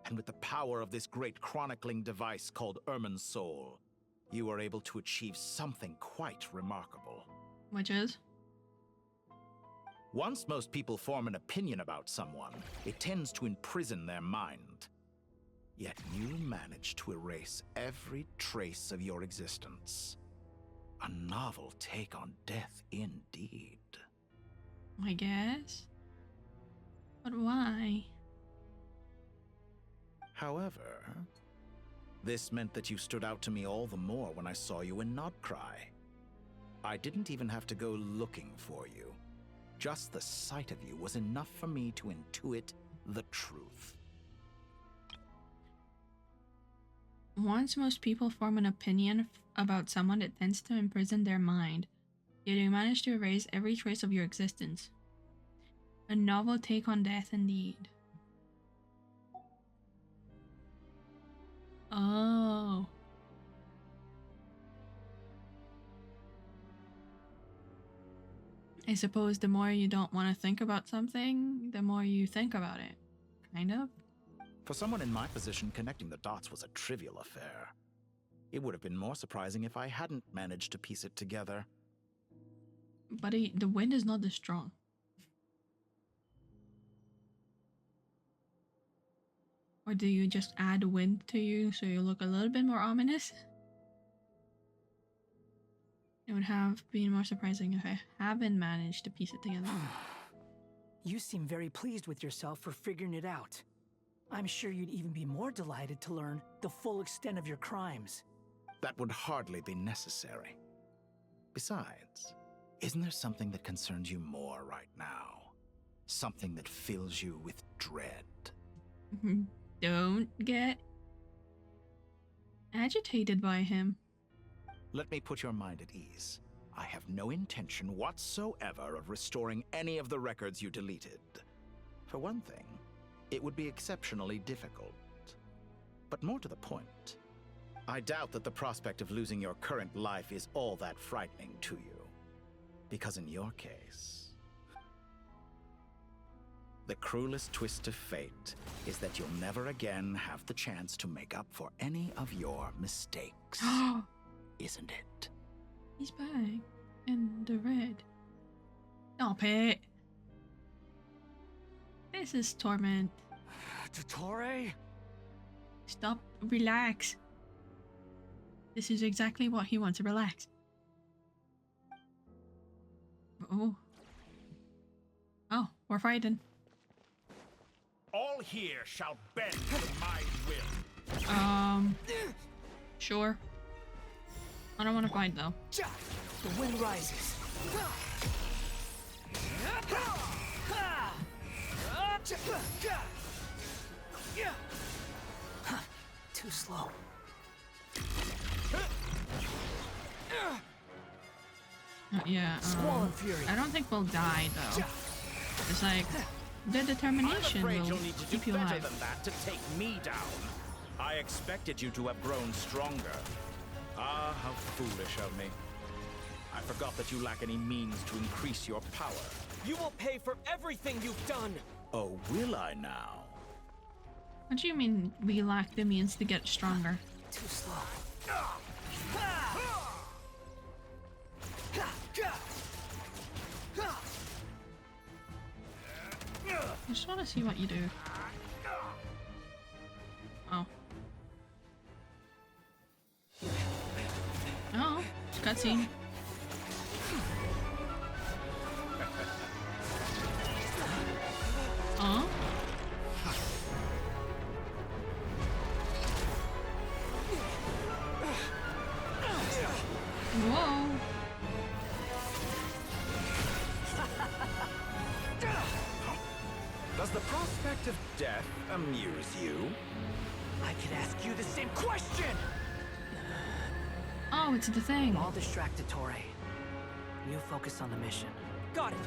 And with the power of this great chronicling device called Ermin's Soul, you were able to achieve something quite remarkable. Which is? Once most people form an opinion about someone, it tends to imprison their mind. Yet you managed to erase every trace of your existence. A novel take on death indeed. I guess. But why? However, this meant that you stood out to me all the more when I saw you in Nodcry. I didn't even have to go looking for you. Just the sight of you was enough for me to intuit the truth. Once most people form an opinion about someone, it tends to imprison their mind. Yet you manage to erase every trace of your existence. A novel take on death indeed. Oh. I suppose the more you don't want to think about something, the more you think about it. Kind of. For someone in my position, connecting the dots was a trivial affair. It would have been more surprising if I hadn't managed to piece it together. Buddy, the wind is not this strong. Or do you just add wind to you so you look a little bit more ominous? It would have been more surprising if I haven't managed to piece it together. You seem very pleased with yourself for figuring it out. I'm sure you'd even be more delighted to learn the full extent of your crimes. That would hardly be necessary. Besides, isn't there something that concerns you more right now? Something that fills you with dread? Don't get agitated by him. Let me put your mind at ease. I have no intention whatsoever of restoring any of the records you deleted. For one thing, it would be exceptionally difficult. But more to the point, I doubt that the prospect of losing your current life is all that frightening to you. Because in your case, the cruelest twist of fate is that you'll never again have the chance to make up for any of your mistakes. Isn't it? He's back in the red. Stop it. This is torment. Dottore? Stop. Relax. This is exactly what he wants. Relax. Oh. Oh, we're fighting. All here shall bend to my will. Sure. I don't want to fight though. The wind rises. Too slow. Yeah, I don't think we'll die though. It's like the determination I'm afraid will you'll need to keep do you better alive. than that to take me down. I expected you to have grown stronger. Ah, how foolish of me. I forgot that you lack any means to increase your power. You will pay for everything you've done! Oh, will I now? What do you mean we lack the means to get stronger? Too slow. I just want to see what you do. Oh. Oh, cutscene. Oh. Whoa. Does the prospect of death amuse you? I could ask you the same question! Oh, it's the thing. I'll distract Dottore. You focus on the mission. Got it!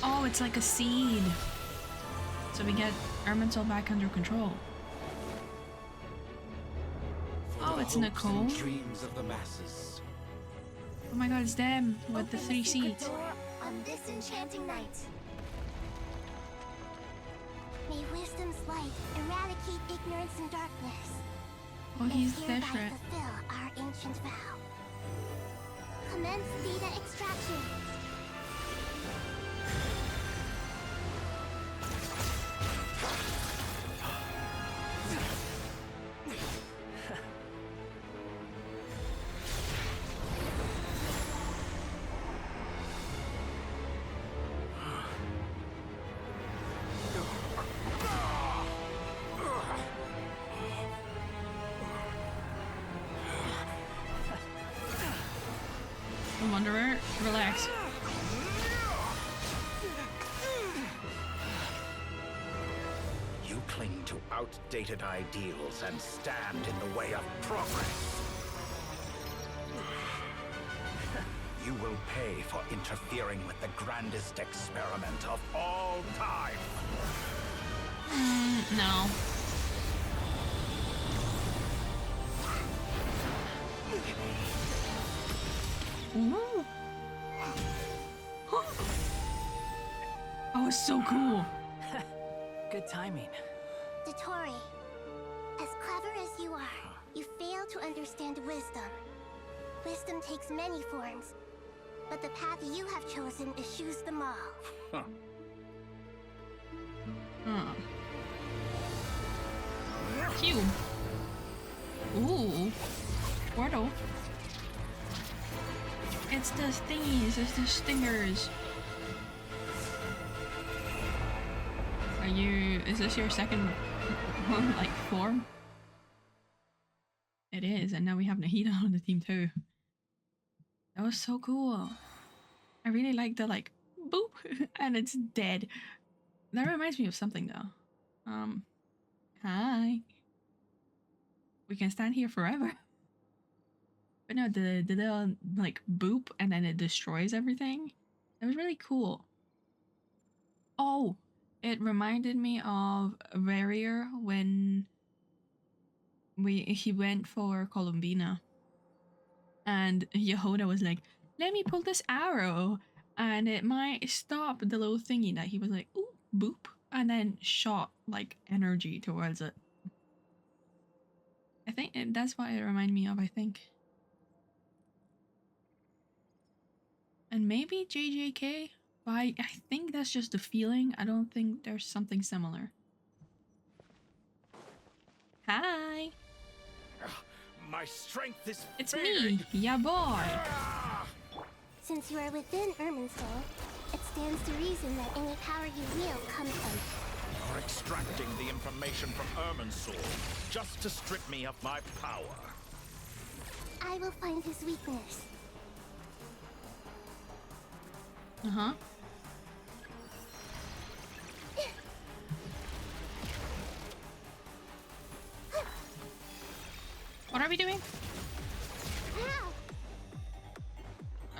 Oh, it's like a seed. So we get Ermintel back under control. Oh, it's Nicole. Dreams of the masses. Oh my god, it's them with the 3 seeds. On this enchanting night. May wisdom's light eradicate ignorance and darkness. Oh, he's and hereby different. fulfill our ancient vow. Commence data extraction. Wanderer, relax. You cling to outdated ideals and stand in the way of progress. You will pay for interfering with the grandest experiment of all time. No. Ooh. Oh, it's so cool. Good timing. Dotori, as clever as you are, you fail to understand wisdom. Wisdom takes many forms, but the path you have chosen eschews them all. Huh. Cube. Ooh. Portal. It's the thingies, it's the stingers. Are you, is this your second, like, form? It is, and now we have Nahida on the team too. That was so cool. I really like the, like, boop, and it's dead. That reminds me of something though. Hi. We can stand here forever. But no, the little, like, boop, and then it destroys everything. That was really cool. Oh, it reminded me of Warrior when he went for Columbina. And Yehoda was like, let me pull this arrow. And it might stop the little thingy that he was like, ooh, boop. And then shot, like, energy towards it. I think that's what it reminded me of, I think. And maybe JJK, but I think that's just the feeling. I don't think there's something similar. Hi! My strength is It's me, ya boy! Since you are within Irminsul, it stands to reason that any power you wield comes from... You're extracting the information from Irminsul just to strip me of my power. I will find his weakness. Uh-huh. What are we doing?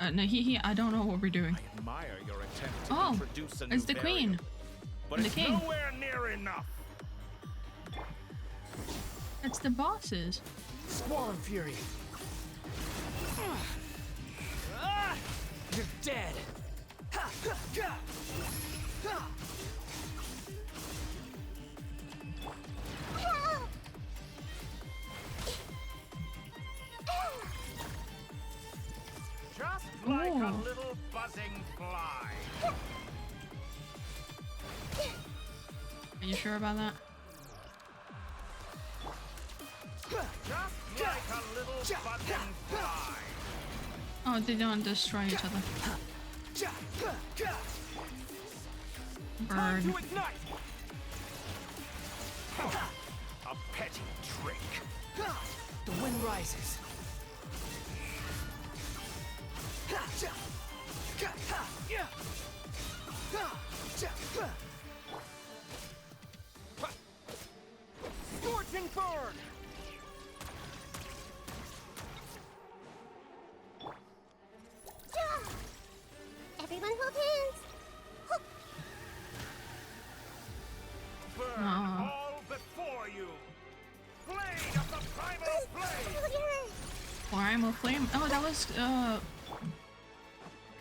No, I don't know what we're doing. I admire your attempt to Oh, introduce a new it's the queen. variable, but And the it's king. nowhere near enough. It's the bosses. Squall and Fury. You're dead. Just like a Ooh. little buzzing fly. Are you sure about that? Just like a little buzzing fly. Oh, they don't destroy each other. Burn. To ignite. A petty trick. The wind rises. Scorching burn. Everyone hold hands! Burn all before you. Blade of the primal flame. Primal flame. Oh, that was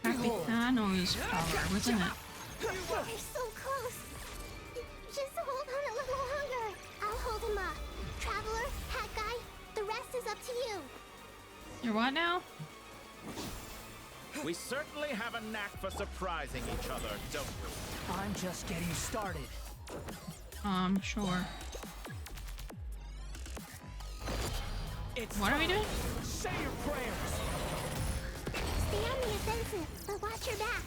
Capitano's power, wasn't it? You're so close! Just hold on a little longer. I'll hold him up. Traveler, Hat Guy, the rest is up to you. You're what now? We certainly have a knack for surprising each other, don't we? I'm just getting started. Sure. It's What are we doing? Say your prayers. Stay on the offensive, but watch your back.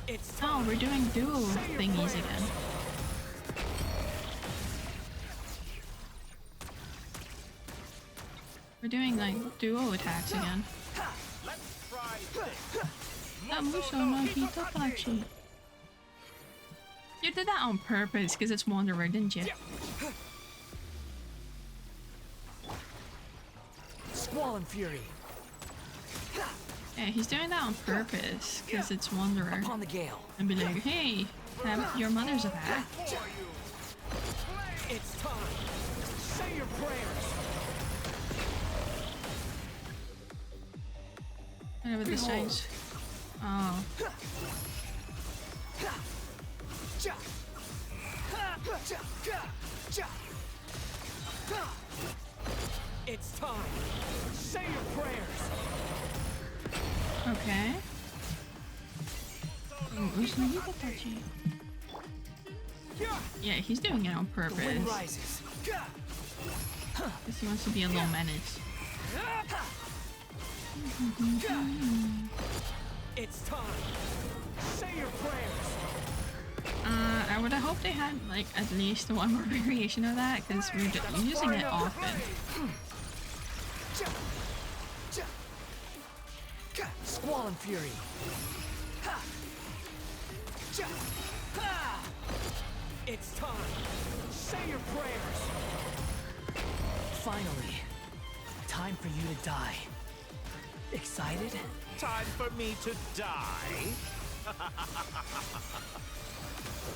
It's Oh, we're doing duo thingies again. We're doing like duo attacks again. Let's try this. You did that on purpose because it's Wanderer, didn't you? Squall and Fury. Yeah, he's doing that on purpose because it's Wanderer. Upon the gale. And be like, hey, Your mother's a bat. It's time. Say your prayers. Whatever this says. Oh. It's time. Say your prayers. Okay. Yeah, he's doing it on purpose. The wind rises. Because he wants to be a little menace. It's time. Say your prayers. I would have hoped they had like at least one more variation of that because we're using it often. Squall Fury. It's time. Say your prayers. Finally, time for you to die. Excited? Time for me to die?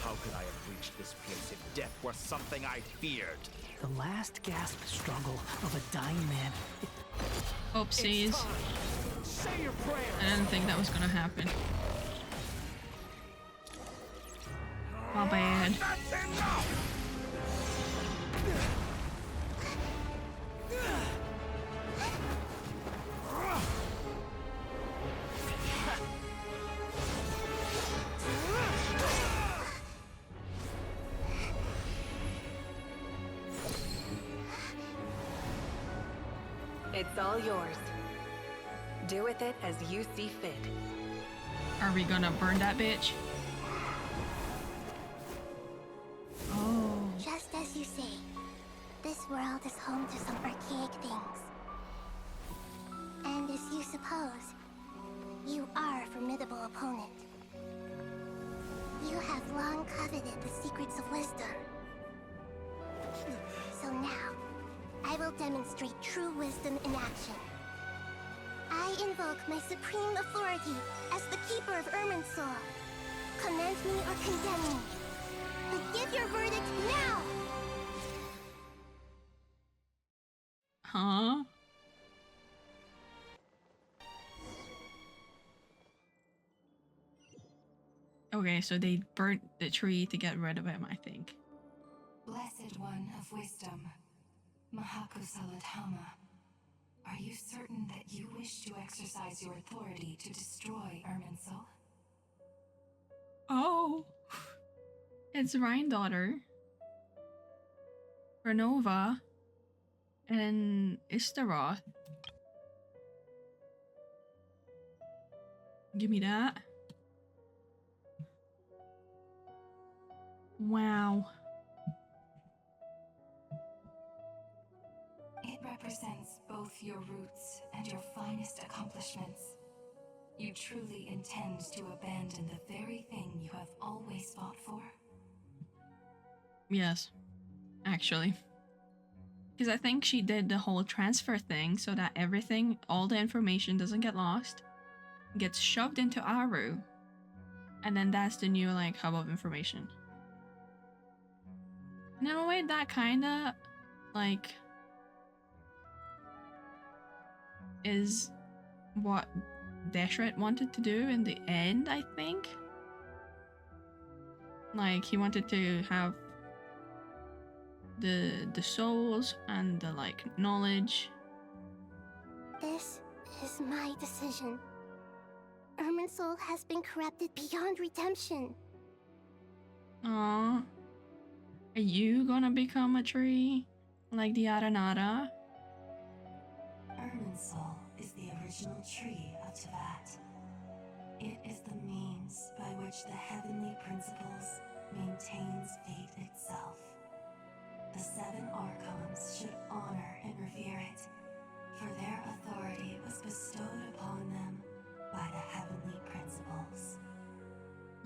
How could I have reached this place if death were something I feared? The last gasp struggle of a dying man. Oopsies. Say your prayers. I didn't think that was gonna happen. My bad. It's all yours. Do with it as you see fit. Are we gonna burn that bitch? Oh. Just as you say, this world is home to some archaic things. And as you suppose, you are a formidable opponent. You have long coveted the secrets of wisdom. So now, I will demonstrate true wisdom in action. I invoke my supreme authority as the keeper of Irminsul. Commend me or condemn me. But give your verdict now! Huh? Okay, so they burnt the tree to get rid of him, I think. Blessed One of Wisdom, Mahakusaladhama, are you certain that you wish to exercise your authority to destroy Irminsul? Oh, it's Rhine-daughter, Renova, and Istaroth. Give me that. Wow. It represents both your roots and your finest accomplishments. You truly intend to abandon the very thing you have always fought for? Yes, actually. Because I think she did the whole transfer thing so that everything, all the information doesn't get lost, gets shoved into Aru, and then that's the new like hub of information. And in a way that kinda like is what Deshret wanted to do in the end, I think. Like he wanted to have the souls and the like knowledge. This is my decision. Irminsul has been corrupted beyond redemption. Aww. Are you gonna become a tree? Like the Aranara? Irminsul is the original tree of Tevat. It is the means by which the heavenly principles maintains fate itself. The seven Archons should honor and revere it, for their authority was bestowed upon them by the heavenly principles.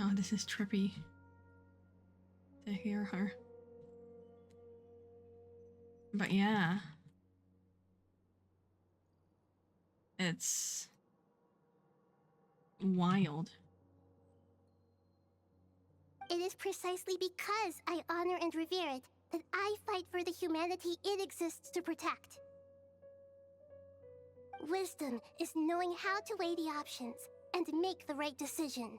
Oh, this is trippy to hear her. But yeah. It's wild. It is precisely because I honor and revere it that I fight for the humanity it exists to protect. Wisdom is knowing how to weigh the options and make the right decision.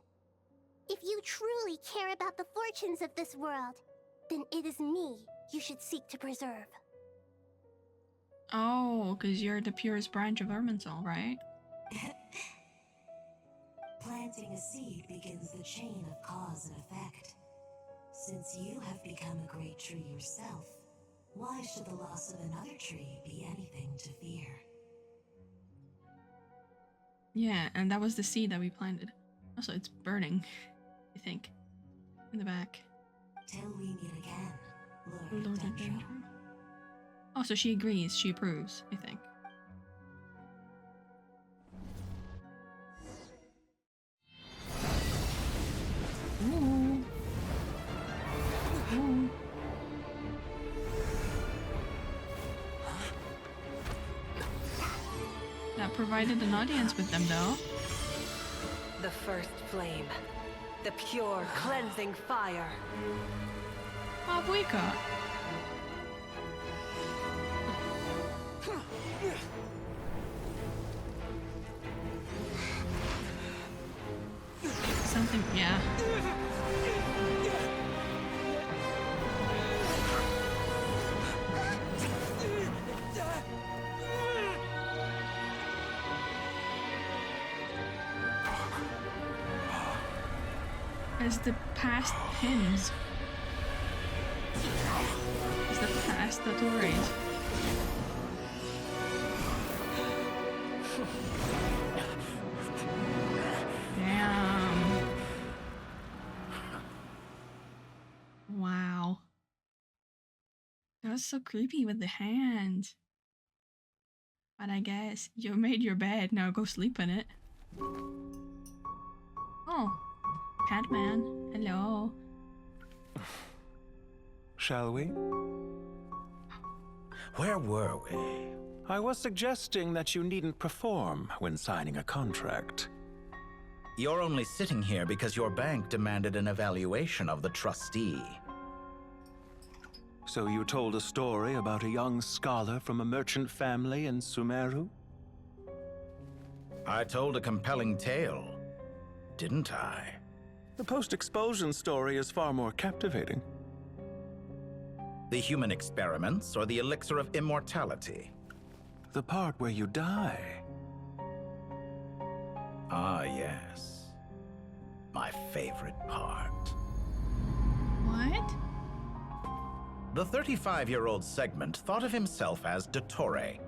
If you truly care about the fortunes of this world, then it is me you should seek to preserve. Oh, because you're the purest branch of Irminsul, right? Planting a seed begins the chain of cause and effect. Since you have become a great tree yourself, why should the loss of another tree be anything to fear? Yeah, and that was the seed that we planted. Also, it's burning, I think, in the back. Till we meet again, Lord Dendro. Oh, so she agrees. She approves, I think. Ooh. Ooh. That provided an audience with them, though. The first flame. The pure, cleansing fire. Oh, Buika. Something, yeah. As the past pins. As the past that will raise. Damn. Wow. That was so creepy with the hand. But I guess you made your bed, now go sleep in it. Oh. Catman, hello. Shall we? Where were we? I was suggesting that you needn't perform when signing a contract. You're only sitting here because your bank demanded an evaluation of the trustee. So you told a story about a young scholar from a merchant family in Sumeru? I told a compelling tale, didn't I? The post-expulsion story is far more captivating. The human experiments or the elixir of immortality? The part where you die. Ah, yes. My favorite part. What? The 35-year-old Segment thought of himself as Dottore,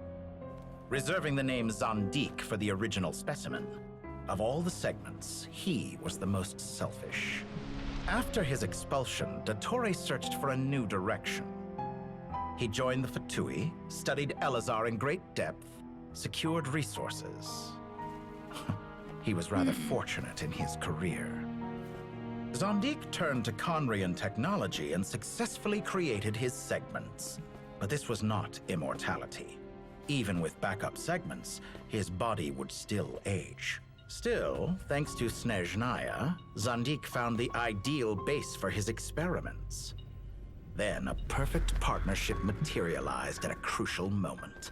reserving the name Zandik for the original specimen. Of all the Segments, he was the most selfish. After his expulsion, Dottore searched for a new direction. He joined the Fatui, studied Elazar in great depth, secured resources. He was rather fortunate in his career. Zandik turned to Conrian technology and successfully created his Segments. But this was not immortality. Even with backup Segments, his body would still age. Still, thanks to Snezhnaya, Zandik found the ideal base for his experiments. Then a perfect partnership materialized at a crucial moment.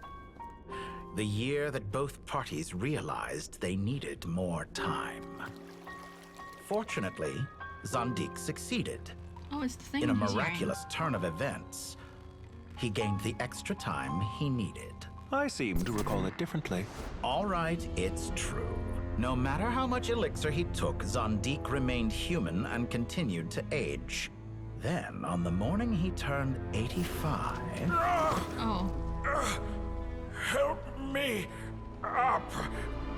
The year that both parties realized they needed more time. Fortunately, Zandik succeeded. Oh, it's the thing. In a miraculous turn of events, he gained the extra time he needed. I seem to recall it differently. All right, it's true. No matter how much elixir he took, Zandik remained human and continued to age. Then, on the morning he turned 85... Oh. Help me up.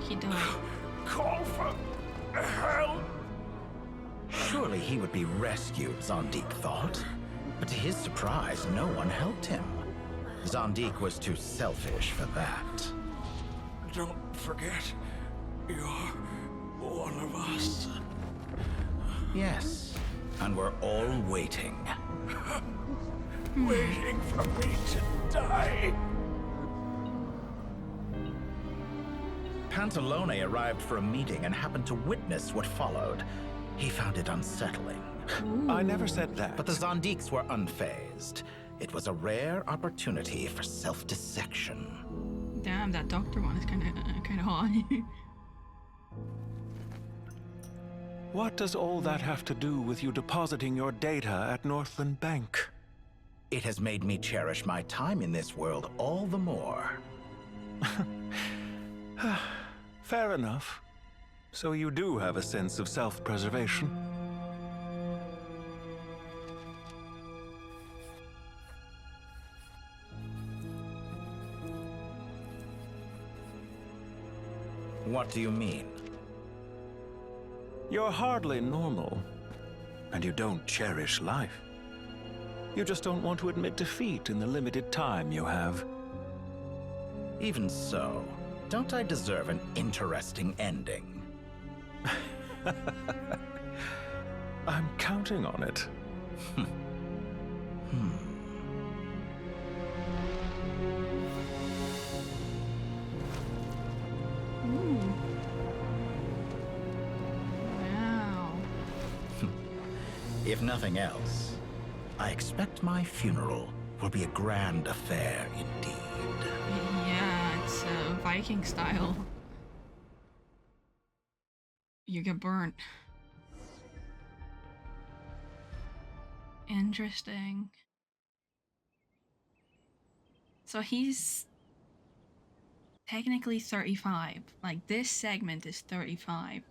He died. Call for help. Surely he would be rescued, Zandik thought. But to his surprise, no one helped him. Zandik was too selfish for that. Don't forget, you're one of us. Yes, and we're all waiting. Waiting for me to die. Pantalone arrived for a meeting and happened to witness what followed. He found it unsettling. I never said that. But the Zondiks were unfazed. It was a rare opportunity for self-dissection. Damn, that doctor one is kind of hot. What does all that have to do with you depositing your data at Northland Bank? It has made me cherish my time in this world all the more. Fair enough. So you do have a sense of self-preservation. What do you mean? You're hardly normal, and you don't cherish life. You just don't want to admit defeat in the limited time you have. Even so, don't I deserve an interesting ending? I'm counting on it. Ooh. Wow. If nothing else, I expect my funeral will be a grand affair indeed. Yeah, it's Viking style. You get burnt. Interesting. So he's technically 35. Like, this segment is 35.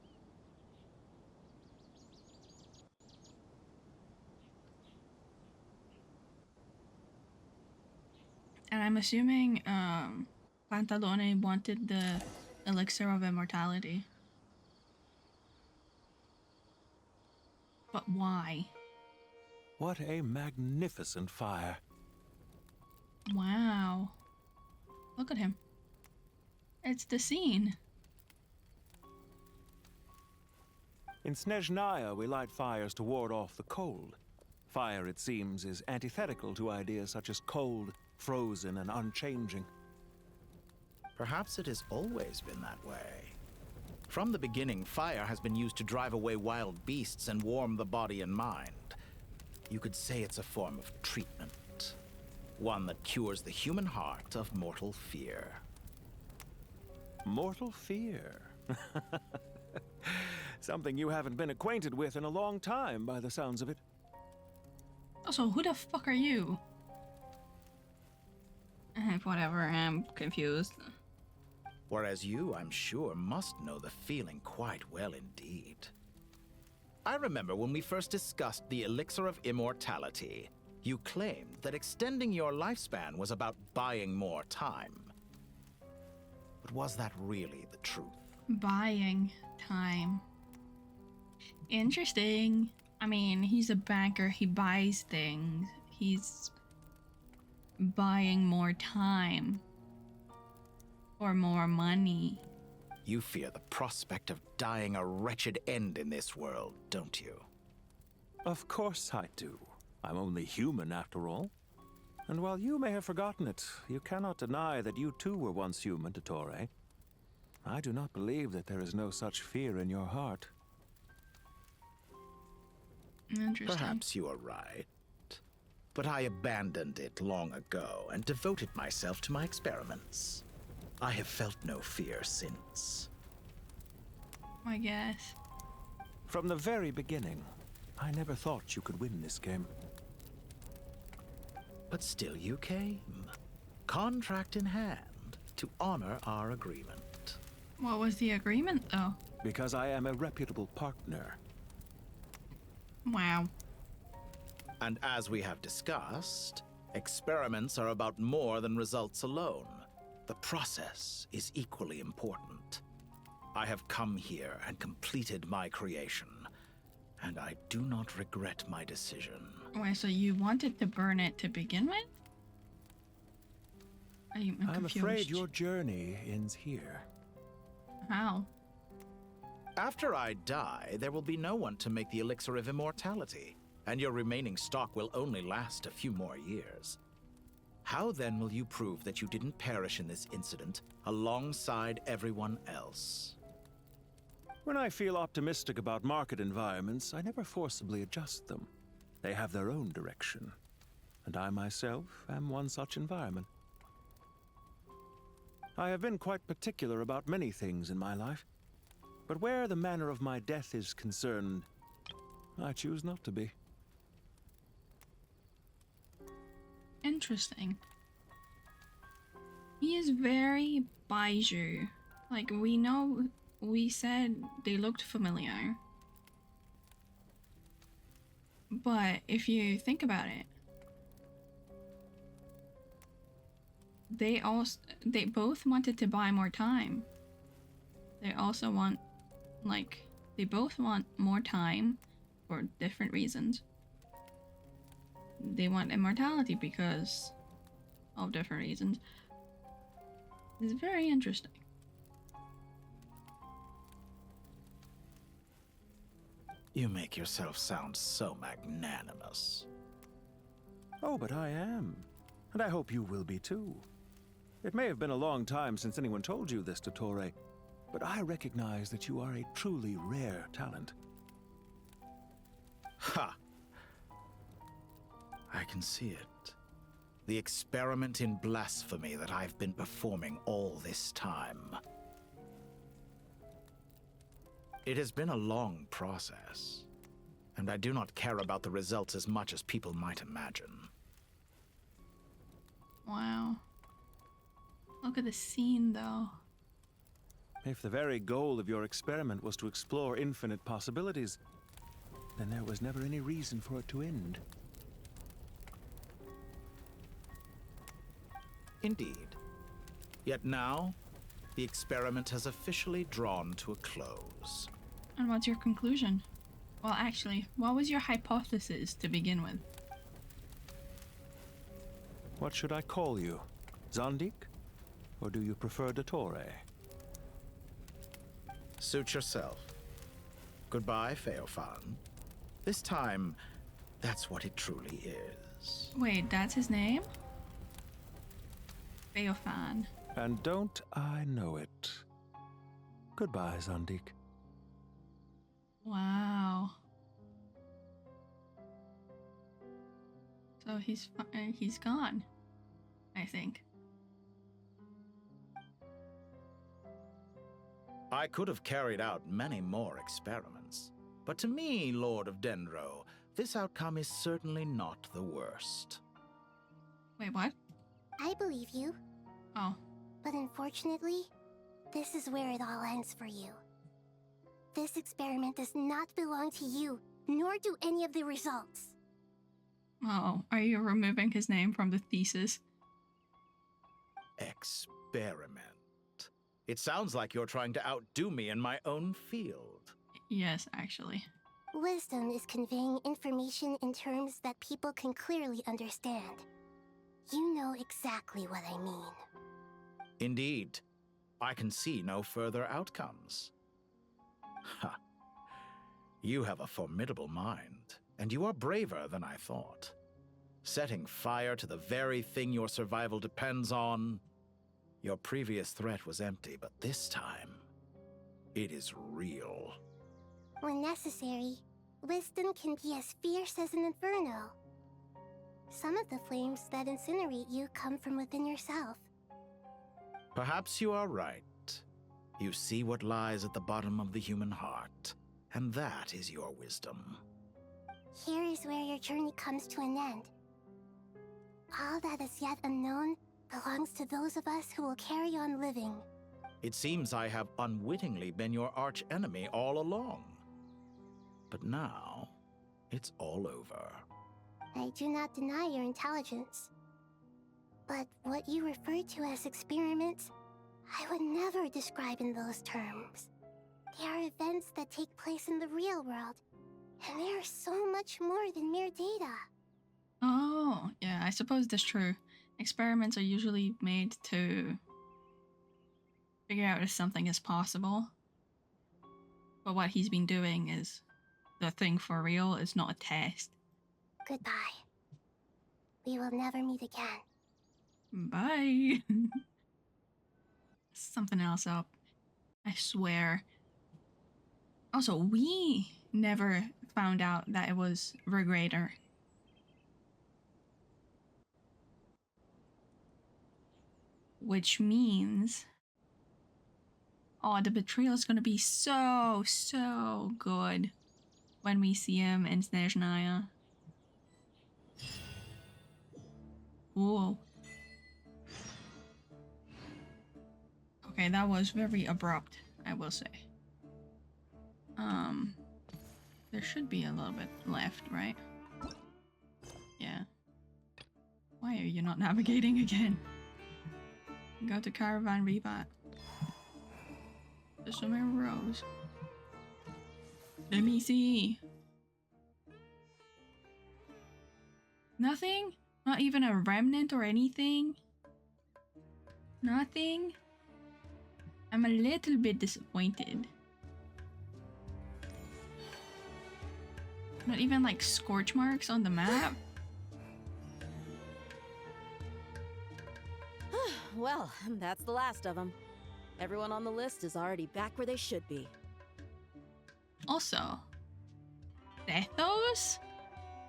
And I'm assuming Pantalone wanted the elixir of immortality. But why? What a magnificent fire. Wow. Look at him. It's the scene. In Snezhnaya, we light fires to ward off the cold. Fire, it seems, is antithetical to ideas such as cold, frozen, and unchanging. Perhaps it has always been that way. From the beginning, fire has been used to drive away wild beasts and warm the body and mind. You could say it's a form of treatment. One that cures the human heart of mortal fear. Mortal fear? Something you haven't been acquainted with in a long time, by the sounds of it. Also, who the fuck are you? Whatever, I'm confused. Whereas you, I'm sure, must know the feeling quite well indeed. I remember when we first discussed the elixir of immortality, you claimed that extending your lifespan was about buying more time. But was that really the truth? Buying time. Interesting. I mean, he's a banker, he buys things. He's buying more time. Or more money. You fear the prospect of dying a wretched end in this world, don't you? Of course I do. I'm only human, after all. And while you may have forgotten it, you cannot deny that you too were once human, Dottore. I do not believe that there is no such fear in your heart. Interesting. Perhaps you are right. But I abandoned it long ago and devoted myself to my experiments. I have felt no fear since. I guess. From the very beginning, I never thought you could win this game. But still you came. Contract in hand, to honor our agreement. What was the agreement, though? Because I am a reputable partner. Wow. And as we have discussed, experiments are about more than results alone. The process is equally important. I have come here and completed my creation, and I do not regret my decision. Wait, so you wanted to burn it to begin with? I'm afraid your journey ends here. How? After I die, there will be no one to make the elixir of immortality, and your remaining stock will only last a few more years. How then will you prove that you didn't perish in this incident alongside everyone else? When I feel optimistic about market environments, I never forcibly adjust them. They have their own direction. And I myself am one such environment. I have been quite particular about many things in my life, but where the manner of my death is concerned, I choose not to be. Interesting. He is very Baiju. Like, we said they looked familiar. But if you think about it, they both wanted to buy more time. They also want, like, they both want more time for different reasons. They want immortality because of different reasons. It's very interesting. You make yourself sound so magnanimous. Oh, but I am. And I hope you will be too. It may have been a long time since anyone told you this, Dottore, but I recognize that you are a truly rare talent. Ha! I can see it. The experiment in blasphemy that I've been performing all this time. It has been a long process, and I do not care about the results as much as people might imagine. Wow. Look at the scene, though. If the very goal of your experiment was to explore infinite possibilities, then there was never any reason for it to end. Indeed. Yet now, the experiment has officially drawn to a close. And what's your conclusion? Well, actually, what was your hypothesis to begin with? What should I call you? Zandik? Or do you prefer Dottore? Suit yourself. Goodbye, Feofan. This time, that's what it truly is. Wait, that's his name? Feofan. And don't I know it? Goodbye, Zandik. Wow. So he's gone, I think. I could have carried out many more experiments, but to me, Lord of Dendro, this outcome is certainly not the worst. Wait, what? I believe you. Oh. But unfortunately, this is where it all ends for you. This experiment does not belong to you, nor do any of the results. Oh, are you removing his name from the thesis? Experiment. It sounds like you're trying to outdo me in my own field. Yes, actually. Wisdom is conveying information in terms that people can clearly understand. You know exactly what I mean. Indeed. I can see no further outcomes. Ha. You have a formidable mind, and you are braver than I thought. Setting fire to the very thing your survival depends on. Your previous threat was empty, but this time, it is real. When necessary, wisdom can be as fierce as an inferno. Some of the flames that incinerate you come from within yourself. Perhaps you are right. You see what lies at the bottom of the human heart, and that is your wisdom. Here is where your journey comes to an end. All that is yet unknown belongs to those of us who will carry on living. It seems I have unwittingly been your arch-enemy all along. But now, it's all over. I do not deny your intelligence. But what you refer to as experiments, I would never describe in those terms. They are events that take place in the real world, and they are so much more than mere data. Oh, yeah, I suppose that's true. Experiments are usually made to figure out if something is possible. But what he's been doing is the thing for real, is not a test. Goodbye. We will never meet again. Bye. Something else up. I swear. Also, we never found out that it was Regrader. Which means... Oh, the betrayal is gonna be so good when we see him in Snezhnaya. Whoa. Okay, that was very abrupt, I will say. There should be a little bit left, right? Yeah. Why are you not navigating again? Go to Caravan Rebat. The Sumeru Rose. Let me see. Nothing? Not even a remnant or anything? Nothing? I'm a little bit disappointed. Not even like scorch marks on the map? Well, that's the last of them. Everyone on the list is already back where they should be. Also, Thethos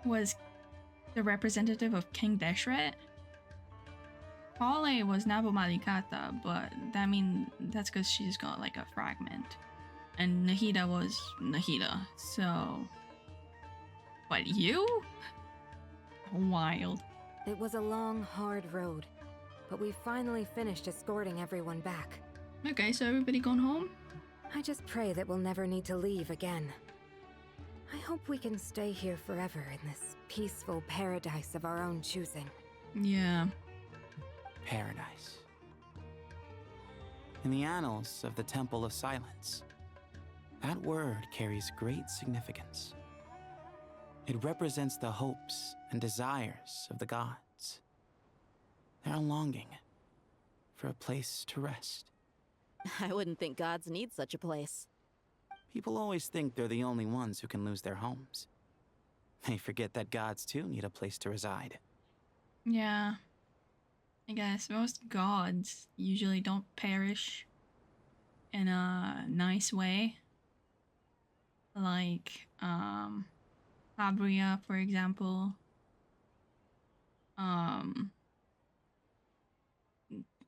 was the representative of King Deshret. Pale was Nabu Malikata, but that's because she's got like a fragment. And Nahida was Nahida, so... But you? Wild. It was a long, hard road, but we finally finished escorting everyone back. Okay, so everybody gone home? I just pray that we'll never need to leave again. I hope we can stay here forever in this peaceful paradise of our own choosing. Yeah. Paradise. In the annals of the Temple of Silence, that word carries great significance. It represents the hopes and desires of the gods. Their longing for a place to rest. I wouldn't think gods need such a place. People always think they're the only ones who can lose their homes. They forget that gods too need a place to reside. Yeah. I guess most gods usually don't perish in a nice way. Like, Abria, for example.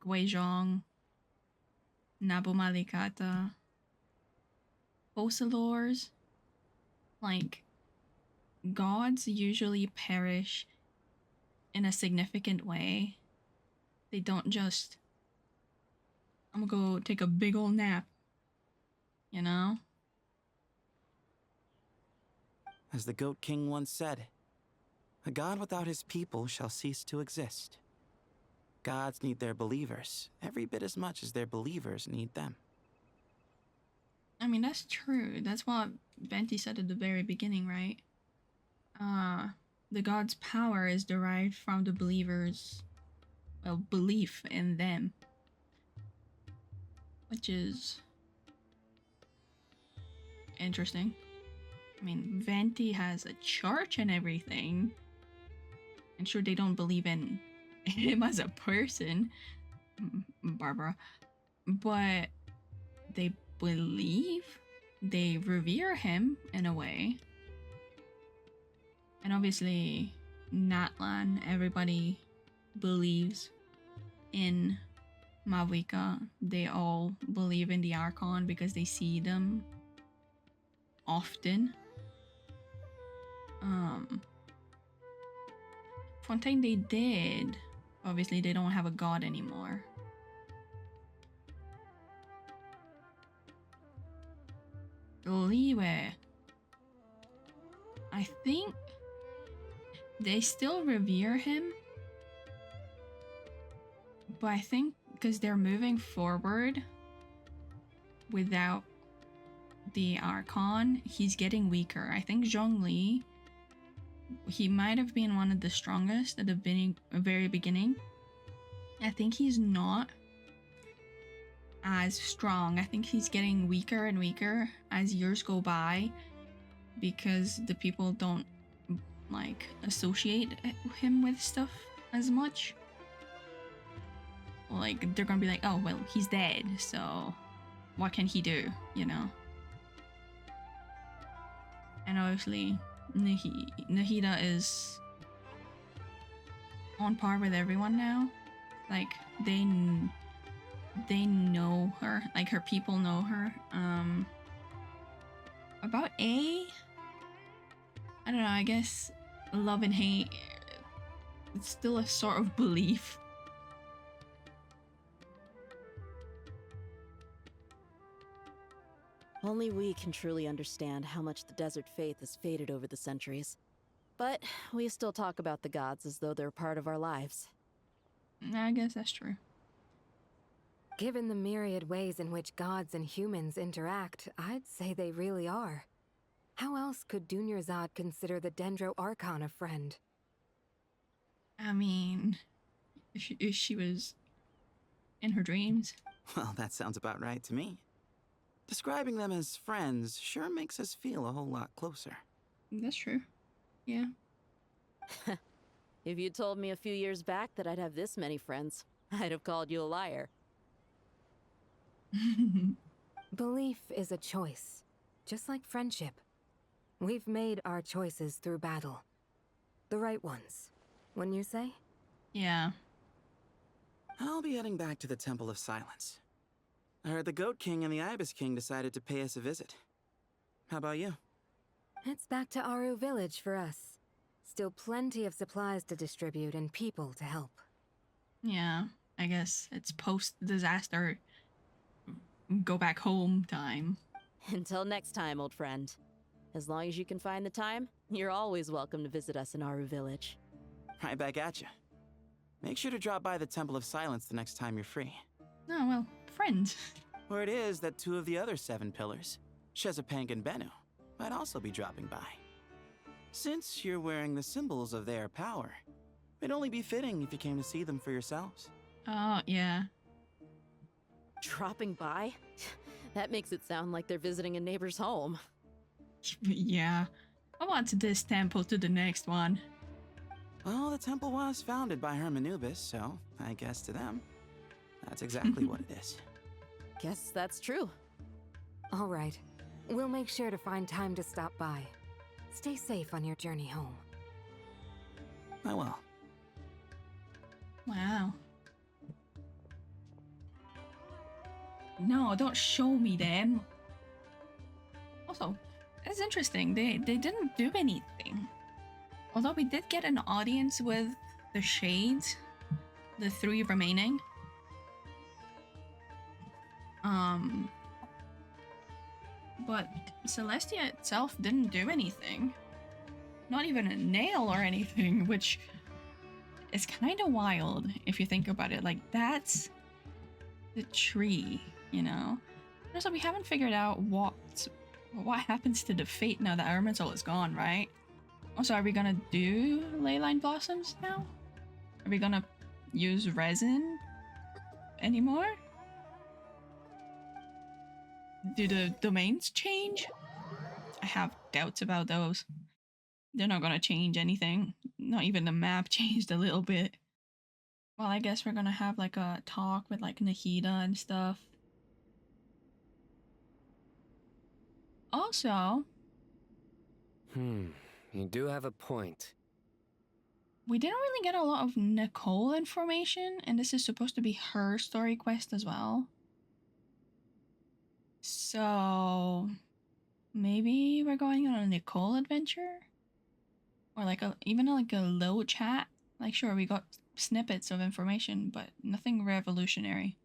Guizhong. Nabu Malikata. Focalors. Like, gods usually perish in a significant way. They don't just, I'm gonna go take a big ol' nap, you know? As the Goat King once said, a god without his people shall cease to exist. Gods need their believers every bit as much as their believers need them. I mean, that's true. That's what Venti said at the very beginning, right? The god's power is derived from the believers' belief in them. Which is interesting. I mean, Venti has a church and everything. I'm sure they don't believe in him as a person, Barbara. But they believe, they revere him in a way. And obviously, Natlan, everybody believes in Mavuika. They all believe in the Archon because they see them often. Fontaine, they did. Obviously, they don't have a god anymore. Liyue, I think they still revere him, but I think because they're moving forward without the Archon, he's getting weaker. I think Zhongli, he might have been one of the strongest at the very beginning. I think he's not as strong. I think he's getting weaker and weaker as years go by because the people don't like associate him with stuff as much. Like, they're gonna be like, oh well, he's dead, so what can he do, you know? And obviously, Nahida is on par with everyone now. Like, they know her. Like, her people know her. About A, I don't know, I guess love and hate, it's still a sort of belief. Only we can truly understand how much the desert faith has faded over the centuries. But we still talk about the gods as though they're part of our lives. I guess that's true. Given the myriad ways in which gods and humans interact, I'd say they really are. How else could Dunyarzad consider the Dendro Archon a friend? I mean, if she was in her dreams. Well, that sounds about right to me. Describing them as friends sure makes us feel a whole lot closer. That's true. Yeah. If you told me a few years back that I'd have this many friends, I'd have called you a liar. Belief is a choice, just like friendship. We've made our choices through battle. The right ones, wouldn't you say? Yeah. I'll be heading back to the Temple of Silence. I heard the Goat King and the Ibis King decided to pay us a visit. How about you? It's back to Aru Village for us. Still plenty of supplies to distribute and people to help. Yeah, I guess it's post-disaster, go back home time. Until next time, old friend. As long as you can find the time, you're always welcome to visit us in Aru Village. Right back at you. Make sure to drop by the Temple of Silence the next time you're free. Oh, well, friends. Word is that 2 of the other 7 pillars, Shezapank and Bennu, might also be dropping by. Since you're wearing the symbols of their power, it'd only be fitting if you came to see them for yourselves. Oh, yeah. Dropping by? That makes it sound like they're visiting a neighbor's home. Yeah. I want this temple to the next one. Well, the temple was founded by Hermanubis, so I guess to them, that's exactly what it is. Guess that's true. All right. We'll make sure to find time to stop by. Stay safe on your journey home. I will. Wow. No, don't show me them. Also, it's interesting. They didn't do anything. Although we did get an audience with the Shades, the 3 remaining. But Celestia itself didn't do anything. Not even a nail or anything, which is kind of wild if you think about it. Like, that's the tree, you know? And also, we haven't figured out what happens to the fate now that Irminsul is gone, right? Also, are we gonna do Leyline Blossoms now? Are we gonna use resin anymore? Do the domains change? I have doubts about those. They're not gonna change anything. Not even the map changed a little bit. Well, I guess we're gonna have like a talk with like Nahida and stuff. Also... You do have a point. We didn't really get a lot of Nicole information, and this is supposed to be her story quest as well. So... maybe we're going on a Nicole adventure? Or like even like a low chat? Like, sure, we got snippets of information, but nothing revolutionary.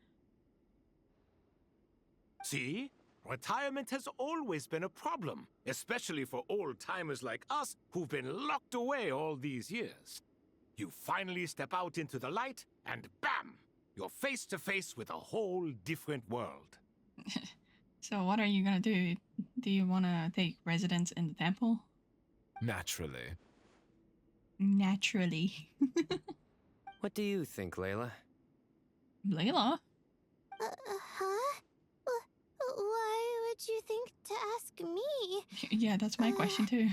See? Retirement has always been a problem, especially for old-timers like us who've been locked away all these years. You finally step out into the light, and bam! You're face to face with a whole different world. So what are you gonna do? Do you wanna take residence in the temple? Naturally. Naturally. What do you think, Layla? Layla? Huh? Why would you think to ask me? Yeah, that's my question too.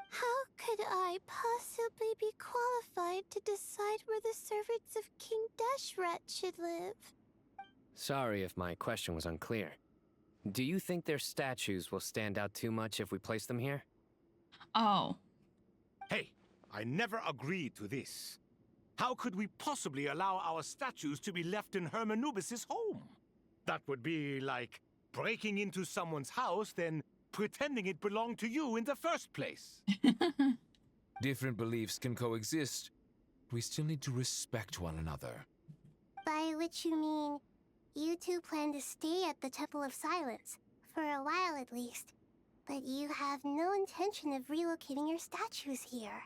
How could I possibly be qualified to decide where the servants of King Deshret should live? Sorry if my question was unclear. Do you think their statues will stand out too much if we place them here? Oh. Hey, I never agreed to this. How could we possibly allow our statues to be left in Hermanubis' home? That would be like breaking into someone's house, then pretending it belonged to you in the first place. Different beliefs can coexist. We still need to respect one another. By which you mean, you two plan to stay at the Temple of Silence, for a while at least. But you have no intention of relocating your statues here.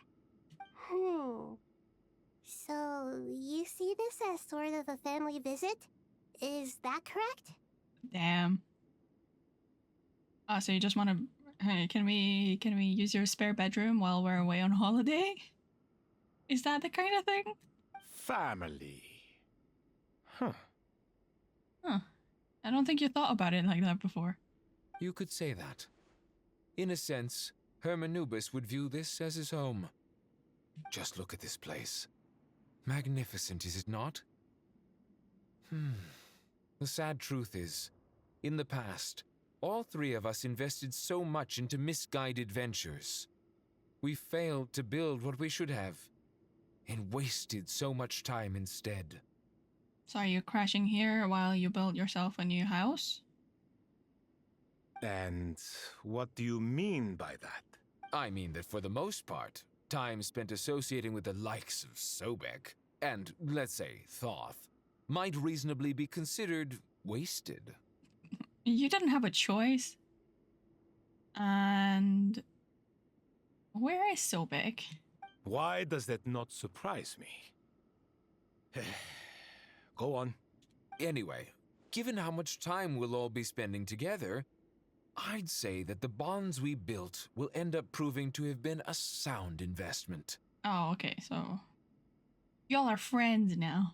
So, you see this as sort of a family visit? Is that correct? Damn. Oh, so you just want to... Hey, can we use your spare bedroom while we're away on holiday? Is that the kind of thing? Family. Huh. Huh. I don't think you thought about it like that before. You could say that. In a sense, Hermanubis would view this as his home. Just look at this place. Magnificent, is it not? The sad truth is, in the past, all three of us invested so much into misguided ventures. We failed to build what we should have, and wasted so much time instead. So are you crashing here while you build yourself a new house? And what do you mean by that? I mean that for the most part, time spent associating with the likes of Sobek, and, let's say, Thoth, might reasonably be considered wasted. You didn't have a choice. And... where is Sobek? Why does that not surprise me? Go on. Anyway, given how much time we'll all be spending together, I'd say that the bonds we built will end up proving to have been a sound investment. Oh, okay, so... y'all are friends now.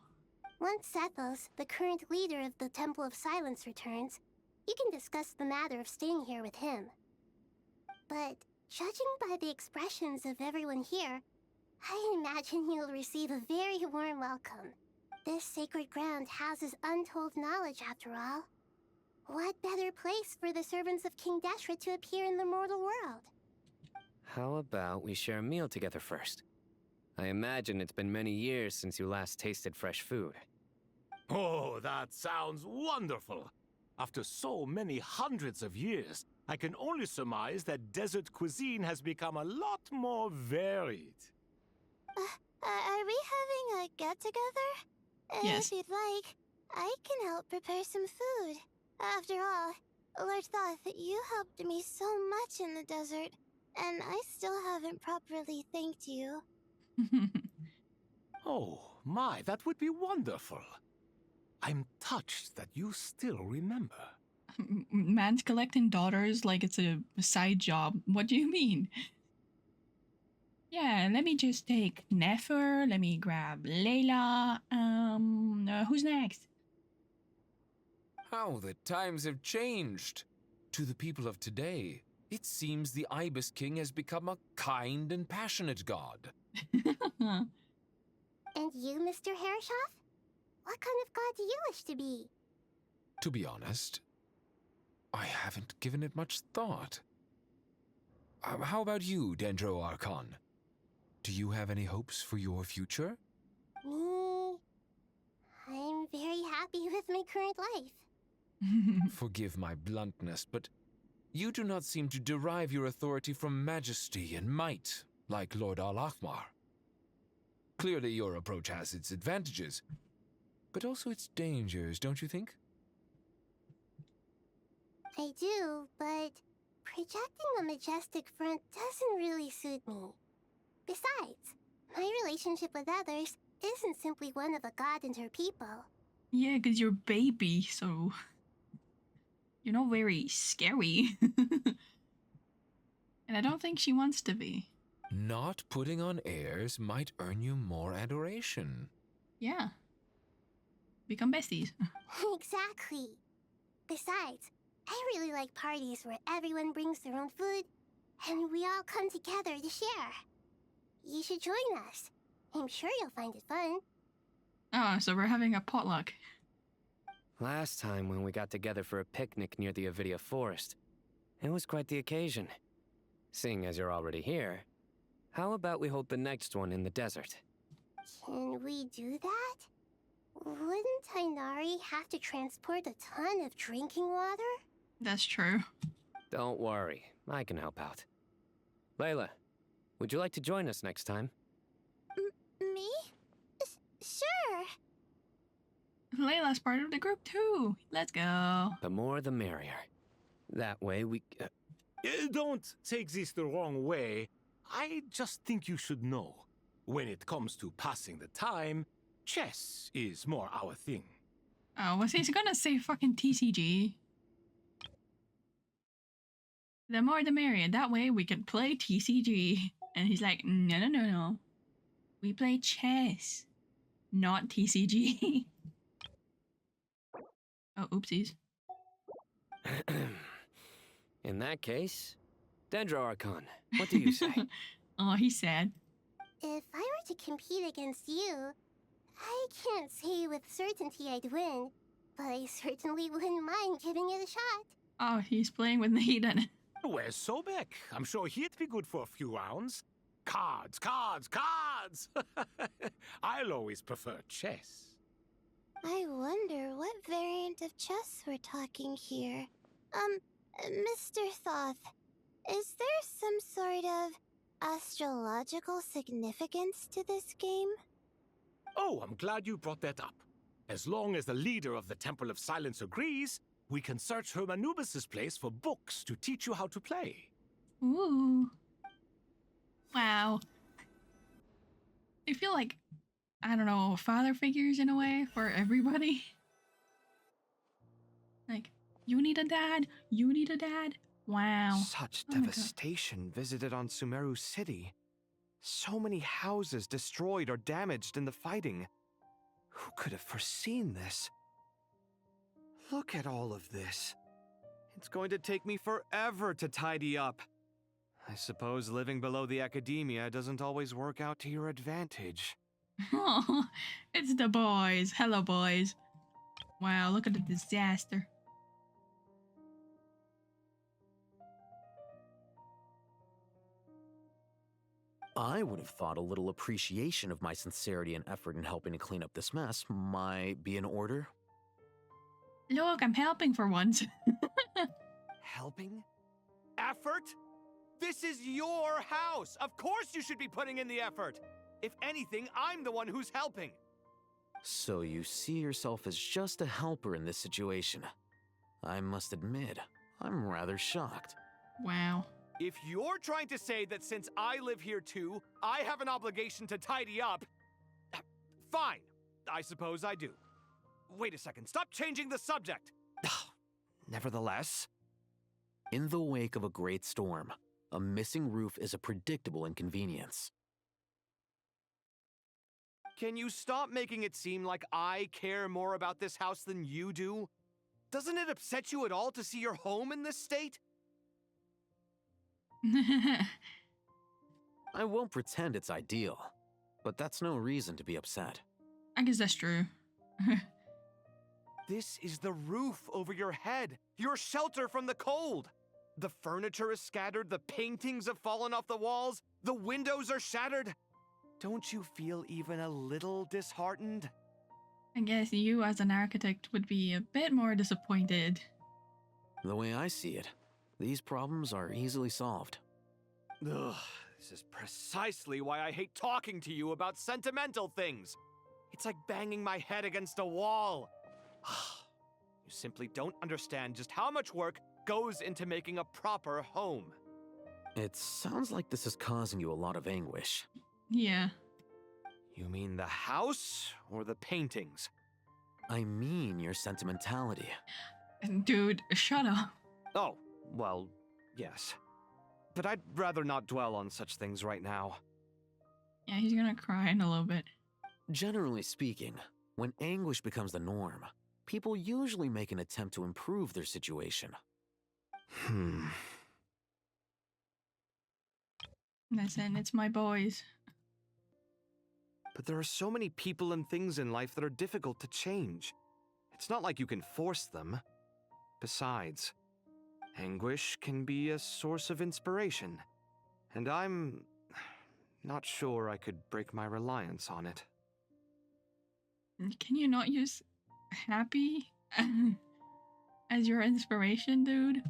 Once Sethos, the current leader of the Temple of Silence, returns, you can discuss the matter of staying here with him. But judging by the expressions of everyone here, I imagine you'll receive a very warm welcome. This sacred ground houses untold knowledge, after all. What better place for the servants of King Deshret to appear in the mortal world? How about we share a meal together first? I imagine it's been many years since you last tasted fresh food. Oh, that sounds wonderful! After so many hundreds of years, I can only surmise that desert cuisine has become a lot more varied. Are we having a get-together? Yes. If you'd like, I can help prepare some food. After all, Lord Thoth, you helped me so much in the desert, and I still haven't properly thanked you. Oh, my, that would be wonderful. I'm touched that you still remember. Man's collecting daughters like it's a side job. What do you mean? Yeah, let me just take Nefer. Let me grab Layla. Who's next? How the times have changed. To the people of today, it seems the Ibis King has become a kind and passionate god. And you, Mr. Herreshoff? What kind of god do you wish to be? To be honest, I haven't given it much thought. How about you, Dendro Archon? Do you have any hopes for your future? Me? I'm very happy with my current life. Forgive my bluntness, but you do not seem to derive your authority from majesty and might, like Lord Al-Ahmar. Clearly your approach has its advantages, but also its dangers, don't you think? I do, but projecting a majestic front doesn't really suit me. Besides, my relationship with others isn't simply one of a god and her people. Yeah, because you're baby, so... you're not very scary. And I don't think she wants to be. Not putting on airs might earn you more adoration. Yeah. Become besties. Exactly. Besides, I really like parties where everyone brings their own food, and we all come together to share. You should join us. I'm sure you'll find it fun. Oh, so we're having a potluck. Last time when we got together for a picnic near the Avidia Forest, it was quite the occasion. Seeing as you're already here, how about we hold the next one in the desert? Can we do that? Wouldn't Tainari have to transport a ton of drinking water? That's true. Don't worry, I can help out. Layla, would you like to join us next time? Me? Sure. Layla's part of the group too. Let's go. The more the merrier. That way we... Don't take this the wrong way. I just think you should know. When it comes to passing the time, chess is more our thing. Oh, was he gonna say fucking TCG? The more the merrier. That way we can play TCG. And he's like, no, no, no, no. We play chess, not TCG. Oh, oopsies. In that case, Dendro Archon, what do you say? Oh, he's sad. If I were to compete against you, I can't say with certainty I'd win, but I certainly wouldn't mind giving it a shot. Oh, he's playing with Nathan. Where's Sobek? I'm sure he'd be good for a few rounds. Cards, cards, cards! I'll always prefer chess. I wonder what variant of chess we're talking here. Mr. Thoth, is there some sort of astrological significance to this game? Oh, I'm glad you brought that up. As long as the leader of the Temple of Silence agrees, we can search Hermanubis' place for books to teach you how to play. Ooh. Wow. I feel like, I don't know, father figures in a way for everybody. Like, you need a dad, you need a dad. Wow. Such Oh my God. devastation visited on Sumeru City. So many houses destroyed or damaged in the fighting. Who could have foreseen this? Look at all of this. It's going to take me forever to tidy up. I suppose living below the academia doesn't always work out to your advantage. Oh, it's the boys. Hello, boys. Wow, look at the disaster. I would have thought a little appreciation of my sincerity and effort in helping to clean up this mess might be in order. Look, I'm helping for once. Helping? Effort? This is your house! Of course you should be putting in the effort! If anything, I'm the one who's helping! So you see yourself as just a helper in this situation. I must admit, I'm rather shocked. Wow. If you're trying to say that since I live here too, I have an obligation to tidy up, fine. I suppose I do. Wait a second, stop changing the subject! Nevertheless... In the wake of a great storm, a missing roof is a predictable inconvenience. Can you stop making it seem like I care more about this house than you do? Doesn't it upset you at all to see your home in this state? I won't pretend it's ideal, but that's no reason to be upset. I guess that's true. This is the roof over your head, your shelter from the cold. The furniture is scattered, the paintings have fallen off the walls, the windows are shattered. Don't you feel even a little disheartened? I guess you as an architect would be a bit more disappointed. The way I see it, these problems are easily solved. Ugh, this is precisely why I hate talking to you about sentimental things. It's like banging my head against a wall. You simply don't understand just how much work goes into making a proper home. It sounds like this is causing you a lot of anguish. Yeah. You mean the house or the paintings? I mean your sentimentality. Dude, shut up. Oh, well, yes. But I'd rather not dwell on such things right now. Yeah, he's gonna cry in a little bit. Generally speaking, when anguish becomes the norm, people usually make an attempt to improve their situation. Listen, it's my boys. But there are so many people and things in life that are difficult to change. It's not like you can force them. Besides, anguish can be a source of inspiration. And I'm not sure I could break my reliance on it. Can you not use happy as your inspiration, dude?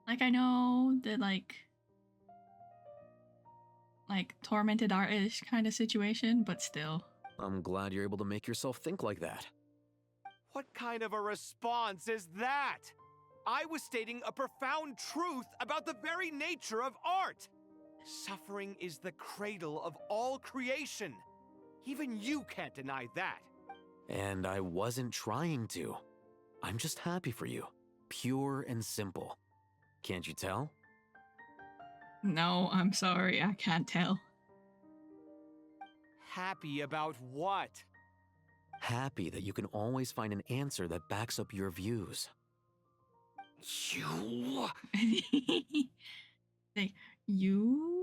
Like, I know that, like tormented artist kind of situation, but still. I'm glad you're able to make yourself think like that. What kind of a response is that? I was stating a profound truth about the very nature of art. Suffering is the cradle of all creation. Even you can't deny that. And I wasn't trying to. I'm just happy for you. Pure and simple. Can't you tell? No, I'm sorry, I can't tell. Happy about what? Happy that you can always find an answer that backs up your views. You... Say, you...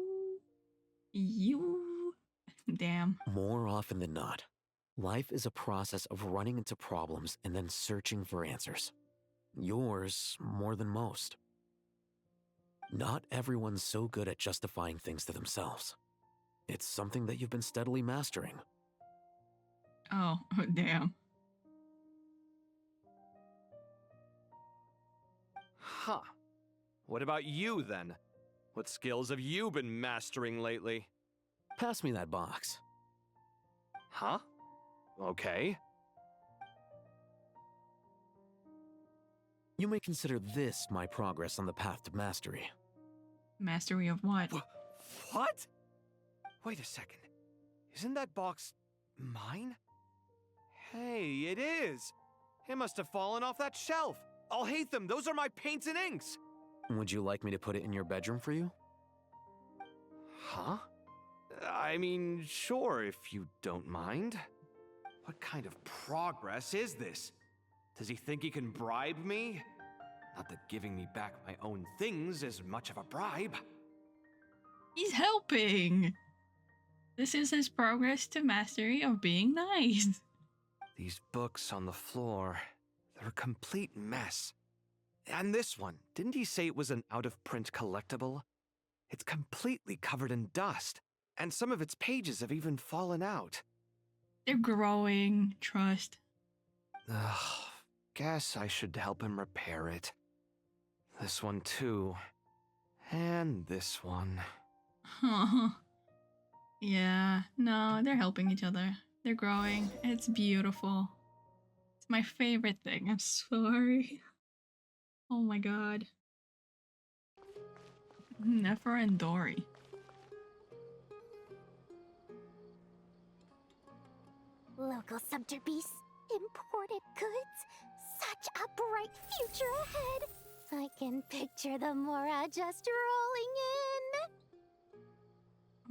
Damn. More often than not, life is a process of running into problems and then searching for answers. Yours more than most. Not everyone's so good at justifying things to themselves. It's something that you've been steadily mastering. Oh, damn. Huh. What about you, then? What skills have you been mastering lately? Pass me that box. Huh? Okay. You may consider this my progress on the path to mastery. Mastery of what? What? Wait a second. Isn't that box mine? Hey, it is. It must have fallen off that shelf. I'll hate them. Those are my paints and inks. Would you like me to put it in your bedroom for you? Huh? I mean, sure, if you don't mind. What kind of progress is this? Does he think he can bribe me? Not that giving me back my own things is much of a bribe. He's helping! This is his progress to mastery of being nice. These books on the floor, they're a complete mess. And this one, didn't he say it was an out-of-print collectible? It's completely covered in dust, and some of its pages have even fallen out. They're growing, trust. Ugh, guess I should help him repair it. This one too. And this one. Huh. Yeah, no, they're helping each other. They're growing. It's beautiful. It's my favorite thing. I'm sorry. Oh my god. Nefer and Dory. Local sumter beasts, imported goods, such a bright future ahead. I can picture the Mora just rolling in.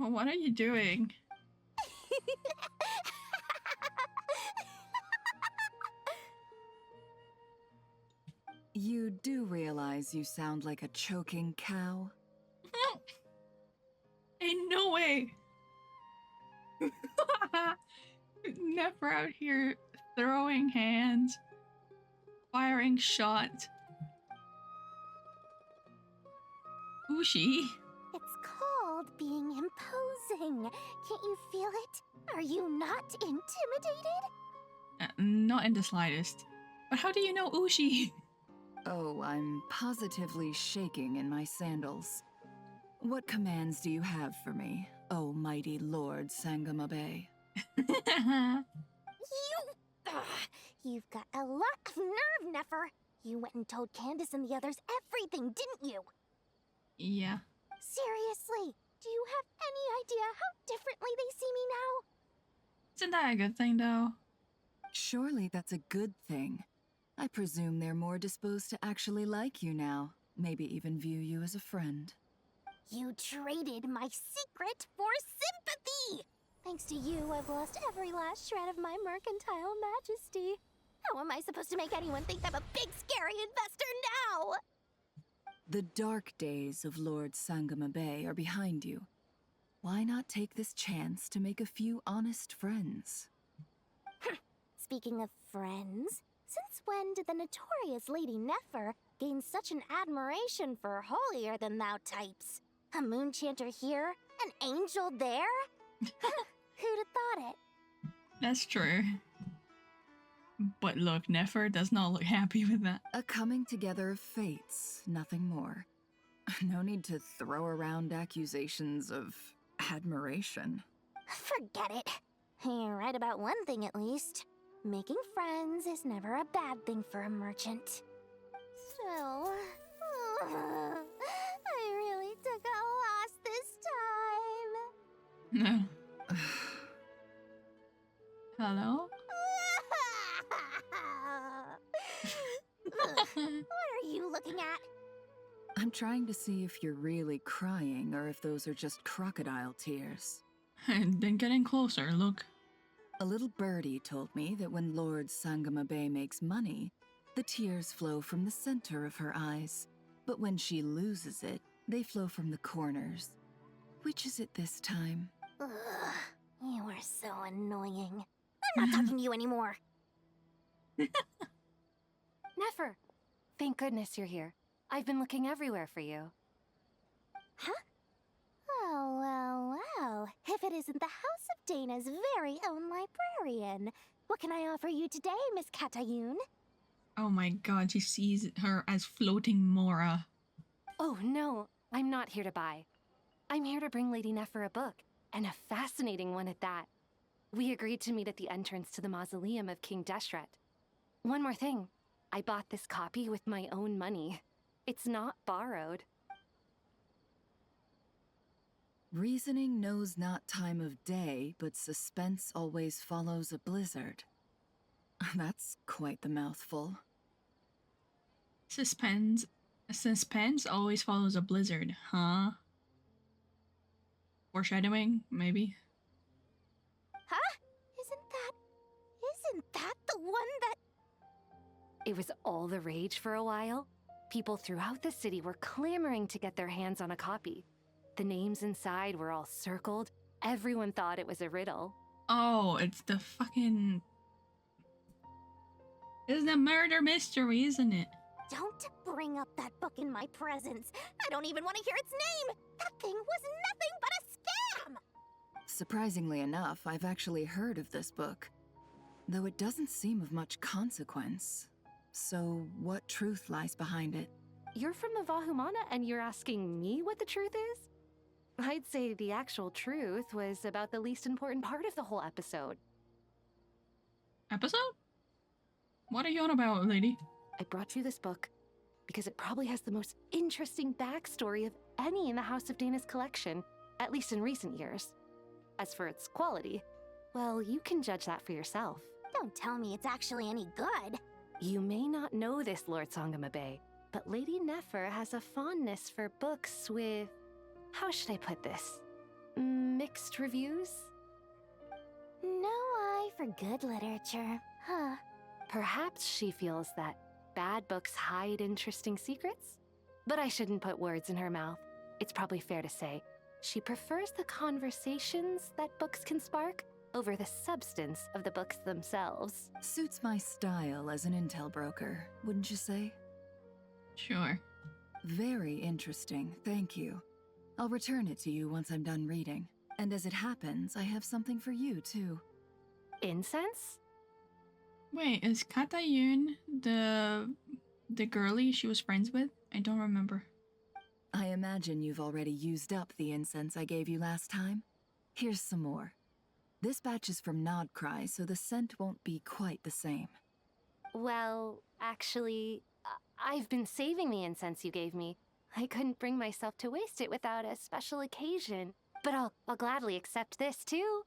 Oh, what are you doing? You do realize you sound like a choking cow? Ain't no way. Never out here throwing hands, firing shots. Ushi. It's called being imposing. Can't you feel it? Are you not intimidated? Not in the slightest. But how do you know Ushi? Oh, I'm positively shaking in my sandals. What commands do you have for me, oh mighty Lord Sangamabe? You've got a lot of nerve, Nefer. You went and told Candace and the others everything, didn't you? Yeah. Seriously, do you have any idea how differently they see me now? Isn't that a good thing, though? Surely that's a good thing. I presume they're more disposed to actually like you now, maybe even view you as a friend. You traded my secret for sympathy! Thanks to you, I've lost every last shred of my mercantile majesty. How am I supposed to make anyone think I'm a big, scary investor now? The dark days of Lord Sangamabe are behind you. Why not take this chance to make a few honest friends? Speaking of friends, since when did the notorious Lady Nefer gain such an admiration for holier-than-thou types? A moon chanter here, an angel there? Who'd have thought it? That's true. But look, Nefer does not look happy with that. A coming together of fates, nothing more. No need to throw around accusations of admiration. Forget it. You're right about one thing at least. Making friends is never a bad thing for a merchant. So... I really took a loss this time. No. Hello? What are you looking at? I'm trying to see if you're really crying or if those are just crocodile tears. And then getting closer, look. A little birdie told me that when Lord Sangamabe makes money, the tears flow from the center of her eyes. But when she loses it, they flow from the corners. Which is it this time? Ugh, you are so annoying. I'm not talking to you anymore. Nefer, thank goodness you're here. I've been looking everywhere for you. Huh? Well. If it isn't the House of Dana's very own librarian. What can I offer you today, Miss Katayun? Oh my god, she sees her as floating Mora. Oh no, I'm not here to buy. I'm here to bring Lady Nefer a book, and a fascinating one at that. We agreed to meet at the entrance to the mausoleum of King Deshret. One more thing, I bought this copy with my own money. It's not borrowed. Reasoning knows not time of day, but suspense always follows a blizzard. That's quite the mouthful. Suspense always follows a blizzard, huh? Foreshadowing, maybe? Huh? Isn't that the one that... It was all the rage for a while. People throughout the city were clamoring to get their hands on a copy. The names inside were all circled. Everyone thought it was a riddle. Oh, it's the fucking... It's the murder mystery, isn't it? Don't bring up that book in my presence. I don't even want to hear its name. That thing was nothing but a scam. Surprisingly enough, I've actually heard of this book. Though it doesn't seem of much consequence. So, what truth lies behind it? You're from the Vahumana and you're asking me what the truth is? I'd say the actual truth was about the least important part of the whole episode. Episode? What are you on about, lady? I brought you this book because it probably has the most interesting backstory of any in the House of Dana's collection, at least in recent years. As for its quality, well, you can judge that for yourself. Don't tell me it's actually any good. You may not know this, Lord Sangamabe, but Lady Nefer has a fondness for books with... how should I put this? Mixed reviews? No eye for good literature, huh? Perhaps she feels that bad books hide interesting secrets? But I shouldn't put words in her mouth. It's probably fair to say she prefers the conversations that books can spark over the substance of the books themselves. Suits my style as an intel broker, wouldn't you say? Sure. Very interesting, thank you. I'll return it to you once I'm done reading. And as it happens, I have something for you, too. Incense? Wait, is Katayun the girlie she was friends with? I don't remember. I imagine you've already used up the incense I gave you last time. Here's some more. This batch is from Nodcry, so the scent won't be quite the same. Well, actually, I've been saving the incense you gave me. I couldn't bring myself to waste it without a special occasion. But I'll gladly accept this, too.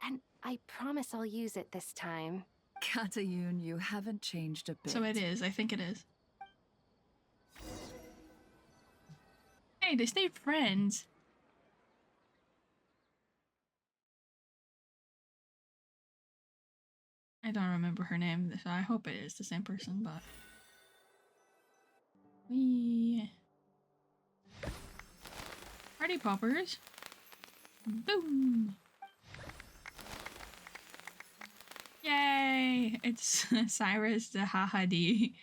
And I promise I'll use it this time. Katayun, you haven't changed a bit. So it is, I think it is. Hey, they stayed friends. I don't remember her name, so I hope it is the same person, but... Whee! Party poppers! Boom! Yay! It's Cyrus, the Hahadi,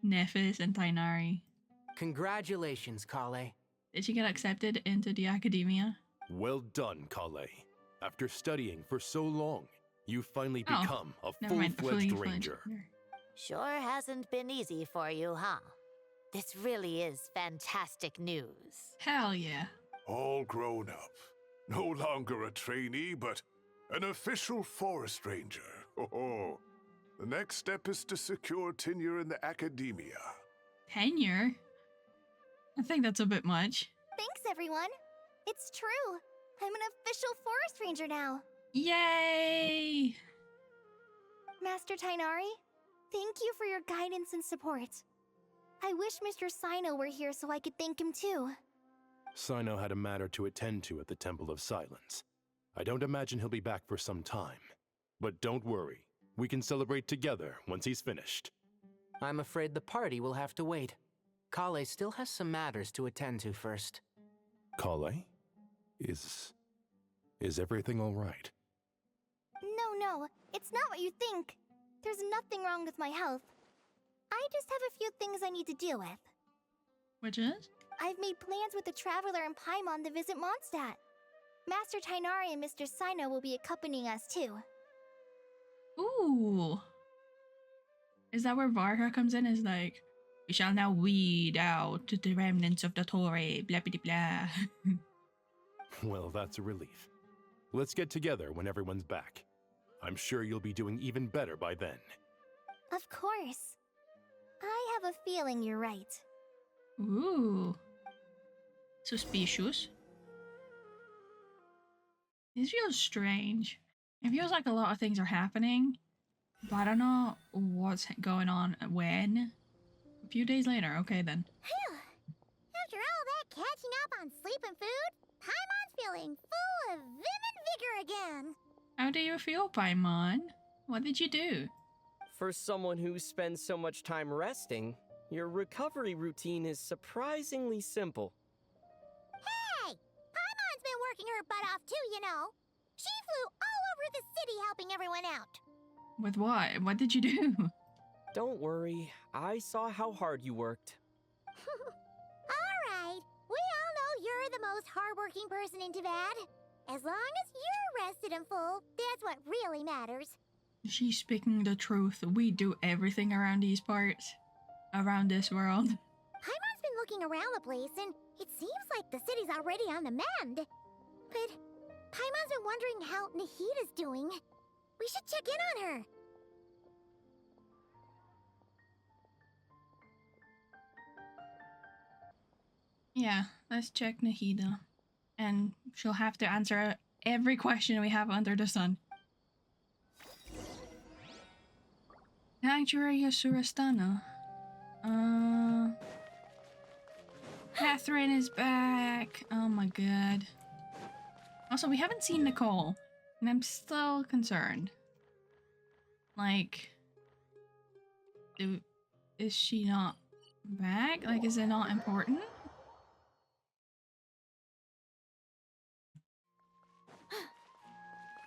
Nephis, and Tainari. Congratulations, Kale. Did she get accepted into the academia? Well done, Kale. After studying for so long, you've finally Oh, become a never mind, a full-fledged fully ranger. Sure hasn't been easy for you, huh? This really is fantastic news. Hell yeah. All grown up. No longer a trainee, but an official forest ranger. Oh, the next step is to secure tenure in the academia. Tenure? I think that's a bit much. Thanks, everyone. It's true. I'm an official forest ranger now. Yay! Master Tainari, thank you for your guidance and support. I wish Mr. Sino were here so I could thank him too. Sino had a matter to attend to at the Temple of Silence. I don't imagine he'll be back for some time. But don't worry, we can celebrate together once he's finished. I'm afraid the party will have to wait. Kale still has some matters to attend to first. Kale? Is everything all right? No, it's not what you think. There's nothing wrong with my health. I just have a few things I need to deal with. Which is? I've made plans with the Traveler and Paimon to visit Mondstadt. Master Tainari and Mr. Sino will be accompanying us too. Ooh. Is that where Varha comes in? Is like, we shall now weed out the remnants of the Torre, blah blah blah. Well, that's a relief. Let's get together when everyone's back. I'm sure you'll be doing even better by then. Of course. I have a feeling you're right. Ooh. Suspicious. This feels strange. It feels like a lot of things are happening, but I don't know what's going on when. A few days later, okay then. Phew! After all that catching up on sleep and food, Paimon's feeling full of vim and vigor again. How do you feel, Paimon? What did you do? For someone who spends so much time resting, your recovery routine is surprisingly simple. Hey! Paimon's been working her butt off too, you know. She flew all over the city helping everyone out. With what? What did you do? Don't worry, I saw how hard you worked. Alright, we all know you're the most hardworking person in Tavad. As long as you're rested and full, that's what really matters. She's speaking the truth. We do everything around these parts. Around this world. Paimon's been looking around the place, and it seems like the city's already on the mend. But Paimon's been wondering how Nahida's doing. We should check in on her. Yeah, let's check Nahida. And she'll have to answer every question we have under the sun. Sanctuary of Surastana. Catherine is back. Oh my god. Also, we haven't seen Nicole, and I'm still concerned. Like, is she not back? Like, is it not important?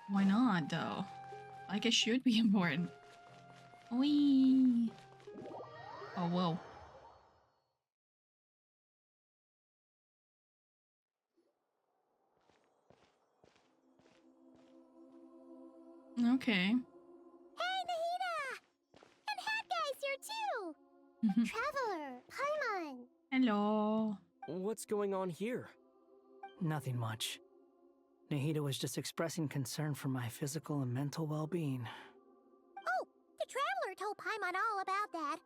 Why not, though? Like, it should be important. Whee! Oh, whoa. Okay. Hey, Nahida! And Hat Guy's here too! Traveler, Paimon! Hello. What's going on here? Nothing much. Nahida was just expressing concern for my physical and mental well-being. Oh, the Traveler told Paimon all about that.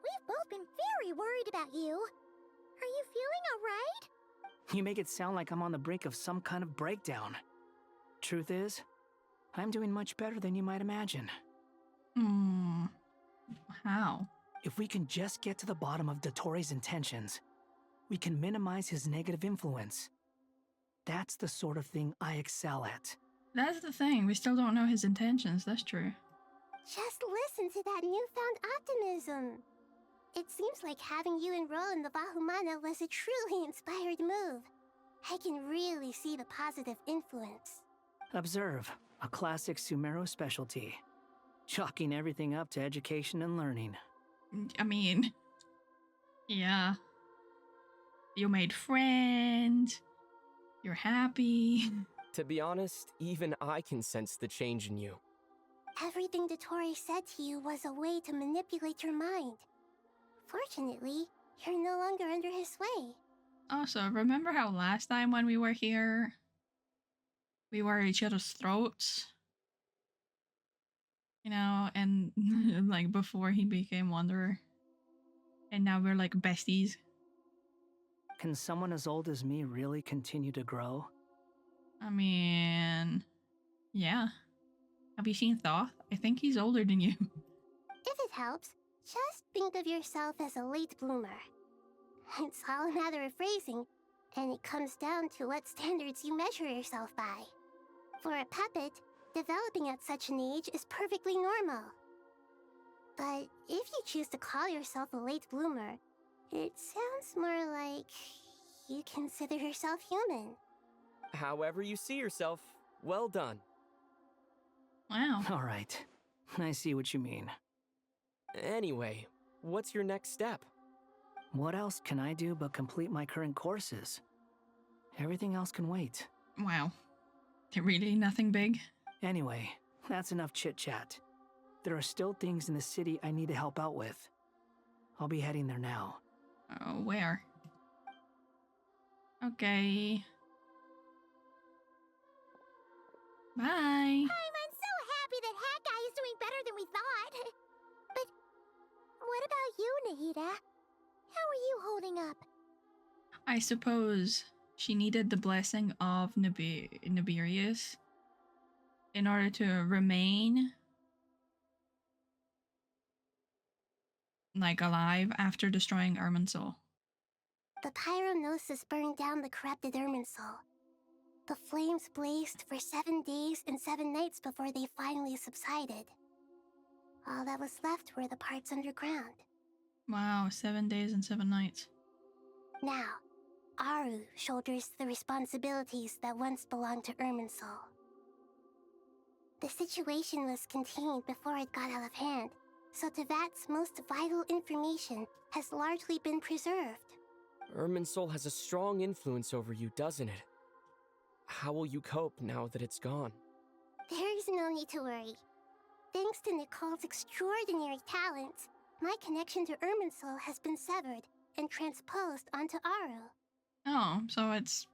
We've both been very worried about you. Are you feeling alright? You make it sound like I'm on the brink of some kind of breakdown. Truth is, I'm doing much better than you might imagine. How? If we can just get to the bottom of Dottoro's intentions, we can minimize his negative influence. That's the sort of thing I excel at. That's the thing, we still don't know his intentions, that's true. Just listen to that newfound optimism. It seems like having you enroll in the Bahumana was a truly inspired move. I can really see the positive influence. Observe, a classic Sumeru specialty. Chalking everything up to education and learning. I mean, yeah. You made friends. You're happy. To be honest, even I can sense the change in you. Everything Dottore said to you was a way to manipulate your mind. Fortunately, you're no longer under his sway. Also, remember how last time when we were here, we were at each other's throats? You know, and like before he became Wanderer. And now we're like besties. Can someone as old as me really continue to grow? I mean, yeah. Have you seen Thoth? I think he's older than you. If it helps, just think of yourself as a late bloomer. It's all a matter of phrasing, and it comes down to what standards you measure yourself by. For a puppet, developing at such an age is perfectly normal. But if you choose to call yourself a late bloomer, it sounds more like you consider yourself human. However you see yourself, well done. Wow. All right. I see what you mean. Anyway, what's your next step? What else can I do but complete my current courses? Everything else can wait. Wow. Really nothing big? Anyway, that's enough chit-chat. There are still things in the city I need to help out with. I'll be heading there now. Oh, where? Okay. Bye. I'm so happy that Hat Guy is doing better than we thought. But what about you, Nahida? How are you holding up? I suppose she needed the blessing of Nibirius in order to remain like alive after destroying Irminsul. The pyronosis burned down the corrupted Irminsul. The flames blazed for 7 days and 7 nights before they finally subsided. All that was left were the parts underground. Wow, 7 days and 7 nights. Now, Aru shoulders the responsibilities that once belonged to Irminsul. The situation was contained before it got out of hand, so Tevat's most vital information has largely been preserved. Irminsul has a strong influence over you, doesn't it? How will you cope now that it's gone? There is no need to worry. Thanks to Nicole's extraordinary talents, my connection to Irminsul has been severed and transposed onto Aru. Oh, so it's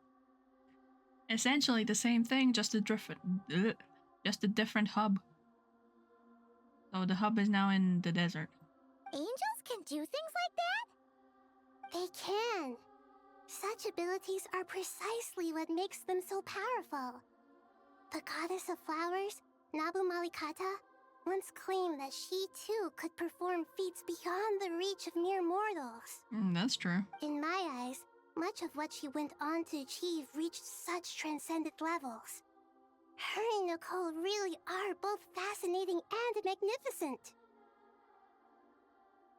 essentially the same thing, just a different hub. So the hub is now in the desert. Angels can do things like that? They can. Such abilities are precisely what makes them so powerful. The goddess of flowers, Nabu Malikata, once claimed that she too could perform feats beyond the reach of mere mortals. That's true. In my eyes, much of what she went on to achieve reached such transcendent levels. Her and Nicole really are both fascinating and magnificent.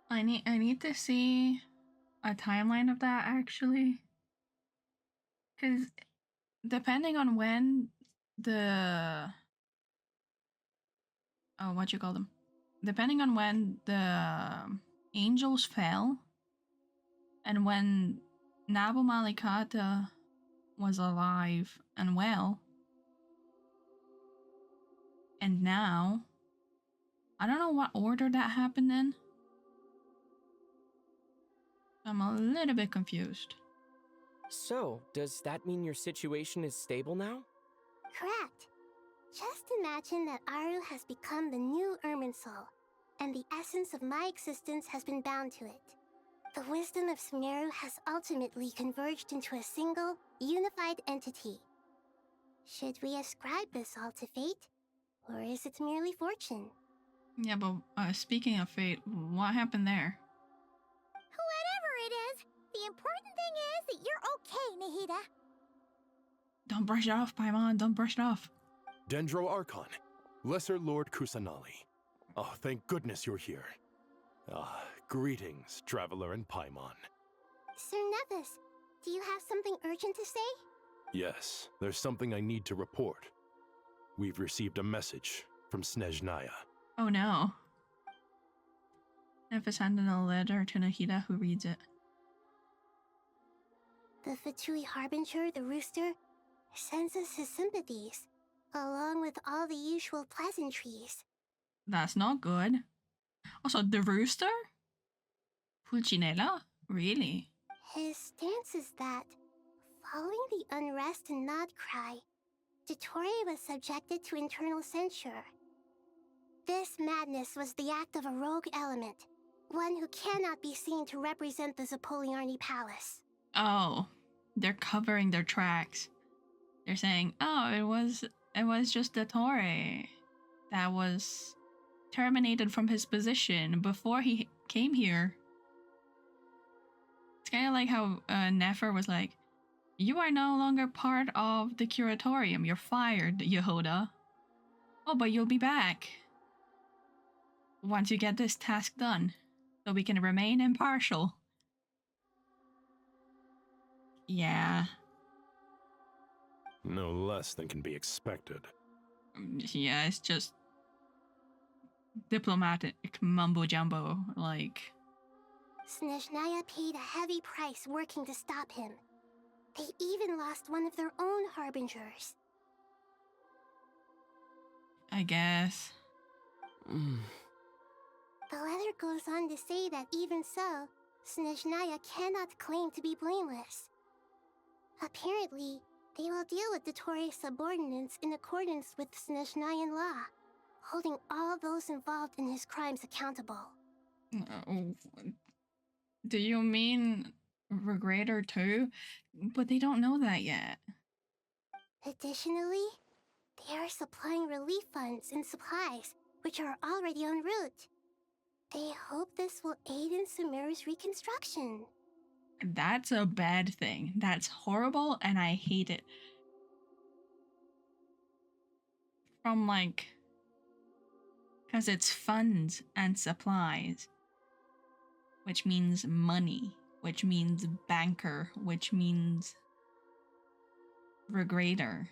I need to see a timeline of that actually. Cause depending on when the depending on when the angels fell and when Nabu Malikata was alive and well, and now I don't know what order that happened in. I'm a little bit confused. So, does that mean your situation is stable now? Correct. Just imagine that Aru has become the new Irminsul, and the essence of my existence has been bound to it. The wisdom of Sumeru has ultimately converged into a single, unified entity. Should we ascribe this all to fate, or is it merely fortune? Yeah, but speaking of fate, what happened there? Whatever it is, the important thing is that you're okay, Nahida. Don't brush it off, Paimon. Don't brush it off. Dendro Archon, Lesser Lord Kusanali. Oh, thank goodness you're here. Greetings, Traveler and Paimon. Sir Nevis, do you have something urgent to say? Yes, there's something I need to report. We've received a message from Snezhnaya. Oh no. Nevis handed a letter to Nahida, who reads it. The Fatui Harbinger, the rooster, sends us his sympathies, along with all the usual pleasantries. That's not good. Also, the rooster? Pulcinella? Really? His stance is that, following the unrest and Nod Cry, Dottore was subjected to internal censure. This madness was the act of a rogue element, one who cannot be seen to represent the Zapoliarni Palace. Oh, they're covering their tracks. They're saying, oh, it was just Dottore that was terminated from his position before he came here. It's kind of like how Nefer was like, you are no longer part of the curatorium. You're fired, Yehuda. Oh, but you'll be back once you get this task done, so we can remain impartial. Yeah. No less than can be expected. Yeah, it's just diplomatic mumbo jumbo, like. Snezhnaya paid a heavy price working to stop him. They even lost one of their own harbingers. I guess. The letter goes on to say that even so, Snezhnaya cannot claim to be blameless. Apparently, they will deal with Dottore's subordinates in accordance with Snezhnayan law, holding all those involved in his crimes accountable. Do you mean Regrator too? But they don't know that yet. Additionally, they are supplying relief funds and supplies, which are already en route. They hope this will aid in Sumeru's reconstruction. That's a bad thing. That's horrible, and I hate it. From like, because it's funds and supplies, which means money, which means banker, which means regrader.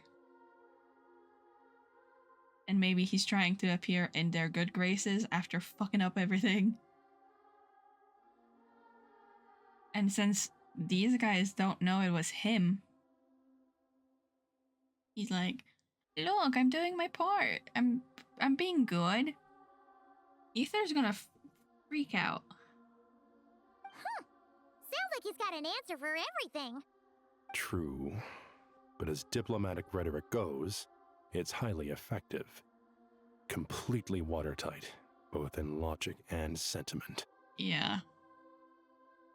And maybe he's trying to appear in their good graces after fucking up everything. And since these guys don't know it was him, he's like, look, I'm doing my part. I'm being good. Ether's gonna freak out. Sounds like he's got an answer for everything. True. But as diplomatic rhetoric goes, it's highly effective. Completely watertight, both in logic and sentiment. Yeah.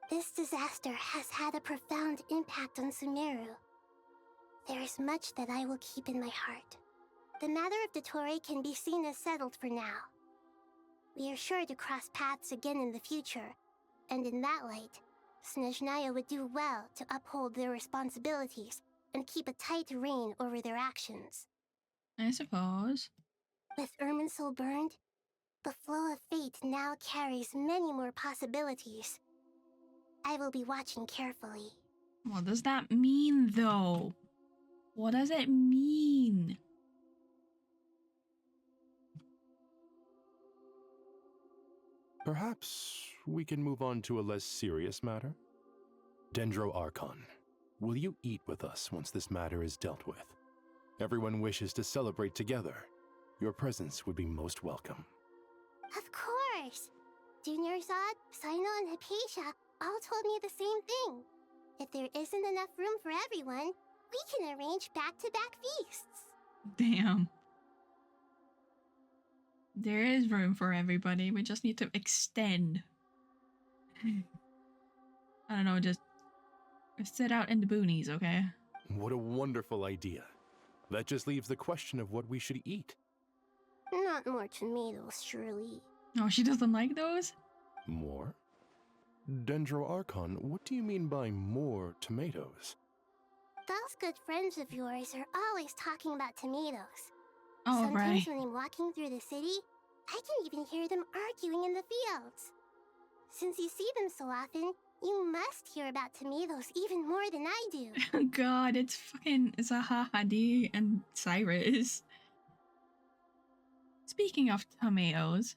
This disaster has had a profound impact on Sumeru. There is much that I will keep in my heart. The matter of Dottore can be seen as settled for now. We are sure to cross paths again in the future, and in that light, Snezhnaya would do well to uphold their responsibilities and keep a tight rein over their actions. I suppose. With Irminsul burned, the flow of fate now carries many more possibilities. I will be watching carefully. What does that mean, though? What does it mean? Perhaps we can move on to a less serious matter? Dendro Archon, will you eat with us once this matter is dealt with? Everyone wishes to celebrate together. Your presence would be most welcome. Of course! Junior Zod, Sino, and Hypatia all told me the same thing. If there isn't enough room for everyone, we can arrange back-to-back feasts. Damn. There is room for everybody. We just need to extend. I don't know, just sit out in the boonies, okay? What a wonderful idea. That just leaves the question of what we should eat. Not more tomatoes, surely. Oh, she doesn't like those? More? Dendro Archon, what do you mean by more tomatoes? Those good friends of yours are always talking about tomatoes. Oh, Sometimes right. when I'm walking through the city, I can even hear them arguing in the fields. Since you see them so often, you must hear about tomatoes even more than I do. God, it's fucking Zaha Hadid and Cyrus. Speaking of tomatoes,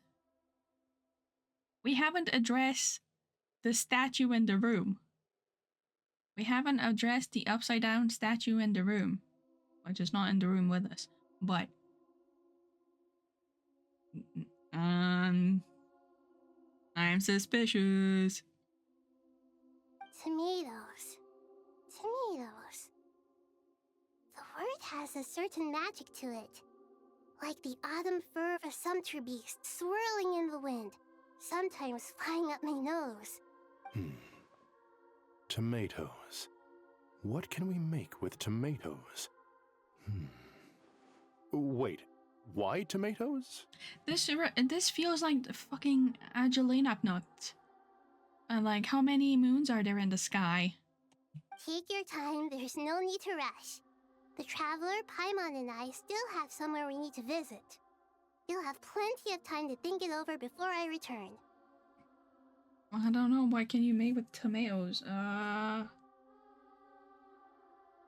we haven't addressed the statue in the room. We haven't addressed the upside down statue in the room, which is not in the room with us, but I'm suspicious. Tomatoes. Tomatoes. The word has a certain magic to it. Like the autumn fur of a sumpter beast swirling in the wind, sometimes flying up my nose. Tomatoes. What can we make with tomatoes? Wait, why tomatoes? This feels like the fucking Angelina nut. Like, how many moons are there in the sky? Take your time, there's no need to rush. The Traveler, Paimon, and I still have somewhere we need to visit. You'll have plenty of time to think it over before I return. I don't know, what can you make with tomatoes?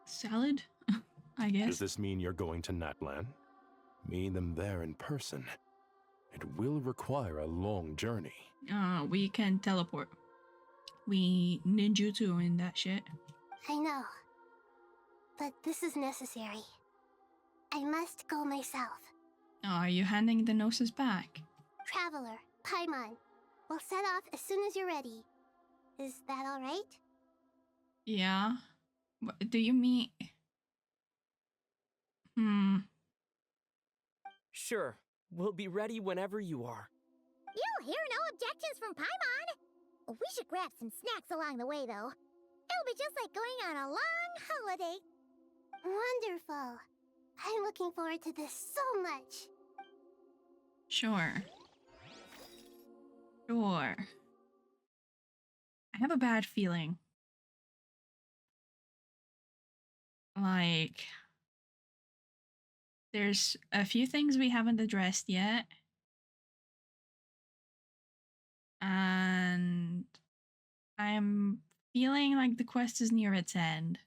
Salad? I guess. Does this mean you're going to Natlan? Meeting them there in person. It will require a long journey. We can teleport. We ninjutsu in that shit. I know. But this is necessary. I must go myself. Are you handing the gnosis back? Traveler, Paimon, we'll set off as soon as you're ready. Is that alright? Yeah. What do you mean? Sure. We'll be ready whenever you are. You'll hear no objections from Paimon. We should grab some snacks along the way, though. It'll be just like going on a long holiday. Wonderful. I'm looking forward to this so much. Sure. Sure. I have a bad feeling. Like, there's a few things we haven't addressed yet. And I'm feeling like the quest is near its end.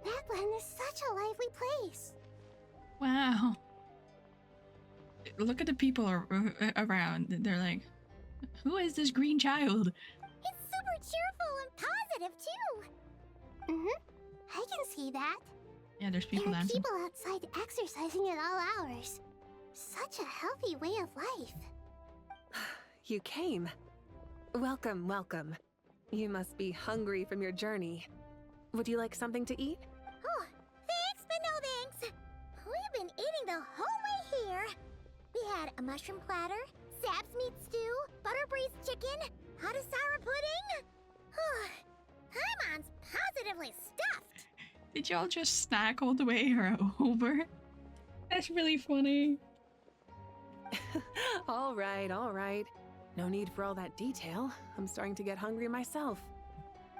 Natlan is such a lively place. Wow. Look at the people around. They're like, who is this green child? It's super cheerful and positive, too. I can see that. Yeah, there's people there are dancing. people outside exercising at all hours. Such a healthy way of life. You came. Welcome, welcome. You must be hungry from your journey. Would you like something to eat? Oh, thanks, but no thanks. We've been eating the whole way here. We had a mushroom platter, Sap's meat stew, butter braised chicken, Hadasara pudding. Paimon's positively stuffed. Did y'all just snack all the way over? That's really funny. All right, all right. No need for all that detail. I'm starting to get hungry myself.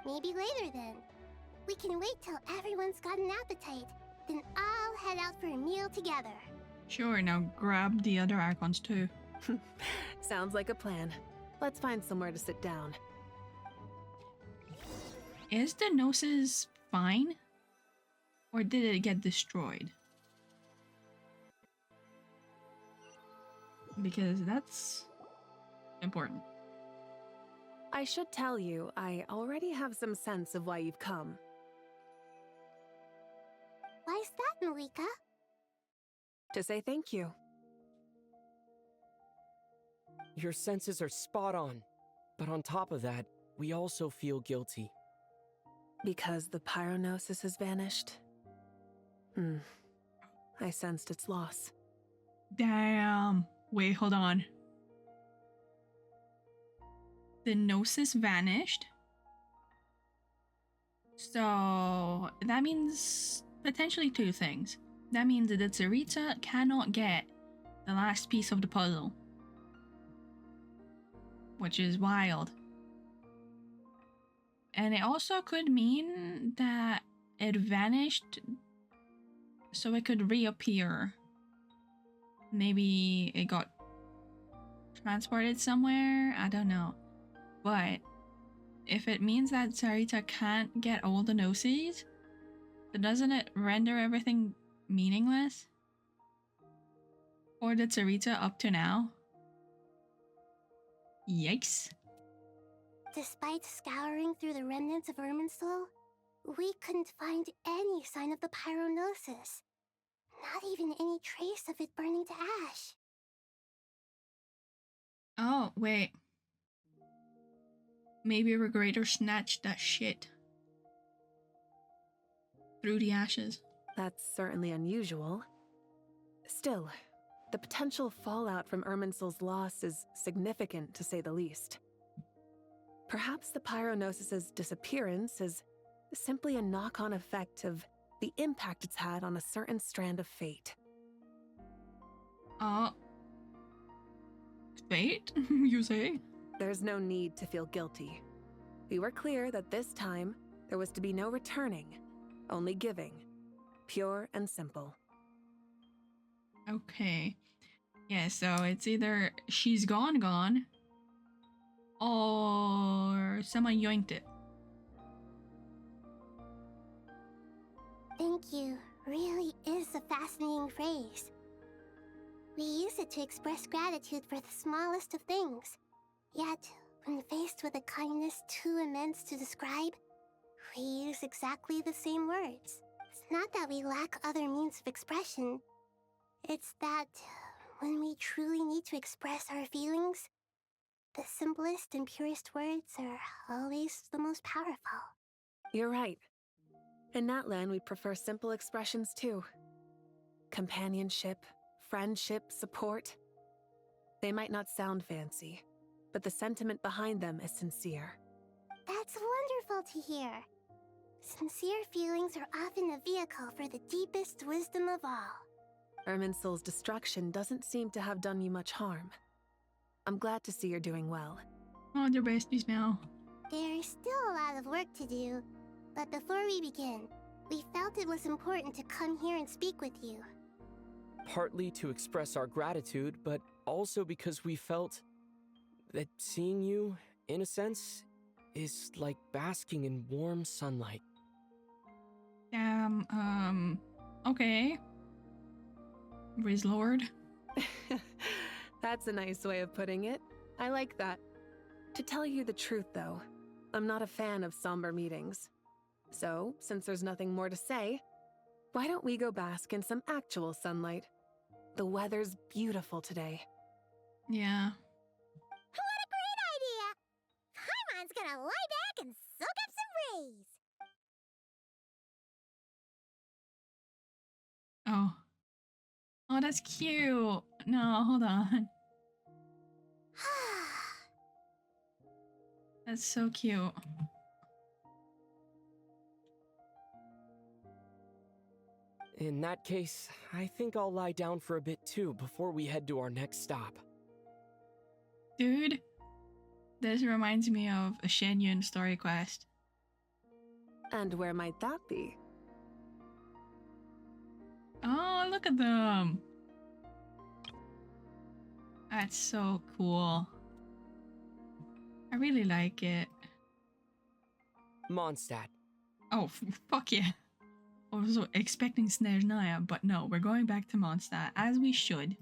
Maybe later then. We can wait till everyone's got an appetite. Then I'll head out for a meal together. Sure, now grab the other Archons too. Sounds like a plan. Let's find somewhere to sit down. Is the Gnosis fine? Or did it get destroyed? Because that's important. I should tell you, I already have some sense of why you've come. Why's that, Malika? To say thank you. Your senses are spot on. But on top of that, we also feel guilty. Because the Pyronosis has vanished? I sensed its loss. Damn. Wait, hold on. The Gnosis vanished? So that means potentially two things. That means that Sarita cannot get the last piece of the puzzle. Which is wild. And it also could mean that it vanished so it could reappear. Maybe it got transported somewhere? I don't know. But if it means that Sarita can't get all the Gnosis, then doesn't it render everything meaningless? Or did Sarita up to now Yikes. Despite scouring through the remnants of Irminsul, we couldn't find any sign of the pyronosis. Not even any trace of it burning to ash. Oh, wait. Maybe Regrator snatched that shit through the ashes. That's certainly unusual. Still, the potential fallout from Irminsul's loss is significant, to say the least. Perhaps the Pyronosis's disappearance is simply a knock-on effect of the impact it's had on a certain strand of fate. Fate, you say? There's no need to feel guilty. We were clear that this time, there was to be no returning, only giving. Pure and simple. Okay. Yeah, so it's either she's gone, or someone yoinked it. Thank you really is a fascinating phrase. We use it to express gratitude for the smallest of things. Yet, when faced with a kindness too immense to describe, we use exactly the same words. It's not that we lack other means of expression. It's that when we truly need to express our feelings, the simplest and purest words are always the most powerful. You're right. In Natlan, we prefer simple expressions too. Companionship, friendship, support. They might not sound fancy, but the sentiment behind them is sincere. That's wonderful to hear. Sincere feelings are often a vehicle for the deepest wisdom of all. Irminsul's destruction doesn't seem to have done you much harm. I'm glad to see you're doing well. Oh, they're besties now. There's still a lot of work to do, but before we begin, we felt it was important to come here and speak with you. Partly to express our gratitude, but also because we felt that seeing you, in a sense, is like basking in warm sunlight. Okay. Riz Lord. That's a nice way of putting it. I like that. To tell you the truth, though, I'm not a fan of somber meetings. So, since there's nothing more to say, why don't we go bask in some actual sunlight? The weather's beautiful today. Yeah. What a great idea! Paimon's gonna lie back and soak up some rays. Oh. Oh, that's cute. No, hold on. That's so cute. In that case, I think I'll lie down for a bit too before we head to our next stop. Dude, this reminds me of a Shenyun story quest. And where might that be? Oh, look at them. That's so cool. I really like it. Mondstadt. Oh, fuck yeah. I was expecting Snezhnaya, but no, we're going back to Mondstadt, as we should.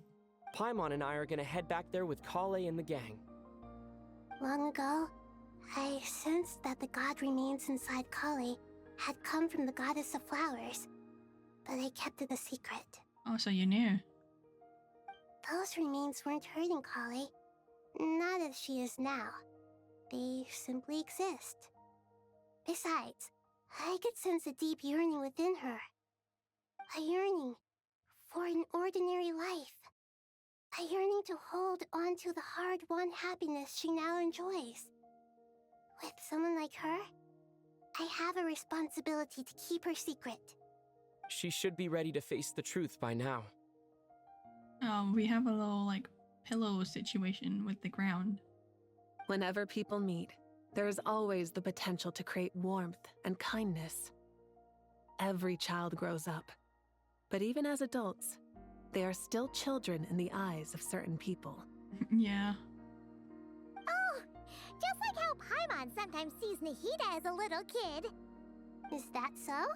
Paimon and I are gonna head back there with Kale and the gang. Long ago, I sensed that the god remains inside Kale had come from the goddess of flowers, but I kept it a secret. Oh, so you knew. Those remains weren't hurting Kale, not as she is now. They simply exist. Besides, I could sense a deep yearning within her. A yearning for an ordinary life. A yearning to hold on to the hard-won happiness she now enjoys. With someone like her, I have a responsibility to keep her secret. She should be ready to face the truth by now. We have a little, like, pillow situation with the ground. Whenever people meet, there is always the potential to create warmth and kindness. Every child grows up, but even as adults, they are still children in the eyes of certain people. Yeah. Oh, just like how Paimon sometimes sees Nahida as a little kid. Is that so?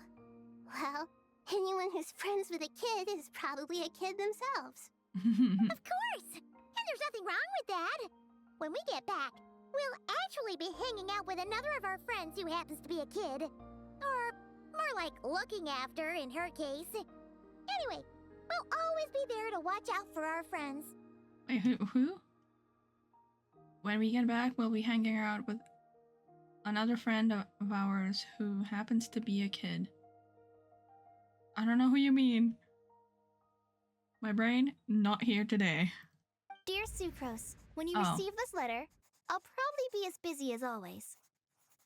Well, anyone who's friends with a kid is probably a kid themselves. Of course! And there's nothing wrong with that. When we get back, we'll actually be hanging out with another of our friends who happens to be a kid. Or more like looking after, in her case. Anyway, we'll always be there to watch out for our friends. Wait, who? When we get back, we'll be hanging out with another friend of ours who happens to be a kid. I don't know who you mean. My brain, not here today. Dear Sucrose, when you Oh. receive this letter, I'll probably be as busy as always.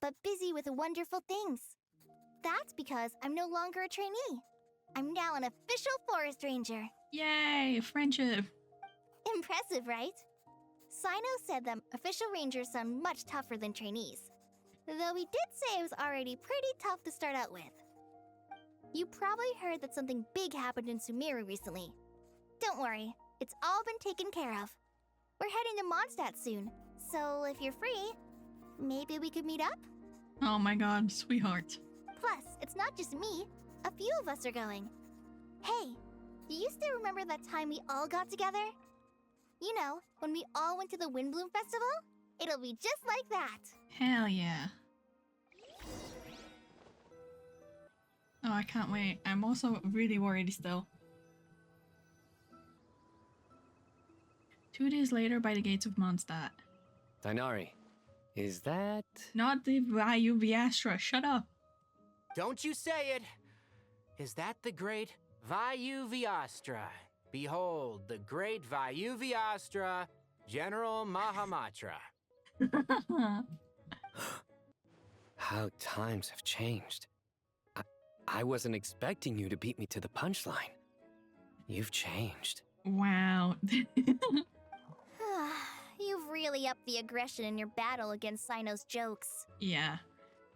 But busy with wonderful things. That's because I'm no longer a trainee. I'm now an official forest ranger. Yay, friendship. Impressive, right? Sino said that official rangers sound much tougher than trainees. Though he did say it was already pretty tough to start out with. You probably heard that something big happened in Sumeru recently. Don't worry, it's all been taken care of. We're heading to Mondstadt soon, so if you're free, maybe we could meet up? Oh my god, sweetheart. Plus, it's not just me. A few of us are going. Hey, do you still remember that time we all got together? You know, when we all went to the Windbloom Festival? It'll be just like that. Hell yeah. Oh, I can't wait. I'm also really worried still. 2 days later by the gates of Mondstadt. Dainari, is that... Not the Vayu Viastra, shut up. Don't you say it! Is that the great Vayu Viastra? Behold, the great Vayu Viastra, General Mahamatra. How times have changed. I wasn't expecting you to beat me to the punchline. You've changed. Wow. You've really upped the aggression in your battle against Sino's jokes. Yeah.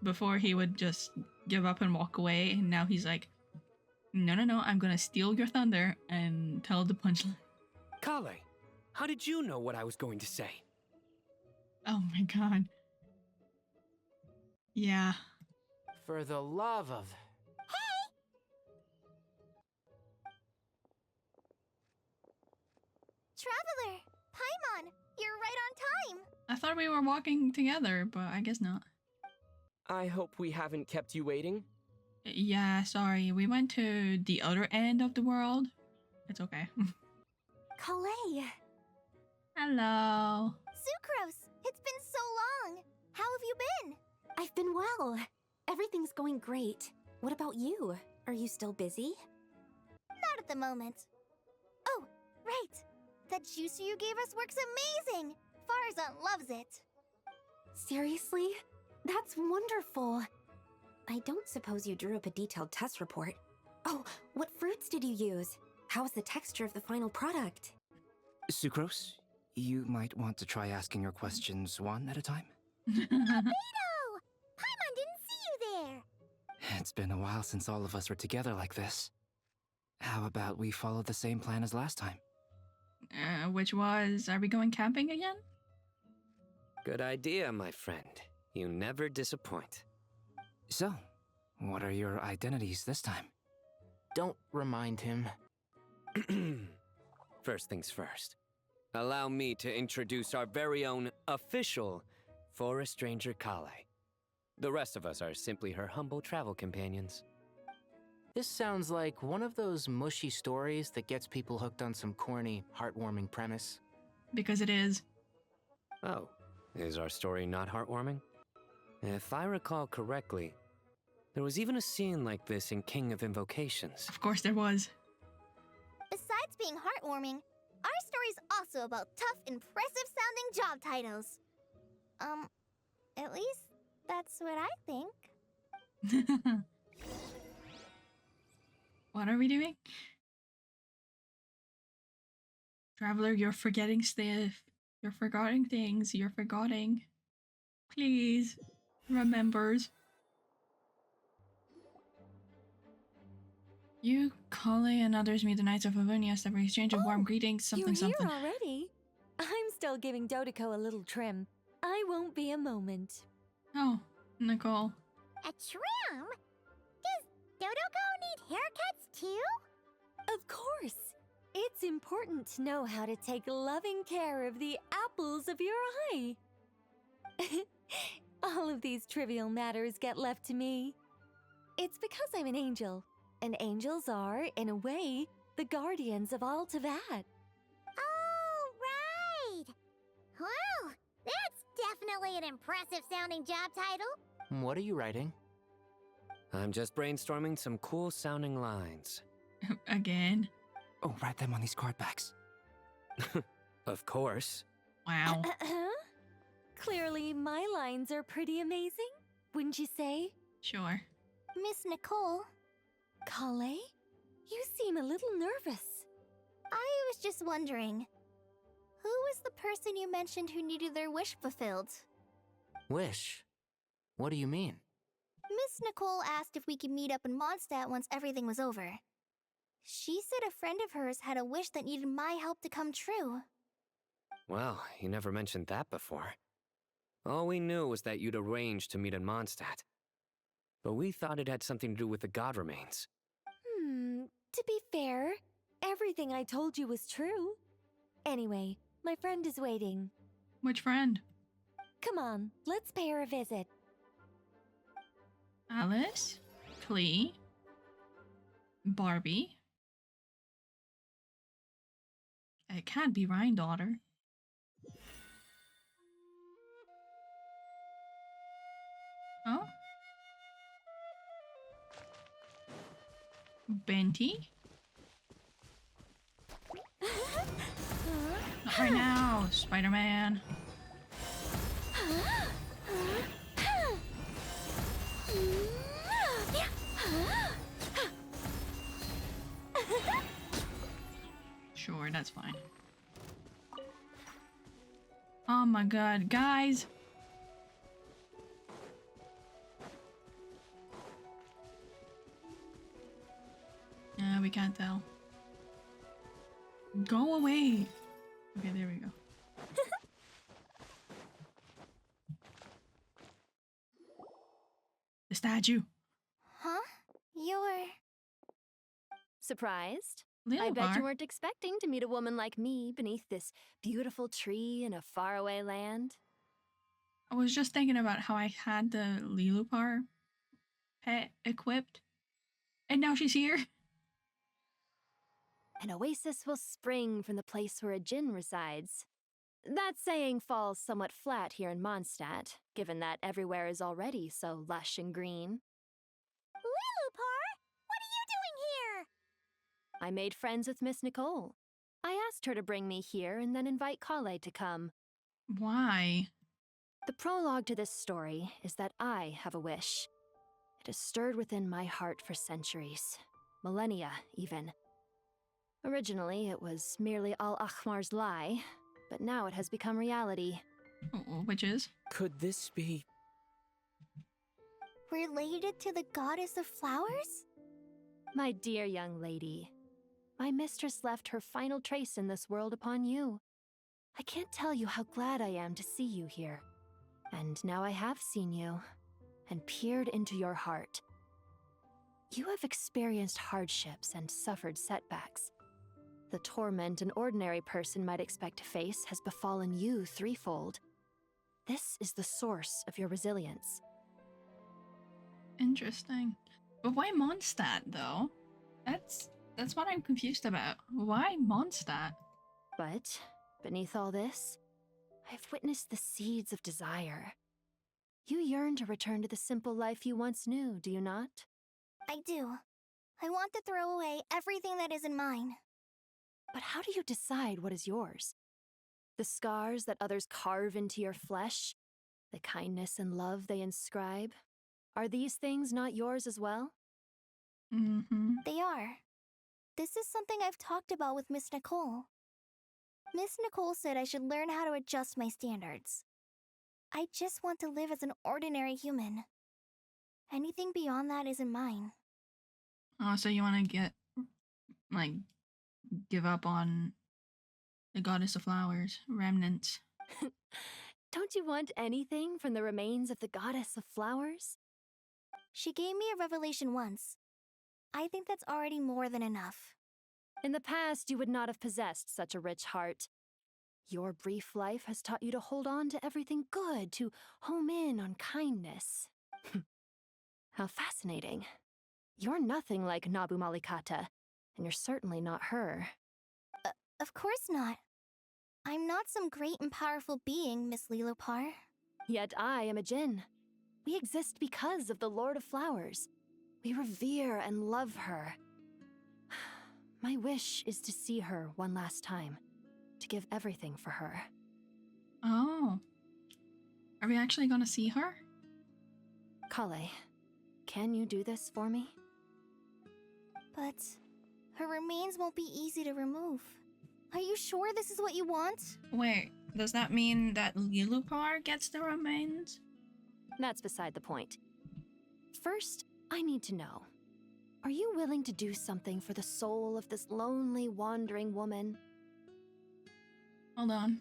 Before he would just give up and walk away, and now he's like, no, I'm gonna steal your thunder and tell the punchline. Kale, how did you know what I was going to say? Oh my god. Yeah. For the love of... Traveler! Paimon! You're right on time! I thought we were walking together, but I guess not. I hope we haven't kept you waiting. Yeah, sorry. We went to the other end of the world. It's okay. Calais! Hello. Sucrose! It's been so long! How have you been? I've been well. Everything's going great. What about you? Are you still busy? Not at the moment. Oh, right! That juicer you gave us works amazing! Farazan loves it. Seriously? That's wonderful. I don't suppose you drew up a detailed test report. Oh, what fruits did you use? How was the texture of the final product? Sucrose, you might want to try asking your questions one at a time. Beto! Paimon didn't see you there! It's been a while since all of us were together like this. How about we follow the same plan as last time? Which was, are we going camping again? Good idea, my friend. You never disappoint. So, what are your identities this time? Don't remind him. First things first. Allow me to introduce our very own official Forest Ranger Kale. The rest of us are simply her humble travel companions. This sounds like one of those mushy stories that gets people hooked on some corny, heartwarming premise. Because it is. Oh, is our story not heartwarming? If I recall correctly, there was even a scene like this in King of Invocations. Of course there was. Besides being heartwarming, our story's also about tough, impressive-sounding job titles. At least that's what I think. What are we doing? Traveler, you're forgetting stuff. You're forgetting things. You're forgetting. Please, remembers. You, Kale, and others meet the Knights of Avonius for exchange of warm greetings, something. You're here already? I'm still giving Dodiko a little trim. I won't be a moment. Oh, Nicole. A trim? Does Dodoko need haircuts too? Of course! It's important to know how to take loving care of the apples of your eye. All of these trivial matters get left to me. It's because I'm an angel, and angels are, in a way, the guardians of all Tavad. Oh, right! Well, that's definitely an impressive sounding job title. What are you writing? I'm just brainstorming some cool sounding lines. Again? Oh, write them on these card backs. Of course. Wow. Clearly, my lines are pretty amazing, wouldn't you say? Sure. Miss Nicole, Kale? You seem a little nervous. I was just wondering, who was the person you mentioned who needed their wish fulfilled? Wish? What do you mean? Miss Nicole asked if we could meet up in Mondstadt once everything was over. She said a friend of hers had a wish that needed my help to come true. Well, you never mentioned that before. All we knew was that you'd arranged to meet in Mondstadt. But we thought it had something to do with the god remains. To be fair, everything I told you was true. Anyway, my friend is waiting. Which friend? Come on, let's pay her a visit. Alice? Klee? Barbie? It can't be Rhine-daughter. Oh? Benty? Not right now, Spider-Man. Sure, that's fine. Oh my god, guys! We can't tell. Go away! Okay, there we go. The statue! Huh? You're... Surprised? Little I bet bar. you weren't expecting to meet a woman like me beneath this beautiful tree in a faraway land. I was just thinking about how I had the Lilupar pet equipped, and now she's here. An oasis will spring from the place where a djinn resides. That saying falls somewhat flat here in Mondstadt, given that everywhere is already so lush and green. Lilupar, what are you doing here? I made friends with Miss Nicole. I asked her to bring me here and then invite Kale to come. Why? The prologue to this story is that I have a wish. It has stirred within my heart for centuries, millennia even. Originally, it was merely Al-Akhmar's lie, but now it has become reality. Which is? Could this be... Related to the goddess of flowers? My dear young lady, my mistress left her final trace in this world upon you. I can't tell you how glad I am to see you here. And now I have seen you, and peered into your heart. You have experienced hardships and suffered setbacks. The torment an ordinary person might expect to face has befallen you threefold. This is the source of your resilience. Interesting. But why Mondstadt, though? That's what I'm confused about. Why Mondstadt? But, beneath all this, I've witnessed the seeds of desire. You yearn to return to the simple life you once knew, do you not? I do. I want to throw away everything that isn't mine. But how do you decide what is yours? The scars that others carve into your flesh? The kindness and love they inscribe? Are these things not yours as well? They are. This is something I've talked about with Miss Nicole. Miss Nicole said I should learn how to adjust my standards. I just want to live as an ordinary human. Anything beyond that isn't mine. Oh, so you want to get, like, give up on the goddess of flowers, remnants. Don't you want anything from the remains of the goddess of flowers? She gave me a revelation once. I think that's already more than enough. In the past, you would not have possessed such a rich heart. Your brief life has taught you to hold on to everything good, to home in on kindness. How fascinating. You're nothing like Nabu Malikata, and you're certainly not her. Of course not. I'm not some great and powerful being, Miss Lilopar. Yet I am a Jinn. We exist because of the Lord of Flowers. We revere and love her. My wish is to see her one last time, to give everything for her. Oh. Are we actually gonna see her? Kale, can you do this for me? But her remains won't be easy to remove. Are you sure this is what you want? Wait, does that mean that Lilupar gets the remains? That's beside the point. First, I need to know. Are you willing to do something for the soul of this lonely, wandering woman? Hold on.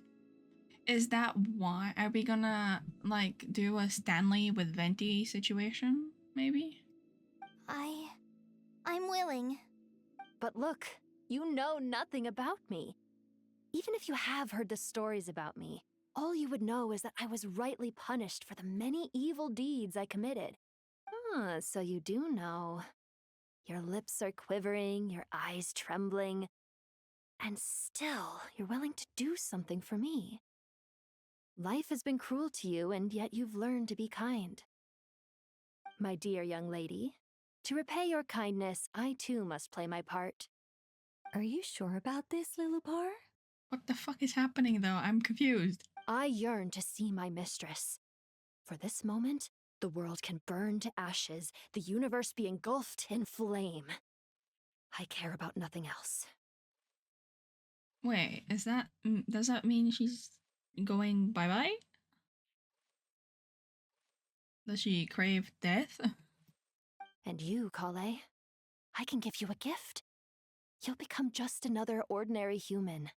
Is that why? Are we gonna, like, do a Stanley with Venti situation, maybe? I'm willing. But look, you know nothing about me. Even if you have heard the stories about me, all you would know is that I was rightly punished for the many evil deeds I committed. Ah, so you do know. Your lips are quivering, your eyes trembling, and still you're willing to do something for me. Life has been cruel to you, and yet you've learned to be kind. My dear young lady, to repay your kindness, I too must play my part. Are you sure about this, Lilupar? What the fuck is happening, though? I'm confused. I yearn to see my mistress. For this moment, the world can burn to ashes, the universe be engulfed in flame. I care about nothing else. Wait, is that... does that mean she's going bye-bye? Does she crave death? And you, Kale, I can give you a gift. You'll become just another ordinary human.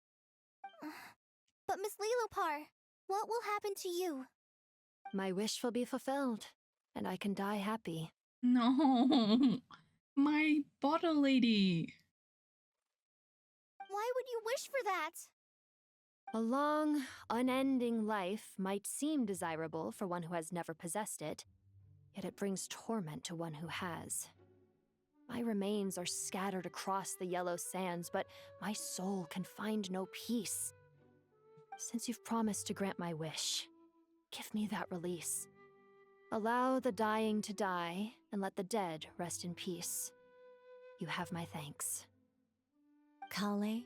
But Miss Lilopar, what will happen to you? My wish will be fulfilled, and I can die happy. No! My bottle lady! Why would you wish for that? A long, unending life might seem desirable for one who has never possessed it, yet it brings torment to one who has. My remains are scattered across the yellow sands, but my soul can find no peace. Since you've promised to grant my wish, give me that release. Allow the dying to die, and let the dead rest in peace. You have my thanks. Kale,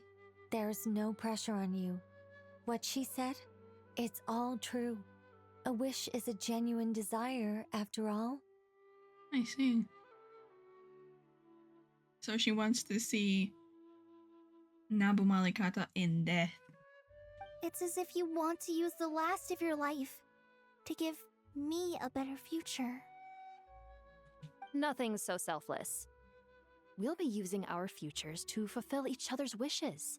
there's no pressure on you. What she said, it's all true. A wish is a genuine desire, after all. I see. So she wants to see Nabu Malikata in death. It's as if you want to use the last of your life to give me a better future. Nothing so selfless. We'll be using our futures to fulfill each other's wishes.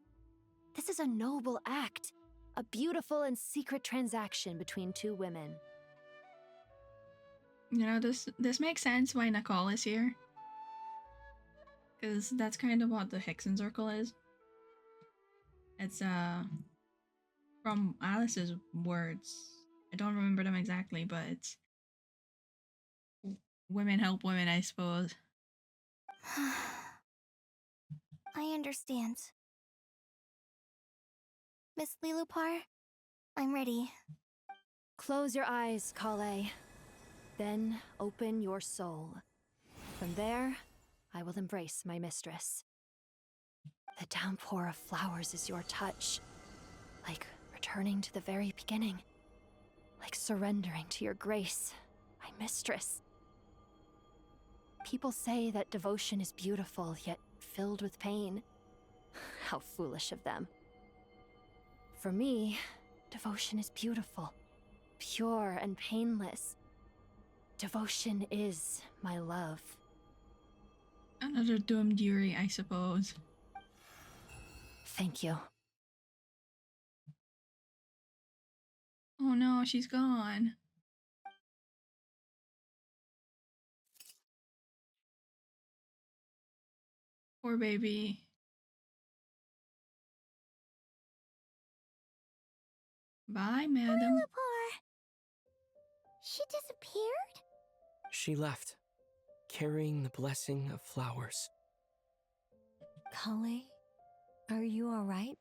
This is a noble act, a beautiful and secret transaction between two women. You know, this makes sense why Nicole is here. Because that's kind of what the Hexen Circle is. It's, from Alice's words. I don't remember them exactly, but it's... women help women, I suppose. I understand. Miss Lilopar, I'm ready. Close your eyes, Kale. Then open your soul. From there, I will embrace my mistress. The downpour of flowers is your touch. Like returning to the very beginning. Like surrendering to your grace, my mistress. People say that devotion is beautiful, yet filled with pain. How foolish of them. For me, devotion is beautiful, pure and painless. Devotion is my love. Another doomed Yuri, I suppose. Thank you. Oh no, she's gone. Poor baby. Bye, madam. Lillipore! She disappeared? She left, carrying the blessing of flowers. Kale, are you alright?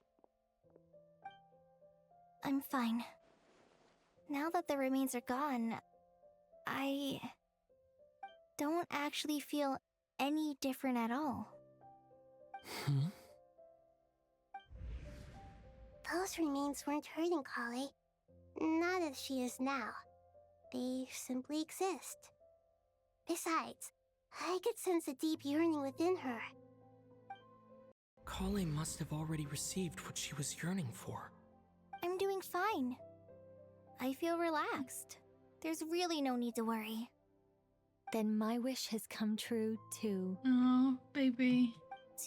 I'm fine. Now that the remains are gone, I don't actually feel any different at all. Hmm? Those remains weren't hurting Kale. Not as she is now. They simply exist. Besides, I could sense a deep yearning within her. Kale must have already received what she was yearning for. I'm doing fine. I feel relaxed. There's really no need to worry. Then my wish has come true, too. Oh, baby.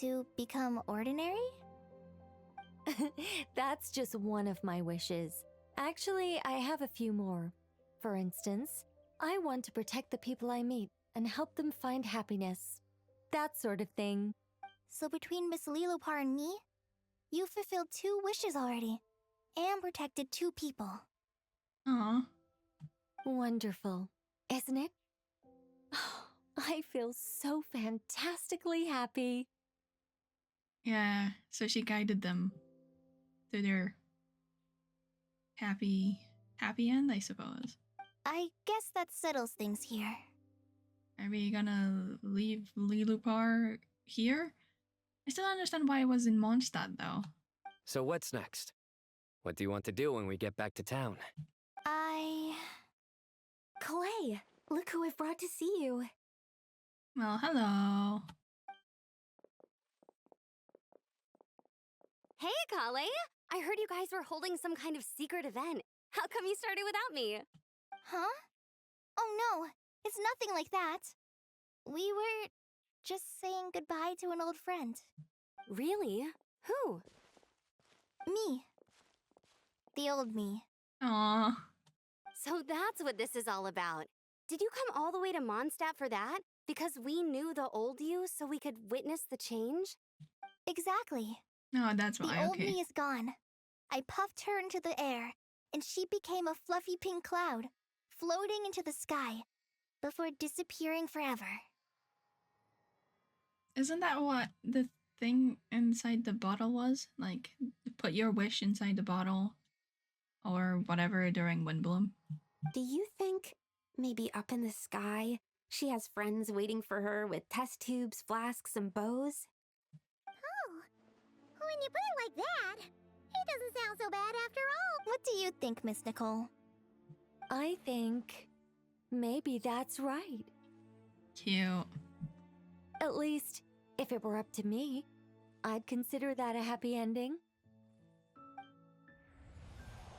To become ordinary? That's just one of my wishes. Actually, I have a few more. For instance, I want to protect the people I meet and help them find happiness. That sort of thing. So between Miss Lillipar and me, you fulfilled 2 wishes already, and protected 2 people. Aw. Wonderful, isn't it? I feel so fantastically happy. Yeah, so she guided them to their happy end, I suppose. I guess that settles things here. Are we gonna leave Lillipar here? I still don't understand why it was in Mondstadt, though. So what's next? What do you want to do when we get back to town? Clay, look who I've brought to see you. Well, hello. Hey, Kale! I heard you guys were holding some kind of secret event. How come you started without me? Huh? Oh no, it's nothing like that. We were just saying goodbye to an old friend. Really? Who? Me. The old me. Aww. So that's what this is all about. Did you come all the way to Mondstadt for that? Because we knew the old you so we could witness the change? Exactly. Oh, that's why, The old okay. me is gone. I puffed her into the air, and she became a fluffy pink cloud, floating into the sky, before disappearing forever. Isn't that what the thing inside the bottle was? Like, put your wish inside the bottle or whatever during Windbloom? Do you think, maybe up in the sky, she has friends waiting for her with test tubes, flasks, and bows? Oh, when you put it like that, it doesn't sound so bad after all. What do you think, Miss Nicole? I think maybe that's right. Cute. At least, if it were up to me, I'd consider that a happy ending.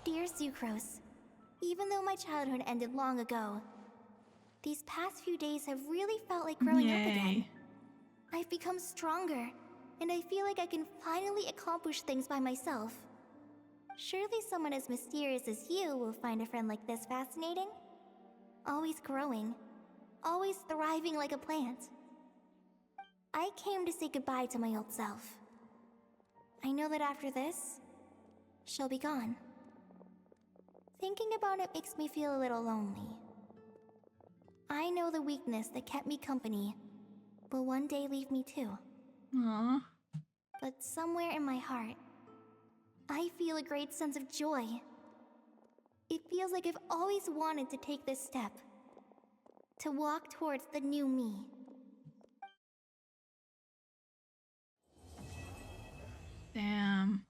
Dear Sucrose, even though my childhood ended long ago, these past few days have really felt like growing up again. I've become stronger, and I feel like I can finally accomplish things by myself. Surely someone as mysterious as you will find a friend like this fascinating? Always growing, always thriving like a plant. I came to say goodbye to my old self. I know that after this, she'll be gone. Thinking about it makes me feel a little lonely. I know the weakness that kept me company will one day leave me too. Aww. But somewhere in my heart, I feel a great sense of joy. It feels like I've always wanted to take this step. To walk towards the new me. Damn.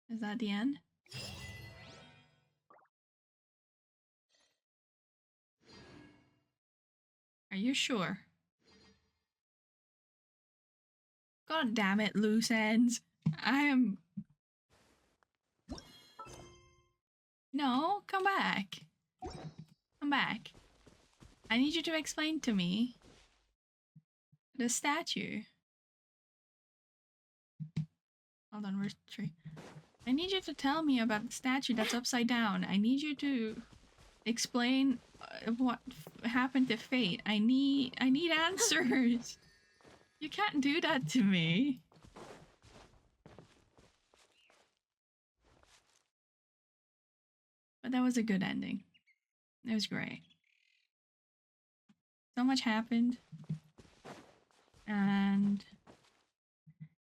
Is that the end? Are you sure? God damn it, loose ends. I am... No, come back. Come back. I need you to explain to me the statue. Hold on, where's the tree? I need you to tell me about the statue that's upside down. I need you to explain what happened to Fate. I need answers. You can't do that to me. But that was a good ending. It was great. So much happened. And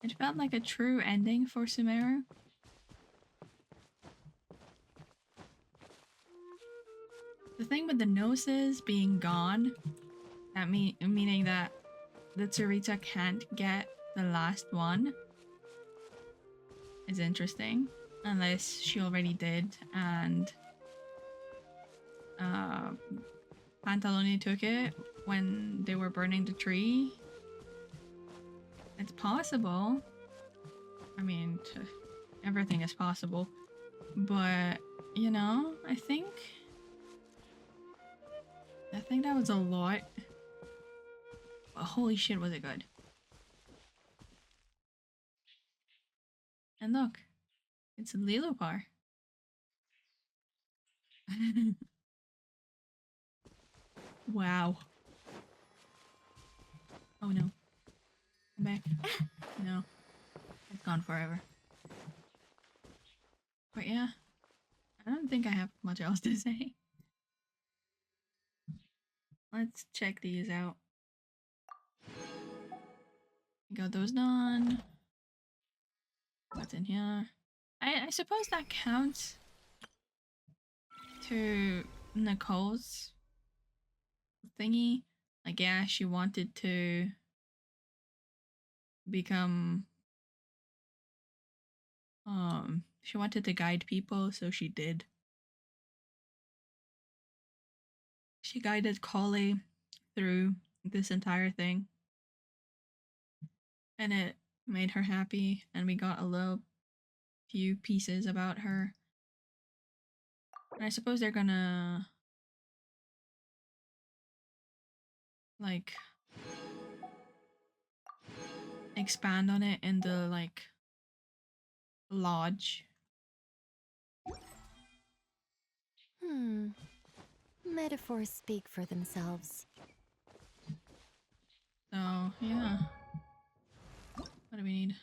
it felt like a true ending for Sumeru. The thing with the noses being gone, that meaning that the Tsurita can't get the last one, is interesting. Unless she already did and Pantalone took it when they were burning the tree. It's possible. I mean, everything is possible. But, you know, I think that was a lot. But holy shit, was it good. And look, it's Lilopar. Wow. Oh no. Come back. No. It's gone forever. But yeah, I don't think I have much else to say. Let's check these out. Got those done. What's in here? I suppose that counts to Nicole's thingy. Like, yeah, she wanted to become she wanted to guide people, so she did. She guided Collei through this entire thing. And it made her happy, and we got a little few pieces about her. And I suppose they're gonna like expand on it in the like lodge. Metaphors speak for themselves. So, yeah. What do we need?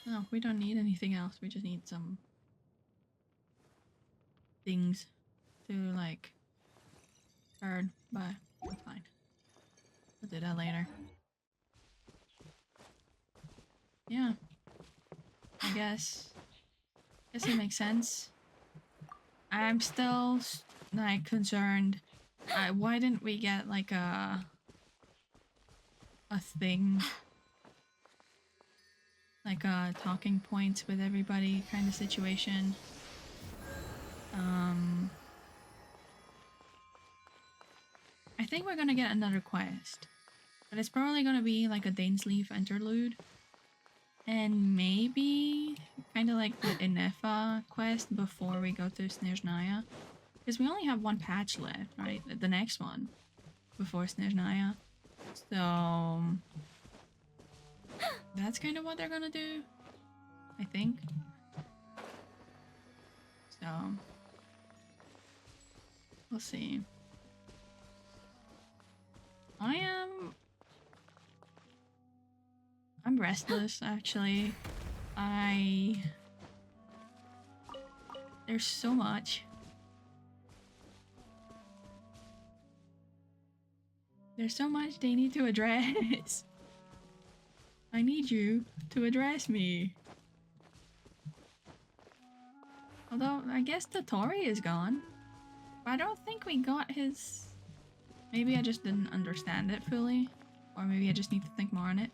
No, we don't need anything else. We just need some things to like turn, but that's fine. We'll do that later. Yeah. I guess it makes sense. I'm still like concerned. Why didn't we get like a thing, like a talking points with everybody kind of situation? I think we're gonna get another quest, but it's probably gonna be like a Dainsleif interlude. And maybe kind of like the Inefa quest before we go to Snezhnaya. Because we only have one patch left, right? The next one before Snezhnaya. So that's kind of what they're gonna do, I think. So we'll see. I'm restless, actually. There's so much. There's so much they need to address. I need you to address me. Although, I guess the Tori is gone. But I don't think we got his... Maybe I just didn't understand it fully. Or maybe I just need to think more on it.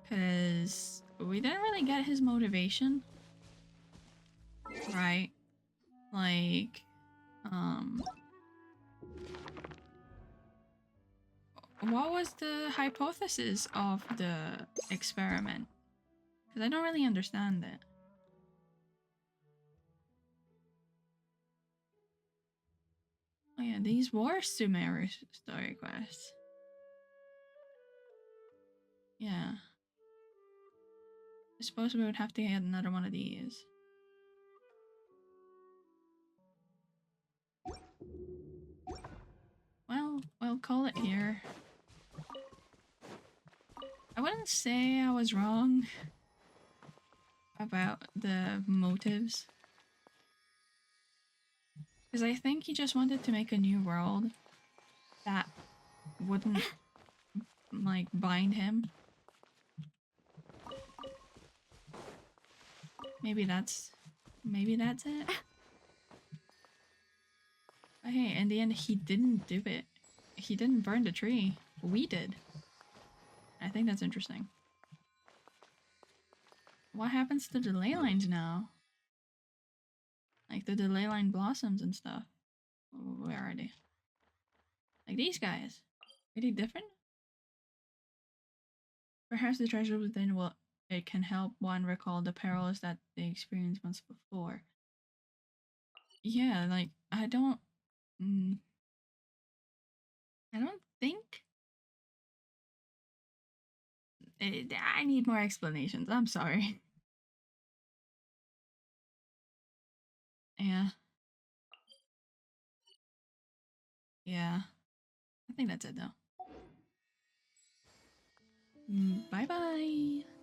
Because we didn't really get his motivation. Right? Like, what was the hypothesis of the experiment? Because I don't really understand it. Oh yeah, these were Sumeru story quests. Yeah. I suppose we would have to get another one of these. Well, we'll call it here. I wouldn't say I was wrong. about the motives. Because I think he just wanted to make a new world that wouldn't, like, bind him. Maybe that's it. But hey, in the end, he didn't do it. He didn't burn the tree. We did. I think that's interesting. What happens to the ley lines now? Like the ley line blossoms and stuff. Where are they? Like these guys. Are they different? Perhaps the treasure within will it can help one recall the perils that they experienced once before. Yeah, like I don't think I need more explanations. I'm sorry. Yeah. Yeah. I think that's it though. Bye bye.